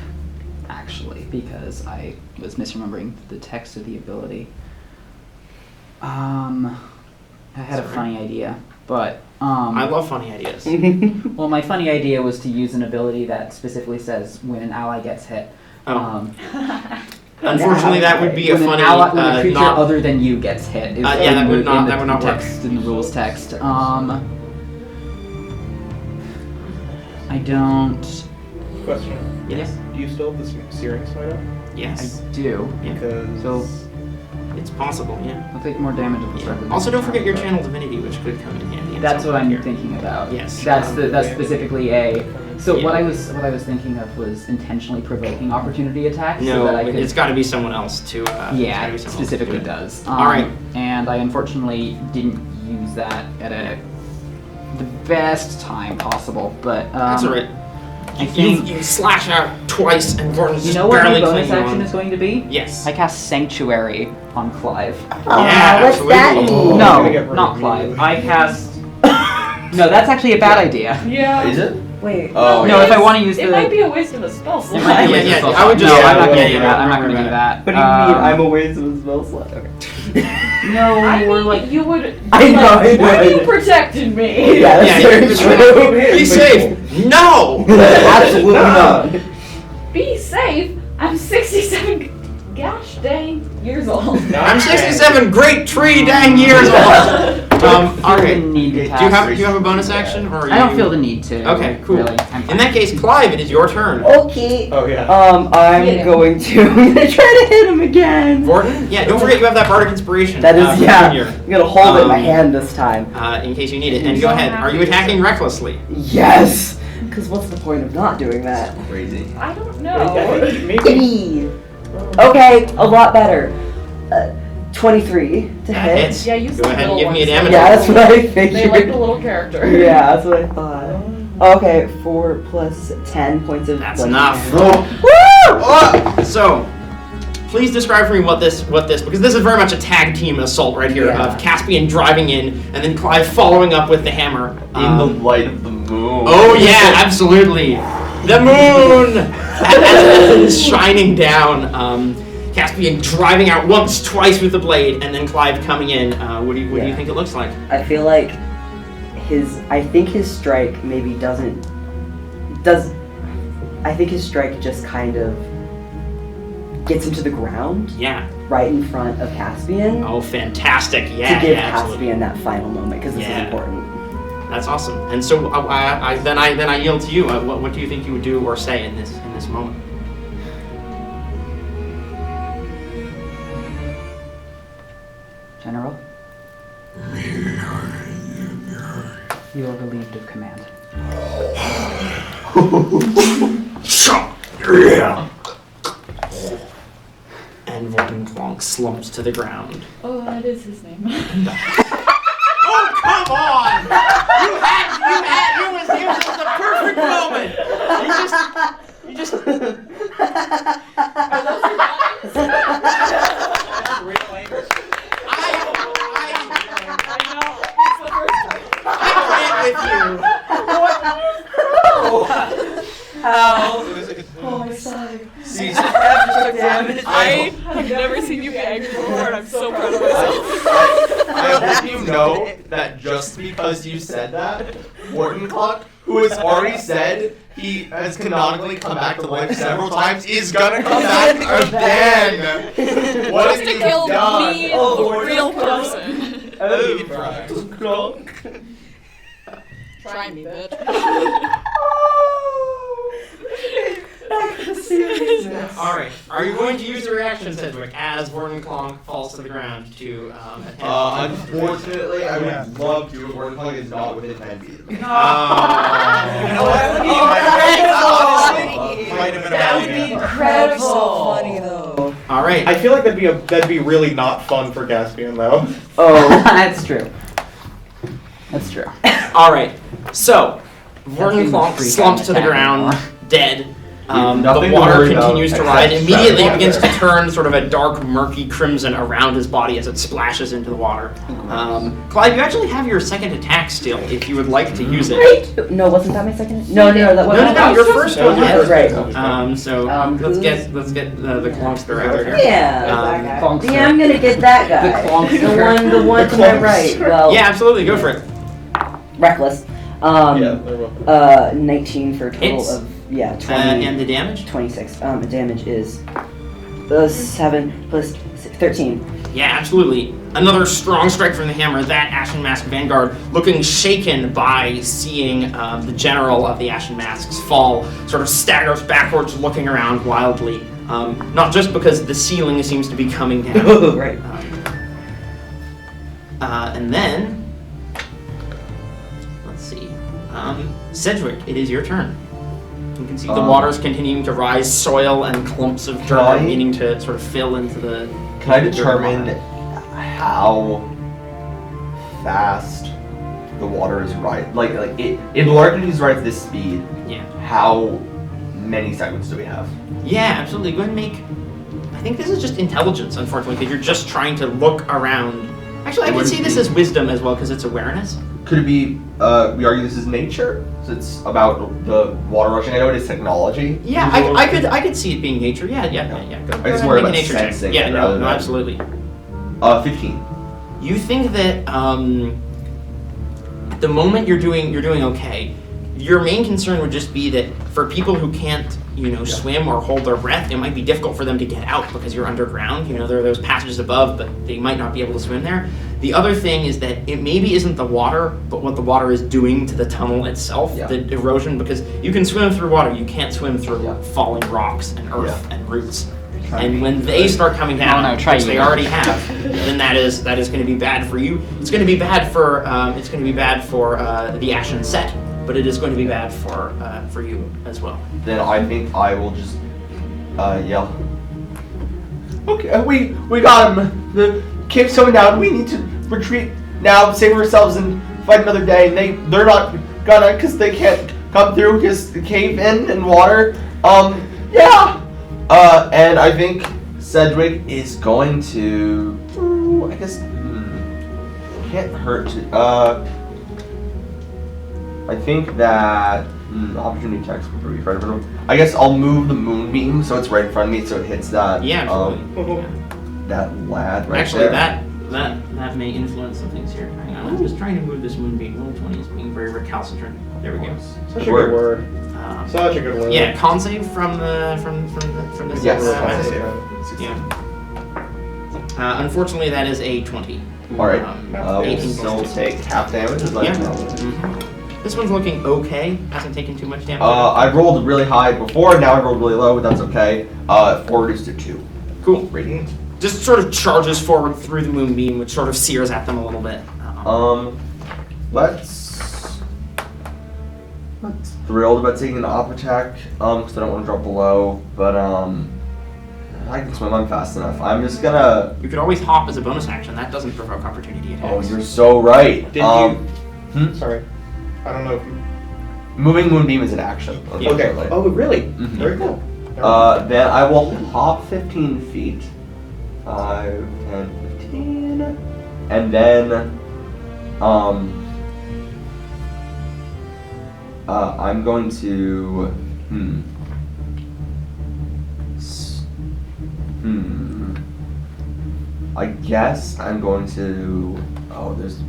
S2: actually, because I was misremembering the text of the ability. I had a
S8: Sorry.
S2: funny idea, but
S8: I love funny ideas.
S2: well, my funny idea was to use an ability that specifically says when an ally gets hit.
S8: Oh. Unfortunately, that would be a
S2: when
S8: funny.
S2: an ally, when a creature
S8: not.
S2: other than you gets hit. Is
S8: Yeah, that would
S2: in
S8: not.
S2: the
S8: That would not work.
S2: text, in the rules text. I don't.
S3: Question.
S8: Yes.
S3: Do you still have the searing smite up?
S8: Yes.
S2: I do.
S8: Yeah.
S3: Because
S2: So
S8: It's possible. Yeah.
S2: I'll take more damage at the start. of the
S8: Also, don't
S2: next
S8: forget your
S2: round,
S8: channel divinity, which could come in handy. at
S2: but That's
S8: some
S2: what
S8: point
S2: I'm
S8: here.
S2: thinking about.
S8: Yes.
S2: That's specifically a So
S8: Yeah.
S2: what I was thinking of was intentionally provoking opportunity attacks.
S8: No,
S2: so that I could,
S8: it's got to be someone else to. It's
S2: yeah,
S8: gotta be
S2: it
S8: someone else to
S2: specifically
S8: do it.
S2: does.
S8: All right.
S2: And I unfortunately didn't use that at the best time possible, but
S8: That's alright.
S2: I
S8: You,
S2: think
S8: you slash out twice, and Gordon's
S2: you
S8: just
S2: know what my
S8: barely
S2: bonus
S8: clinging
S2: action
S8: on.
S2: is going to be.
S8: Yes.
S2: I cast Sanctuary on Clive.
S8: Yeah,
S5: what's that
S8: absolutely.
S5: mean?
S3: gonna get
S2: No, not
S3: burned
S2: Clive.
S3: immediately.
S2: I cast. No, that's actually a bad idea.
S4: Yeah.
S6: Is it?
S5: Wait.
S6: Oh,
S2: No,
S6: yeah.
S2: if I want to use
S4: It
S2: the.
S4: might be a waste of a spell slot.
S2: It might be a waste
S8: Yeah,
S2: of spell
S8: I would
S2: slot.
S8: just-
S2: No, I'm not
S8: yeah,
S2: gonna do
S8: yeah,
S2: that. I'm not
S8: don't
S2: gonna
S8: worry
S2: do
S8: about
S2: that.
S5: What do you mean? I'm a waste of a spell slot. Okay.
S2: No,
S4: I
S2: we're
S4: mean,
S2: like.
S4: you would.
S5: I know, I know,
S4: Why
S5: I
S4: you
S5: know.
S4: protected me?
S5: Yeah, that's
S8: Yeah,
S5: very true.
S8: Be safe. No.
S5: Absolutely not.
S4: Be safe. I'm 67 gosh dang years old.
S8: I'm 67. Great tree, dang years old.
S2: I
S8: Okay.
S2: don't need to
S8: Do you
S2: cast.
S8: have a bonus action, or are
S2: I don't
S8: you-
S2: feel the need to.
S8: Okay, cool.
S2: Really. I'm
S8: In
S2: fine.
S8: that case, Clive, it is your turn.
S5: Okay.
S3: Oh yeah.
S5: I'm
S4: Hit him.
S5: going to. I'm gonna try to hit him again.
S8: Vorton? Yeah, don't forget you have that bardic inspiration.
S5: That is,
S8: from
S5: yeah.
S8: Junior,
S5: I'm gonna hold it in my
S8: Um,
S5: hand this time.
S8: in case you need it. And go
S4: So
S8: ahead. Are you
S4: happy.
S8: attacking recklessly?
S5: Yes. Because what's the point of not doing that?
S6: Crazy.
S4: I don't
S3: I
S4: know.
S3: think maybe.
S5: Okay, a lot better. 23 to
S8: That
S5: hit.
S8: hits.
S4: Yeah, use
S8: Go
S4: the
S8: ahead and
S4: little
S8: give me a
S4: ones.
S8: damage.
S5: Yeah, that's what I
S4: They
S5: figured.
S4: like the little character.
S5: Yeah, that's what I thought. Okay, 4 plus 10 points of
S8: That's
S5: bludgeoning
S8: enough.
S5: damage.
S8: Oh, so, please describe for me what this, because this is very much a tag team assault right here
S5: Yeah.
S8: of Caspian driving in and then Clive following up with the hammer.
S6: In the light of the moon.
S8: Oh yeah, absolutely. The moon as it is shining down. Caspian driving out once, twice with the blade, and then Clive coming in. What do you
S5: Yeah.
S8: think it looks like?
S5: I feel like I think his strike maybe I think his strike just kind of gets him to the ground
S8: Yeah.
S5: right in front of Caspian
S8: Oh, fantastic. Yeah.
S5: to give
S8: yeah, absolutely.
S5: Caspian that final moment because this
S8: Yeah.
S5: is important.
S8: That's awesome. And so then I yield to you. What do you think you would do or say in this moment?
S2: General. You are relieved of command.
S8: And Vorton slumps to the ground.
S4: Oh, that is his name.
S8: Oh, come on! It was the perfect moment! You just...
S5: Oh my side.
S6: See,
S10: I have never seen you be angry before, and I'm so proud of myself.
S6: I hope you know that just because you said that, Warden Clock, who has already said he has canonically come back to life several times, is gonna come back again. What
S10: Just
S6: have
S10: to
S6: you
S10: kill
S6: done?
S10: me, the real person. Try me, bitch.
S8: Alright, are you going to use your reaction, Cedric, as Vorton Clonk falls to the ground to attempt?
S6: Unfortunately, I would love to if Warden Clock is not within 10 feet.
S8: Oh.
S6: You know what?
S5: That would be incredible.
S10: So funny though.
S8: Alright.
S3: I feel like that'd be really not fun for Caspian though.
S5: Oh.
S2: That's true. That's true.
S8: Alright, so, Vorton
S2: Caspian
S8: Clonk
S2: was
S8: slumps to the
S2: attack
S8: ground,
S2: anymore.
S8: dead.
S6: Nothing
S8: The
S6: to
S8: water
S6: worry about
S8: continues to rise.
S6: except
S8: Immediately it
S6: water.
S8: begins to turn sort of a dark, murky crimson around his body as it splashes into the water. Clive, you actually have your second attack still, if you would like to use it.
S5: Right. No, wasn't that my second? No, that
S8: No,
S5: wasn't.
S8: your first
S3: No,
S8: one.
S3: your
S8: Yeah.
S3: first
S5: right.
S8: Let's
S5: who's-
S8: get the Clonkster out of here.
S5: Yeah.
S2: Clonkster.
S5: Yeah, I'm gonna get that guy.
S2: The Clonkster.
S5: The one to my right. Well,
S8: Yeah, absolutely, go for it.
S5: reckless.
S3: Yeah, they're welcome.
S5: 19 for a total
S8: Hits.
S5: of 20.
S8: And the damage?
S5: 26. The damage is 7 plus 6, 13.
S8: Yeah, absolutely. Another strong strike from the hammer. That Ashen Mask Vanguard, looking shaken by seeing the general of the Ashen Masks fall, sort of staggers backwards, looking around wildly. Not just because the ceiling seems to be coming down.
S5: Right.
S8: And then, let's see. Cedric, it is your turn. You can see the water's continuing to rise, soil and clumps of dirt are beginning to sort of fill into the...
S6: Can I determine how fast the water is rising? Like if the water continues to rise at this speed,
S8: Yeah.
S6: how many seconds do we have?
S8: Yeah, absolutely. Go ahead and make... I think this is just intelligence, unfortunately, because you're just trying to look around. Actually, I could see this as wisdom as well, because it's awareness.
S6: Could it be, we argue this is nature? So it's about the water rushing. I know it is technology.
S8: Yeah, I could see it being nature. Yeah. Go
S6: I just
S8: ahead
S6: worry
S8: and make a
S6: about
S8: nature check.
S6: sensing
S8: Yeah,
S6: rather
S8: no,
S6: than-
S8: absolutely.
S6: 15.
S8: You think that at the moment you're doing okay. Your main concern would just be that for people who can't, swim or hold their breath, it might be difficult for them to get out because you're underground. There are those passages above, but they might not be able to swim there. The other thing is that it maybe isn't the water, but what the water is doing to the tunnel itself, the erosion, because you can swim through water, you can't swim through falling rocks and earth and roots. And when they start coming down, which they already have, then that is going to be bad for you. It's going to be bad for the Ashen set, but it is going to be bad for you as well.
S6: Then I think I will just yell. Okay, we got him. The cave's coming down. We need to retreat now, save ourselves, and fight another day. They're not gonna, because they can't come through because the cave in and water. Yeah. And I think Cedric is going to. I guess can't hurt to. I think that opportunity attacks will be right in front of him. I guess I'll move the moonbeam so it's right in front of me, so it hits that.
S8: Yeah, absolutely.
S6: That lad right
S8: Actually,
S6: there.
S8: that may influence some things here. Hang on, I'm just trying to move this moonbeam. Roll 20 is being very recalcitrant. There we go.
S3: Such a good word. Such a good word.
S8: Yeah, con save from the
S6: Yes.
S8: unfortunately, that is a 20.
S6: All right.
S8: 18
S6: still
S8: plus
S6: take half damage. Is that
S8: This one's looking okay. Hasn't taken too much damage.
S6: I rolled really high before. Now I rolled really low, but that's okay. 4 reduced to 2.
S8: Cool.
S6: Radiant.
S8: Just sort of charges forward through the moonbeam, which sort of sears at them a little bit.
S6: Let's thrilled about taking an op attack, because I don't want to drop below, but I can swim, I'm fast enough. I'm just gonna...
S8: You could always hop as a bonus action. That doesn't provoke opportunity attacks.
S6: Oh, you're so right.
S3: Did you... Sorry. I don't know if you...
S6: Moving Moonbeam is an action.
S3: Okay. Oh, really?
S6: Mm-hmm.
S3: Very cool.
S6: Then I will hop 15 feet. 5, 10, 15. And then, I'm going to, I guess I'm going to, there's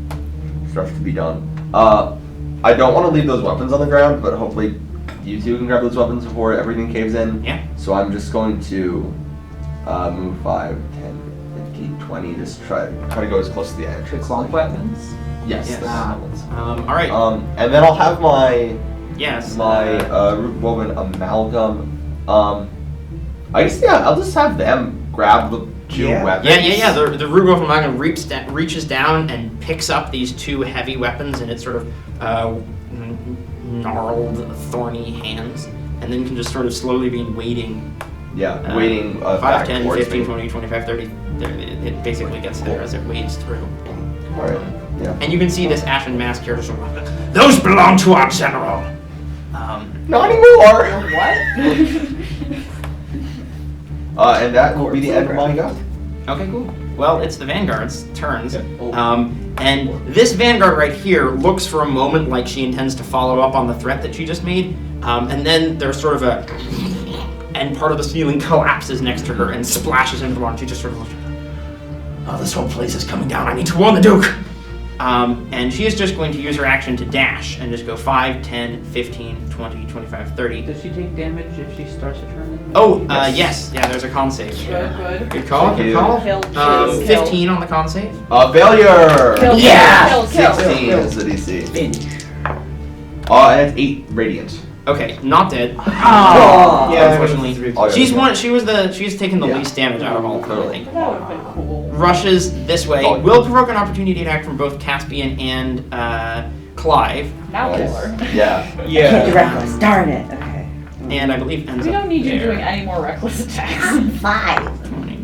S6: stuff to be done. I don't want to leave those weapons on the ground, but hopefully you two can grab those weapons before everything caves in.
S8: Yeah.
S6: So I'm just going to move 5, 10, 15, 20, just try to go as close to the entrance.
S2: Clonk weapons?
S6: Yes.
S8: Yes.
S6: the weapons.
S8: All right.
S6: And then I'll have my
S8: Yes.
S6: root woven amalgam. I guess I'll just have them grab the two weapons.
S8: Yeah. The Rugo of Amalgam reaches down and picks up these two heavy weapons in its sort of gnarled, thorny hands, and then can just sort of slowly be waiting.
S6: Yeah, waiting
S8: 5, 10,
S6: towards
S8: 15,
S6: me.
S8: 20, 25, 30. It basically gets there as it wades through.
S6: Alright, yeah.
S8: And you can see this ashen mask here just sort of,
S9: Those belong to our general.
S6: Not anymore!
S4: What?
S6: And that will be the end of my go.
S8: Okay, cool. Well, it's the Vanguard's turns. And this Vanguard right here looks for a moment like she intends to follow up on the threat that she just made. And then there's sort of and part of the ceiling collapses next to her and splashes into the water. She just sort of looks,
S9: Oh, this whole place is coming down. I need to warn the Duke.
S8: and she is just going to use her action to dash and just go 5, 10, 15, 20, 25, 30.
S2: Does she take damage if she starts a turn?
S8: Oh, yes. Yeah, there's a con save.
S4: Good.
S8: Good call, good call.
S4: Kill.
S8: 15 on the con save.
S6: Failure!
S4: Kill.
S9: Yeah!
S4: Kill.
S6: 16 is the DC. And it's 8 radiant.
S8: Okay, not dead.
S3: Oh, yeah,
S8: Unfortunately, she's taken the
S6: Yeah.
S8: least damage out of all of them, I think.
S4: That would have been cool.
S8: Rushes this way.
S6: Oh.
S8: Will provoke an opportunity attack from both Caspian and Clive.
S4: Now kill her.
S6: Yeah.
S3: Yeah.
S5: Reckless, darn it. Okay.
S8: and I believe ends
S4: We
S8: up
S4: don't need you
S8: there.
S4: doing any more reckless attacks.
S5: 5.
S8: 20,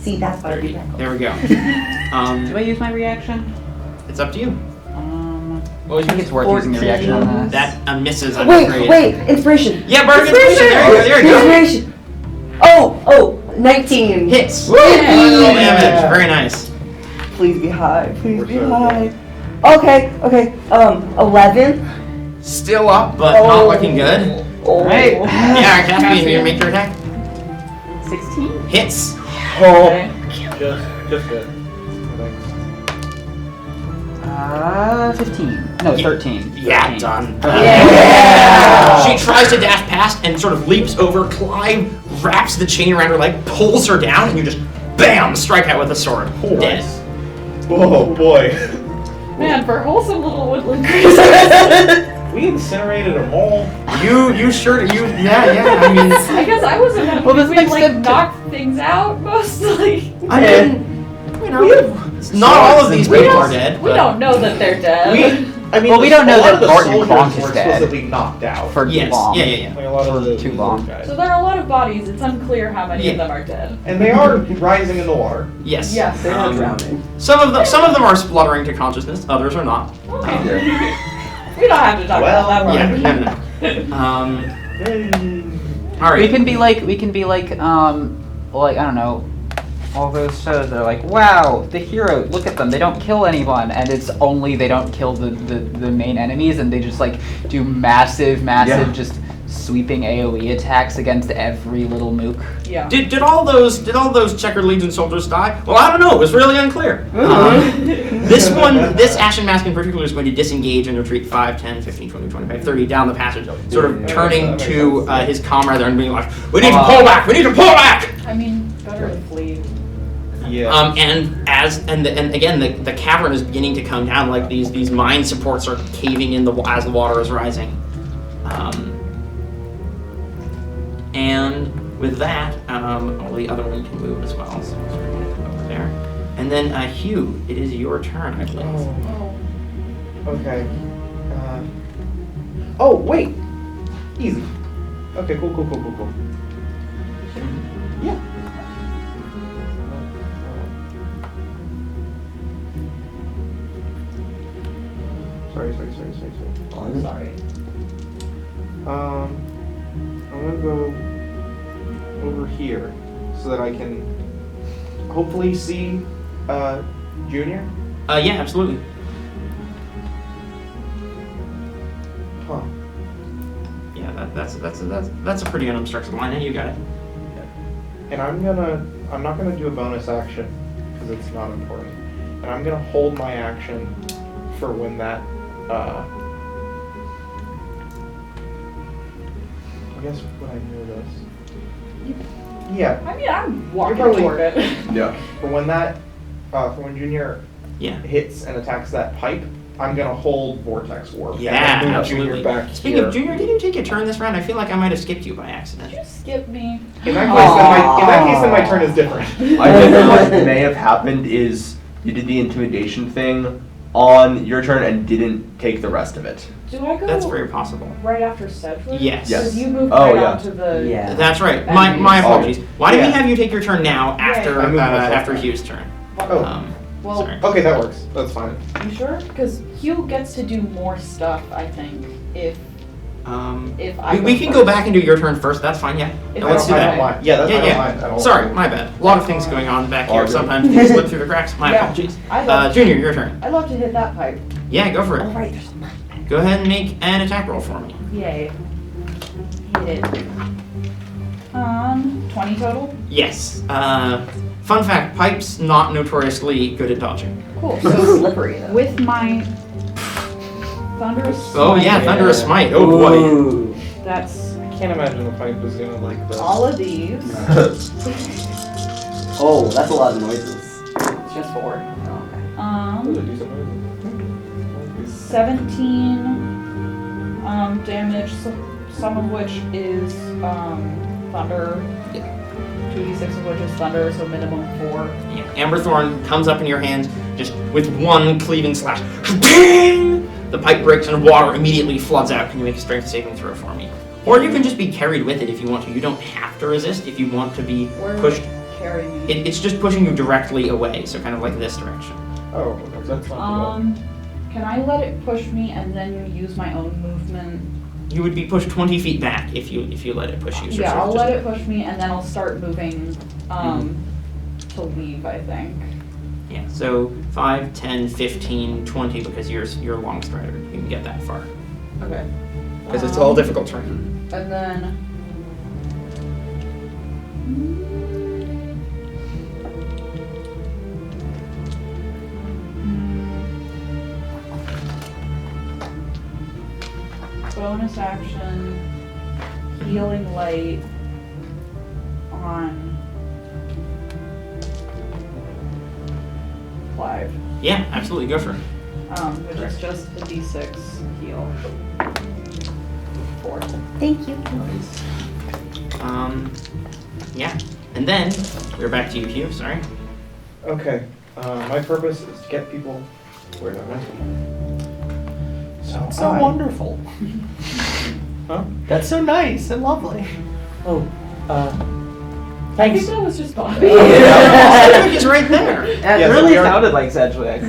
S5: See, that's what I
S8: 30.
S5: do.
S8: There we go.
S2: Do I use my reaction?
S8: It's up to you.
S2: I think it's worth using the reaction on this.
S8: That misses. I'm afraid.
S5: Wait, inspiration.
S8: Yeah, bardic inspiration. There you go.
S5: Inspiration. Oh, 19.
S8: Hits.
S5: Woo!
S8: Roll damage. Very nice.
S5: Please be high. Please be high. Okay. 11.
S8: Still up, but not looking good.
S2: Alright.
S8: Yeah, Caspian, you make your attack.
S2: 16?
S8: Hits.
S4: Okay.
S3: Just good.
S2: 15. No, 13.
S8: Yeah,
S2: 13.
S8: done.
S5: Yeah.
S8: She tries to dash past and sort of leaps over. Clive wraps the chain around her leg, pulls her down, and you just BAM! Strike out with a sword. Dead.
S3: Whoa, boy.
S4: Man, for wholesome little woodland creatures.
S3: We incinerated a mole.
S8: You sure? Yeah. I mean,
S4: I guess I wasn't gonna
S2: Well, this
S4: we
S2: makes
S4: like
S2: sense.
S4: knock things out mostly.
S8: I mean, you know, not all of these people are dead.
S4: We
S8: but-
S4: don't know that they're dead.
S2: Well, we don't know
S3: a lot
S2: that
S3: of the
S2: Barton
S3: soldiers
S2: Kronk is
S3: were
S2: dead.
S3: explicitly knocked out.
S2: For too
S8: Yes.
S2: long.
S8: Yeah.
S3: Like a lot of the
S2: too long.
S3: guys.
S4: So there are a lot of bodies. It's unclear how many
S8: Yeah.
S4: of them are dead.
S3: And they are rising in the water.
S8: Yes.
S4: Yes, they are
S5: drowning.
S8: Some of them are spluttering to consciousness. Others are not.
S4: Okay. We don't have to talk
S3: Well,
S4: about that
S8: Yeah.
S4: part.
S8: All right.
S2: We can be like, I don't know, all those shows that are like, wow, the hero, look at them, they don't kill anyone, and it's only they don't kill the main enemies, and they just like do massive,
S6: Yeah.
S2: just sweeping AoE attacks against every little mook.
S4: Yeah.
S8: Did all those Checkered Legion soldiers die? Well, I don't know. It was really unclear. This Ashen Mask in particular is going to disengage and retreat 5, 10, 15, 20, 25, 30 down the passage, sort of turning to his comrade there and being like, "We need to pull back. We need to pull back."
S4: I mean, better to flee.
S3: Yeah.
S8: And again, the cavern is beginning to come down. Like these mine supports are caving in as the water is rising. And with that, the other one can move as well. So we'll sort of get them over there. And then Hugh, it is your turn, I believe.
S3: Okay. Oh, wait. Easy. Okay, cool. Yeah. Sorry.
S5: I'm sorry.
S3: I'm gonna go over here so that I can hopefully see Junior.
S8: Yeah, absolutely.
S3: Huh.
S8: Yeah, that's a pretty unobstructed line. And you got it.
S3: And I'm not gonna do a bonus action because it's not important. And I'm gonna hold my action for when that I guess when I hear this. Yeah.
S4: I mean, I'm walking
S3: You're probably-
S4: toward it.
S6: Yeah.
S3: For when that for when Junior
S8: Yeah.
S3: hits and attacks that pipe, I'm gonna hold Vortex Warp.
S8: Yeah,
S3: and move
S8: absolutely.
S3: Junior back
S8: Speaking
S3: here.
S8: of Junior, did you take a turn this round? I feel like I might have skipped you by accident.
S4: Did you skip me?
S3: In that case, then my turn is different.
S6: I think what may have happened is you did the intimidation thing on your turn and didn't take the rest of it.
S4: Do I go
S8: That's very possible.
S4: right after Sedgwick?
S8: Yes.
S6: Yes.
S4: Because you moved
S6: Oh,
S4: right
S6: yeah.
S4: onto the...
S5: Yeah.
S8: That's right. My apologies. Why did we
S3: Yeah.
S8: have you take your turn now after
S3: I moved myself
S8: after
S3: back.
S8: Hugh's turn?
S3: Oh.
S4: Well,
S8: Sorry.
S3: Okay, that works. That's fine.
S4: you sure? Because Hugh gets to do more stuff, I think, if I
S8: We can go back and do your turn first. That's fine. Yeah.
S4: If
S8: Let's
S4: I
S8: do
S3: I
S8: that.
S3: don't mind. Yeah, that's I don't mind at all.
S8: Sorry, my bad. A lot of things going on back here.
S6: All good.
S8: Sometimes things slip through the cracks. My
S4: Yeah.
S8: apologies.
S4: I love,
S8: Junior, your turn.
S4: I love to hit that pipe.
S8: Yeah, go for it.
S5: Right, there's a mine.
S8: Go ahead and make an attack roll for me.
S4: Yay. Hit it. 20 total?
S8: Yes. Fun fact: pipes not notoriously good at dodging.
S4: Cool.
S5: So
S4: So
S5: slippery though.
S4: with my Thunderous
S8: Oh yeah,
S4: Smite,
S8: thunderous smite. Oh boy.
S5: Ooh.
S4: that's
S3: I can't imagine the pipe is gonna like this.
S4: all of these.
S5: Oh, that's a lot of noises.
S4: It's just 4.
S5: Oh,
S3: Those are decent noises.
S4: 17 damage, some of which is thunder. 2d6 of which is thunder, so minimum 4.
S8: Yeah. Amberthorn comes up in your hand, just with one cleaving slash. Bang! The pipe breaks and water immediately floods out. Can you make a strength saving throw for me? Or you can just be carried with it if you want to. You don't have to resist if you want to be
S4: Where
S8: pushed.
S4: would it carry me?
S8: It's just pushing you directly away, so kind of like this direction.
S3: Oh, that's not
S4: Can I let it push me and then use my own movement?
S8: You would be pushed 20 feet back if you let it push you. So
S4: Yeah,
S8: sort of
S4: I'll
S8: just-
S4: let it push me and then I'll start moving to leave, I think.
S8: Yeah, so 5, 10, 15, 20, because you're a long strider. You can get that far.
S4: Okay.
S1: Because it's all difficult terrain.
S4: And then. Bonus action, healing light on Clive,
S8: Yeah, absolutely, go for it.
S4: which is just a d6 heal. 4.
S5: Thank you.
S8: Yeah, and then we're back to you, Hugh. Sorry.
S3: Okay. My purpose is to get people where they're meant to be.
S6: So wonderful.
S3: Huh?
S6: That's so nice and lovely.
S3: Oh,
S4: I think
S3: thanks.
S4: that was just fun.
S8: Cedric is right there.
S2: It
S3: Yes,
S2: really
S3: we are-
S2: sounded like Sedgwick.
S3: I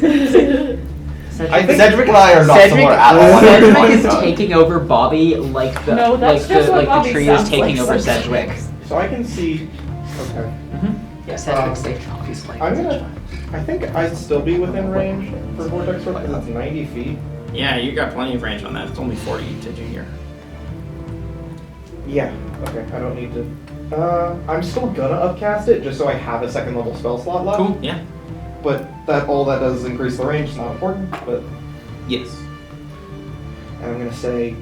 S3: think
S6: Cedric and I are not
S2: Cedric,
S6: similar at all.
S2: Cedric is taking over Bobby like the
S4: No, that's just what
S2: like the
S4: Bobby
S2: tree is
S4: sounds
S2: taking
S4: like
S2: over
S4: sometimes.
S2: Sedgwick.
S3: so. I can see. Okay.
S2: Yeah,
S3: Cedric's
S2: taking Bobby's like.
S3: I'm gonna. I think I'd still be within range for vortex work because it's 90 feet.
S8: Yeah, you got plenty of range on that. It's only 40 to Junior.
S3: Yeah. Okay. I don't need to. I'm still gonna upcast it just so I have a second level spell slot left.
S8: Cool. Yeah.
S3: But all that does is increase the range. It's not important. But
S8: Yes.
S3: and I'm gonna say.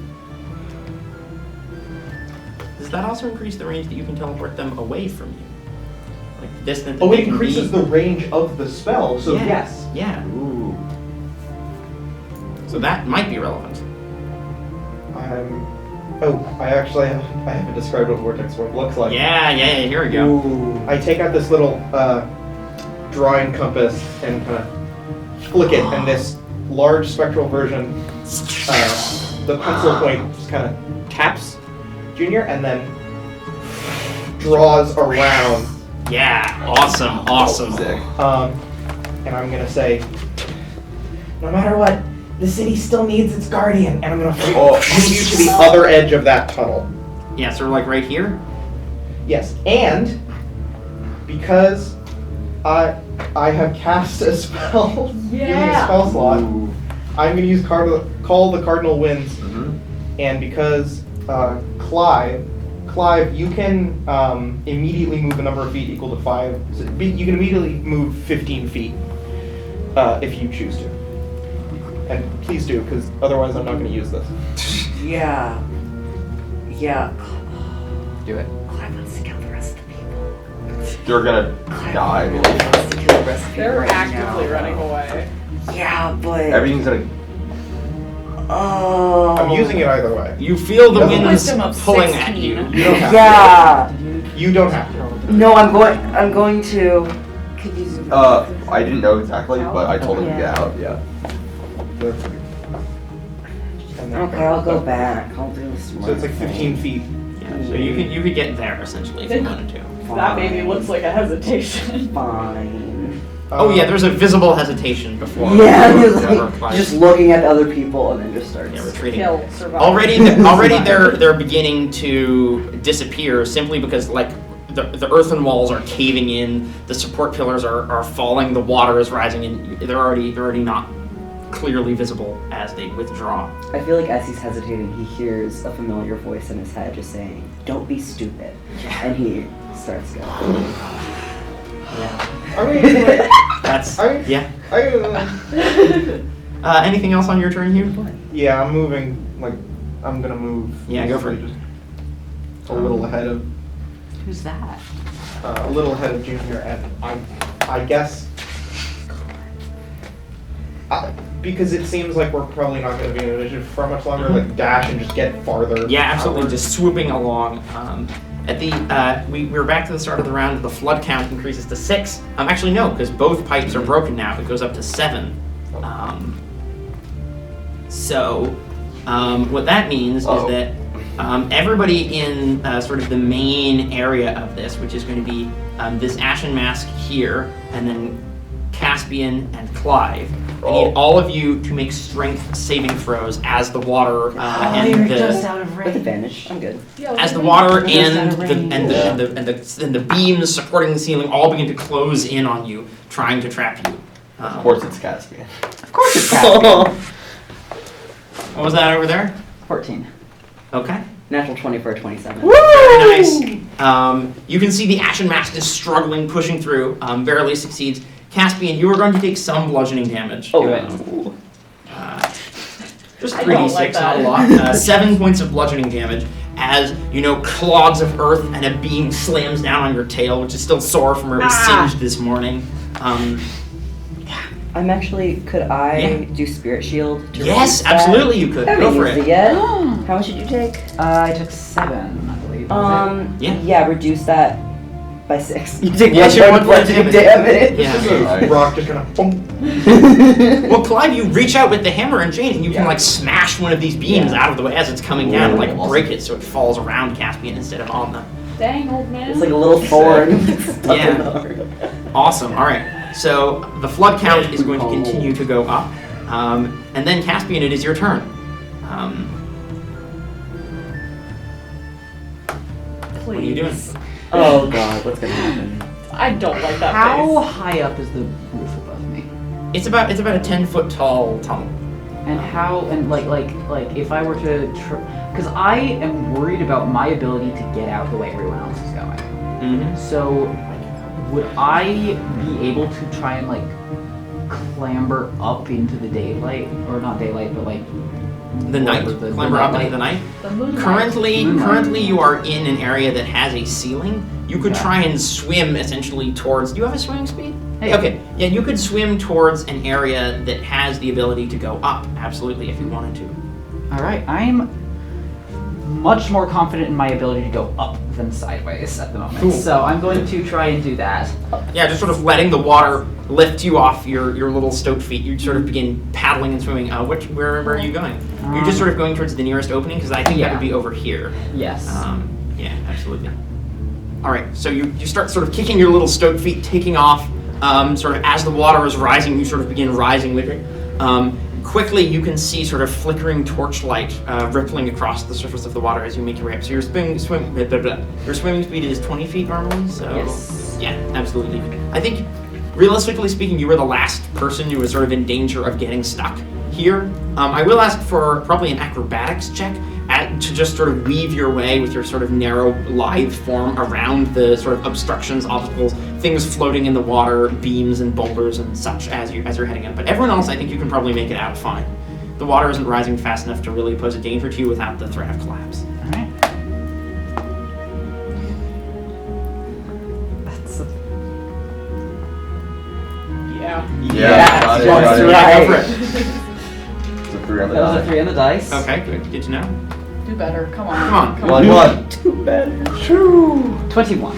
S8: Does that also increase the range that you can teleport them away from you? Like the distance.
S3: Oh,
S8: that
S3: it
S8: they can
S3: increases
S8: be?
S3: the range of the spell. So
S8: Yeah.
S3: yes.
S8: Yeah.
S6: Ooh.
S8: So that might be relevant.
S3: I haven't described what vortex work looks like.
S8: Yeah. Here we go.
S3: Ooh. I take out this little drawing compass and kind of flick it, and this large spectral version, the pencil point just kind of taps Junior, and then draws around.
S8: Yeah. Awesome.
S6: Sick.
S3: And I'm gonna say, no matter what, the city still needs its guardian, and I'm gonna move you to the other edge of that tunnel.
S8: Yeah. So like right here.
S3: Yes, and because I have cast a spell, given a spell slot,
S6: Ooh.
S3: I'm going to use Call the Cardinal Winds,
S6: Mhm.
S3: and because Clive, you can immediately move a number of feet equal to 5. So you can immediately move 15 feet if you choose to. And please do, because otherwise I'm not going to use this.
S5: Yeah.
S2: Do it.
S5: Clive wants to kill the rest of the people.
S6: You're gonna die.
S5: Clive really wants to kill the rest of the people.
S4: They're
S5: right
S4: actively
S5: now.
S4: running away.
S5: Yeah, but.
S6: Everything's gonna.
S5: Oh.
S3: I'm using it either way.
S8: You feel the
S3: Doesn't
S8: winds
S4: wisdom of
S8: pulling
S4: 16.
S8: at you.
S3: You don't have
S5: Yeah.
S3: to. You don't have to.
S5: No, I'm going to. Could you zoom in?
S6: I didn't know exactly, but I told him to get out. Yeah.
S3: And then-
S5: Okay, I'll go back. I'll do this
S3: So it's like 15 feet.
S8: Yeah, so you could get there essentially if you wanted to.
S4: That maybe looks like a hesitation.
S5: Fine.
S8: Oh yeah, there's a visible hesitation before.
S5: Yeah,
S8: before
S5: just,
S8: whoever
S5: like,
S8: applies.
S5: just looking at the other people and then just starts.
S8: Yeah, retreating.
S4: Kill, survive.
S8: Already they're beginning to disappear simply because like the earthen walls are caving in, the support pillars are falling, the water is rising, and they're already not clearly visible as they withdraw.
S5: I feel like as he's hesitating, he hears a familiar voice in his head just saying, "Don't be stupid," and he starts going.
S8: Yeah.
S3: I mean, like,
S8: That's
S3: I-
S8: yeah.
S3: I,
S8: Anything else on your turn, Hugh?
S3: yeah, I'm moving. Like, I'm gonna move.
S8: Yeah, go for it.
S3: just a little ahead of.
S2: Who's that?
S3: A little ahead of Junior, and I guess. Because it seems like we're probably not going to be in initiative for much longer. Like dash and just get farther.
S8: Yeah, absolutely.
S3: outward.
S8: Just swooping along. At the we're back to the start of the round. The flood count increases to 6. Actually no, because both pipes are broken now. It goes up to 7. So what that means is that everybody in sort of the main area of this, which is going to be this Ashen Mask here, and then Caspian and Clive. I need all of you to make strength saving throws as the water and
S5: With advantage, I'm good.
S8: as the water and the beams supporting the ceiling all begin to close in on you, trying to trap you.
S6: Of course it's Caspian.
S2: Of course it's Caspian.
S8: What was that over there?
S2: 14.
S8: Okay.
S5: Natural 20 for a 27.
S8: Very nice. You can see the Ashen Mask is struggling, pushing through, barely succeeds. Caspian, you are going to take some bludgeoning damage.
S2: Oh.
S8: Just
S4: I don't like
S8: 3d6, not a lot. 7 points of bludgeoning damage as, clods of earth and a beam slams down on your tail, which is still sore from where it was singed this morning.
S5: I'm actually, could I do Spirit Shield? To
S8: Yes,
S5: reduce that?
S8: absolutely you could. Go for it.
S5: Yet. How much did you take?
S2: I took 7, I believe. Was it?
S8: Yeah.
S5: Reduce that by 6. You take
S8: Yes,
S5: one
S8: you're
S5: point
S8: one
S5: of
S8: point
S5: damage.
S8: Yeah.
S3: Rock just kind of boom.
S8: Well, Clive, you reach out with the hammer and chain, and you can smash one of these beams out of the way as it's coming down, and break it so it falls around Caspian instead of on them.
S4: Dang, old man.
S5: It's like a little thorn.
S8: Yeah. Awesome. All right. So the flood count is going to continue to go up, and then Caspian, it is your turn.
S4: Please.
S8: What are you doing?
S5: Oh god, what's gonna happen?
S4: I don't like that
S2: How
S4: face.
S2: high up is the roof above me?
S8: It's about a 10-foot tall tunnel.
S2: And how, and like if I were to, because I am worried about my ability to get out the way everyone else is going.
S8: Mm-hmm.
S2: So, would I be able to try and clamber up into the daylight, or not daylight, but
S8: The night.
S2: the
S8: Climber up into
S2: light.
S8: the night.
S4: The moonlight.
S8: Currently, you are in an area that has a ceiling. You could
S2: Okay.
S8: try and swim essentially towards. Do you have a swimming speed?
S2: Hey.
S8: Okay. Yeah, you could swim towards an area that has the ability to go up. Absolutely, if you wanted to.
S2: All right, I'm much more confident in my ability to go up than sideways at the moment.
S8: Cool.
S2: So I'm going to try and do that.
S8: Yeah, just sort of letting the water lift you off your little stoked feet. You sort of begin paddling and swimming. Where are you going? You're just sort of going towards the nearest opening because I think that would be over here.
S2: Yes.
S8: Yeah, absolutely. All right, so you start sort of kicking your little stoked feet, taking off. Sort of as the water is rising, you sort of begin rising with it. Quickly, you can see sort of flickering torchlight rippling across the surface of the water as you make your way up. So your swimming speed is 20 feet normally. So
S2: Yes.
S8: yeah, absolutely. I think, realistically speaking, you were the last person who was sort of in danger of getting stuck here. I will ask for probably an acrobatics check to just sort of weave your way with your sort of narrow, lithe form around the sort of obstructions, obstacles, things floating in the water, beams and boulders and such as you're heading in. But everyone else, I think you can probably make it out fine. The water isn't rising fast enough to really pose a danger to you without the threat of collapse.
S2: All right. That's
S6: Yeah.
S2: that's
S8: Yeah, go for
S2: right.
S8: it.
S6: It's a 3 on the
S2: That was a
S6: die.
S2: 3 on the dice.
S8: Okay, good to know.
S4: Do better. Come on.
S8: Come on.
S6: One.
S2: 21.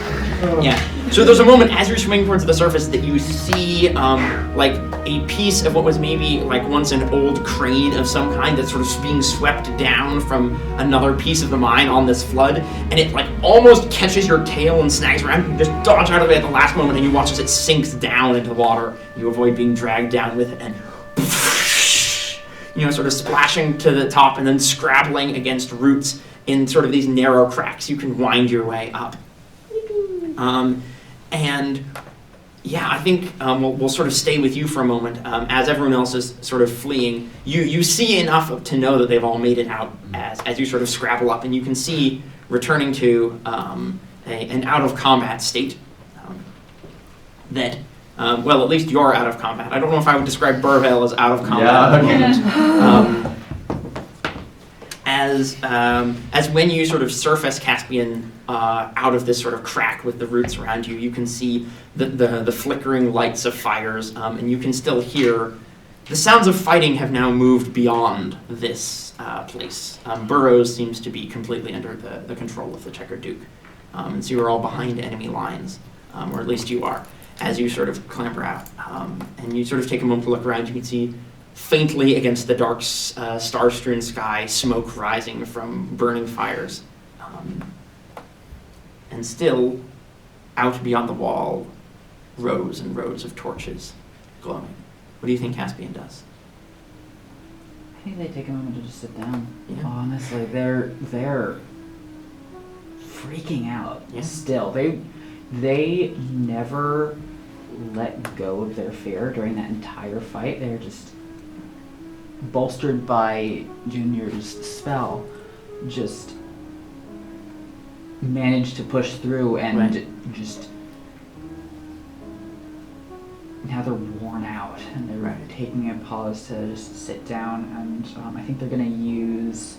S8: Yeah. So there's a moment as you're swimming towards the surface that you see a piece of what was maybe once an old crane of some kind that's sort of being swept down from another piece of the mine on this flood, and it almost catches your tail and snags around. You just dodge out of it at the last moment, and you watch as it sinks down into the water. You avoid being dragged down with it, and sort of splashing to the top and then scrabbling against roots in sort of these narrow cracks. You can wind your way up. And yeah, I think we'll sort of stay with you for a moment. As everyone else is sort of fleeing, you see enough to know that they've all made it out as you sort of scrabble up, and you can see returning to an out of combat state that. Well, at least you're out of combat. I don't know if I would describe Burrvale as out of combat at the moment. As when you sort of surface Caspian out of this sort of crack with the roots around you, you can see the flickering lights of fires, and you can still hear the sounds of fighting have now moved beyond this place. Burrows seems to be completely under the control of the Checkered Duke, and so you're all behind enemy lines, or at least you are. As you sort of clamber out, and you sort of take a moment to look around, you can see faintly against the dark star-strewn sky, smoke rising from burning fires. And still, out beyond the wall, rows and rows of torches glowing. What do you think Caspian does?
S2: I think they take a moment to just sit down.
S8: Yeah.
S2: Honestly, they're freaking out.
S8: Yeah.
S2: Still, they never let go of their fear during that entire fight. They're just bolstered by Junior's spell, just managed to push through and
S8: Right.
S2: just now they're worn out and they're
S8: Right.
S2: taking a pause to just sit down, and I think they're going to use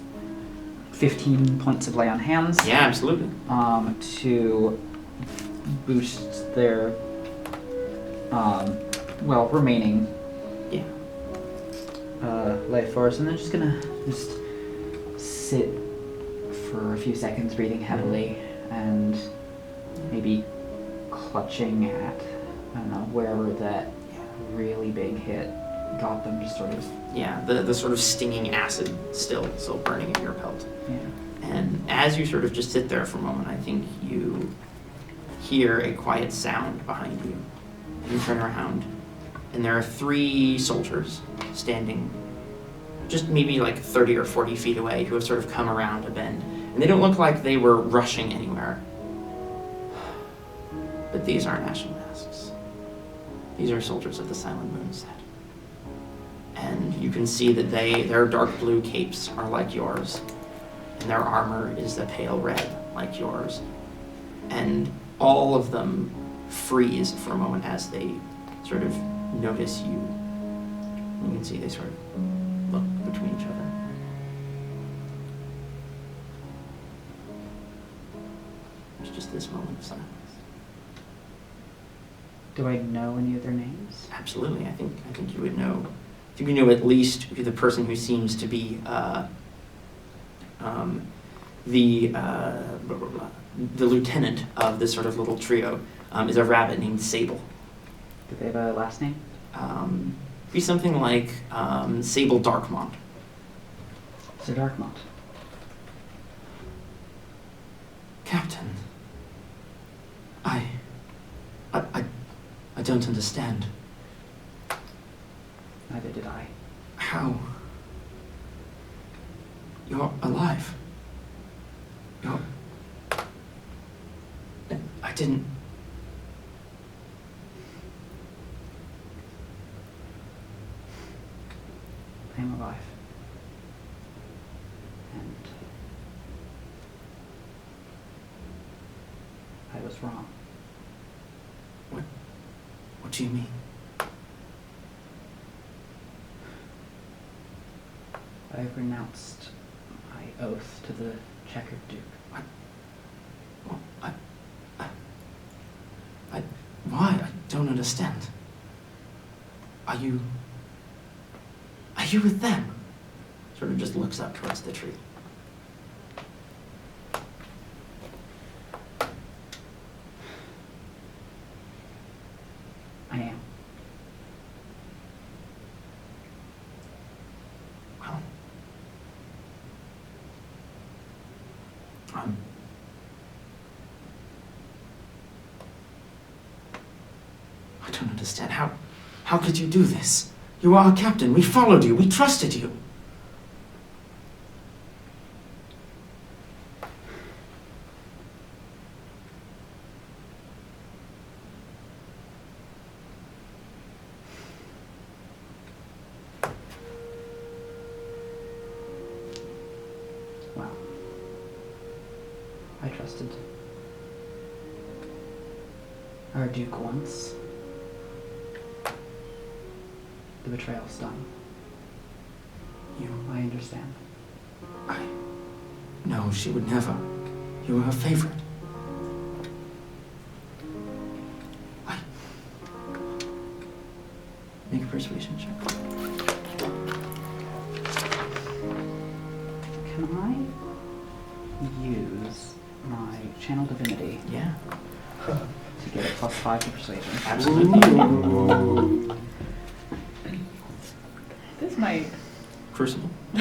S2: 15 points of lay on hands
S8: Yeah, absolutely.
S2: to boost their remaining
S8: Yeah.
S2: life force, and they're just gonna sit for a few seconds, breathing heavily and maybe clutching at, I don't know, wherever that really big hit got them, just sort of.
S8: Yeah, the sort of stinging acid still burning in your pelt.
S2: Yeah.
S8: And as you sort of just sit there for a moment, I think you hear a quiet sound behind you. You turn around, and there are 3 soldiers standing just maybe like 30 or 40 feet away who have sort of come around a bend. And they don't look like they were rushing anywhere. But these aren't Ashen masks. These are soldiers of the Silent Moonset. And you can see that their dark blue capes are like yours. And their armor is a pale red like yours. And all of them freeze for a moment as they sort of notice you. You can see they sort of look between each other. There's just this moment of silence.
S2: Do I know any of their names?
S8: Absolutely, I think you would know. I think you know at least who the person who seems to be the lieutenant of this sort of little trio is a rabbit named Sable.
S2: Do they have a last name?
S8: Be something like Sable Darkmont.
S2: Sir Darkmont.
S8: Captain, I don't understand.
S2: Neither did I.
S8: How? You're alive. I didn't.
S2: I'm alive. And I was wrong.
S8: What do you mean?
S2: I renounced my oath to the Checkered Duke.
S8: Well, why? I don't understand. Are you with them? Sort of just looks up towards the tree.
S2: I am.
S8: Well, I don't understand. How could you do this? You are a captain. We followed you. We trusted you.
S2: Well, I trusted our Duke once. The betrayal's done. I understand.
S8: No, she would never. You were her favorite. Make a persuasion check.
S2: Can I use my channel divinity
S8: Yeah,
S2: to get a +5 to persuasion?
S8: absolutely.
S4: This
S8: crucible.
S3: I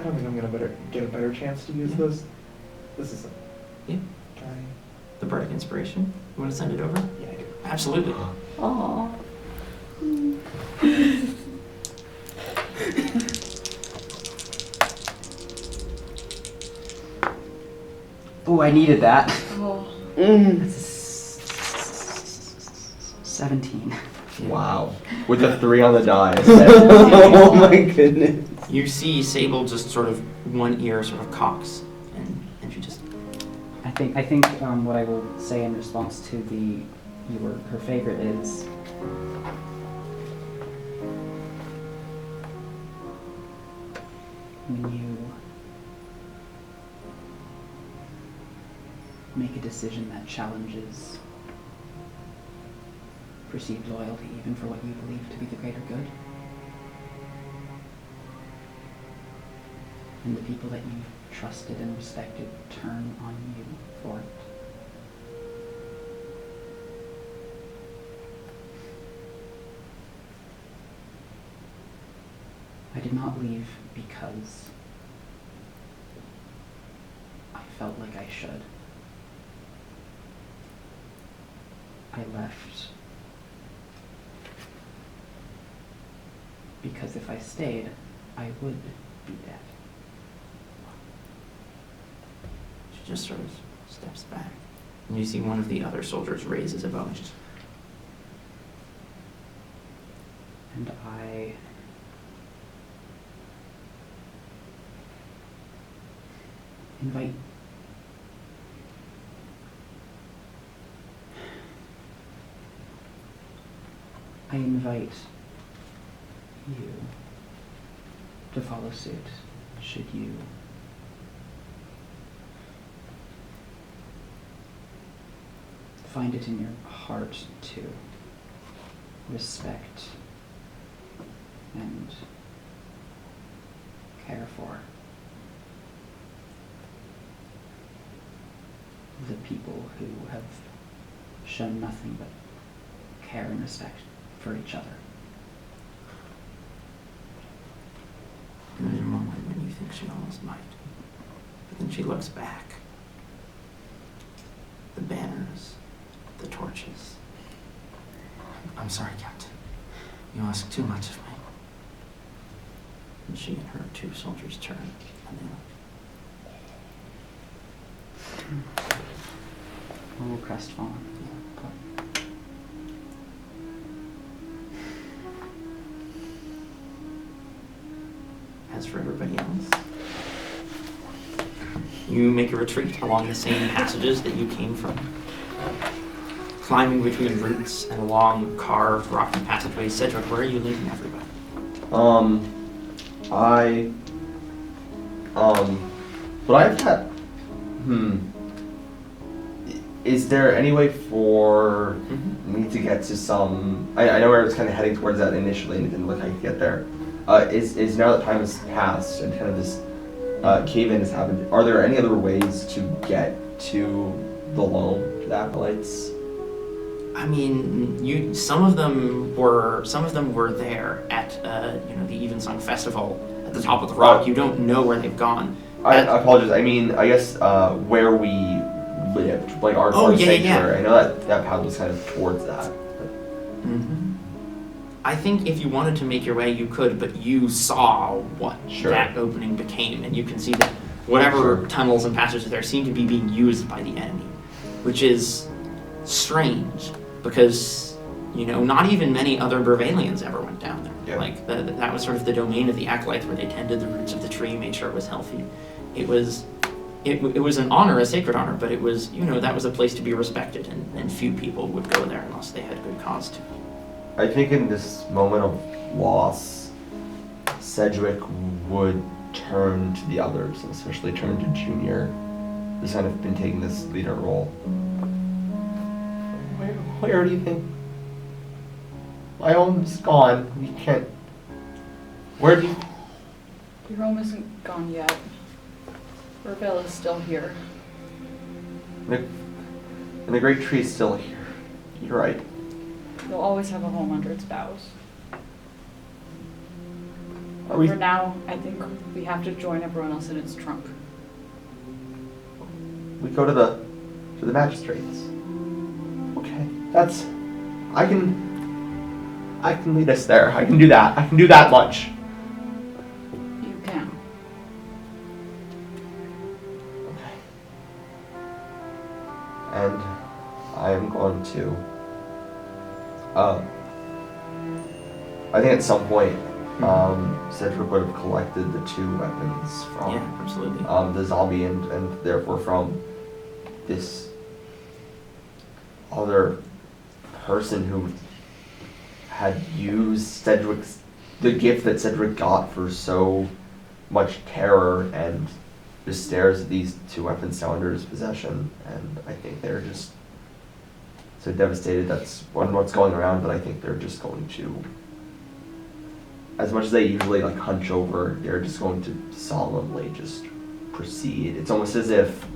S3: don't think I'm gonna get a better chance to use this. This is
S8: Yeah. The bardic inspiration. You want to send it over?
S3: Yeah, I do.
S8: Absolutely.
S4: Aww.
S2: Oh, I needed that.
S4: Oh.
S2: That's a 17.
S6: Wow. With the 3 on the die.
S5: Oh my goodness.
S8: You see Sable just sort of one ear sort of cocks, and she just.
S2: I think what I will say in response to her favorite is when you make a decision that challenges perceived loyalty, even for what you believe to be the greater good, and the people that you've trusted and respected turn on you for it. I did not leave because I felt like I should. I left because if I stayed, I would be dead.
S8: She just sort of steps back. And you see one of the other soldiers raise his bow.
S2: And I invite you to follow suit, should you find it in your heart to respect and care for the people who have shown nothing but care and respect for each other.
S8: And there's a moment when you think she almost might. But then she looks back. The banners, the torches. I'm sorry, Captain. You ask too much of me. And she and her 2 soldiers turn, and they look.
S2: A little crestfallen.
S8: As for everybody else, you make a retreat along the same passages that you came from. Climbing between roots and along carved rocky passageways. Cedric, where are you leaving everybody?
S6: But I've had, is there any way for me to get to some, I know I was kind of heading towards that initially and it didn't look like I could get there. Is now that time has passed and kind of this cave-in has happened, are there any other ways to get to the loam, to the acolytes?
S8: I mean, some of them were there at the Evensong festival at the top of the rock. You don't know where they've gone.
S6: I apologize. I mean, I guess where we lived, like our sanctuary.
S8: Yeah.
S6: I know that path was kind of towards that.
S8: I think if you wanted to make your way, you could, but you saw what that opening became, and you can see that whatever tunnels and passages there seem to be being used by the enemy, which is strange because not even many other Burvalians ever went down there.
S6: Yeah.
S8: Like that was sort of the domain of the acolytes, where they tended the roots of the tree, made sure it was healthy. It was an honor, a sacred honor, but it was that was a place to be respected, and few people would go there unless they had good cause to.
S6: I think in this moment of loss, Cedric would turn to the others, and especially turn to Junior, who's kind of been taking this leader role. Where do you think? My home's gone. We can't. Where do you?
S4: Your home isn't gone yet. Burvale is still here.
S6: And the great tree's still here. You're right.
S4: You'll always have a home under its boughs.
S6: Are we?
S4: For now, I think we have to join everyone else in its trunk.
S6: We go to the magistrates. Okay, that's. I can lead us there. I can do that. I can do that much.
S4: You can.
S6: Okay. And I am going to. I think at some point, Cedric would have collected the 2 weapons from
S8: Yeah, absolutely.
S6: the zombie and therefore from this other person who had used the gift that Cedric got for so much terror, and just stares at these 2 weapons now under his possession, and I think they're just so devastated. That's what's going around, but I think they're just going to, as much as they usually like hunch over, they're just going to solemnly just proceed. It's almost as if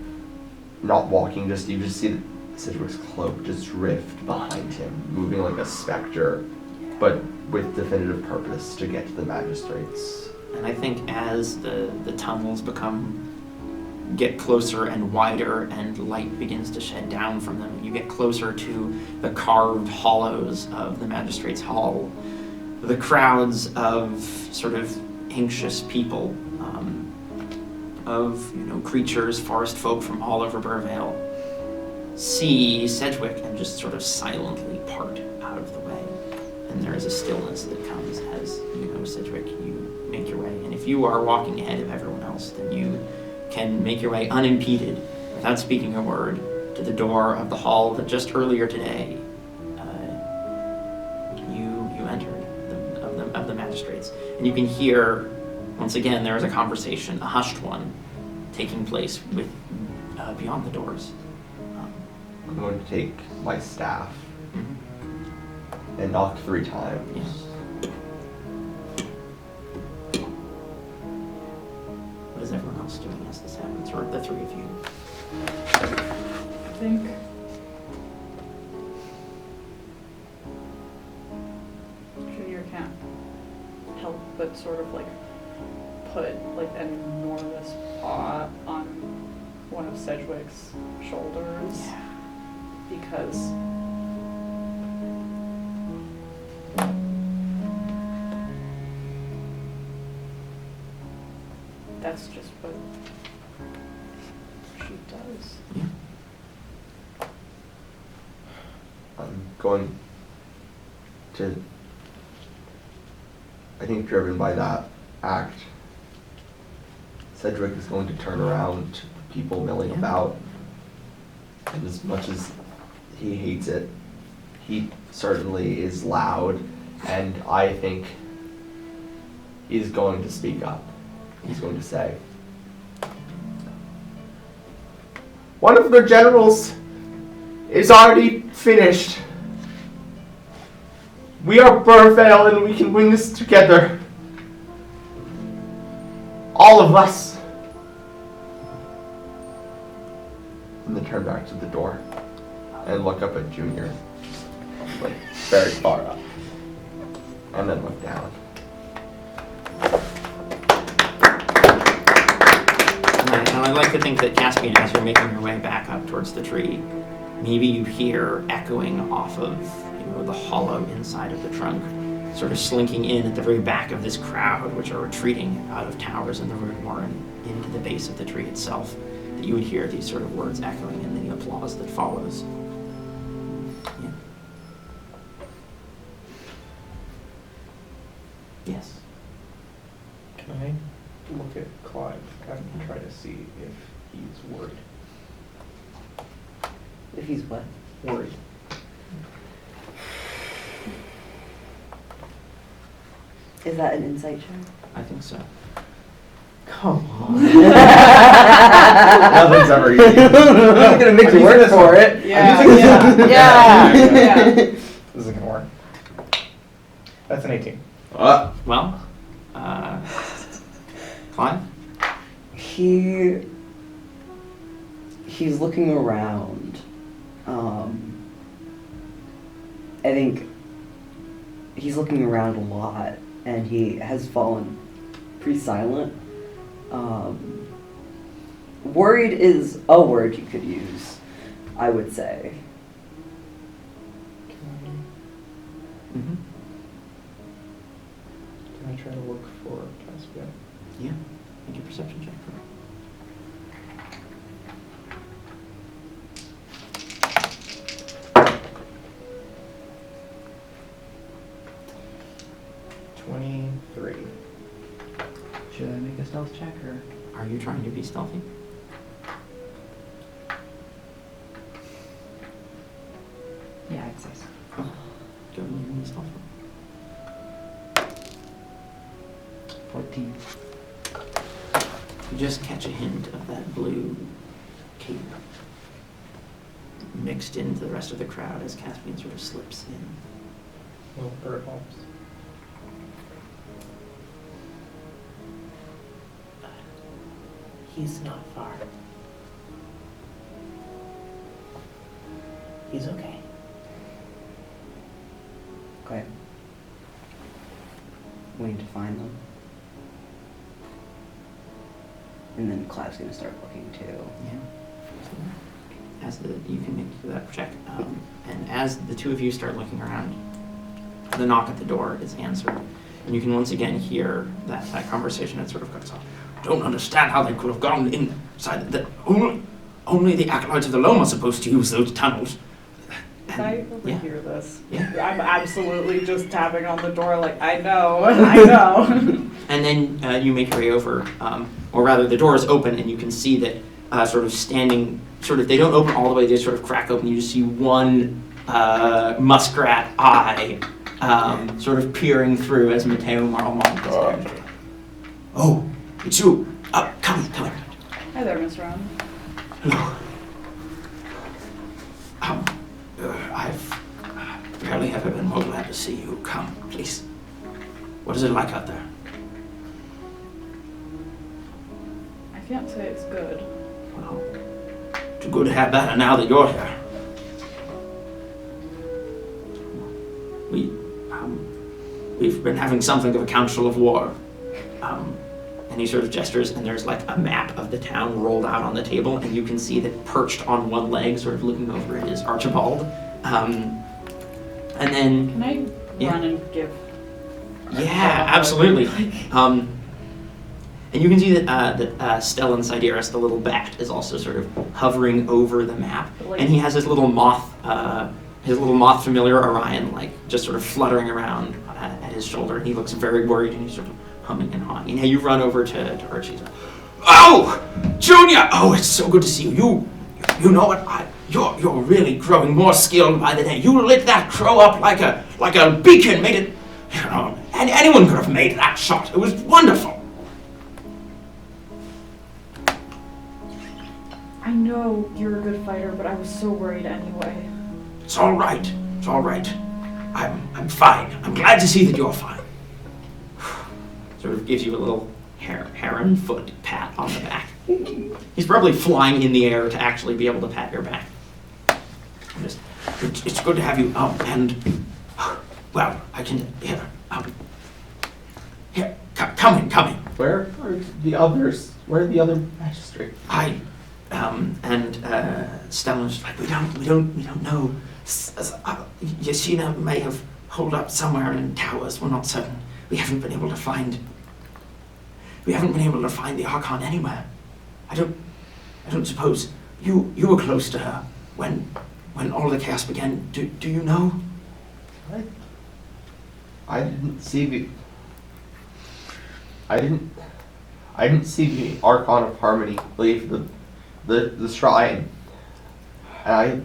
S6: not walking, you just see Cedric's cloak just drift behind him, moving like a specter, but with definitive purpose to get to the magistrates.
S8: And I think as the tunnels get closer and wider and light begins to shed down from them, you get closer to the carved hollows of the magistrates' hall. The crowds of sort of anxious people, of creatures, forest folk from all over Burrvale, see Sedgwick and just sort of silently part out of the way. And there is a stillness that comes as Sedgwick, you make your way. And if you are walking ahead of everyone else, then you can make your way unimpeded, without speaking a word, to the door of the hall that just earlier today you entered, of the magistrates. And you can hear, once again, there is a conversation, a hushed one, taking place with beyond the doors.
S6: I'm going to take my staff and knock 3 times.
S8: Yes. What is everyone else doing as this happens, or the 3 of you?
S4: I think Junior can't help but sort of like put like an enormous paw on one of Sedgwick's shoulders.
S8: Yeah.
S4: Because that's just what she does.
S8: Yeah.
S6: I'm going to, I think driven by that act, Cedric is going to turn around to the people milling about, and as much as he hates it, he certainly is loud, and I think he's going to speak up. He's going to say, "One of the generals is already finished. We are Burrvale and we can win this together. All of us." And then turn back to the door and look up at Junior, like very far up, and then look down.
S8: And I'd like to think that Caspian, as you're making your way back up towards the tree, maybe you hear echoing off of the hollow inside of the trunk, sort of slinking in at the very back of this crowd, which are retreating out of towers in the root warren into the base of the tree itself, that you would hear these sort of words echoing in the applause that follows. Yeah. Yes.
S3: Can I look at Clive and try to see if he's worried?
S5: If he's what?
S3: Worried.
S5: Is that an insight check?
S8: I think so.
S3: Come on.
S6: Nothing's ever easy.
S5: I'm gonna make you work for it.
S4: Yeah,
S3: yeah.
S4: yeah.
S3: This isn't gonna work. That's an 18.
S8: Well, Clive?
S5: He's looking around. I think he's looking around a lot, and he has fallen pretty silent. Worried is a word you could use, I would say.
S2: Mm-hmm.
S3: Can I try to look for Caspian?
S8: Yeah. Make a perception check for me.
S2: Should I make a stealth check or?
S8: Are you trying to be stealthy?
S2: Yeah, I'd say so.
S8: Go ahead and make a stealth.
S2: 14.
S8: You just catch a hint of that blue cape mixed into the rest of the crowd as Caspian sort of slips in.
S3: Well, bird helps.
S7: He's not far. He's okay.
S5: Okay. We need to find them. And then Clive's gonna start looking too.
S8: Yeah. You can make that check, and as the two of you start looking around, the knock at the door is answered, and you can once again hear that conversation that sort of cuts off. Don't understand how they could have gone inside. Only the acolytes of the Loam are supposed to use those tunnels.
S4: Can I overhear this?
S8: Yeah.
S4: I'm absolutely just tapping on the door like, I know, I know.
S8: And then you make your way over, or rather the door is open and you can see that sort of standing, they don't open all the way, they sort of crack open. You just see one muskrat eye sort of peering through as Matteo Marlmont is there.
S9: Oh, it's you. Come in.
S4: Hi there, Miss Ron.
S9: Hello. I've rarely ever been more glad to see you. Come, please. What is it like out there?
S4: I can't say it's good.
S9: Well, too good to have better now that you're here. We've been having something of a council of war. And he sort of gestures, and there's like a map of the town rolled out on the table, and you can see that perched on one leg, sort of looking over it, is Archibald. And then...
S4: Can I run and give...
S8: Yeah, absolutely. And you can see that Stellan Sideris, the little bat, is also sort of hovering over the map, and he has his little moth familiar Orion, like just sort of fluttering around at his shoulder, and he looks very worried, and he's sort of humming and hawing. And you run over to Archie. Oh, Junior! Oh, it's so good to see you. You know what? You're really growing more skilled by the day. You lit that crow up like a beacon. Made it. You know, and anyone could have made that shot. It was wonderful.
S4: I know you're a good fighter, but I was so worried anyway.
S9: It's all right. It's all right. I'm fine. I'm glad to see that you're fine.
S8: Sort of gives you a little heron foot pat on the back. He's probably flying in the air to actually be able to pat your back.
S9: It's good to have you. And well, I can here. Here, come in.
S6: Where are the others? Where are the other magistrates?
S8: And Stellan's like, we don't know. Yashina may have holed up somewhere in towers. We're not certain. We haven't been able to find the Archon anywhere. I don't suppose you were close to her when all the chaos began. Do you know?
S6: I didn't see the Archon of Harmony leave the shrine. And I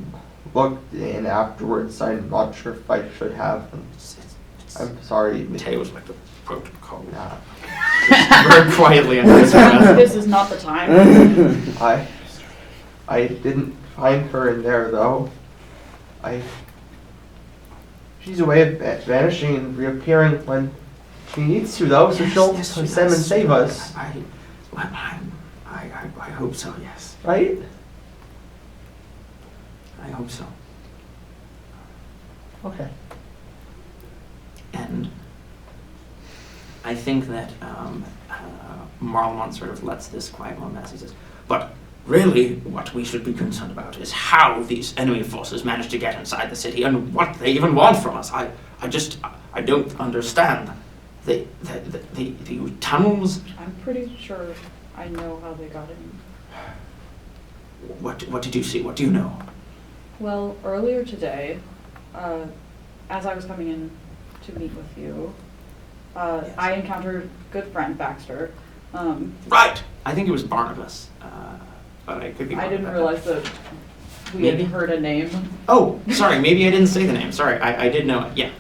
S6: looked in afterwards. I'm not sure if I should have. I'm sorry.
S9: Mateo was like the protocol.
S6: Yeah.
S8: Very quietly under his breath.
S4: This is not the time.
S6: I didn't find her in there though. She's a way of vanishing and reappearing when she needs to though, so she'll send and save us.
S9: I hope so. Yes.
S6: Right?
S9: I hope so.
S6: Okay.
S8: And I think that
S9: Marlemont sort of lets this quiet moment as he says, but really what we should be concerned about is how these enemy forces managed to get inside the city and what they even want from us. I don't understand. The tunnels.
S4: I'm pretty sure I know how they got in.
S9: What did you see? What do you know?
S4: Well, earlier today, as I was coming in to meet with you,
S9: Yes.
S4: I encountered good friend Baxter.
S9: Right. I think it was Barnabas, but I could be wrong
S4: I didn't
S9: about
S4: realize that we
S9: Maybe.
S4: had heard a name.
S9: Oh, sorry. Maybe I didn't say the name. Sorry, I did know it. Yeah.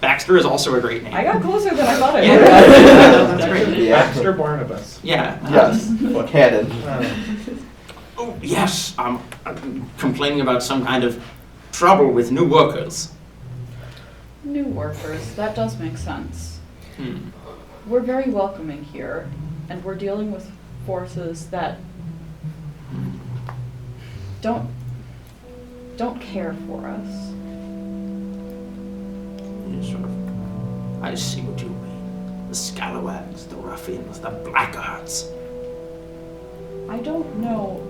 S9: Baxter is also a great name.
S4: I got closer than I thought I
S9: Yeah.
S4: would.
S9: That's great.
S6: Yeah.
S3: Baxter Barnabas.
S9: Yeah.
S6: Yes. Canon.
S9: Oh, yes. I'm complaining about some kind of trouble with new workers.
S4: New workers, that does make sense.
S9: Hmm.
S4: We're very welcoming here, and we're dealing with forces that don't care for us.
S9: You sort of, I see what you mean. The scalawags, the ruffians, the blackguards.
S4: I don't know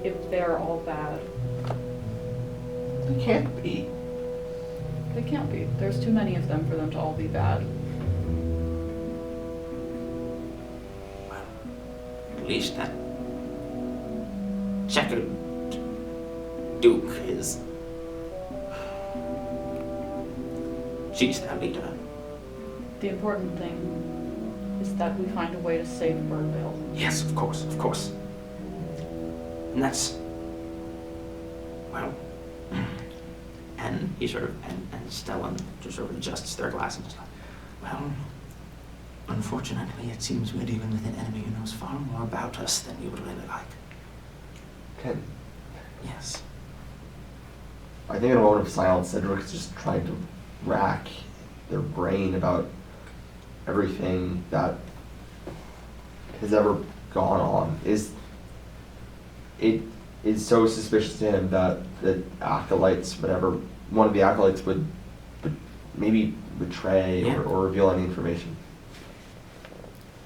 S4: if they're all bad.
S6: They can't be.
S4: They can't be. There's too many of them for them to all be bad.
S9: At least that Checkered Duke is. She's their leader.
S4: The important thing is that we find a way to save Burrvale.
S9: Yes, of course, of course. And that's, well, and he sort of, and Stellan just sort of adjusts their glass and just like, well, unfortunately, it seems we're dealing with an enemy who knows far more about us than we would really like.
S6: Ken,
S9: Yes.
S6: I think in a moment of silence, Cedric's just trying to rack their brain about everything that has ever gone on. It is so suspicious to him that the acolytes, whatever, one of the acolytes would maybe betray
S9: Yeah.
S6: or reveal any information.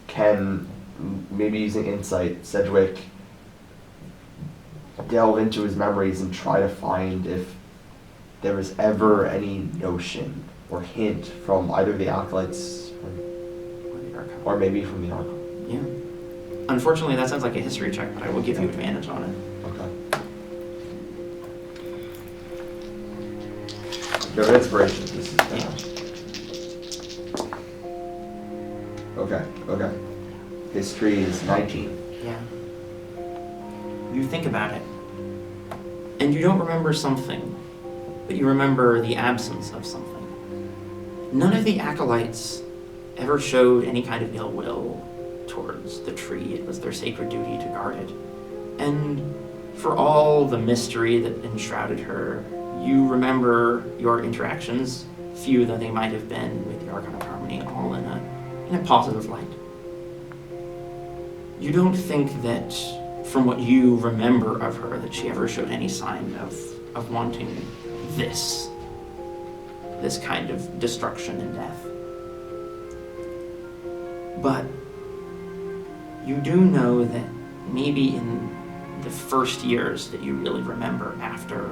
S6: Can, maybe using insight, Sedgwick delve into his memories and try to find if there was ever any notion or hint from either the acolytes or maybe from the Archon.
S9: Yeah. Unfortunately, that sounds like a history check, but I will give you advantage on it.
S6: Okay. Go to inspiration. This is Okay. History is 19.
S9: Yeah. You think about it, and you don't remember something, but you remember the absence of something. None of the acolytes ever showed any kind of ill will towards the tree. It was their sacred duty to guard it. And for all the mystery that enshrouded her, you remember your interactions, few though they might have been, with the Archon of Harmony, all in a positive light. You don't think that, from what you remember of her, that she ever showed any sign of wanting this kind of destruction and death. But you do know that maybe in the first years that you really remember after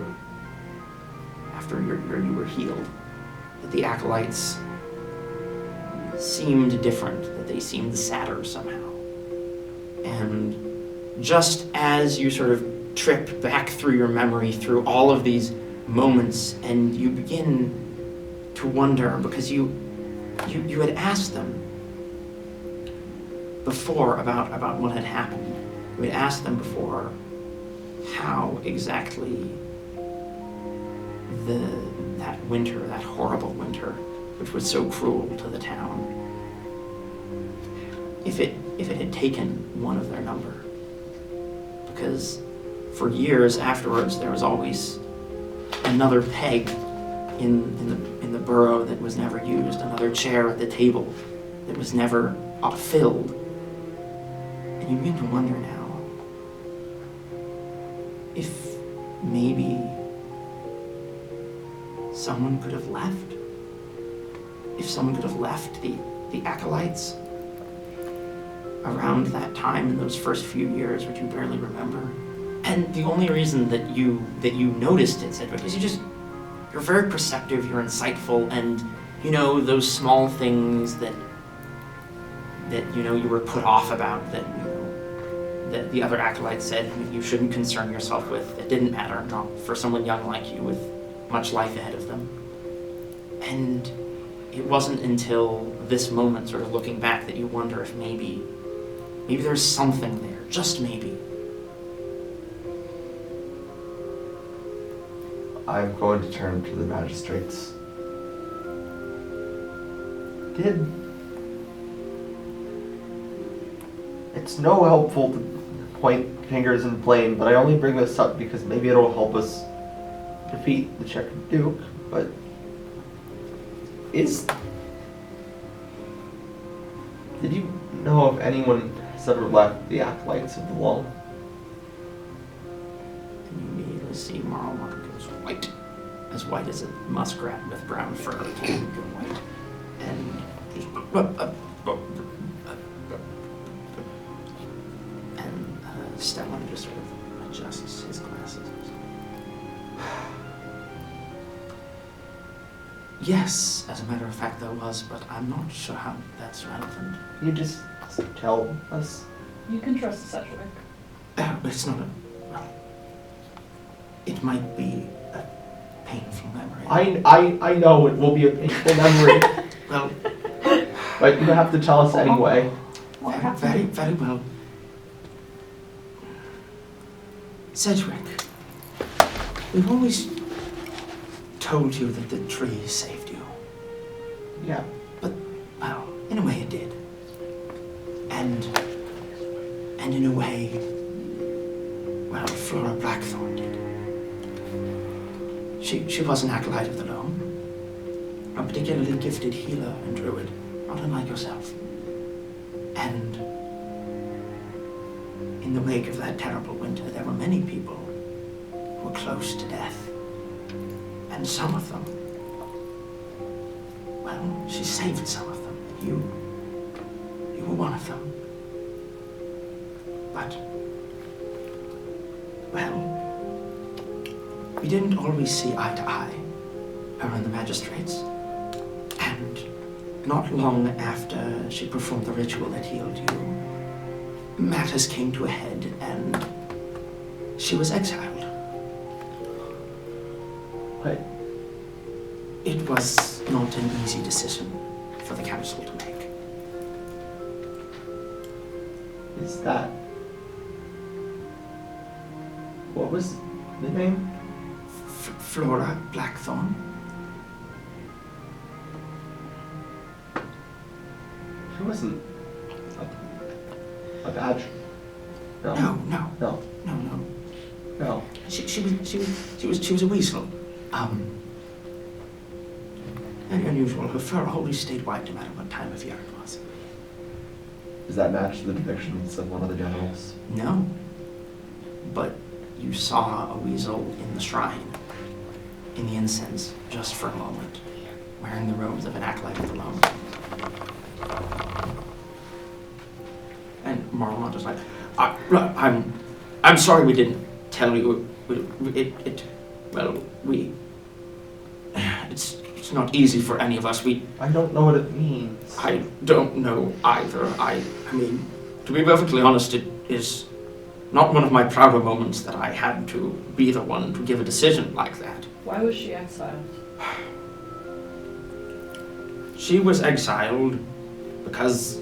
S9: you were healed, that the acolytes seemed different, that they seemed sadder somehow. And just as you sort of trip back through your memory through all of these moments, and you begin to wonder, because you had asked them before about what had happened. You had asked them before how exactly that winter, that horrible winter, which was so cruel to the town, if it had taken one of their number. Because for years afterwards, there was always another peg in the burrow that was never used, another chair at the table that was never filled. And you begin to wonder now if maybe someone could have left. If someone could have left the acolytes. around that time in those first few years, which you barely remember. And the only reason that you noticed it, Cedric, is you're very perceptive, you're insightful, and you know those small things that you were put off about, that the other acolytes said you shouldn't concern yourself with. It didn't matter, not for someone young like you with much life ahead of them. And it wasn't until this moment, sort of looking back, that you wonder if maybe there's something there, just maybe.
S6: I'm going to turn to the magistrates. It's no helpful to point fingers and blame, but I only bring this up because maybe it'll help us defeat the Checkered Duke, but did you know if anyone has ever left the acolytes of the Long?
S9: And you immediately see Marlmont goes white as a muskrat with brown fur, can go white, and just and Stellan just sort of adjusts his glasses. Yes, as a matter of fact there was, but I'm not sure how that's relevant.
S6: Can you just tell us?
S4: You can trust Cedric.
S9: It's not well, it might be a painful memory.
S6: I know it will be a painful memory.
S9: Well,
S6: but you have to tell us anyway.
S9: very, very well. Cedric, we've always told you that the tree saved you.
S6: Yeah.
S9: But, well, in a way it did. And in a way, well, Flora Blackthorn did. She was an acolyte of the Loam, a particularly gifted healer and druid, not unlike yourself. And in the wake of that terrible winter, there were many people who were close to death. And some of them, well, she saved some of them. You were one of them. But, well, we didn't always see eye to eye, her and the magistrates. And not long after she performed the ritual that healed you, matters came to a head and she was exiled.
S6: What?
S9: It was not an easy decision for the council to make.
S6: Is that... What was the name?
S9: Flora Blackthorn.
S6: She wasn't a badge. No. No.
S9: She was a weasel. Very unusual. Her fur always stayed white no matter what time of year it was.
S6: Does that match the depictions of one of the generals?
S9: No. But you saw a weasel in the shrine, in the incense, just for a moment, wearing the robes of an acolyte of the Loam. And Marlmont is like, I'm sorry we didn't tell you. It's not easy for any of us.
S6: I don't know what it means.
S9: I don't know either. I mean, to be perfectly honest, it is not one of my prouder moments that I had to be the one to give a decision like that.
S4: Why was she exiled?
S9: She was exiled because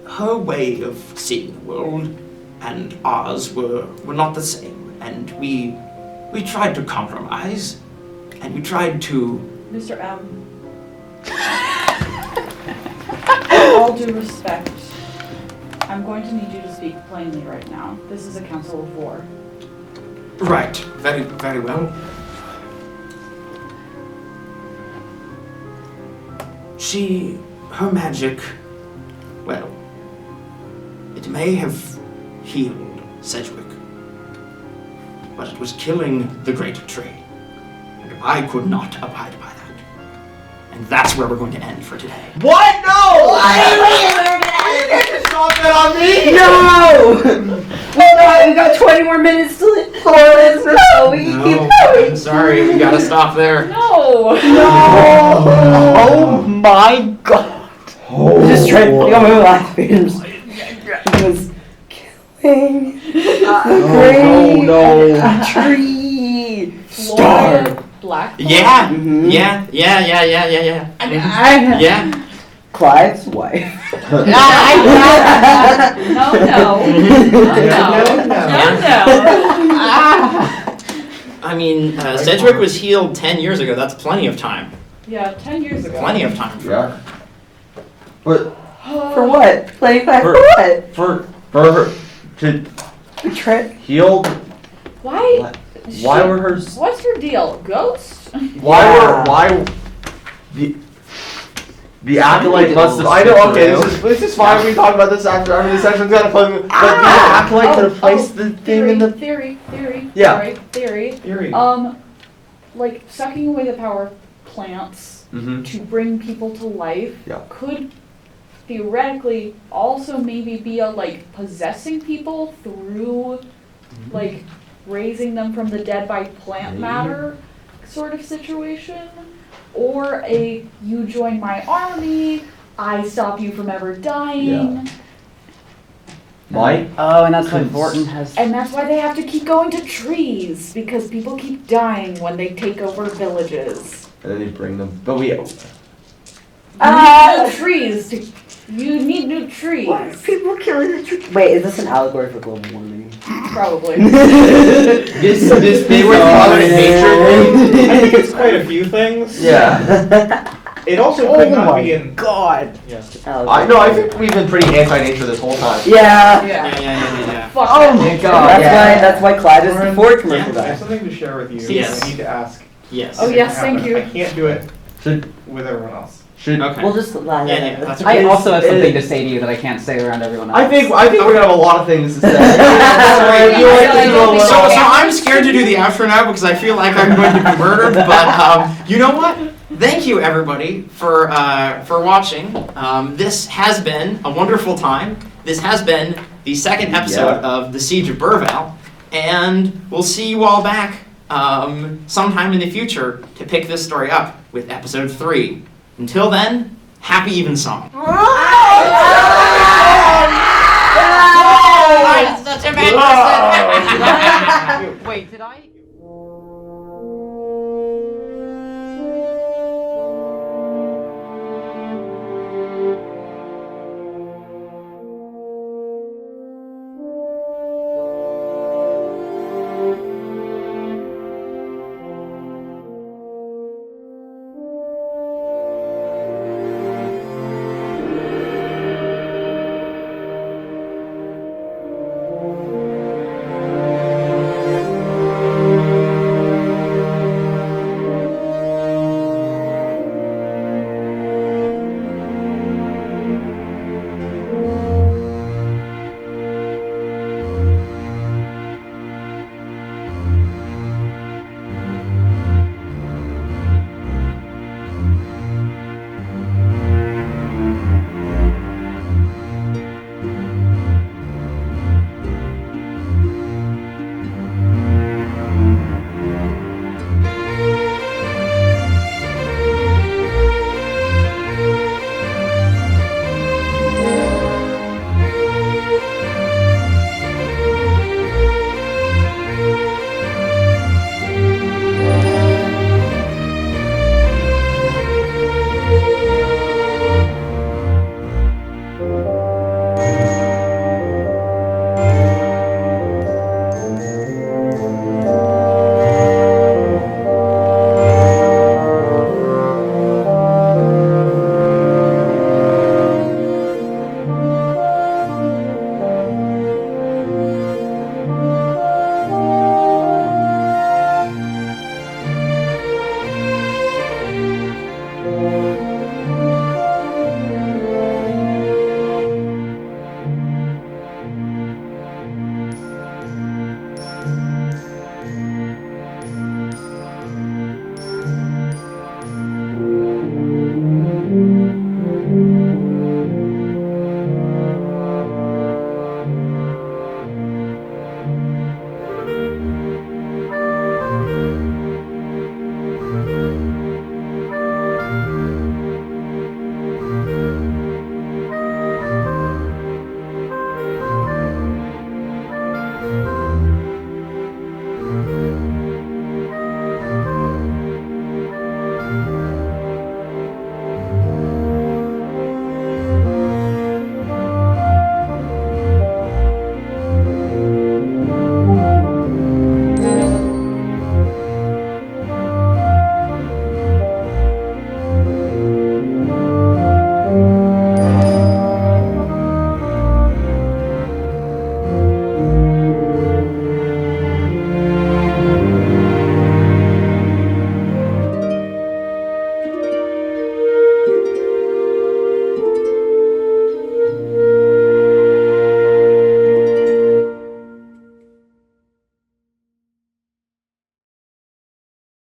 S9: her way of seeing the world and ours were not the same. And we tried to compromise, and we tried to...
S4: Mr. M. All due respect, I'm going to need you to speak plainly right now. This is a council of war.
S9: Right. Very, very well. Her magic, well, it may have healed Sedgwick, but it was killing the great tree. And I could not abide by that. And that's where we're going to end for today.
S6: What? No! You need to stop
S5: 20 more minutes till it Thorin. No, we can keep
S1: No,
S5: going.
S1: I'm sorry, we gotta stop there.
S4: No!
S2: Oh my god!
S5: Just try to think of my last page. He was killing the great tree.
S4: Florida Black.
S8: Yeah,
S5: Mhm.
S8: yeah. Yeah.
S5: Clive's wife.
S4: No.
S8: I mean, Sedgwick was healed 10 years ago. That's plenty of time.
S4: Yeah, 10 years ago.
S8: Plenty of time.
S6: Yeah. But
S5: For what? Playing back for what?
S6: for her to
S5: We tried.
S6: heal.
S4: Why?
S6: Why were her?
S4: What's her deal? Ghost?
S6: Why the acolyte must have. I know. Okay, this is fine. We talk about this after. I mean, this section's kind of fun. But the acolyte could have placed the thing in the.
S4: Theory.
S6: Yeah.
S4: Sorry, theory.
S3: Theory.
S4: Like sucking away the power of plants
S6: Mm-hmm.
S4: to bring people to life
S6: Yeah.
S4: could theoretically also maybe be a like possessing people through like raising them from the dead by plant matter sort of situation, or a you join my army, I stop you from ever dying.
S6: Why?
S2: Oh, and that's why Vorton has.
S4: And that's why they have to keep going to trees, because people keep dying when they take over villages.
S6: And then you bring them. But we.
S4: You need new trees. You need new trees.
S5: Why are people killing the tree? Wait, is this an allegory for global warming?
S4: Probably.
S6: This they were Mother Nature.
S3: I think it's quite a few things.
S6: Yeah.
S3: It also
S5: Oh
S3: could not
S5: my
S3: be in.
S5: God.
S3: Yeah.
S6: I know. I think we've been pretty anti-nature this whole time.
S5: Yeah.
S8: Yeah.
S4: Fuck
S2: Oh
S4: that.
S2: my god!
S5: That's why Clive is the
S3: Lauren,
S5: Ford commercial
S3: I
S5: guy.
S3: have something to share with you.
S8: Yes.
S3: I need to ask.
S8: Yes.
S4: Oh,
S3: if it
S4: yes,
S3: can
S4: thank
S3: happen.
S4: you.
S3: I can't do it
S6: Should
S3: with everyone else.
S6: should.
S8: Okay.
S5: We'll just lie.
S8: Yeah, that's
S2: I
S8: okay.
S2: also have something to say to you that I can't say around everyone else.
S6: I think we're gonna have a lot of things to say.
S8: So I'm scared to do the outro now because I feel like I'm going to be murdered. But you know what? Thank you everybody for watching. This has been a wonderful time. This has been the second episode of the Siege of Burrvale, and we'll see you all back sometime in the future to pick this story up with episode 3. Until then, happy Evensong.